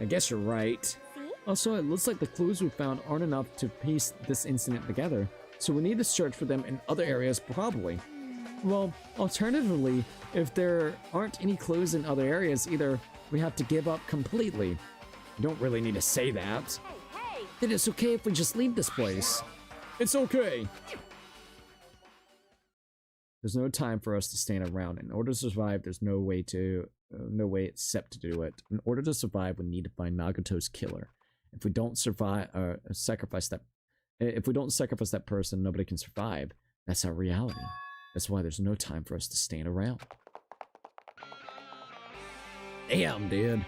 guess you're right. See? Also, it looks like the clues we found aren't enough to piece this incident together. So we need to search for them in other areas, probably. Well, alternatively, if there aren't any clues in other areas, either we have to give up completely. You don't really need to say that. Hey, Then it's okay if we just leave this place. It's okay. There's no time for us to stand around. In order to survive, there's no way except to do it. In order to survive, we need to find Nagato's killer. If we don't survive, if we don't sacrifice that person, nobody can survive. That's our reality. That's why there's no time for us to stand around. Damn, dude.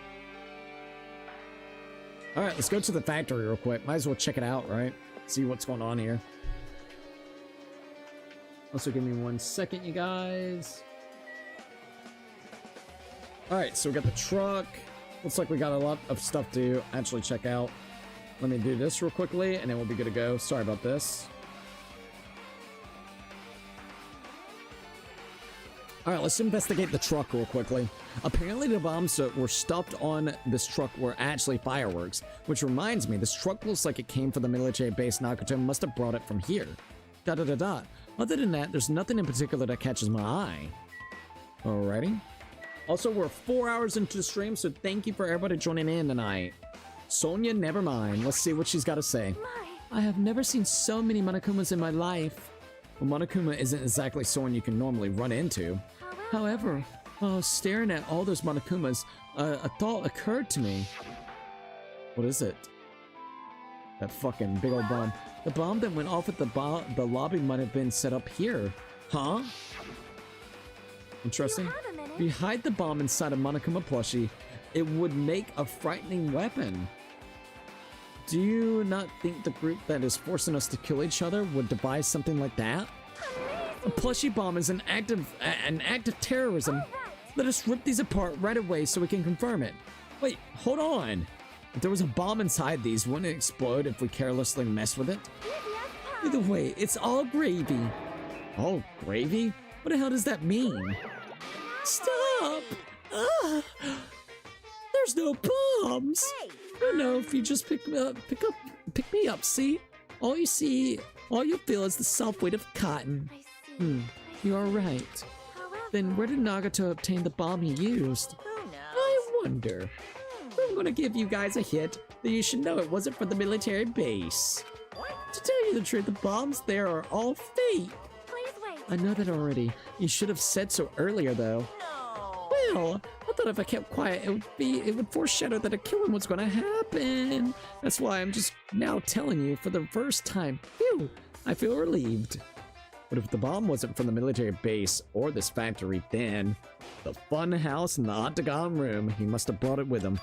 Alright, let's go to the factory real quick. Might as well check it out, right? See what's going on here. Also, give me 1 second, you guys. Alright, so we got the truck. Looks like we got a lot of stuff to actually check out. Let me do this real quickly, and then we'll be good to go. Sorry about this. Alright, let's investigate the truck real quickly. Apparently the bombs that were stuffed on this truck were actually fireworks, which reminds me, this truck looks like it came from the military base. Nagato must have brought it from here. Other than that, there's nothing in particular that catches my eye. Alrighty. Also, we're 4 hours into the stream, so thank you for everybody joining in tonight. Sonia, never mind. Let's see what she's got to say. I have never seen so many Monokumas in my life. Well, Monokuma isn't exactly someone you can normally run into. However, while I was staring at all those Monokumas, a thought occurred to me. What is it? That fucking big old bomb. The bomb that went off at the lobby might have been set up here. Huh? Interesting. If you hide the bomb inside a Monokuma plushie, it would make a frightening weapon. Do you not think the group that is forcing us to kill each other would devise something like that? A plushie bomb is an act of terrorism. Let us rip these apart right away so we can confirm it. Wait, hold on. If there was a bomb inside these, wouldn't it explode if we carelessly messed with it? Either way, it's all gravy. All gravy? What the hell does that mean? Stop! There's no bombs! I know if you just pick me up, see? All you feel is the soft weight of cotton. You are right. Then where did Nagato obtain the bomb he used? I wonder. I'm gonna give you guys a hint that you should know it wasn't from the military base. To tell you the truth, the bombs there are all fake. Please wait. I know that already. You should have said so earlier, though. Well, I thought if I kept quiet, it would foreshadow that a killing was gonna happen. That's why I'm just now telling you for the first time. Phew, I feel relieved. But if the bomb wasn't from the military base or this factory, then the fun house in the Octagon room, he must have brought it with him.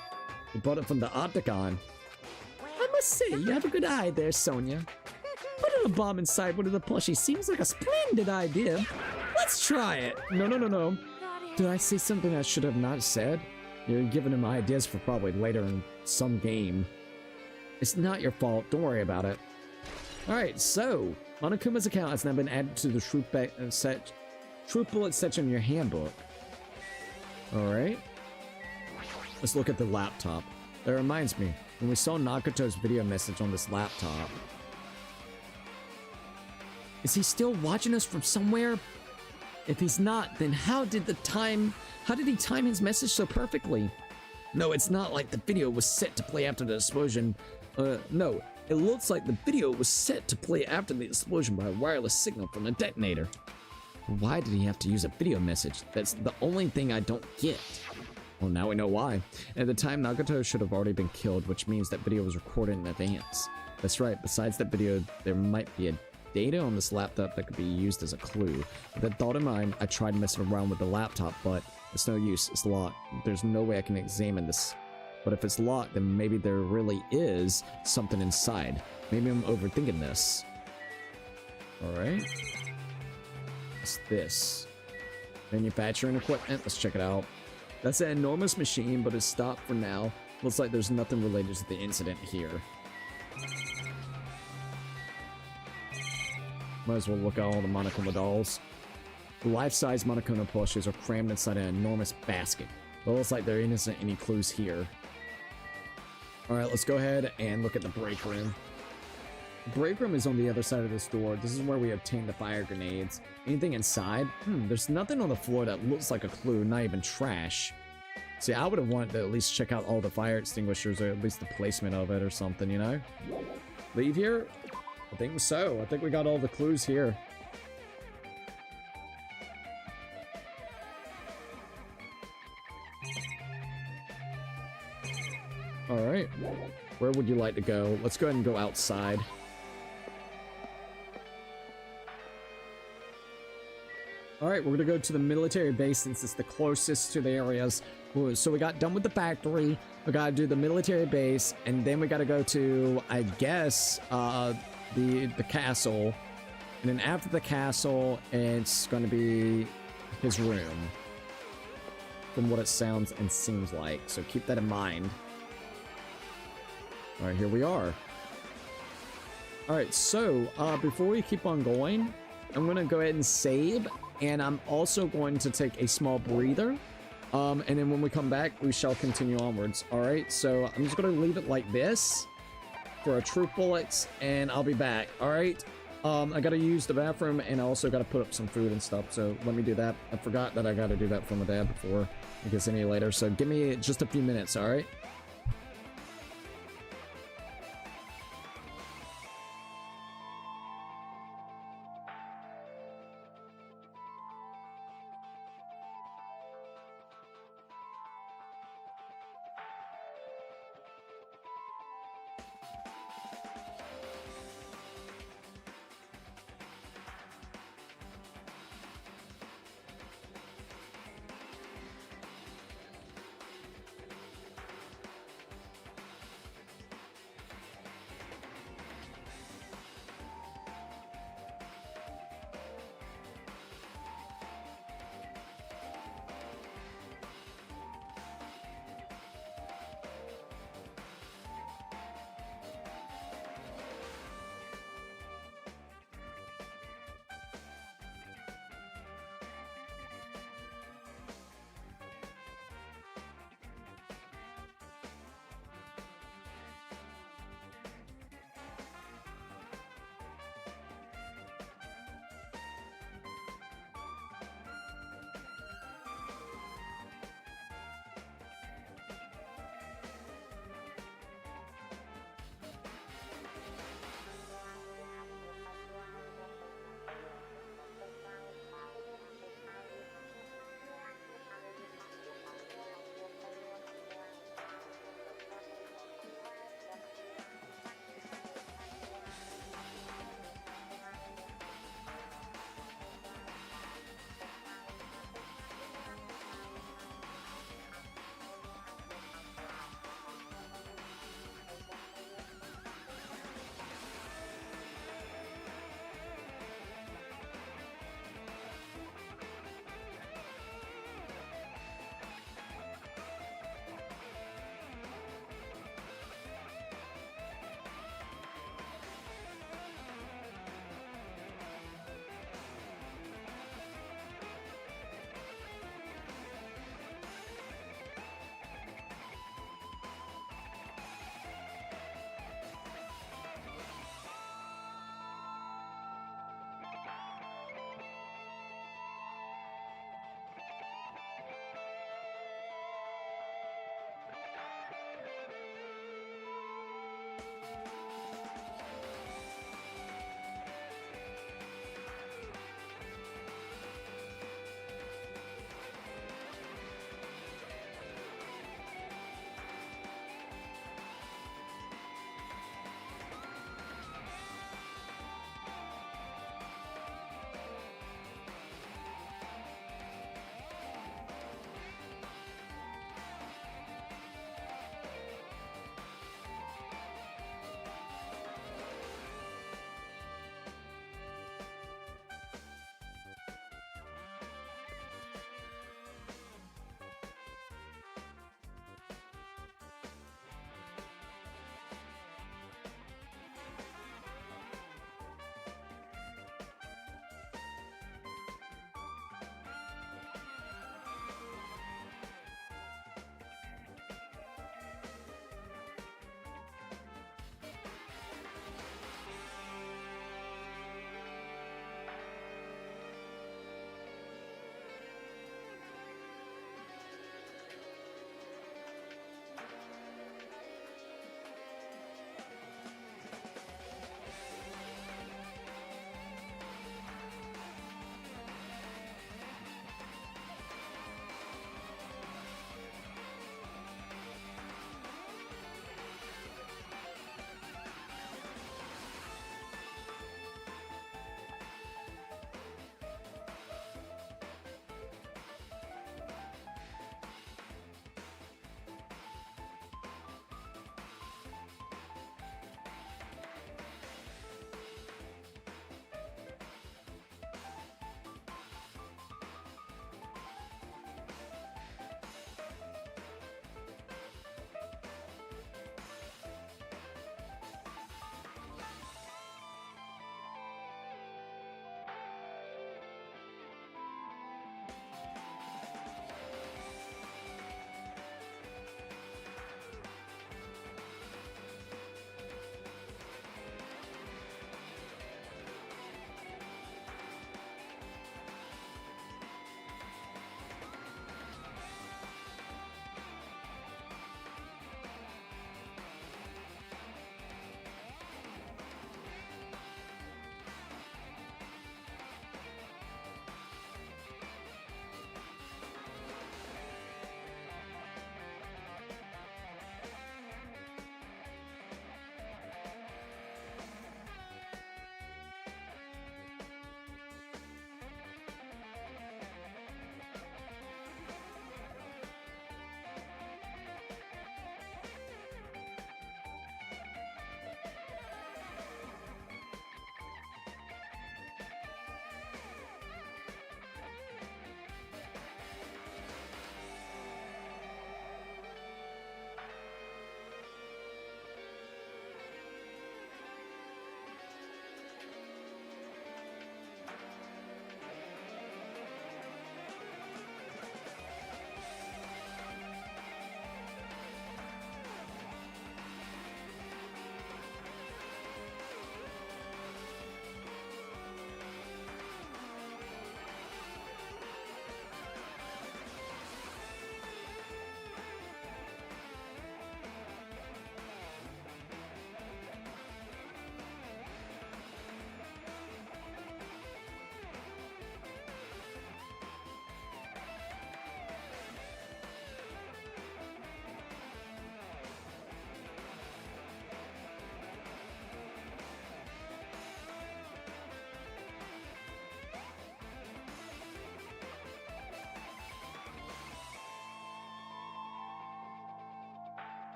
He brought it from the Octagon. I must say, you have a good eye there, Sonia. Putting a bomb inside one of the plushies seems like a splendid idea. Let's try it. No. Did I say something I should have not said? You're giving him ideas for probably later in some game. It's not your fault. Don't worry about it. Alright, so Monokuma's account has now been added to the Truth Bullet section in your handbook. Alright. Let's look at the laptop. That reminds me, when we saw Nagato's video message on this laptop. Is he still watching us from somewhere? If he's not, then how did he time his message so perfectly? No, it's not like the video was set to play after the explosion. No, it looks like the video was set to play after the explosion by a wireless signal from the detonator. Why did he have to use a video message? That's the only thing I don't get. Well, now we know why. At the time, Nagato should have already been killed, which means that video was recorded in advance. That's right, besides that video, there might be a data on this laptop that could be used as a clue. With that thought in mind, I tried messing around with the laptop, but it's no use. It's locked. There's no way I can examine this. But if it's locked, then maybe there really is something inside. Maybe I'm overthinking this. Alright. What's this? Manufacturing equipment? Let's check it out. That's an enormous machine, but it's stopped for now. Looks like there's nothing related to the incident here. Might as well look at all the Monokuma dolls. The life-size Monokuma plushies are crammed inside an enormous basket. But it looks like there isn't any clues here. Alright, let's go ahead and look at the break room. The break room is on the other side of this door. This is where we obtain the fire grenades. Anything inside? There's nothing on the floor that looks like a clue, not even trash. See, I would have wanted to at least check out all the fire extinguishers, or at least the placement of it or something, you know? Leave here? I think so. I think we got all the clues here. Alright. Where would you like to go? Let's go ahead and go outside. Alright, we're gonna go to the military base since it's the closest to the areas. So we got done with the factory, we gotta do the military base, and then we gotta go to, I guess, the castle. And then after the castle, it's gonna be his room. From what it sounds and seems like, so keep that in mind. Alright, here we are. Alright, so, before we keep on going, I'm gonna go ahead and save, and I'm also going to take a small breather. And then when we come back, we shall continue onwards. Alright, so I'm just gonna leave it like this for our troop bullets, and I'll be back. Alright, I gotta use the bathroom, and I also gotta put up some food and stuff, so let me do that. I forgot that I gotta do that for my dad before it gets any later, so give me just a few minutes, alright?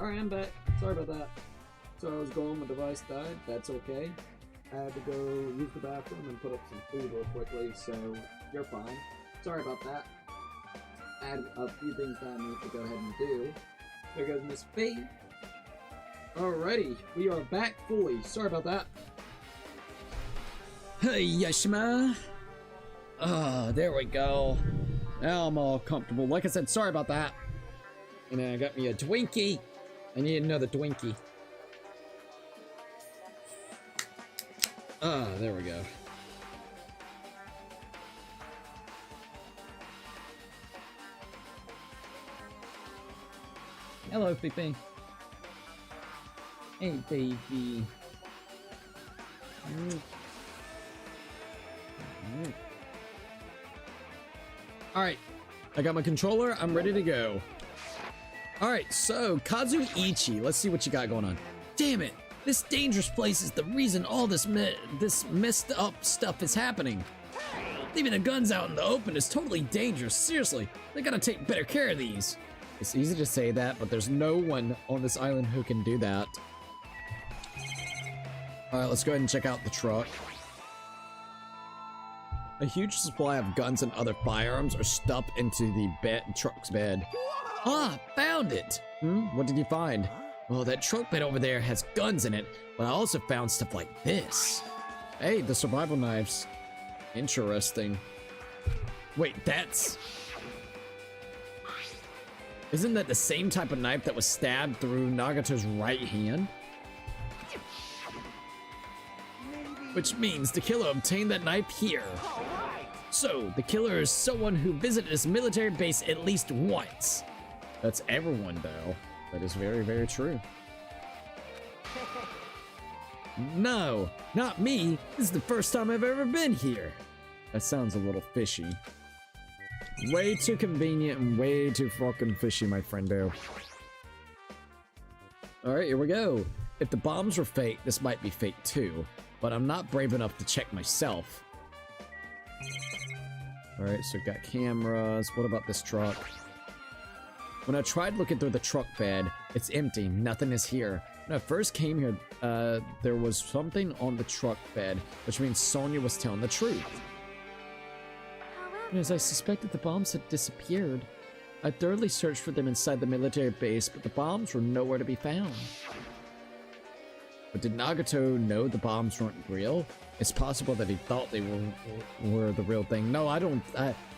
Alright, I'm back. Sorry about that. So I was going, my device died. That's okay. I had to go use the bathroom and put up some food real quickly, so you're fine. Sorry about that. I had a few things that I need to go ahead and do. There goes Miss Faith. Alrighty, we are back fully. Sorry about that. Hey, Yashima. There we go. Now I'm all comfortable. Like I said, sorry about that. And then I got me a Twinkie. I need another Twinkie. There we go. Hello, Fifi. Hey, baby. Alright, I got my controller, I'm ready to go. Alright, so, Kazuichi, let's see what you got going on. Damn it, this dangerous place is the reason all this messed up stuff is happening. Leaving the guns out in the open is totally dangerous, seriously, they gotta take better care of these. It's easy to say that, but there's no one on this island who can do that. Alright, let's go ahead and check out the truck. A huge supply of guns and other firearms are stuffed into the truck's bed. Ah, found it! What did you find? Well, that truck bed over there has guns in it, but I also found stuff like this. Hey, the survival knives. Interesting. Wait, that's... Isn't that the same type of knife that was stabbed through Nagato's right hand? Which means the killer obtained that knife here. So, the killer is someone who visited this military base at least once. That's everyone, though. That is very, very true. No, not me. This is the first time I've ever been here. That sounds a little fishy. Way too convenient and way too fucking fishy, my friendo. Alright, here we go. If the bombs were fake, this might be fake too. But I'm not brave enough to check myself. Alright, so we've got cameras. What about this truck? When I tried looking through the truck bed, it's empty. Nothing is here. When I first came here, there was something on the truck bed, which means Sonya was telling the truth. And as I suspected the bombs had disappeared, I thoroughly searched for them inside the military base, but the bombs were nowhere to be found. But did Nagato know the bombs weren't real? It's possible that he thought they were the real thing. No, I don't.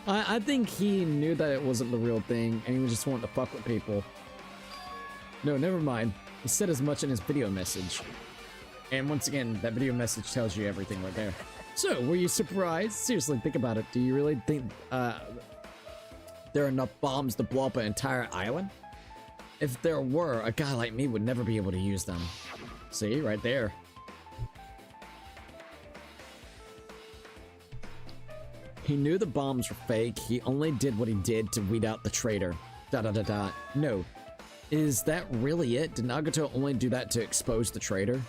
I think he knew that it wasn't the real thing, and he was just wanting to fuck with people. No, never mind. He said as much in his video message. And once again, that video message tells you everything right there. So, were you surprised? Seriously, think about it. Do you really think there are enough bombs to blow up an entire island? If there were, a guy like me would never be able to use them. See, right there. He knew the bombs were fake. He only did what he did to weed out the traitor. ... No. Is that really it? Did Nagato only do that to expose the traitor?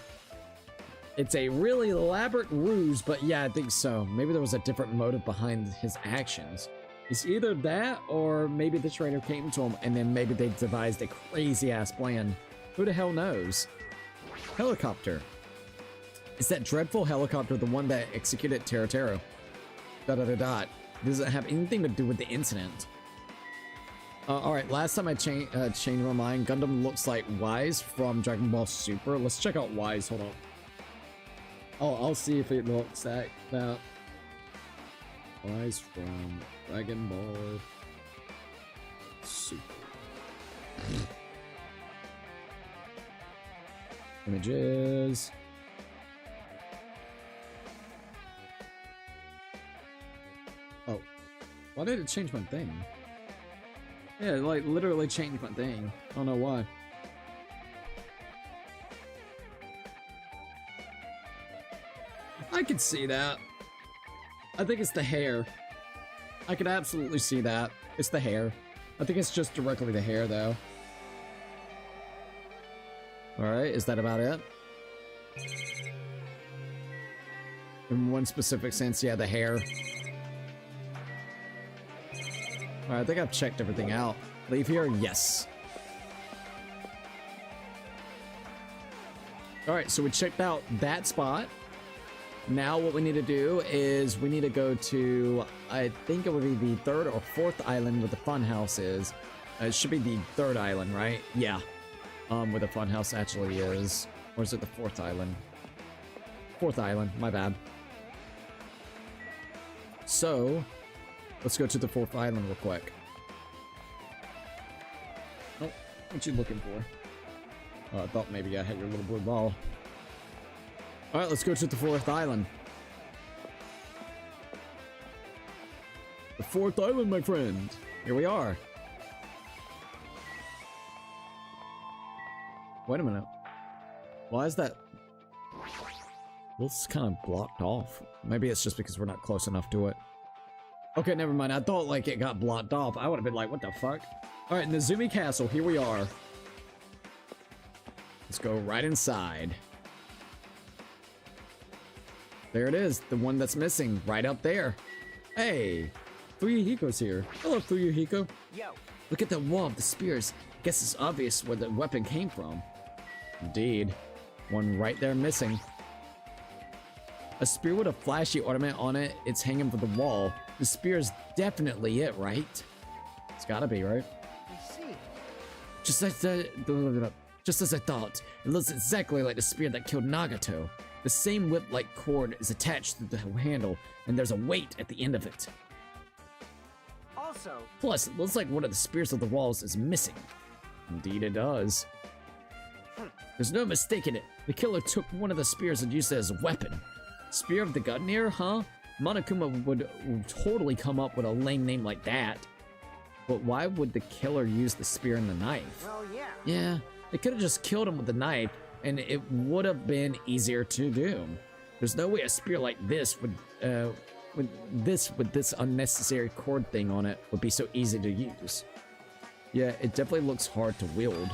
It's a really elaborate ruse, but yeah, I think so. Maybe there was a different motive behind his actions. It's either that, or maybe the traitor came to him, and then maybe they devised a crazy-ass plan. Who the hell knows? Helicopter. Is that dreadful helicopter the one that executed Teruteru? ... Does it have anything to do with the incident? Alright, last time I changed my mind, Gundam looks like Wise from Dragon Ball Super. Let's check out Wise, hold on. Oh, I'll see if it looks like that. Wise from Dragon Ball Super. Images. Oh, why did it change my thing? Yeah, it, like, literally changed my thing. I don't know why. I could see that. I think it's the hair. I could absolutely see that. It's the hair. I think it's just directly the hair, though. Alright, is that about it? In one specific sense, yeah, the hair. Alright, I think I've checked everything out. Leave here? Yes. Alright, so we checked out that spot. Now what we need to do is we need to go to, I think it would be the 3rd or 4th island where the funhouse is. It should be the 3rd island, right? Yeah. Where the funhouse actually is. Or is it the 4th island? 4th island, my bad. So, let's go to the 4th island real quick. Oh, what you looking for? Oh, I thought maybe I had your little blue ball. Alright, let's go to the 4th island. The 4th island, my friend. Here we are. Wait a minute. Why is that? Well, it's kind of blocked off. Maybe it's just because we're not close enough to it. Okay, never mind. I thought like it got blocked off. I would have been like, what the fuck? Alright, Nezumi Castle, here we are. Let's go right inside. There it is, the one that's missing, right up there. Hey, Fuyuhiko's here. Hello, Fuyuhiko. Yo. Look at the wall of the spears. Guess it's obvious where the weapon came from. Indeed. One right there missing. A spear with a flashy ornament on it. It's hanging from the wall. The spear is definitely it, right? It's gotta be, right? I see. Just as I thought. It looks exactly like the spear that killed Nagato. The same whip-like cord is attached to the handle, and there's a weight at the end of it. Also, Plus, it looks like one of the spears of the walls is missing. Indeed it does. There's no mistaking it. The killer took one of the spears and used it as a weapon. Spear of the Gungnir, huh? Monokuma would totally come up with a lame name like that. But why would the killer use the spear and the knife? well, yeah. Yeah, they could have just killed him with the knife, and it would have been easier to do. There's no way a spear like this would, with this unnecessary cord thing on it would be so easy to use. Yeah, it definitely looks hard to wield.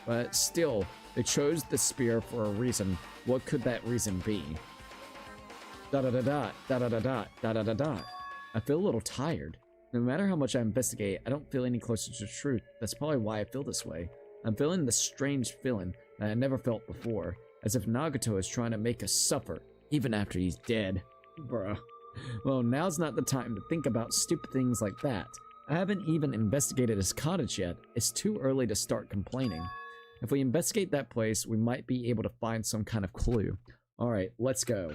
But still, they chose the spear for a reason. What could that reason be? Da-da-da-da, da-da-da-da, da-da-da-da. I feel a little tired. No matter how much I investigate, I don't feel any closer to truth. That's probably why I feel this way. I'm feeling this strange feeling that I never felt before, as if Nagato is trying to make us suffer, even after he's dead. Bruh. Well, now's not the time to think about stupid things like that. I haven't even investigated his cottage yet. It's too early to start complaining. If we investigate that place, we might be able to find some kind of clue. Alright, let's go.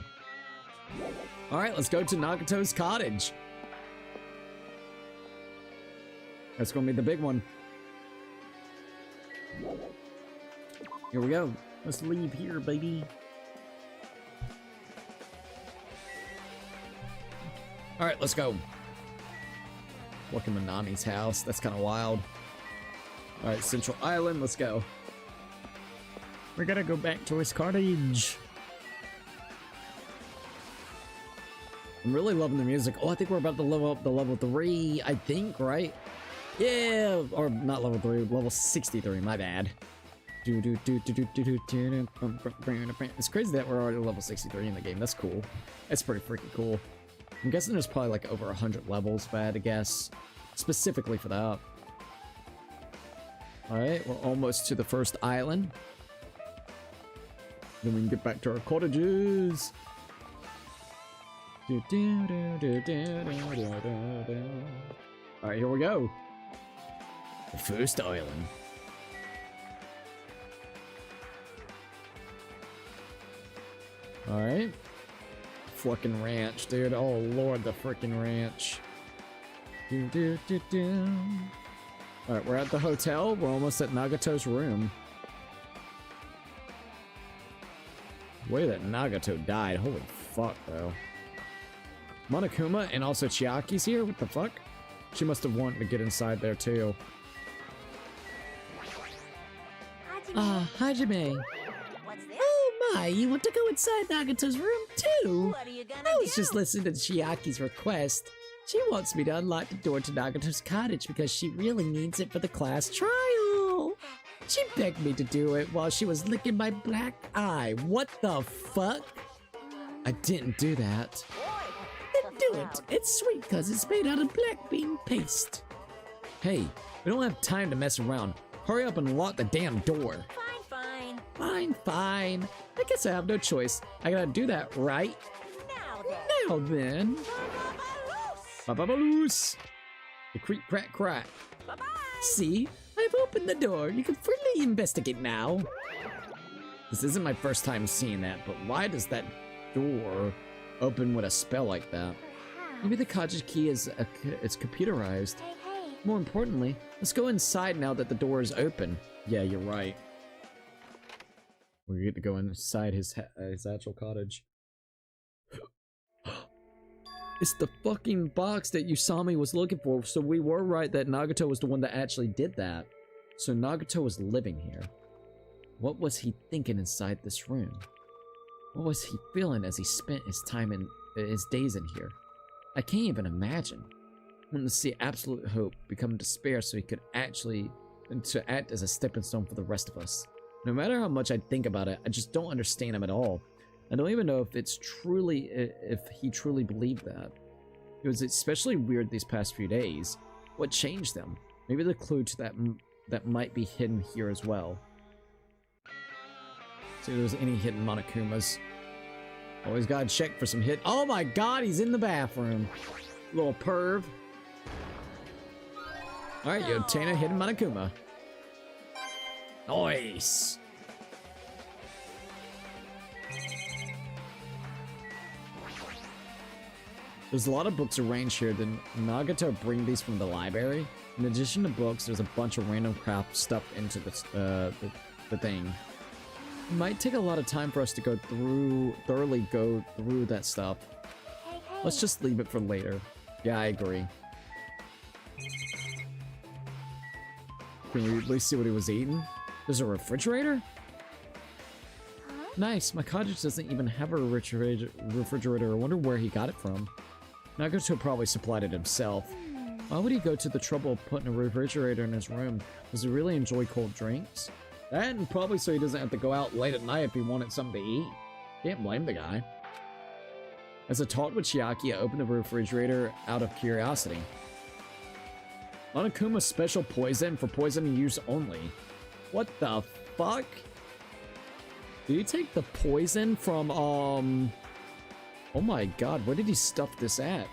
Alright, let's go to Nagato's cottage. That's gonna be the big one. Here we go. Let's leave here, baby. Alright, let's go. Welcome to Nami's house. That's kind of wild. Alright, Central Island. Let's go. We gotta go back to his cottage. I'm really loving the music. Oh, I think we're about to level up to level 3, I think, right? Yeah, or not level 3, level 63, my bad. It's crazy that we're already level 63 in the game. That's cool. That's pretty freaking cool. I'm guessing there's probably like over 100 levels, if I had to guess, specifically for that. Alright, we're almost to the first island. Then we can get back to our cottages. Alright, here we go. The first island. Alright. Fucking ranch, dude. Oh lord, the freaking ranch. Alright, we're at the hotel. We're almost at Nagato's room. Way that Nagato died. Holy fuck, bro. Monokuma and also Chiaki's here? What the fuck? She must have wanted to get inside there too. Ah, Hajime. What's this? Oh my, you want to go inside Nagato's room too? What are you gonna I was do? just listening to Chiaki's request. She wants me to unlock the door to Nagato's cottage because she really needs it for the class trial. She begged me to do it while she was licking my black eye. What the fuck? I didn't do that. Then do it. It's sweet because it's made out of black bean paste. Hey, we don't have time to mess around. Hurry up and lock the damn door. Fine, fine. Fine, fine. I guess I have no choice. I gotta do that, right? Now then. Ba-ba-ba-loose. The creak, crack, crack. See? I've opened the door. You can freely investigate now. This isn't my first time seeing that, but why does that door open with a spell like that? Maybe the cottage key is it's computerized. Hey. More importantly, let's go inside now that the door is open. Yeah, you're right. We get to go inside his actual cottage. It's the fucking box that Usami was looking for, so we were right that Nagato was the one that actually did that. So Nagato was living here. What was he thinking inside this room? What was he feeling as he spent his time in his days in here? I can't even imagine. I want to see absolute hope become despair so he could actually to act as a stepping stone for the rest of us. No matter how much I think about it, I just don't understand him at all. I don't even know if he truly believed that. It was especially weird these past few days. What changed them? Maybe the clue to that might be hidden here as well. See if there's any hidden Monokumas. Always gotta check for some hit. Oh my god, he's in the bathroom. Little perv. Alright, you obtain a hidden Monokuma. Nice. There's a lot of books arranged here. Did Nagato bring these from the library? In addition to books, there's a bunch of random crap stuffed into the thing. It might take a lot of time for us to thoroughly go through that stuff. Hey. Let's just leave it for later. Yeah, I agree. Can we at least see what he was eating? There's a refrigerator? Huh? Nice, my cottage doesn't even have a refrigerator. I wonder where he got it from. Nagato probably supplied it himself. Why would he go to the trouble of putting a refrigerator in his room? Does he really enjoy cold drinks? That, and probably so he doesn't have to go out late at night if he wanted something to eat. Can't blame the guy. As I talked with Chiaki, I opened the refrigerator out of curiosity. Monokuma special poison for poison use only. What the fuck? Did he take the poison from, oh my god, where did he stuff this at?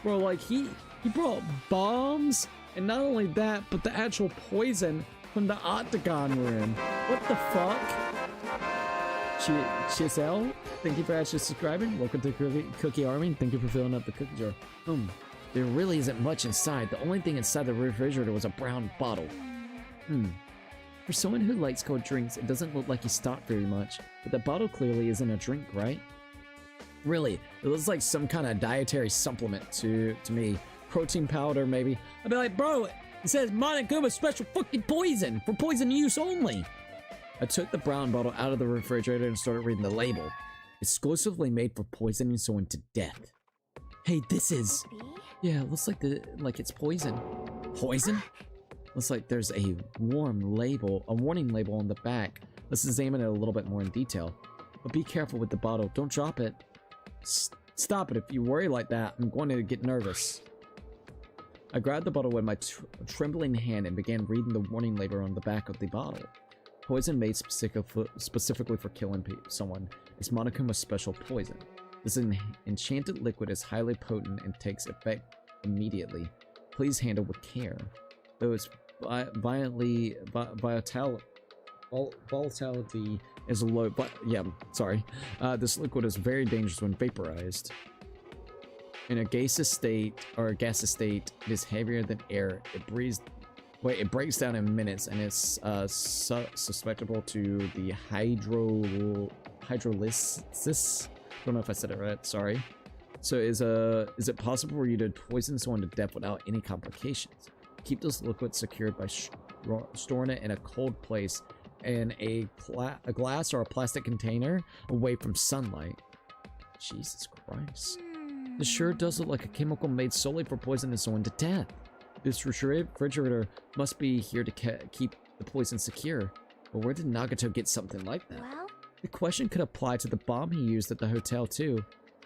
Bro, like, he brought bombs, and not only that, but the actual poison from the Octagon room. What the fuck? Chiselle, thank you for actually subscribing. Welcome to Cookie Army. Thank you for filling up the cookie jar. There really isn't much inside. The only thing inside the refrigerator was a brown bottle. For someone who likes cold drinks, it doesn't look like he stopped very much. But the bottle clearly isn't a drink, right? Really, it looks like some kind of dietary supplement to me. Protein powder, maybe. I'd be like, bro, it says Monokuma special fucking poison for poison use only. I took the brown bottle out of the refrigerator and started reading the label. Exclusively made for poisoning someone to death. Hey, this is... Yeah, it looks like it's poison. Poison? Looks like there's a warning label on the back. Let's examine it a little bit more in detail. But be careful with the bottle. Don't drop it. Stop it. If you worry like that, I'm going to get nervous. I grabbed the bottle with my trembling hand and began reading the warning label on the back of the bottle. Poison made specifically for killing someone. It's Monokuma's special poison. This enchanted liquid is highly potent and takes effect immediately. Please handle with care. Though its volatility is low, but yeah, sorry. This liquid is very dangerous when vaporized. In a gaseous state, it is heavier than air. It breaks down in minutes, and it's susceptible to the hydrolysis. Don't know if I said it right, sorry. So is it possible for you to poison someone to death without any complications? Keep this liquid secured by storing it in a cold place in a glass or a plastic container away from sunlight. Jesus Christ. This sure does look like a chemical made solely for poisoning someone to death. This refrigerator must be here to keep the poison secure. But where did Nagato get something like that? Well, The question could apply to the bomb he used at the hotel too.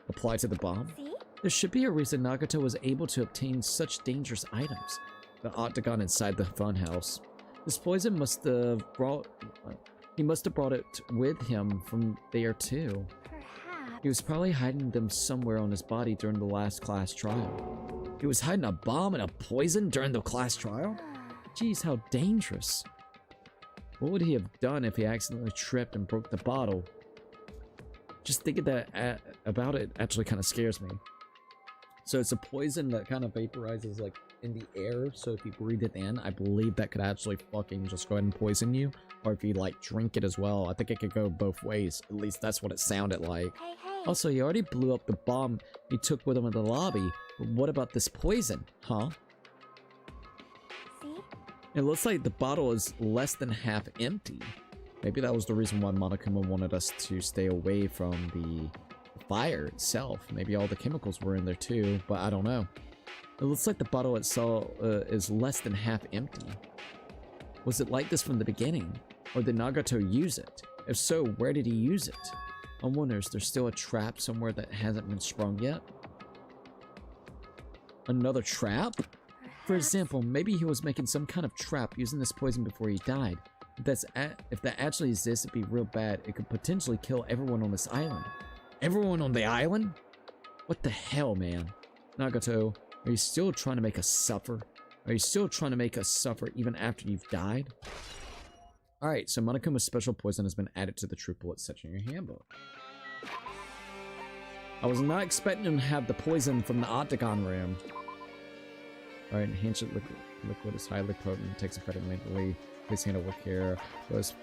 Apply to the bomb? see? There should be a reason Nagato was able to obtain such dangerous items. The octagon inside the funhouse. This poison must have brought... He must have brought it with him from there too. Perhaps. He was probably hiding them somewhere on his body during the last class trial. He was hiding a bomb and a poison during the class trial? Jeez, how dangerous. What would he have done if he accidentally tripped and broke the bottle? Just thinking that about it actually kind of scares me. So it's a poison that kind of vaporizes like in the air, so if you breathe it in, I believe that could actually fucking just go ahead and poison you. Or if you like drink it as well, I think it could go both ways. At least that's what it sounded like. Hey, hey. Also, he already blew up the bomb he took with him in the lobby. But what about this poison, huh? See? It looks like the bottle is less than half empty. Maybe that was the reason why Monokuma wanted us to stay away from the fire itself. Maybe all the chemicals were in there too, but I don't know. It looks like the bottle itself is less than half empty. Was it like this from the beginning? Or did Nagato use it? If so, where did he use it? I wonder, is there still a trap somewhere that hasn't been sprung yet? Another trap? For example, maybe he was making some kind of trap using this poison before he died. If that actually exists, it'd be real bad. It could potentially kill everyone on this island. Everyone on the island? What the hell, man? Nagato, are you still trying to make us suffer? Are you still trying to make us suffer even after you've died? Alright, so Monokuma's special poison has been added to the true bullet section in your handbook. I was not expecting him to have the poison from the octagon room. Alright, enhanced liquid is highly potent, takes effect immediately. Please handle with care. Whereas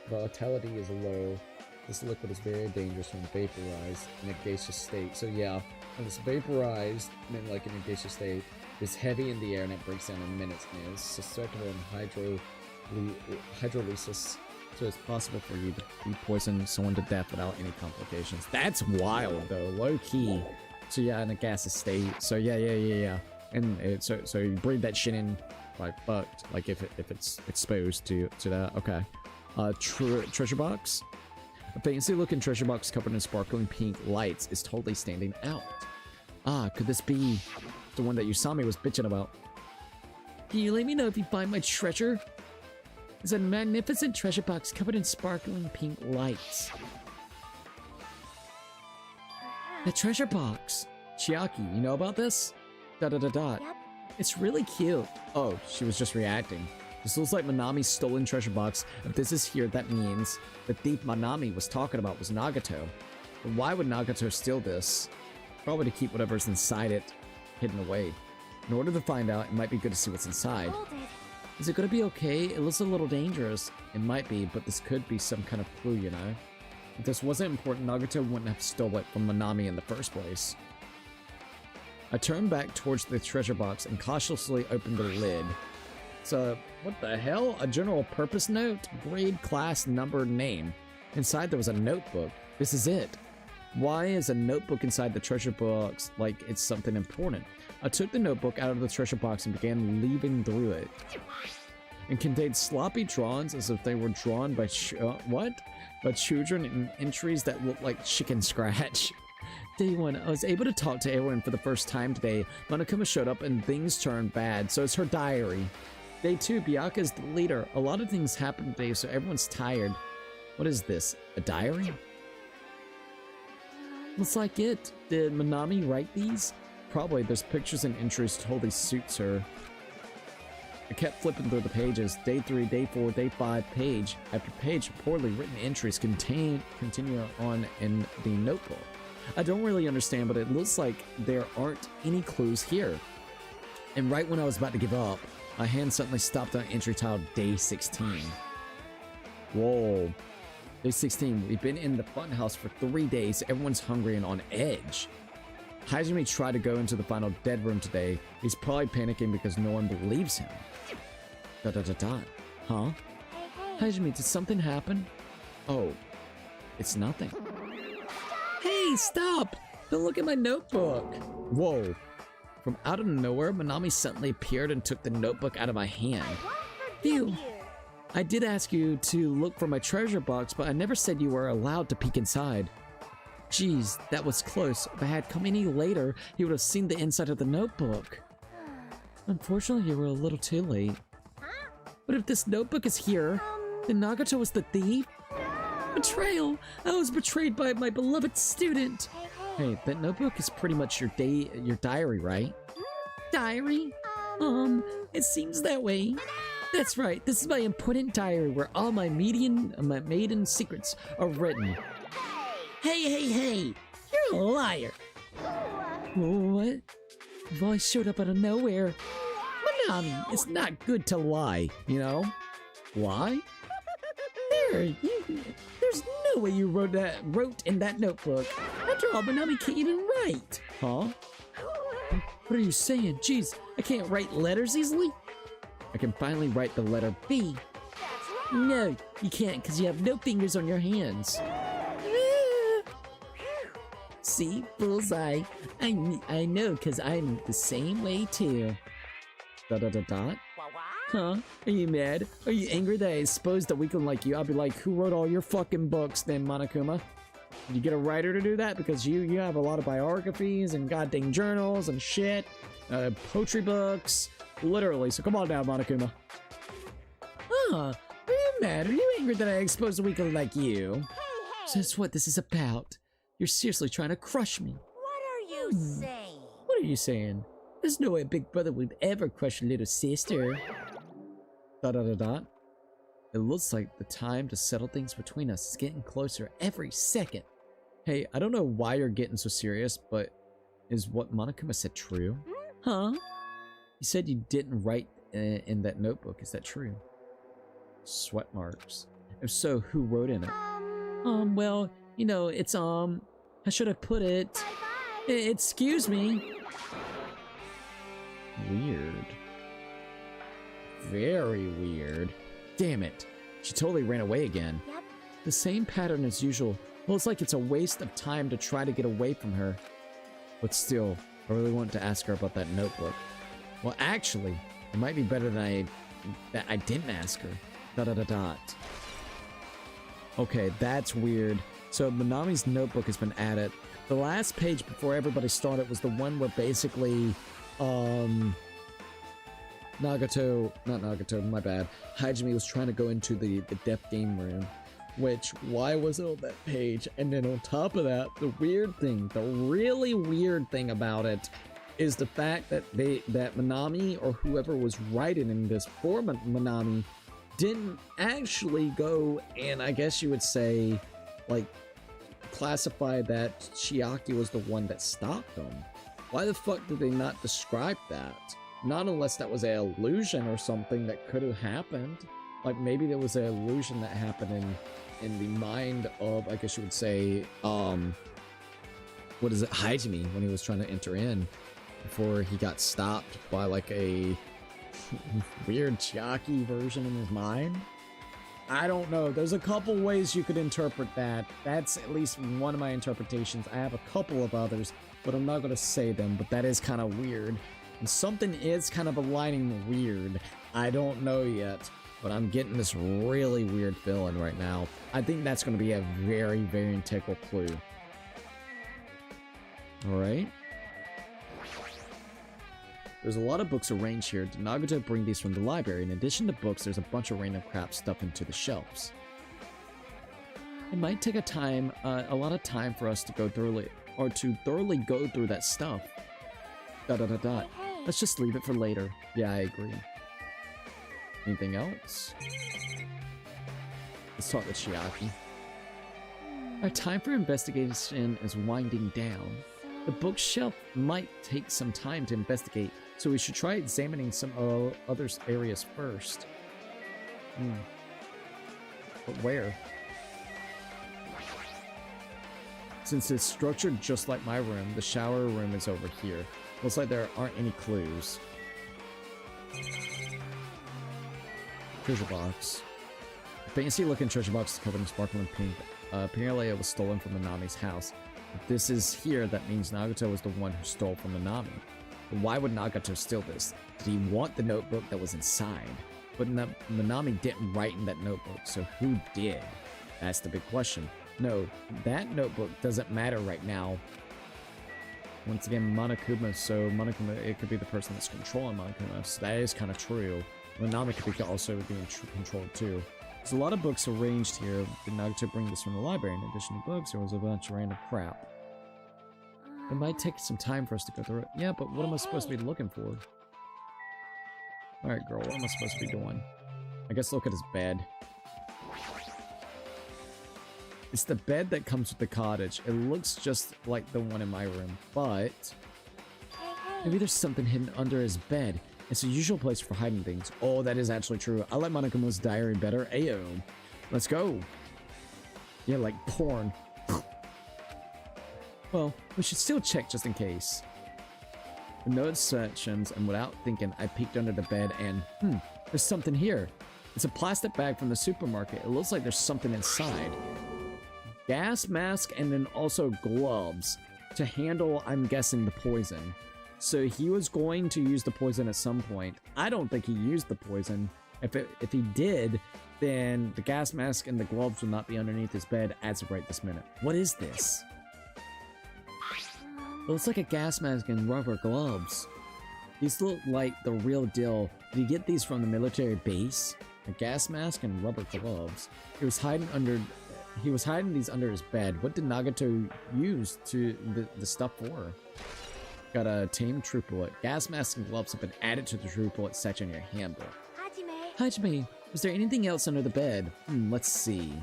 volatility is low. This liquid is very dangerous when vaporized in a gaseous state. So yeah, when it's vaporized, like in a gaseous state, it's heavy in the air and it breaks down in minutes. And it's susceptible in hydrolysis, so it's possible for you to poison someone to death without any complications. That's wild though, low key. So yeah, in a gaseous state. So yeah. And so you breathe that shit in, like fucked. Like if it's exposed to that. Okay. Treasure box. A fancy looking treasure box covered in sparkling pink lights is totally standing out. Ah, could this be the one that Usami was bitching about? Can you let me know if you find my treasure? It's a magnificent treasure box covered in sparkling pink lights. The treasure box! Chiaki, you know about this? Yep. It's really cute. Oh, she was just reacting. This looks like Manami's stolen treasure box. If this is here, that means the thief Manami was talking about was Nagato. But why would Nagato steal this? Probably to keep whatever's inside it hidden away. In order to find out, it might be good to see what's inside. Is it gonna be okay? It looks a little dangerous. It might be, but this could be some kind of clue, you know? If this wasn't important, Nagato wouldn't have stolen it from Manami in the first place. I turned back towards the treasure box and cautiously opened the lid. So, what the hell? A general purpose note? Grade, class, number, name. Inside there was a notebook. This is it. Why is a notebook inside the treasure box like it's something important? I took the notebook out of the treasure box and began leafing through it. It contained sloppy drawings as if they were drawn by by children and entries that looked like chicken scratch. Day 1, I was able to talk to everyone for the first time today. Monokuma showed up and things turned bad, so it's her diary. Day 2, Byakuya is the leader. A lot of things happened today, so everyone's tired. What is this? A diary? Looks like it. Did Manami write these? Probably. There's pictures and entries totally suits her. I kept flipping through the pages. Day 3, day 4, day 5, page after page of poorly written entries continue on in the notebook. I don't really understand, but it looks like there aren't any clues here. And right when I was about to give up, my hand suddenly stopped on entry titled Day 16. Whoa. Day 16. We've been in the funhouse for 3 days. Everyone's hungry and on edge. Hajime tried to go into the final dead room today. He's probably panicking because no one believes him. Huh? Hajime, did something happen? Oh, it's nothing. Hey, stop! Don't look at my notebook! Whoa. From out of nowhere, Manami suddenly appeared and took the notebook out of my hand. Phew. I did ask you to look for my treasure box, but I never said you were allowed to peek inside. Jeez, that was close. If I had come any later, he would have seen the inside of the notebook. Unfortunately, you were a little too late. But if this notebook is here... Then Nagato was the thief? Betrayal! I was betrayed by my beloved student! Hey, that notebook is pretty much your diary, right? Diary? It seems that way. That's right, this is my important diary where all my maiden secrets are written. Hey! You're a liar! What? Voice showed up out of nowhere. Manami, it's not good to lie, you know? Lie? There's no way you wrote in that notebook. After all, Manami can't even write. Huh? What are you saying? Jeez, I can't write letters easily? I can finally write the letter B. No, you can't because you have no fingers on your hands. See? Bullseye. I know because I'm the same way too. ... Huh? Are you mad? Are you angry that I exposed a weakling like you? I'll be like, who wrote all your fucking books then, Monokuma? Did you get a writer to do that? Because you have a lot of biographies and goddamn journals and shit. Poetry books. Literally. So come on down, Monokuma. Huh? Are you mad? Are you angry that I exposed a weakling like you? So that's what this is about. You're seriously trying to crush me. What are you saying? What are you saying? There's no way Big Brother would ever crush a little sister. ... It looks like the time to settle things between us is getting closer every second. Hey, I don't know why you're getting so serious, but is what Monokuma said true? Huh? You said you didn't write in that notebook. Is that true? Sweat marks. If so, who wrote in it? Well, you know, it's, how should I put it? Excuse me. Weird. Very weird. Damn it. She totally ran away again. Yep. The same pattern as usual. Well, it's like it's a waste of time to try to get away from her. But still, I really want to ask her about that notebook. Well, actually, it might be better that I didn't ask her. ... Okay, that's weird. So Manami's notebook has been added. The last page before everybody started was the one where basically, Nagato, not Nagato, my bad. Hajime was trying to go into the deaf game room. Which, why was it on that page? And then on top of that, the weird thing, the really weird thing about it is the fact that that Manami or whoever was writing in this for Manami didn't actually go and I guess you would say, like, classify that Chiaki was the one that stopped them. Why the fuck did they not describe that? Not unless that was an illusion or something that could have happened. Like maybe there was an illusion that happened in the mind of, I guess you would say, what is it, Hajime, when he was trying to enter in before he got stopped by like a weird Chiaki version in his mind. I don't know. There's a couple ways you could interpret that. That's at least one of my interpretations. I have a couple of others, but I'm not going to say them, but that is kind of weird. And something is kind of aligning weird. I don't know yet, but I'm getting this really weird feeling right now. I think that's going to be a very, very integral clue. Alright. There's a lot of books arranged here. Did Nagato bring these from the library? In addition to books, there's a bunch of random crap stuffed into the shelves. It might take a lot of time for us to go thoroughly, or to thoroughly go through that stuff. ... Let's just leave it for later. Yeah, I agree. Anything else? Let's talk to Chiaki. Our time for investigation is winding down. The bookshelf might take some time to investigate, so we should try examining some other areas first. But where? Since it's structured just like my room, the shower room is over here. Looks like there aren't any clues. Treasure box. A fancy looking treasure box is covered in sparkling pink. Apparently it was stolen from Nanami's house. If this is here, that means Nagato was the one who stole from Nanami. But why would Nagato steal this? Did he want the notebook that was inside? But Nanami didn't write in that notebook, so who did? That's the big question. No, that notebook doesn't matter right now. Once again, Monokuma, so Monokuma, it could be the person that's controlling Monokuma, so that is kind of true. Nanami could be also being controlled too. There's a lot of books arranged here. Did Nagato bring this from the library? In addition to books, there was a bunch of random crap. It might take some time for us to go through it. Yeah, but what am I supposed to be looking for? Alright, girl, what am I supposed to be doing? I guess look at his bed. It's the bed that comes with the cottage. It looks just like the one in my room, but maybe there's something hidden under his bed. It's a usual place for hiding things. Oh, that is actually true. I like Monokuma's diary better. Ayo. Let's go. Yeah, like porn. Well, we should still check just in case. The notes sections, and without thinking, I peeked under the bed and, there's something here. It's a plastic bag from the supermarket. It looks like there's something inside. Gas mask and then also gloves to handle, I'm guessing, the poison. So he was going to use the poison at some point. I don't think he used the poison. If he did, then the gas mask and the gloves will not be underneath his bed as of right this minute. What is this? It looks like a gas mask and rubber gloves. These look like the real deal. Did he get these from the military base? A gas mask and rubber gloves. He was hiding these under his bed. What did Nagato use the stuff for? Got a tame true bullet. Gas masks and gloves have been added to the true bullet section in your handbook. Hajime, was there anything else under the bed? Let's see.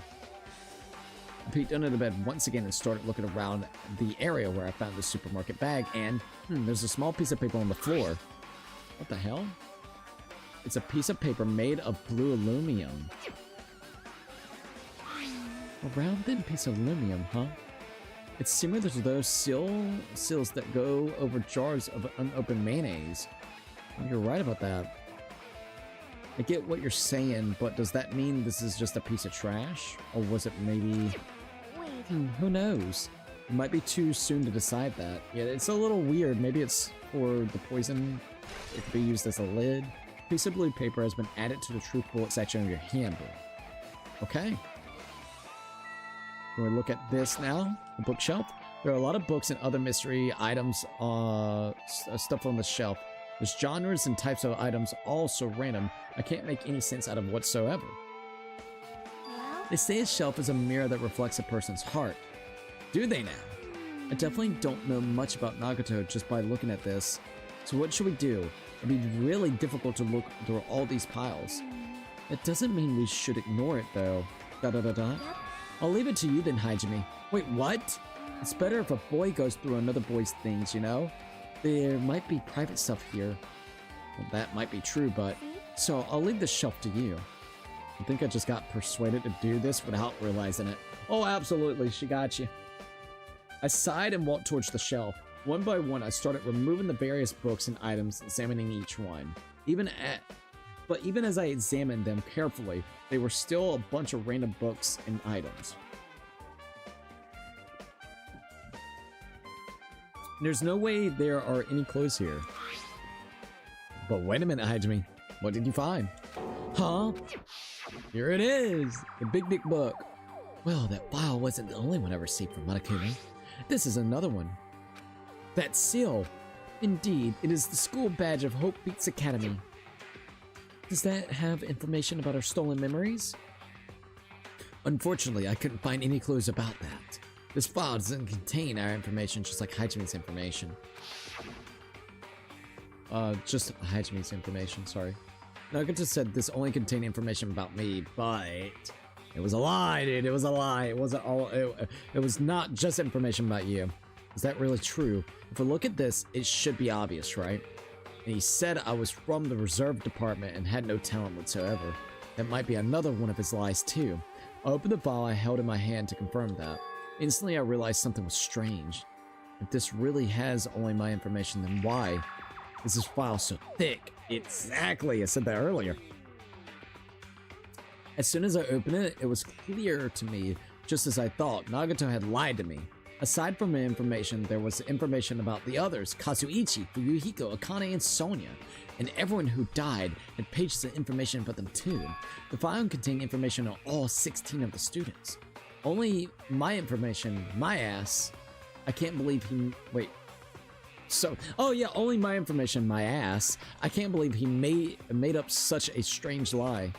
I peeked under the bed once again and started looking around the area where I found the supermarket bag, and there's a small piece of paper on the floor. What the hell? It's a piece of paper made of blue aluminum. A round thin piece of aluminum, huh? It's similar to those seals that go over jars of unopened mayonnaise. You're right about that. I get what you're saying, but does that mean this is just a piece of trash? Or was it maybe... who knows? It might be too soon to decide that. Yeah, it's a little weird. Maybe it's for the poison. It could be used as a lid. A piece of blue paper has been added to the truth bullet section of your handbook. Okay. We're gonna look at this now, the bookshelf. There are a lot of books and other mystery items, stuff on the shelf. There's genres and types of items, all so random, I can't make any sense out of whatsoever. They say a shelf is a mirror that reflects a person's heart. Do they now? I definitely don't know much about Nagato just by looking at this. So what should we do? It'd be really difficult to look through all these piles. It doesn't mean we should ignore it though. I'll leave it to you then, Hajime. Wait, what? It's better if a boy goes through another boy's things, you know? There might be private stuff here. Well, that might be true, but... So, I'll leave the shelf to you. I think I just got persuaded to do this without realizing it. Oh, absolutely, she got you. I sighed and walked towards the shelf. One by one, I started removing the various books and items, examining each one. Even as I examined them carefully, they were still a bunch of random books and items. There's no way there are any clues here. But wait a minute, Hajime. What did you find? Huh? Here it is! The big book. Well, that file wasn't the only one I received from Monokuma. This is another one. That seal. Indeed, it is the school badge of Hope Beats Academy. Does that have information about our stolen memories? Unfortunately, I couldn't find any clues about that. This file doesn't contain our information, just like Hajime's information. Just Hajime's information, sorry. Nagato said this only contained information about me, but it was a lie, dude. It was a lie. It wasn't all. It was not just information about you. Is that really true? If we look at this, it should be obvious, right? And he said I was from the reserve department and had no talent whatsoever. That might be another one of his lies too. I opened the file I held in my hand to confirm that. Instantly I realized something was strange. If this really has only my information, then why is this file so thick? Exactly, I said that earlier. As soon as I opened it, it was clear to me, just as I thought, Nagato had lied to me. Aside from the information, there was information about the others, Kazuichi, Fuyuhiko, Akane, and Sonia. And everyone who died had pages of information about them too. The file contained information on all 16 of the students. Only my information, my ass. I can't believe he... Wait. So, oh yeah, only my information, my ass. I can't believe he made up such a strange lie.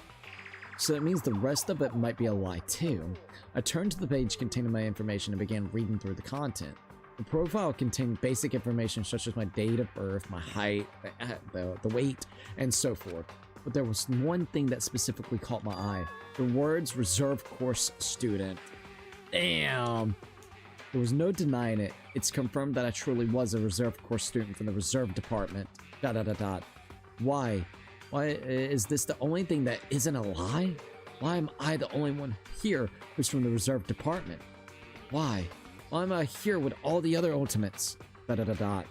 So that means the rest of it might be a lie too. I turned to the page containing my information and began reading through the content. The profile contained basic information such as my date of birth, my height, the weight, and so forth. But there was one thing that specifically caught my eye. The words reserve course student. Damn. There was no denying it. It's confirmed that I truly was a reserve course student from the reserve department. ... Why? Why is this the only thing that isn't a lie? Why am I the only one here who's from the reserve department? Why? Why am I here with all the other ultimates? ... Can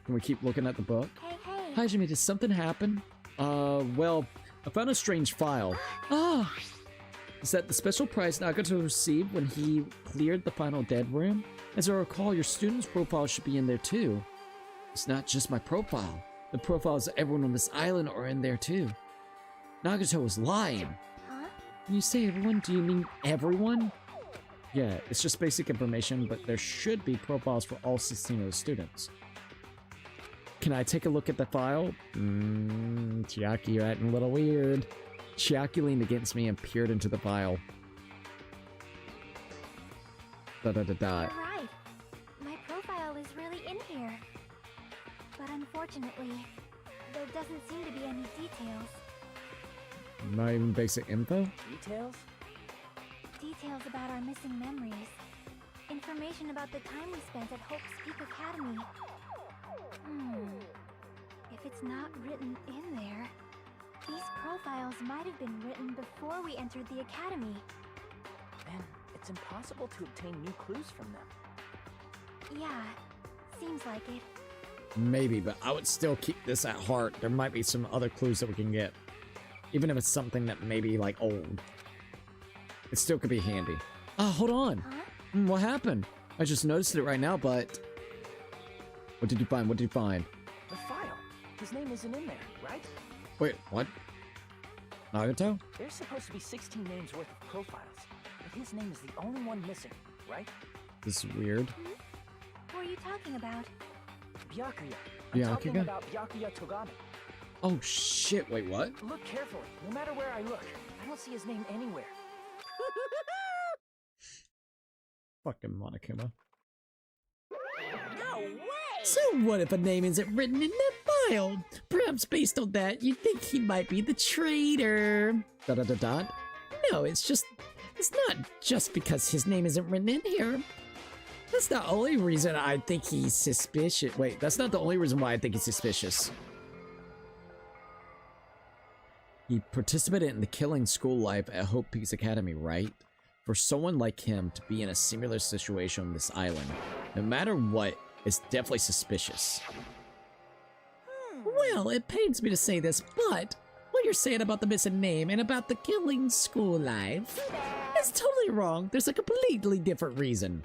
we keep looking at the book? Hey. Hi, Jimmy, did something happen? Well, I found a strange file. Ah! Is that the special prize Nagato received when he cleared the final dead room? As I recall, your student's profile should be in there too. It's not just my profile. The profiles of everyone on this island are in there too. Nagato was lying. Huh? When you say everyone, do you mean everyone? Yeah, it's just basic information, but there should be profiles for all 16 of the students. Can I take a look at the file? Chiaki, you're acting a little weird. Chiaki leaned against me and peered into the file. You're right. My profile is really in here. But unfortunately, there doesn't seem to be any details. Not even basic info? Details? Details about our missing memories. Information about the time we spent at Hope's Peak Academy. If it's not written in there, these profiles might have been written before we entered the academy. Then it's impossible to obtain new clues from them. Yeah, seems like it. Maybe, but I would still keep this at heart. There might be some other clues that we can get. Even if it's something that may be, like, old. It still could be handy. Ah, hold on. Huh? What happened? I just noticed it right now, but... What did you find? What did you find? The file. His name isn't in there, right? Wait, what? Nagato? There's supposed to be 16 names worth of profiles, but his name is the only one missing, right? This is weird. Who are you talking about? Byakuya. I'm talking Byakuya? about Byakuya Togame. Oh shit, wait, what? Look carefully. No matter where I look, I don't see his name anywhere. Fucking Monokuma. No way! So what if a name isn't written in that file? Perhaps based on that, you think he might be the traitor. No, it's not just because his name isn't written in here. That's the only reason I think he's suspicious. Wait, that's not the only reason why I think he's suspicious. He participated in the killing school life at Hope Peaks Academy, right? For someone like him to be in a similar situation on this island, no matter what, it's definitely suspicious. Well, it pains me to say this, but what you're saying about the missing name and about the killing school life is totally wrong. There's a completely different reason.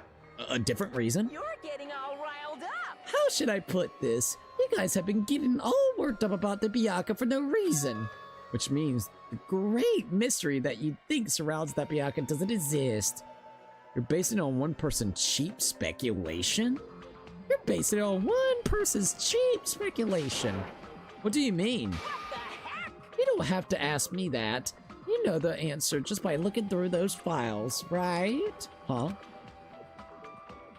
A different reason? You're getting all riled up! How should I put this? You guys have been getting all worked up about the Byakuya for no reason. Which means the great mystery that you think surrounds that Byakuya doesn't exist. You're basing it on one person's cheap speculation? You're basing it on one person's cheap speculation. What do you mean? What the heck? You don't have to ask me that. You know the answer just by looking through those files, right? Huh?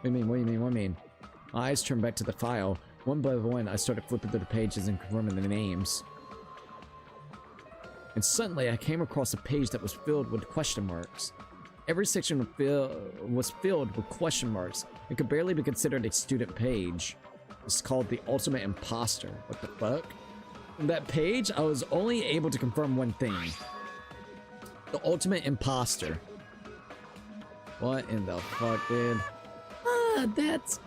What do you mean? What do you mean? What do you mean? My eyes turned back to the file. One by one, I started flipping through the pages and confirming the names. And suddenly, I came across a page that was filled with question marks. Every section was filled with question marks and could barely be considered a student page. It's called the Ultimate Imposter. What the fuck? On that page, I was only able to confirm one thing. The Ultimate Imposter. What in the fuck, dude? Ah, that's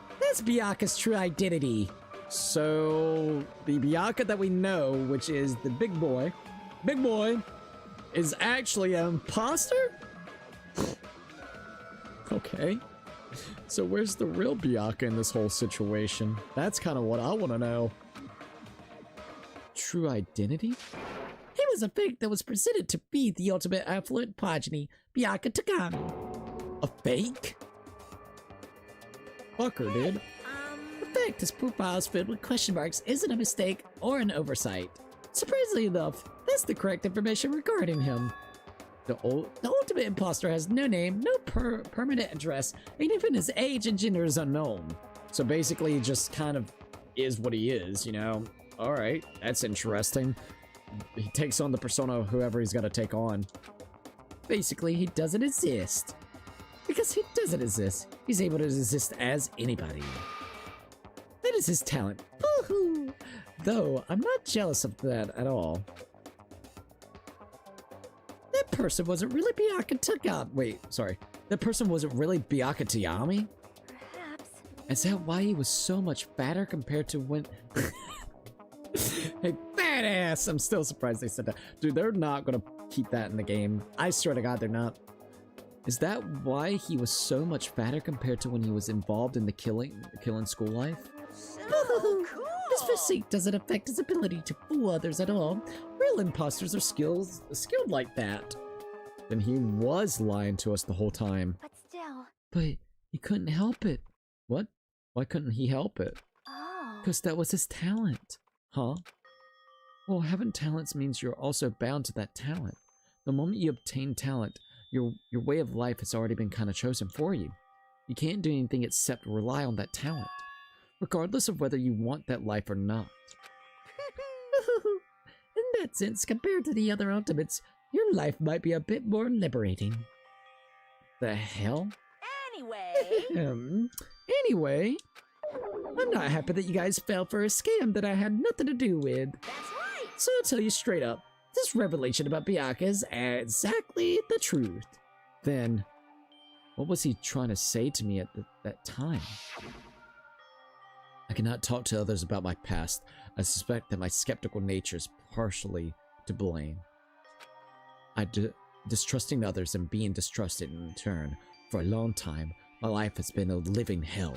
Byakuya's true identity. So, the Byakuya that we know, which is the big boy, is actually an imposter? Okay. So where's the real Byakuya in this whole situation? That's kind of what I want to know. True identity? He was a fake that was presented to be the ultimate affluent progeny, Byakuya Togame. A fake? Fucker, dude. The fact his profile is filled with question marks isn't a mistake or an oversight. Surprisingly enough, that's the correct information regarding him. The ultimate imposter has no name, no permanent address, and even his age and gender is unknown. So basically, he just kind of is what he is, you know? Alright, that's interesting. He takes on the persona of whoever he's got to take on. Basically, he doesn't exist. Because he doesn't exist, he's able to exist as anybody. That is his talent. Woohoo! Though, I'm not jealous of that at all. That person wasn't really Byakuya Tagami. Wait, sorry. That person wasn't really Byakuya Tagami? Perhaps. Is that why he was so much fatter compared to when... Hey, fat ass! I'm still surprised they said that. Dude, they're not gonna keep that in the game. I swear to God, they're not. Is that why he was so much fatter compared to when he was involved in the killing school life? So His cool. physique doesn't affect his ability to fool others at all. Real imposters are skilled like that. Then he was lying to us the whole time. But still. But he couldn't help it. What? Why couldn't he help it? Oh. Because that was his talent. Huh? Well, having talents means you're also bound to that talent. The moment you obtain talent, your way of life has already been kind of chosen for you. You can't do anything except rely on that talent, regardless of whether you want that life or not. In that sense, compared to the other ultimates, your life might be a bit more liberating. The hell? Anyway, Anyway, I'm not happy that you guys fell for a scam that I had nothing to do with. that's right. So I'll tell you straight up, this revelation about Byakuya is exactly the truth. Then, what was he trying to say to me at that time? I cannot talk to others about my past. I suspect that my skeptical nature is partially to blame. Distrusting others and being distrusted in turn. For a long time, my life has been a living hell.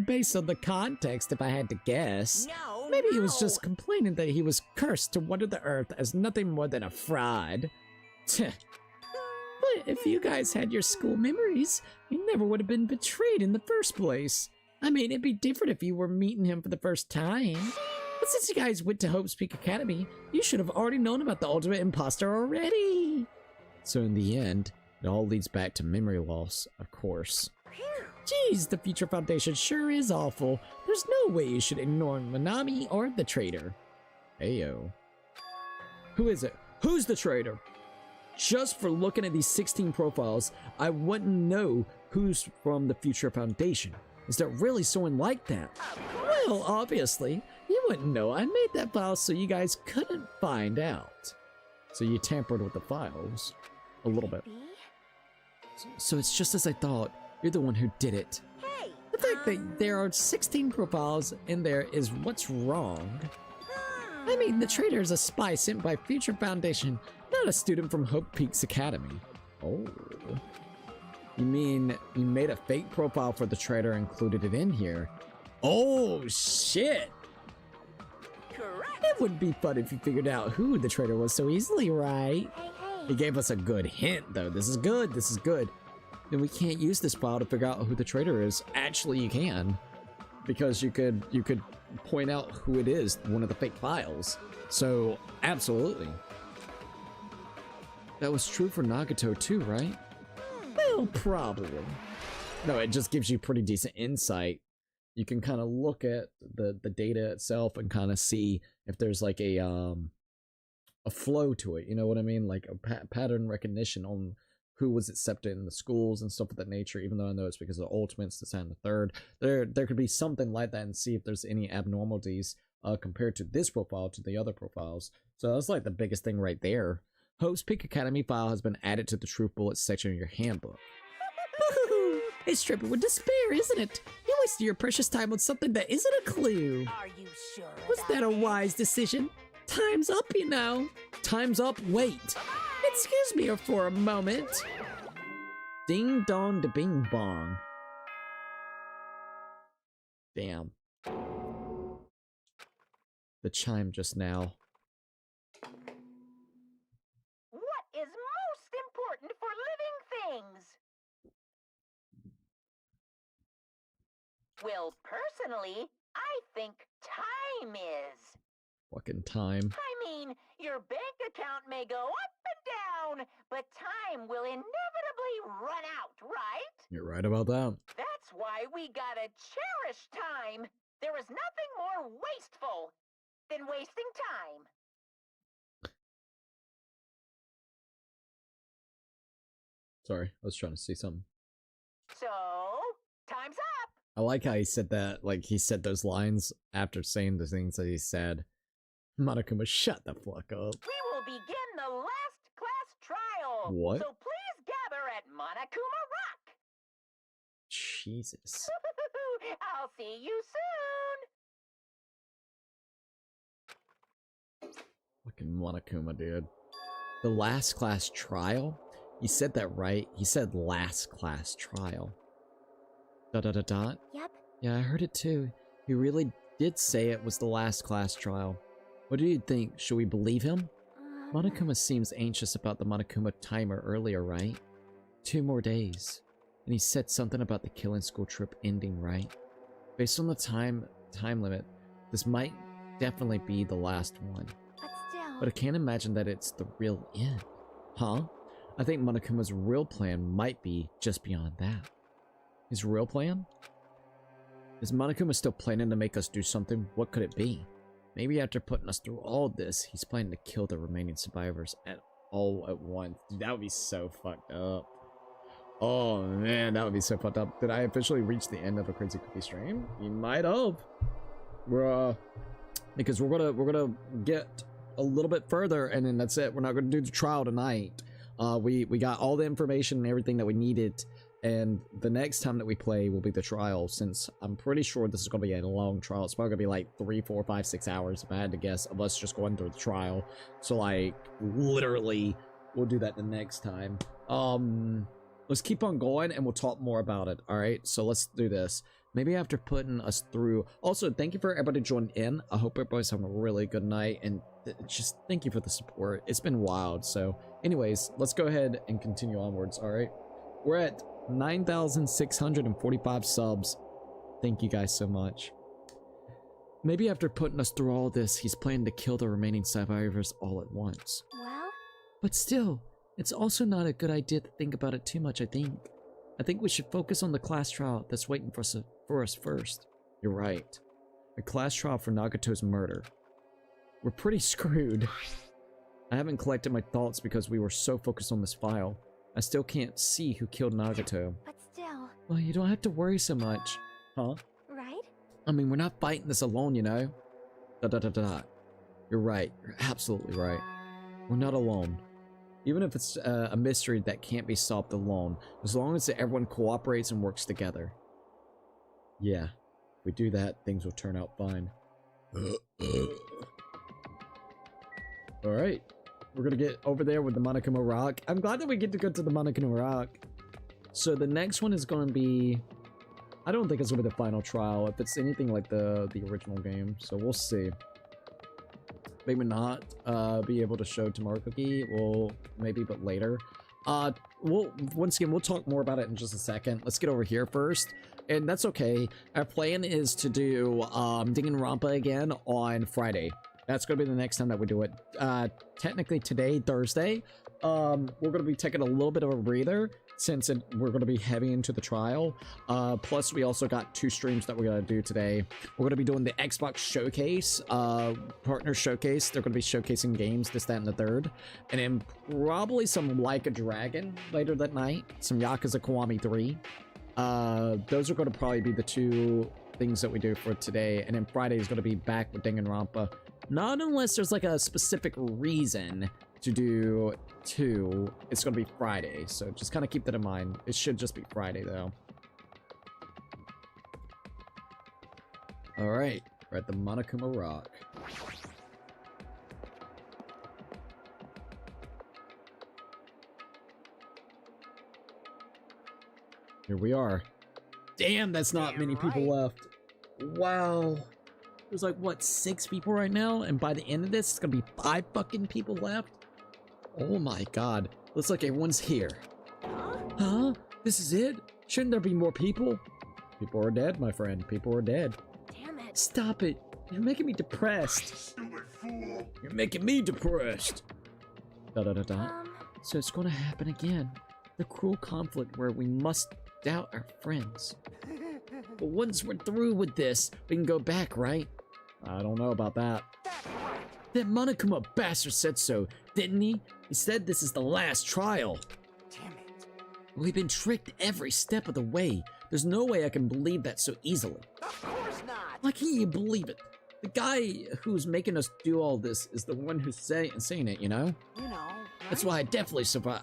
Based on the context, if I had to guess, No, maybe he was no. just complaining that he was cursed to wander the earth as nothing more than a fraud. But if you guys had your school memories, you never would have been betrayed in the first place. I mean, it'd be different if you were meeting him for the first time. But since you guys went to Hope's Peak Academy, you should have already known about the ultimate imposter already. So in the end, it all leads back to memory loss, of course. Geez, the Future Foundation sure is awful. There's no way you should ignore Minami or the traitor. Heyo. Who is it? Who's the traitor? Just for looking at these 16 profiles, I wouldn't know who's from the Future Foundation. Is there really someone like that? Well, obviously. You wouldn't know. I made that file so you guys couldn't find out. So you tampered with the files. A little bit. So it's just as I thought. You're the one who did it. Hey, The fact that there are 16 profiles in there is what's wrong. I mean, the traitor is a spy sent by Future Foundation, not a student from Hope Peaks Academy. Oh. You mean you made a fake profile for the traitor and included it in here? Oh, shit! correct. It would be fun if you figured out who the traitor was so easily, right? Hey, He gave us a good hint, though. This is good, this is good. Then we can't use this file to figure out who the traitor is. Actually, you can. Because you could point out who it is, one of the fake files. So, absolutely. That was true for Nagato too, right? Well, probably. No, it just gives you pretty decent insight. You can kind of look at the data itself and kind of see if there's like a flow to it. You know what I mean? Like a pattern recognition on who was accepted in the schools and stuff of that nature, even though I know it's because of the Ultimates, the second, the third. There could be something like that and see if there's any abnormalities compared to this profile to the other profiles. So that's like the biggest thing right there. Hope's Peak Academy file has been added to the Truth Bullets section of your handbook. It's dripping with despair, isn't it? You wasted your precious time on something that isn't a clue. Are you sure? Was that a about wise decision? Time's up, you know. Time's up, wait. Excuse me for a moment. Ding dong da bing bong. Damn. The chime just now. What is most important for living things? Well, personally, I think time is. Fucking time. I mean, your bank account may go up and down, but time will inevitably run out, right? You're right about that. That's why we gotta cherish time. There is nothing more wasteful than wasting time. Sorry, I was trying to see something. So, time's up. I like how he said that, like he said those lines after saying the things that he said. Monokuma, shut the fuck up. We will begin the last class trial. What? So please gather at Monokuma Rock. Jesus. I'll see you soon. Fucking Monokuma, dude. The last class trial? He said that right. He said last class trial. Dot dot dot dot. Yep. Yeah, I heard it too. He really did say it was the last class trial. What do you think? Should we believe him? Monokuma seems anxious about the Monokuma timer earlier, right? 2 more days. And he said something about the killing school trip ending, right? Based on the time limit, this might definitely be the last one. But still. But I can't imagine that it's the real end. Huh? I think Monokuma's real plan might be just beyond that. His real plan? Is Monokuma still planning to make us do something? What could it be? Maybe after putting us through all this, he's planning to kill the remaining survivors all at once. Dude, that would be so fucked up. Oh man, that would be so fucked up. Did I officially reach the end of a Crazy Cookie stream? You might have. We're because we're gonna get a little bit further and then that's it. We're not gonna do the trial tonight. We got all the information and everything that we needed, and the next time that we play will be the trial, since I'm pretty sure this is gonna be a long trial. It's probably gonna be like 3, 4, 5, 6 hours if I had to guess, of us just going through the trial. So like literally we'll do that the next time. Let's keep on going and we'll talk more about it. All right, so let's do this. Maybe after putting us through. Also, thank you for everybody joining in. I hope everybody's having a really good night, and just thank you for the support. It's been wild. So anyways, let's go ahead and continue onwards. All right, we're at 9,645 subs. Thank you guys so much. Maybe after putting us through all this, he's planning to kill the remaining survivors all at once. Well? But still, it's also not a good idea to think about it too much, I think. I think we should focus on the class trial that's waiting for us first. You're right. A class trial for Nagato's murder. We're pretty screwed. I haven't collected my thoughts because we were so focused on this file. I still can't see who killed Nagato. But still. Well, you don't have to worry so much. Huh? Right? I mean, we're not fighting this alone, you know? You're right. You're absolutely right. We're not alone. Even if it's a mystery that can't be solved alone, as long as everyone cooperates and works together. Yeah, if we do that, things will turn out fine. Alright, we're gonna get over there with the Monokuma Rock. I'm glad that we get to go to the Monokuma Rock. So the next one is gonna be... I don't think it's gonna be the final trial, if it's anything like the original game, so we'll see. Maybe not be able to show tomorrow cookie. Well, maybe, but later. Once again, we'll talk more about it in just a second. Let's get over here first, and that's okay. Our plan is to do Danganronpa again on Friday. That's gonna be the next time that we do it. Technically today, Thursday, we're gonna be taking a little bit of a breather since we're going to be heavy into the trial. Plus, we also got 2 streams that we're going to do today. We're going to be doing the Xbox Showcase, Partner Showcase. They're going to be showcasing games, this, that, and the third. And then probably some Like a Dragon later that night. Some Yakuza Kiwami 3. Those are going to probably be the 2 things that we do for today. And then Friday is going to be back with Danganronpa. Not unless there's like a specific reason to do 2, it's gonna be Friday, so just kind of keep that in mind. It should just be Friday though. All right, we're at the Monokuma Rock. Here we are. Damn, that's not many people left. Wow. There's like, what, 6 people right now? And by the end of this, it's gonna be 5 fucking people left? Oh my god. Looks like everyone's here. Huh? This is it? Shouldn't there be more people? People are dead, my friend. People are dead. Damn it. Stop it. You're making me depressed. Stupid fool! You're making me depressed. So it's gonna happen again. The cruel conflict where we must doubt our friends. But once we're through with this, we can go back, right? I don't know about that. That Monokuma bastard said so, didn't he? He said this is the last trial. Damn it. We've been tricked every step of the way. There's no way I can believe that so easily. Of course not. Why can't you believe it? The guy who's making us do all this is the one who's saying it, you know? You know. That's why I'll definitely survive.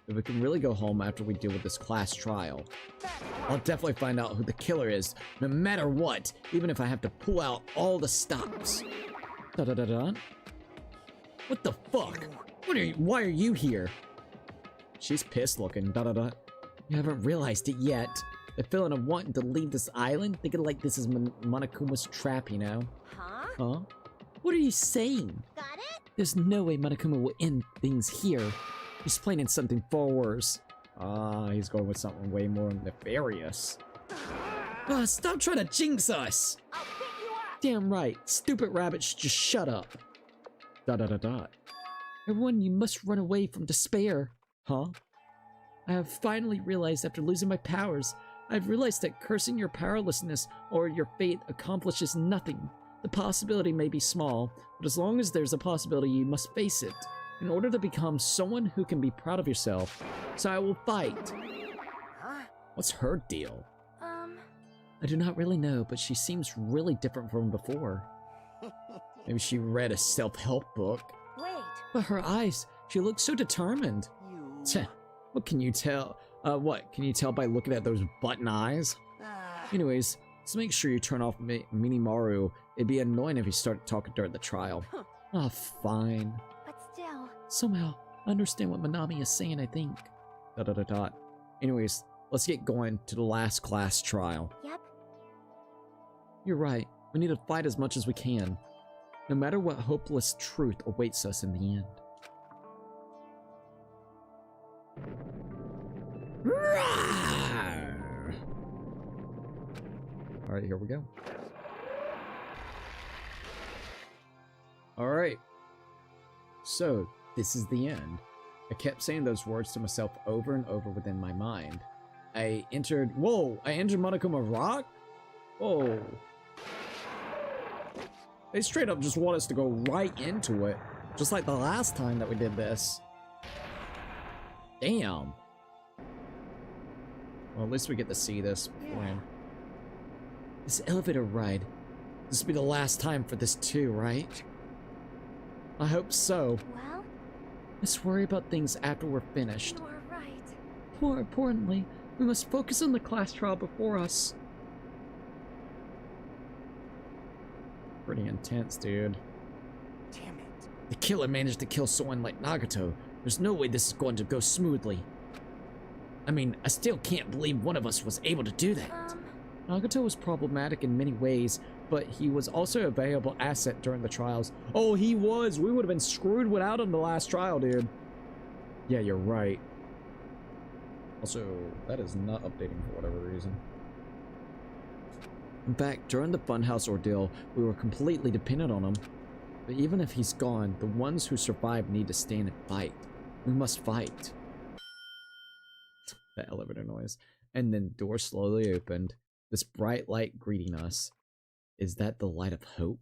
If we can really go home after we deal with this class trial, I'll definitely find out who the killer is, no matter what, even if I have to pull out all the stops. What the fuck? Why are you here? She's pissed looking. You haven't realized it yet. The feeling of wanting to leave this island, thinking like this is Monokuma's trap, you know? Huh? What are you saying? Got it? There's no way Monokuma will end things here. He's planning something far worse. He's going with something way more nefarious. Stop trying to jinx us! I'll pick you up. Damn right. Stupid rabbit should just shut up. Everyone, you must run away from despair. Huh? I have finally realized after losing my powers, I've realized that cursing your powerlessness or your fate accomplishes nothing. The possibility may be small, but as long as there's a possibility, you must face it. In order to become someone who can be proud of yourself, so I will fight. Huh? What's her deal? I do not really know, but she seems really different from before. Maybe she read a self-help book. Wait. But her eyes, she looks so determined. You. What can you tell? What? Can you tell by looking at those button eyes? Anyways, let's make sure you turn off Minimaru. It'd be annoying if he started talking during the trial. Fine. But still. Somehow, I understand what Manami is saying, I think. Anyways, let's get going to the last class trial. Yep. You're right. We need to fight as much as we can. No matter what hopeless truth awaits us in the end. Alright, here we go. Alright. So, this is the end. I kept saying those words to myself over and over within my mind. I entered Monokuma Rock? Whoa. They straight up just want us to go right into it. Just like the last time that we did this. Damn. Well, at least we get to see this beforehand. This elevator ride. This will be the last time for this too, right? I hope so. Well, Let's worry about things after we're finished. you are right. More importantly, we must focus on the class trial before us. Pretty intense, dude. Damn it. The killer managed to kill someone like Nagato. There's no way this is going to go smoothly. I mean, I still can't believe one of us was able to do that. Nagato was problematic in many ways, but he was also a valuable asset during the trials. Oh, he was! We would have been screwed without him the last trial, dude. Yeah, you're right. Also, that is not updating for whatever reason. In fact, during the Funhouse ordeal, we were completely dependent on him. But even if he's gone, the ones who survive need to stand and fight. We must fight. That elevator noise. And then door slowly opened. This bright light greeting us. Is that the light of hope?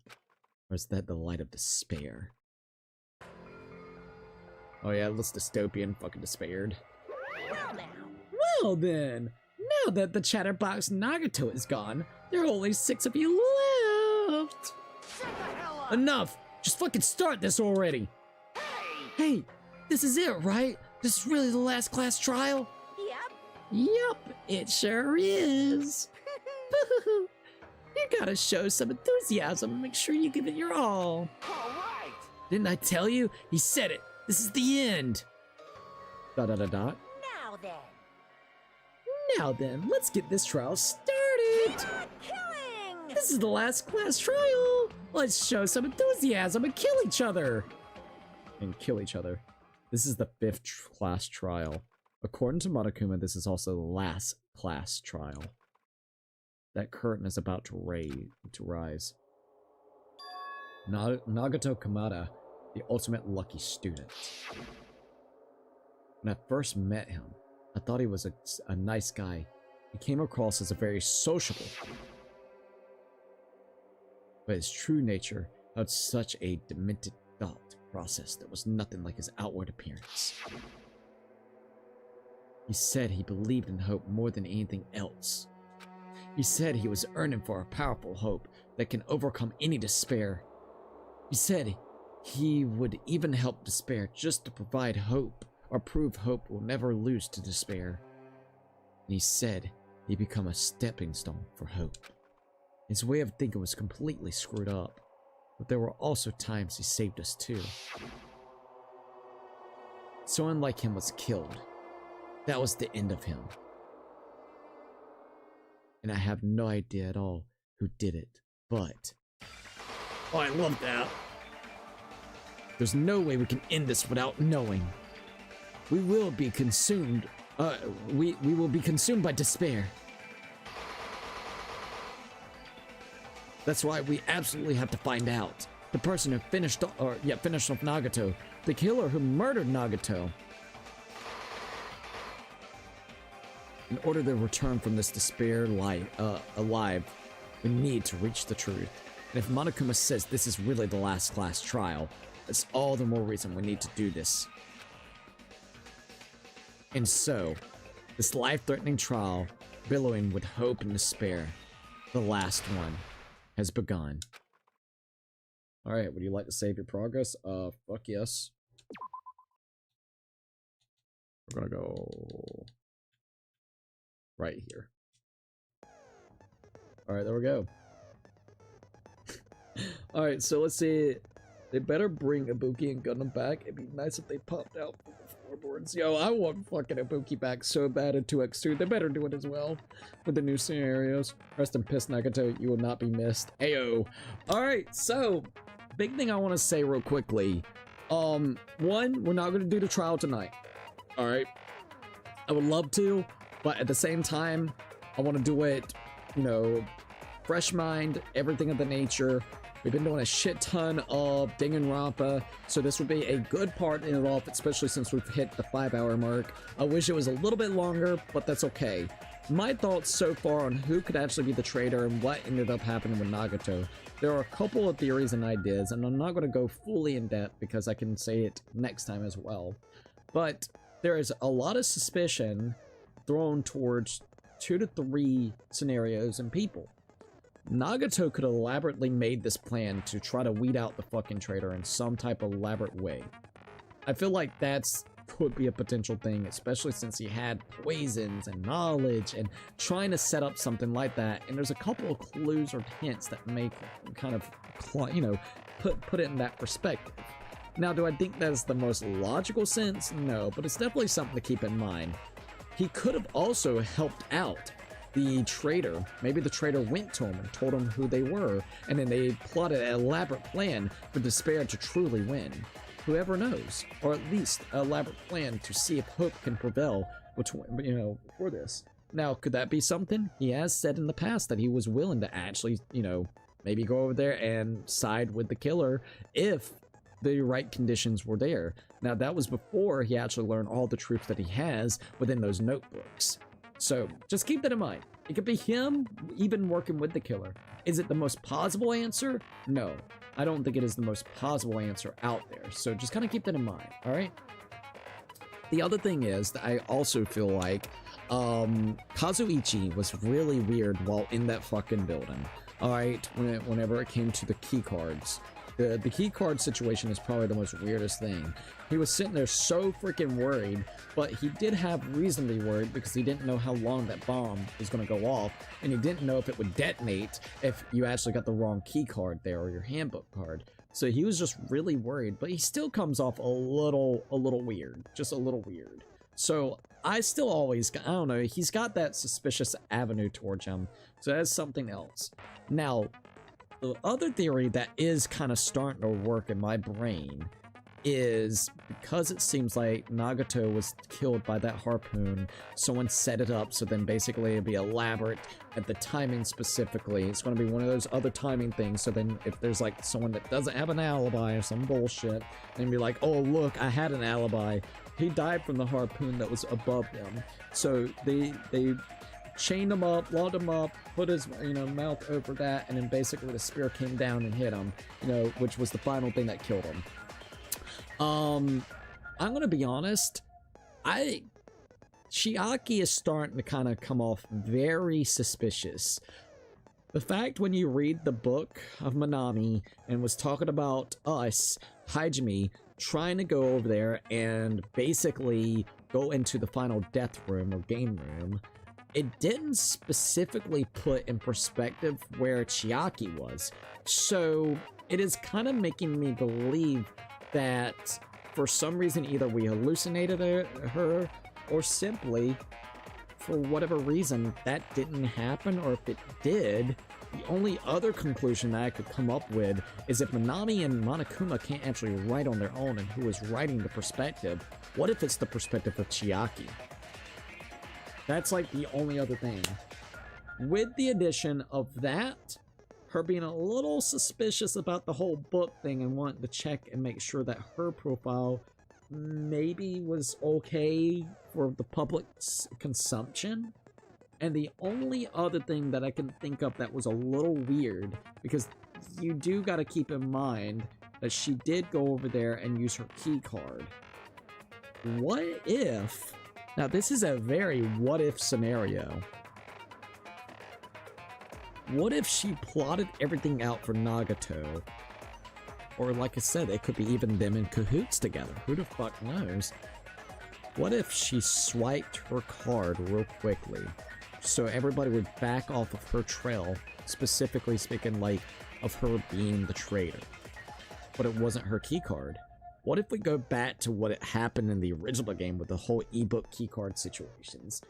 Or is that the light of despair? Oh yeah, it looks dystopian, fucking despaired. Well now. Well then, now that the chatterbox Nagato is gone, there are only 6 of you left. Shut the hell up. Enough! Just fucking start this already! Hey, this is it, right? This is really the last class trial? Yep. Yup, it sure is. You gotta show some enthusiasm and make sure you give it your all. All right. Didn't I tell you? He said it. This is the end. Dot. Now then. Now then, let's get this trial started. Not killing. This is the last class trial. Let's show some enthusiasm and kill each other. This is the 5th class trial. According to Monokuma, this is also the last class trial. that curtain is about to rise. Nagato Kamada, the ultimate lucky student. When I first met him, I thought he was a nice guy. He came across as a very sociable. But his true nature had such a demented thought process that was nothing like his outward appearance. He said he believed in hope more than anything else. He said he was yearning for a powerful hope that can overcome any despair. He said he would even help despair just to provide hope, or prove hope will never lose to despair. And he said he'd become a stepping stone for hope. His way of thinking was completely screwed up, but there were also times he saved us too. Someone like him was killed. That was the end of him. And I have no idea at all who did it, but... Oh, I love that! There's no way we can end this without knowing. We will be consumed, we will be consumed by despair. That's why we absolutely have to find out. The person who finished off Nagato. The killer who murdered Nagato. In order to return from this despair alive, we need to reach the truth. And if Monokuma says this is really the last class trial, that's all the more reason we need to do this. And so, this life-threatening trial, billowing with hope and despair, the last one, has begun. Alright, would you like to save your progress? Fuck yes. We're gonna go... right here. Alright, there we go. Alright, so let's see. They better bring Ibuki and Gundam back. It'd be nice if they popped out from the floorboards. Yo, I want fucking Ibuki back so bad in 2x2. They better do it as well with the new scenarios. Rest in peace, Nagato. You will not be missed. Ayo. Alright, so big thing I want to say real quickly. One, we're not going to do the trial tonight. Alright. I would love to, but at the same time, I want to do it, you know, fresh mind, everything of the nature. We've been doing a shit ton of Danganronpa, so this would be a good part in it off, especially since we've hit the 5-hour mark. I wish it was a little bit longer, but that's okay. My thoughts so far on who could actually be the traitor and what ended up happening with Nagato. There are a couple of theories and ideas, and I'm not going to go fully in depth because I can say it next time as well. But there is a lot of suspicion thrown towards 2 to 3 scenarios and people. Nagato could have elaborately made this plan to try to weed out the fucking traitor in some type of elaborate way. I feel like that's could be a potential thing, especially since he had poisons and knowledge and trying to set up something like that. And there's a couple of clues or hints that make kind of, you know, put it in that perspective. Now, do I think that's the most logical sense? No, but it's definitely something to keep in mind. He could have also helped out the traitor. Maybe the traitor went to him and told him who they were, and then they plotted an elaborate plan for Despair to truly win. Whoever knows, or at least an elaborate plan to see if hope can prevail between, you know, for this. Now, could that be something? He has said in the past that he was willing to actually, you know, maybe go over there and side with the killer if the right conditions were there. Now, that was before he actually learned all the truth that he has within those notebooks. So, just keep that in mind. It could be him even working with the killer. Is it the most plausible answer? No. I don't think it is the most plausible answer out there. So, just kind of keep that in mind, alright? The other thing is that I also feel like Kazuichi was really weird while in that fucking building. Alright, whenever it came to the key cards. The key card situation is probably the most weirdest thing. He was sitting there so freaking worried, but he did have reason to be worried because he didn't know how long that bomb was going to go off, and he didn't know if it would detonate if you actually got the wrong key card there or your handbook card. So he was just really worried, but he still comes off a little weird, just a little weird. So I still always, I don't know, he's got that suspicious avenue towards him, so that's something else. Now, the other theory that is kind of starting to work in my brain is because it seems like Nagato was killed by that harpoon, someone set it up so then basically it'd be elaborate at the timing specifically. It's going to be one of those other timing things, so then if there's like someone that doesn't have an alibi or some bullshit, then be like, oh look, I had an alibi. He died from the harpoon that was above them. So they chained him up, locked him up, put his mouth over that, and then basically the spear came down and hit him, which was the final thing that killed him. I'm gonna be honest, Chiaki is starting to kind of come off very suspicious. The fact when you read the book of Manami and was talking about us, Hajime, trying to go over there and basically go into the final death room or game room, it didn't specifically put in perspective where Chiaki was. So it is kind of making me believe that for some reason either we hallucinated her or simply for whatever reason that didn't happen, or if it did, the only other conclusion that I could come up with is if Manami and Monokuma can't actually write on their own and who is writing the perspective, what if it's the perspective of Chiaki? That's like the only other thing. With the addition of that, her being a little suspicious about the whole book thing and wanting to check and make sure that her profile maybe was okay for the public's consumption. And the only other thing that I can think of that was a little weird, because you do got to keep in mind that she did go over there and use her key card. What if... Now this is a very what if scenario. What if she plotted everything out for Nagato? Or like I said, it could be even them in cahoots together. Who the fuck knows? What if she swiped her card real quickly so everybody would back off of her trail, specifically speaking like of her being the traitor, but it wasn't her key card? What if we go back to what happened in the original game with the whole ebook keycard situations?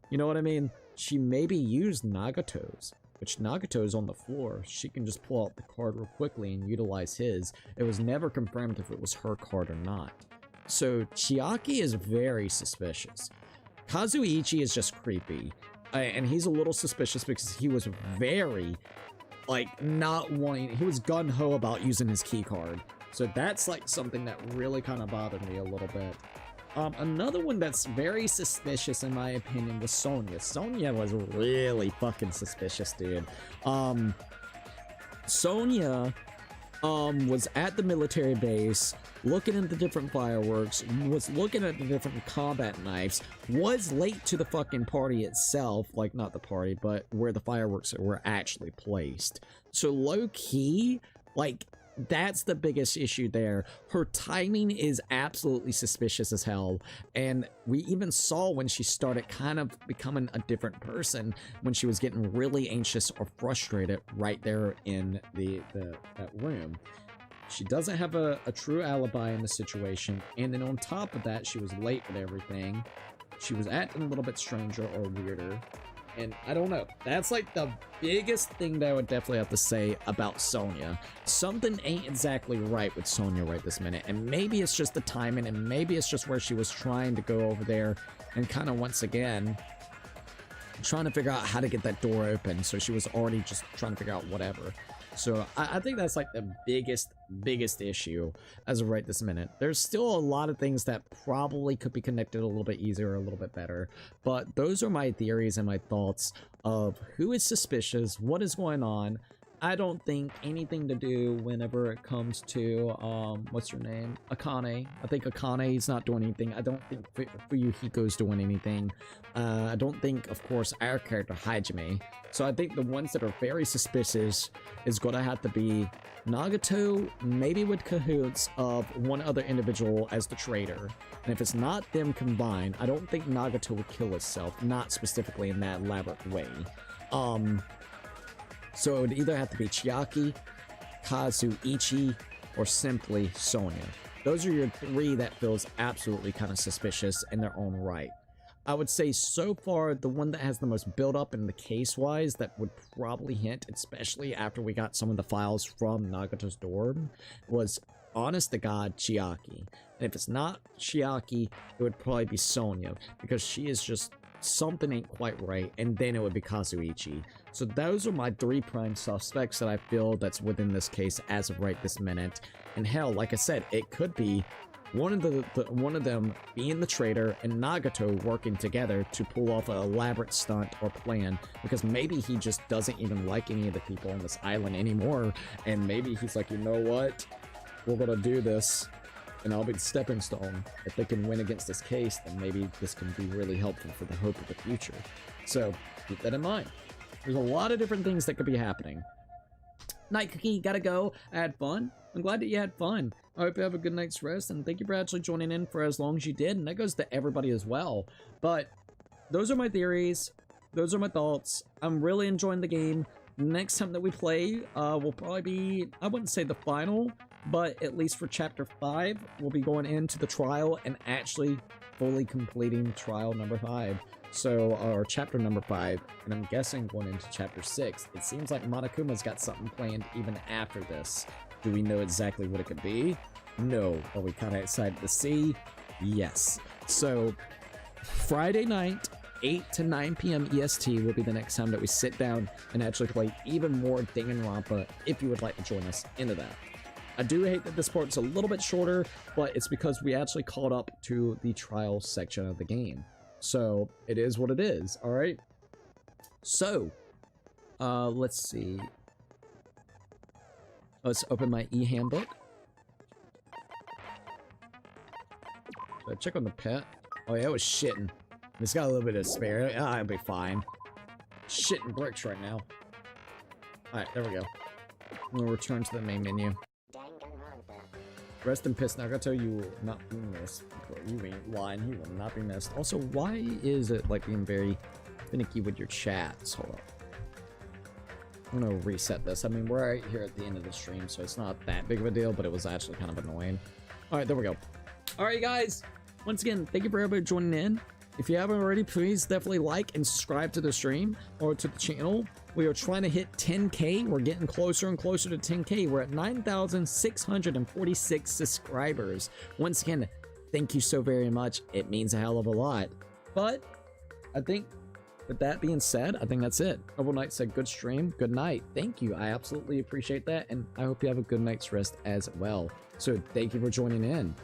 You know what I mean? She maybe used Nagato's, which Nagato's on the floor. She can just pull out the card real quickly and utilize his. It was never confirmed if it was her card or not. So Chiaki is very suspicious. Kazuichi is just creepy. And he's a little suspicious because he was very, like, not wanting... He was gung-ho about using his key card. So that's like something that really kind of bothered me a little bit. Another one that's very suspicious in my opinion was Sonya. Sonya was really fucking suspicious, dude. Sonya was at the military base, looking at the different fireworks, was looking at the different combat knives, was late to the fucking party itself, like not the party, but where the fireworks were actually placed. So low-key, like, that's the biggest issue there. Her timing is absolutely suspicious as hell, and we even saw when she started kind of becoming a different person when she was getting really anxious or frustrated right there in that room. She doesn't have a true alibi in the situation, and then on top of that, she was late with everything. She was acting a little bit stranger or weirder. And I don't know. That's like the biggest thing that I would definitely have to say about Sonya. Something ain't exactly right with Sonya right this minute. And maybe it's just the timing, and maybe it's just where she was trying to go over there and kind of once again trying to figure out how to get that door open. So she was already just trying to figure out whatever. So I think that's like the biggest issue as of right this minute. There's still a lot of things that probably could be connected a little bit easier, a little bit better, but those are my theories and my thoughts of who is suspicious, what is going on. I don't think anything to do whenever it comes to, what's your name? Akane. I think Akane's not doing anything. I don't think Fuyuhiko's doing anything. I don't think, of course, our character Hajime. So I think the ones that are very suspicious is gonna have to be Nagato, maybe with cahoots of one other individual as the traitor. And if it's not them combined, I don't think Nagato would kill himself, not specifically in that elaborate way. So it would either have to be Chiaki, Kazuichi, or simply Sonya. Those are your three that feels absolutely kind of suspicious in their own right. I would say so far the one that has the most build up in the case-wise that would probably hint, especially after we got some of the files from Nagato's dorm, was honest to God, Chiaki. And if it's not Chiaki, it would probably be Sonya, because she is just, something ain't quite right, and then it would be Kazuichi. So those are my 3 prime suspects that I feel that's within this case as of right this minute. And hell, like I said, it could be one of them being the traitor and Nagato working together to pull off an elaborate stunt or plan, because maybe he just doesn't even like any of the people on this island anymore, and maybe he's like, you know what, we're gonna do this, and I'll be the stepping stone. If they can win against this case, then maybe this can be really helpful for the hope of the future. So keep that in mind. There's a lot of different things that could be happening. Night Cookie, gotta go. I had fun. I'm glad that you had fun. I hope you have a good night's rest, and thank you for actually joining in for as long as you did, and that goes to everybody as well. But those are my theories. Those are my thoughts. I'm really enjoying the game. Next time that we play will probably be, I wouldn't say the final, but at least for Chapter 5, we'll be going into the trial and actually fully completing trial number 5. So, or chapter number 5, and I'm guessing going into chapter 6. It seems like Monokuma's got something planned even after this. Do we know exactly what it could be? No. Are we kind of excited to see? Yes. So, Friday night, 8 to 9 p.m. EST will be the next time that we sit down and actually play even more Danganronpa if you would like to join us into that. I do hate that this part's a little bit shorter, but it's because we actually caught up to the trial section of the game. So, it is what it is, alright? So, let's see. Let's open my e-handbook. Should I check on the pet? Oh yeah, it was shitting. It's got a little bit of spare. Ah, it'll be fine. Shitting bricks right now. Alright, there we go. We'll return to the main menu. Rest in peace, Nagato, you will not be missed. You ain't lying, he will not be missed. Also, why is it like being very finicky with your chats? Hold up. I'm gonna reset this. I mean, we're right here at the end of the stream, so it's not that big of a deal, but it was actually kind of annoying. Alright, there we go. Alright, guys. Once again, thank you for everybody joining in. If you haven't already, please definitely like and subscribe to the stream or to the channel. We are trying to hit 10K. We're getting closer and closer to 10K. We're at 9,646 subscribers. Once again, thank you so very much. It means a hell of a lot. But I think with that being said, I think that's it. Overnight said good stream, good night. Thank you. I absolutely appreciate that. And I hope you have a good night's rest as well. So thank you for joining in.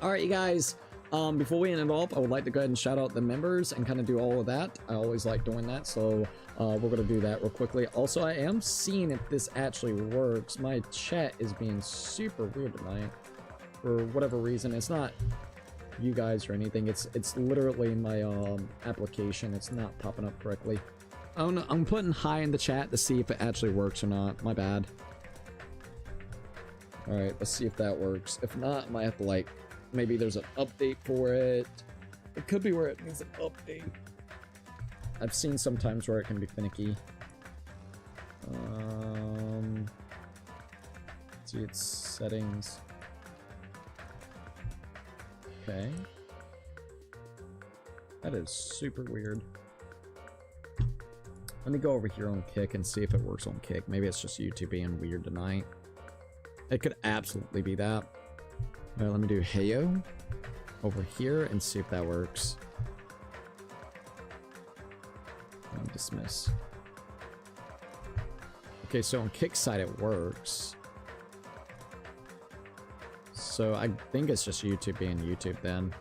All right, you guys. Before we end it off, I would like to go ahead and shout out the members and kind of do all of that. I always like doing that, so we're going to do that real quickly. Also, I am seeing if this actually works. My chat is being super weird tonight for whatever reason. It's not you guys or anything. It's literally my application. It's not popping up correctly. Oh no, I'm putting hi in the chat to see if it actually works or not. My bad. All right, let's see if that works. If not, I might have to like. Maybe there's an update for it. It could be where it needs an update. I've seen sometimes where it can be finicky. Let's see its settings. Okay. That is super weird. Let me go over here on Kick and see if it works on Kick. Maybe it's just YouTube being weird tonight. It could absolutely be that. Alright, let me do Heyo over here and see if that works. And dismiss. Okay, so on Kick's side it works. So I think it's just YouTube being YouTube then.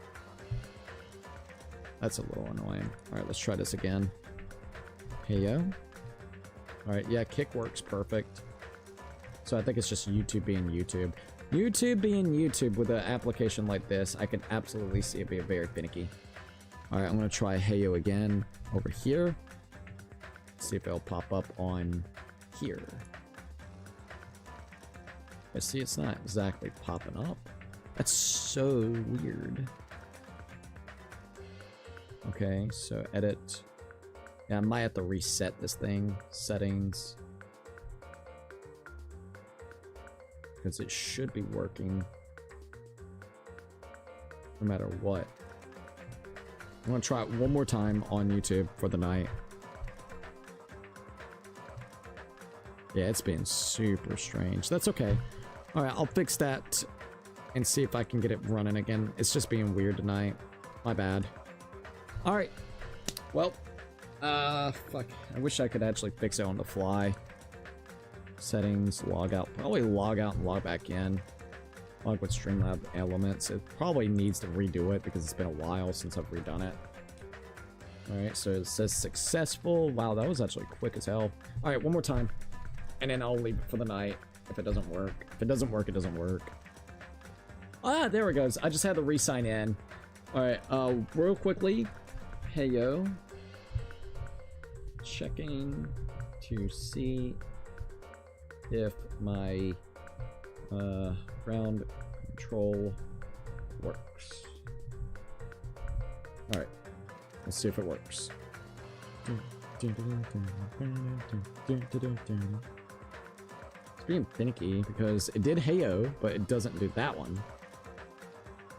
That's a little annoying. Alright, let's try this again. Heyo. Alright, yeah, Kick works perfect. So I think it's just YouTube being YouTube. YouTube being YouTube with an application like this, I can absolutely see it being very finicky. Alright, I'm going to try Heyo again over here. See if it'll pop up on here. I see it's not exactly popping up. That's so weird. Okay, so edit. Yeah, I might have to reset this thing. Settings. Because it should be working no matter what. I'm gonna try it one more time on YouTube for the night. Yeah, it's been super strange. That's okay. Alright, I'll fix that and see if I can get it running again. It's just being weird tonight. My bad. Alright. Well, fuck. I wish I could actually fix it on the fly. Settings, log out. Probably log out and log back in. Log with Streamlab elements. It probably needs to redo it because it's been a while since I've redone it. Alright, so it says successful. Wow, that was actually quick as hell. Alright, one more time. And then I'll leave it for the night if it doesn't work. If it doesn't work, it doesn't work. Ah, there it goes. I just had to re-sign in. Alright, real quickly. Hey, yo. Checking to see if my ground control works. Alright, let's see if it works. It's being finicky because it did Heyo, but it doesn't do that one.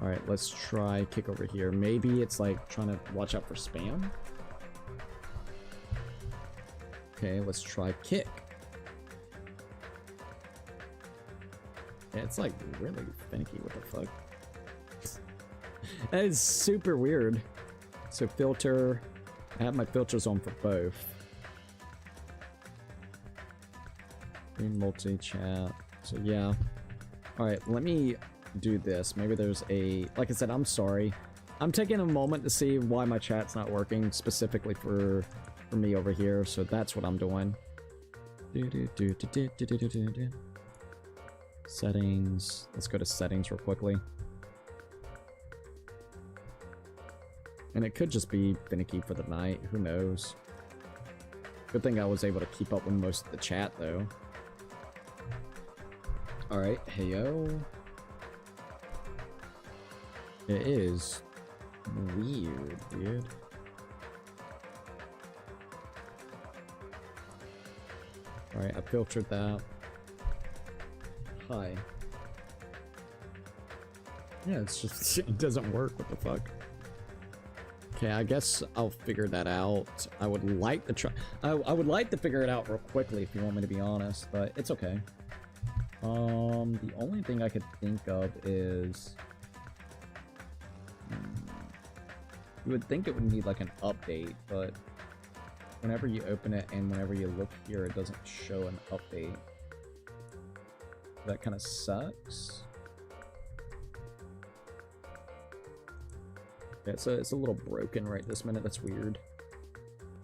Alright, let's try kick over here. Maybe it's like trying to watch out for spam. Okay, let's try kick. Yeah, it's like really finicky. What the fuck? That is super weird. So filter. I have my filters on for both. Multi-chat. So yeah. Alright, let me do this. Maybe there's a... Like I said, I'm sorry. I'm taking a moment to see why my chat's not working, specifically for me over here. So that's what I'm doing. Settings. Let's go to settings real quickly. And it could just be finicky for the night. Who knows? Good thing I was able to keep up with most of the chat, though. Alright, heyo. It is weird, dude. Alright, I filtered that. Hi. Yeah, it's just, it doesn't work. What the fuck? Okay, I guess I'll figure that out. I would like to try. I would like to figure it out real quickly if you want me to be honest, but it's okay. The only thing I could think of is... You would think it would need like an update, but whenever you open it and whenever you look here, it doesn't show an update. That kind of sucks. Yeah, it's a little broken right this minute. That's weird.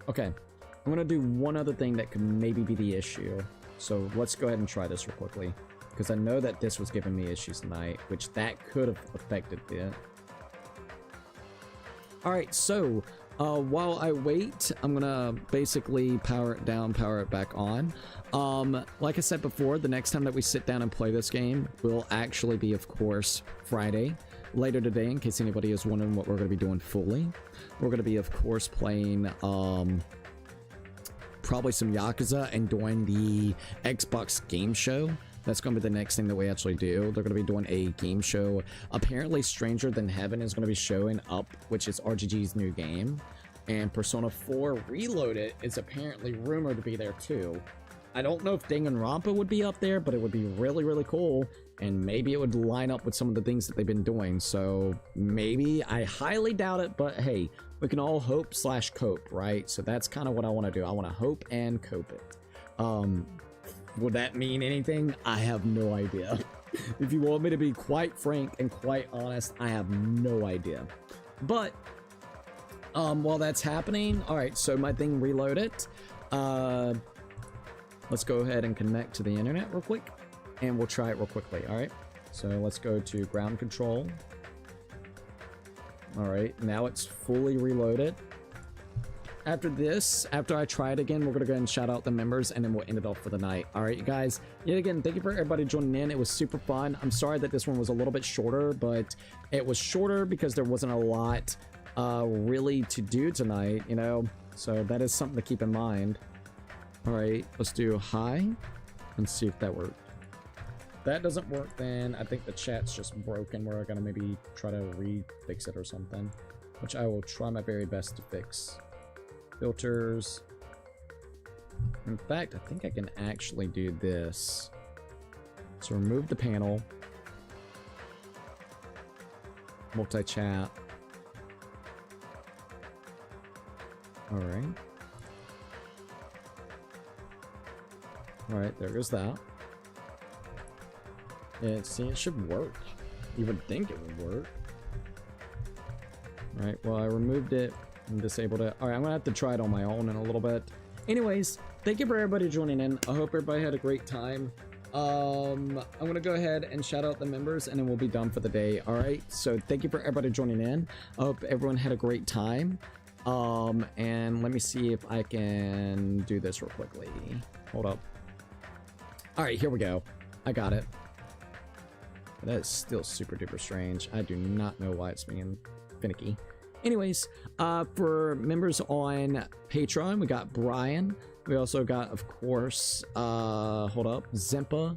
Okay, I'm gonna do one other thing that could maybe be the issue. So let's go ahead and try this real quickly, because I know that this was giving me issues tonight, which that could have affected it. Alright, so while I wait, I'm gonna basically power it down, power it back on. Like I said before, the next time that we sit down and play this game will actually be, of course, Friday. Later today, in case anybody is wondering what we're going to be doing fully. We're going to be, of course, playing probably some Yakuza and doing the Xbox game show. That's going to be the next thing that we actually do. They're going to be doing a game show. Apparently, Stranger Than Heaven is going to be showing up, which is RGG's new game. And Persona 4 Reloaded is apparently rumored to be there too. I don't know if Danganronpa would be up there, but it would be really, really cool. And maybe it would line up with some of the things that they've been doing. So maybe, I highly doubt it, but hey, we can all hope / cope, right? So that's kind of what I want to do. I want to hope and cope it. Would that mean anything? I have no idea. If you want me to be quite frank and quite honest, I have no idea. But while that's happening, all right, so my thing reloaded. Let's go ahead and connect to the internet real quick, and we'll try it real quickly. All right, so let's go to ground control. All right, now it's fully reloaded. After this, after I try it again, we're gonna go ahead and shout out the members, and then we'll end it off for the night. All right, you guys, yet again, thank you for everybody joining in. It was super fun. I'm sorry that this one was a little bit shorter, but it was shorter because there wasn't a lot really to do tonight, you know, so that is something to keep in mind. All right, let's do hi and see if that worked. If that doesn't work, then I think the chat's just broken. We're gonna maybe try to re-fix it or something, which I will try my very best to fix. Filters. In fact, I think I can actually do this. So remove the panel. Multi-chat. Alright. Alright, there goes that. Yeah, see, it should work. You would think it would work. Alright, well, I removed it and disabled it. Alright, I'm gonna have to try it on my own in a little bit. Anyways, thank you for everybody joining in. I hope everybody had a great time. I'm gonna go ahead and shout out the members and then we'll be done for the day. Alright, so thank you for everybody joining in. I hope everyone had a great time. And let me see if I can do this real quickly. Hold up. Alright, here we go. I got it. That is still super duper strange. I do not know why it's being finicky. Anyways, for members on Patreon, we got Brian. We also got, of course, hold up, Zempa.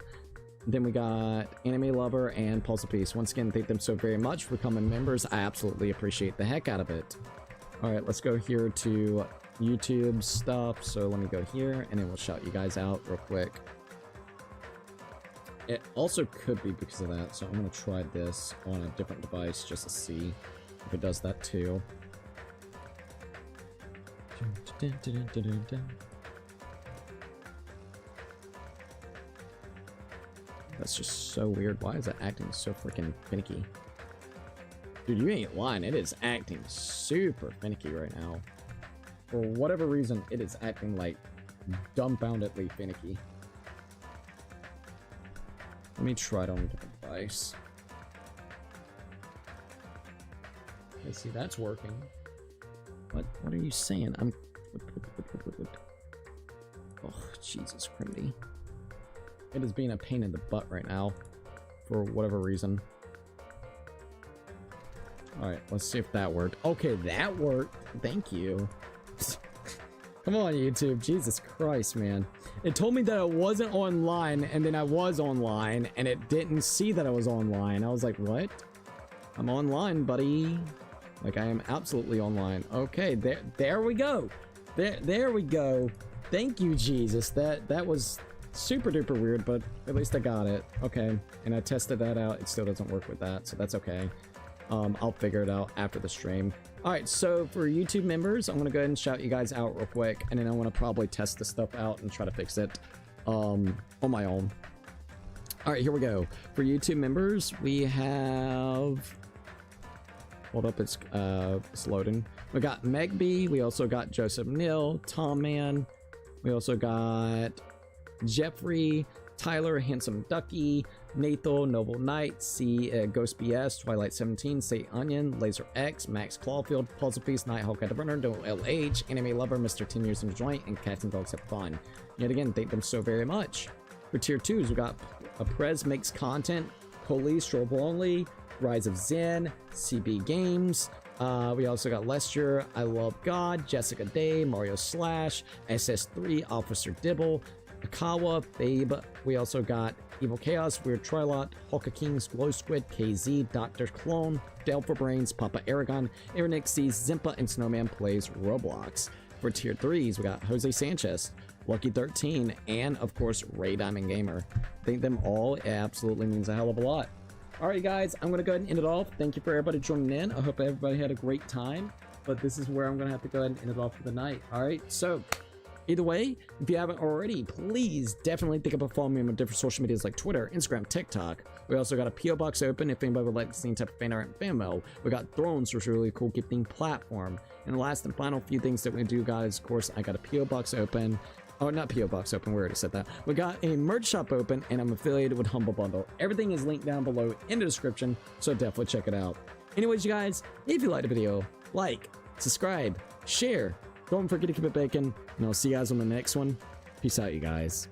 Then we got Anime Lover and Pulse of Peace. Once again, thank them so very much for becoming members. I absolutely appreciate the heck out of it. All right, let's go here to YouTube stuff. So let me go here and then we'll shout you guys out real quick. It also could be because of that, so I'm gonna try this on a different device just to see if it does that too. That's just so weird. Why is it acting so freaking finicky? Dude, you ain't lying. It is acting super finicky right now. For whatever reason, it is acting like dumbfoundedly finicky. Let me try it on a different device. Okay, see, that's working. What are you saying? Oh, Jesus Christ. It is being a pain in the butt right now. For whatever reason. Alright, let's see if that worked. Okay, that worked. Thank you. Come on, YouTube. Jesus Christ, man. It told me that I wasn't online, and then I was online, and it didn't see that I was online. I was like, what? I'm online, buddy. Like, I am absolutely online. Okay, there we go. There we go. Thank you, Jesus. That was super duper weird, but at least I got it. Okay, and I tested that out. It still doesn't work with that, so that's okay. I'll figure it out after the stream. Alright, so for YouTube members, I'm gonna go ahead and shout you guys out real quick, and then I want to probably test this stuff out and try to fix it on my own. Alright, here we go. For YouTube members, we have... Hold up, it's loading. We got Megby, we also got Joseph Neal, Tom Man, we also got Jeffrey, Tyler, Handsome Ducky, Nathal, Noble Knight, Ghost BS, Twilight 17, Say Onion, Laser X, Max Clawfield, Puzzle Piece, Nighthawk at the Runner, No LH, Anime Lover, Mr. 10 Years in the Joint, and Cats and Dogs Have Fun. Yet again, thank them so very much. For tier 2s, we got Prez Makes Content, Coley, Strobe Only, Rise of Zen, CB Games. We also got Lester, I Love God, Jessica Day, Mario Slash, SS3, Officer Dibble, Akawa, Babe. We also got Evil Chaos, Weird Trilot, Hulka Kings, Glow Squid, KZ, Dr. Clone, Dale for Brains, Papa Aragon, Aaron Sees, Zimpa, and Snowman Plays Roblox. For tier 3s, we got Jose Sanchez, Lucky 13, and of course Ray Diamond Gamer. Thank them all. It absolutely means a hell of a lot. Alright guys, I'm gonna go ahead and end it off. Thank you for everybody joining in. I hope everybody had a great time, but this is where I'm gonna have to go ahead and end it off for the night. Alright, so either way, if you haven't already, please definitely think about following me on different social medias like Twitter, Instagram, TikTok. We also got a PO box open if anybody would like to see any type of fan art and fan mail. We got Thrones, which is a really cool gifting platform. And the last and final few things that we do, guys, of course, I got a PO box open. Oh, not PO box open, we already said that. We got a merch shop open, and I'm affiliated with Humble Bundle. Everything is linked down below in the description, so definitely check it out. Anyways, you guys, if you liked the video, like, subscribe, share. Don't forget to keep it bacon, and I'll see you guys on the next one. Peace out, you guys.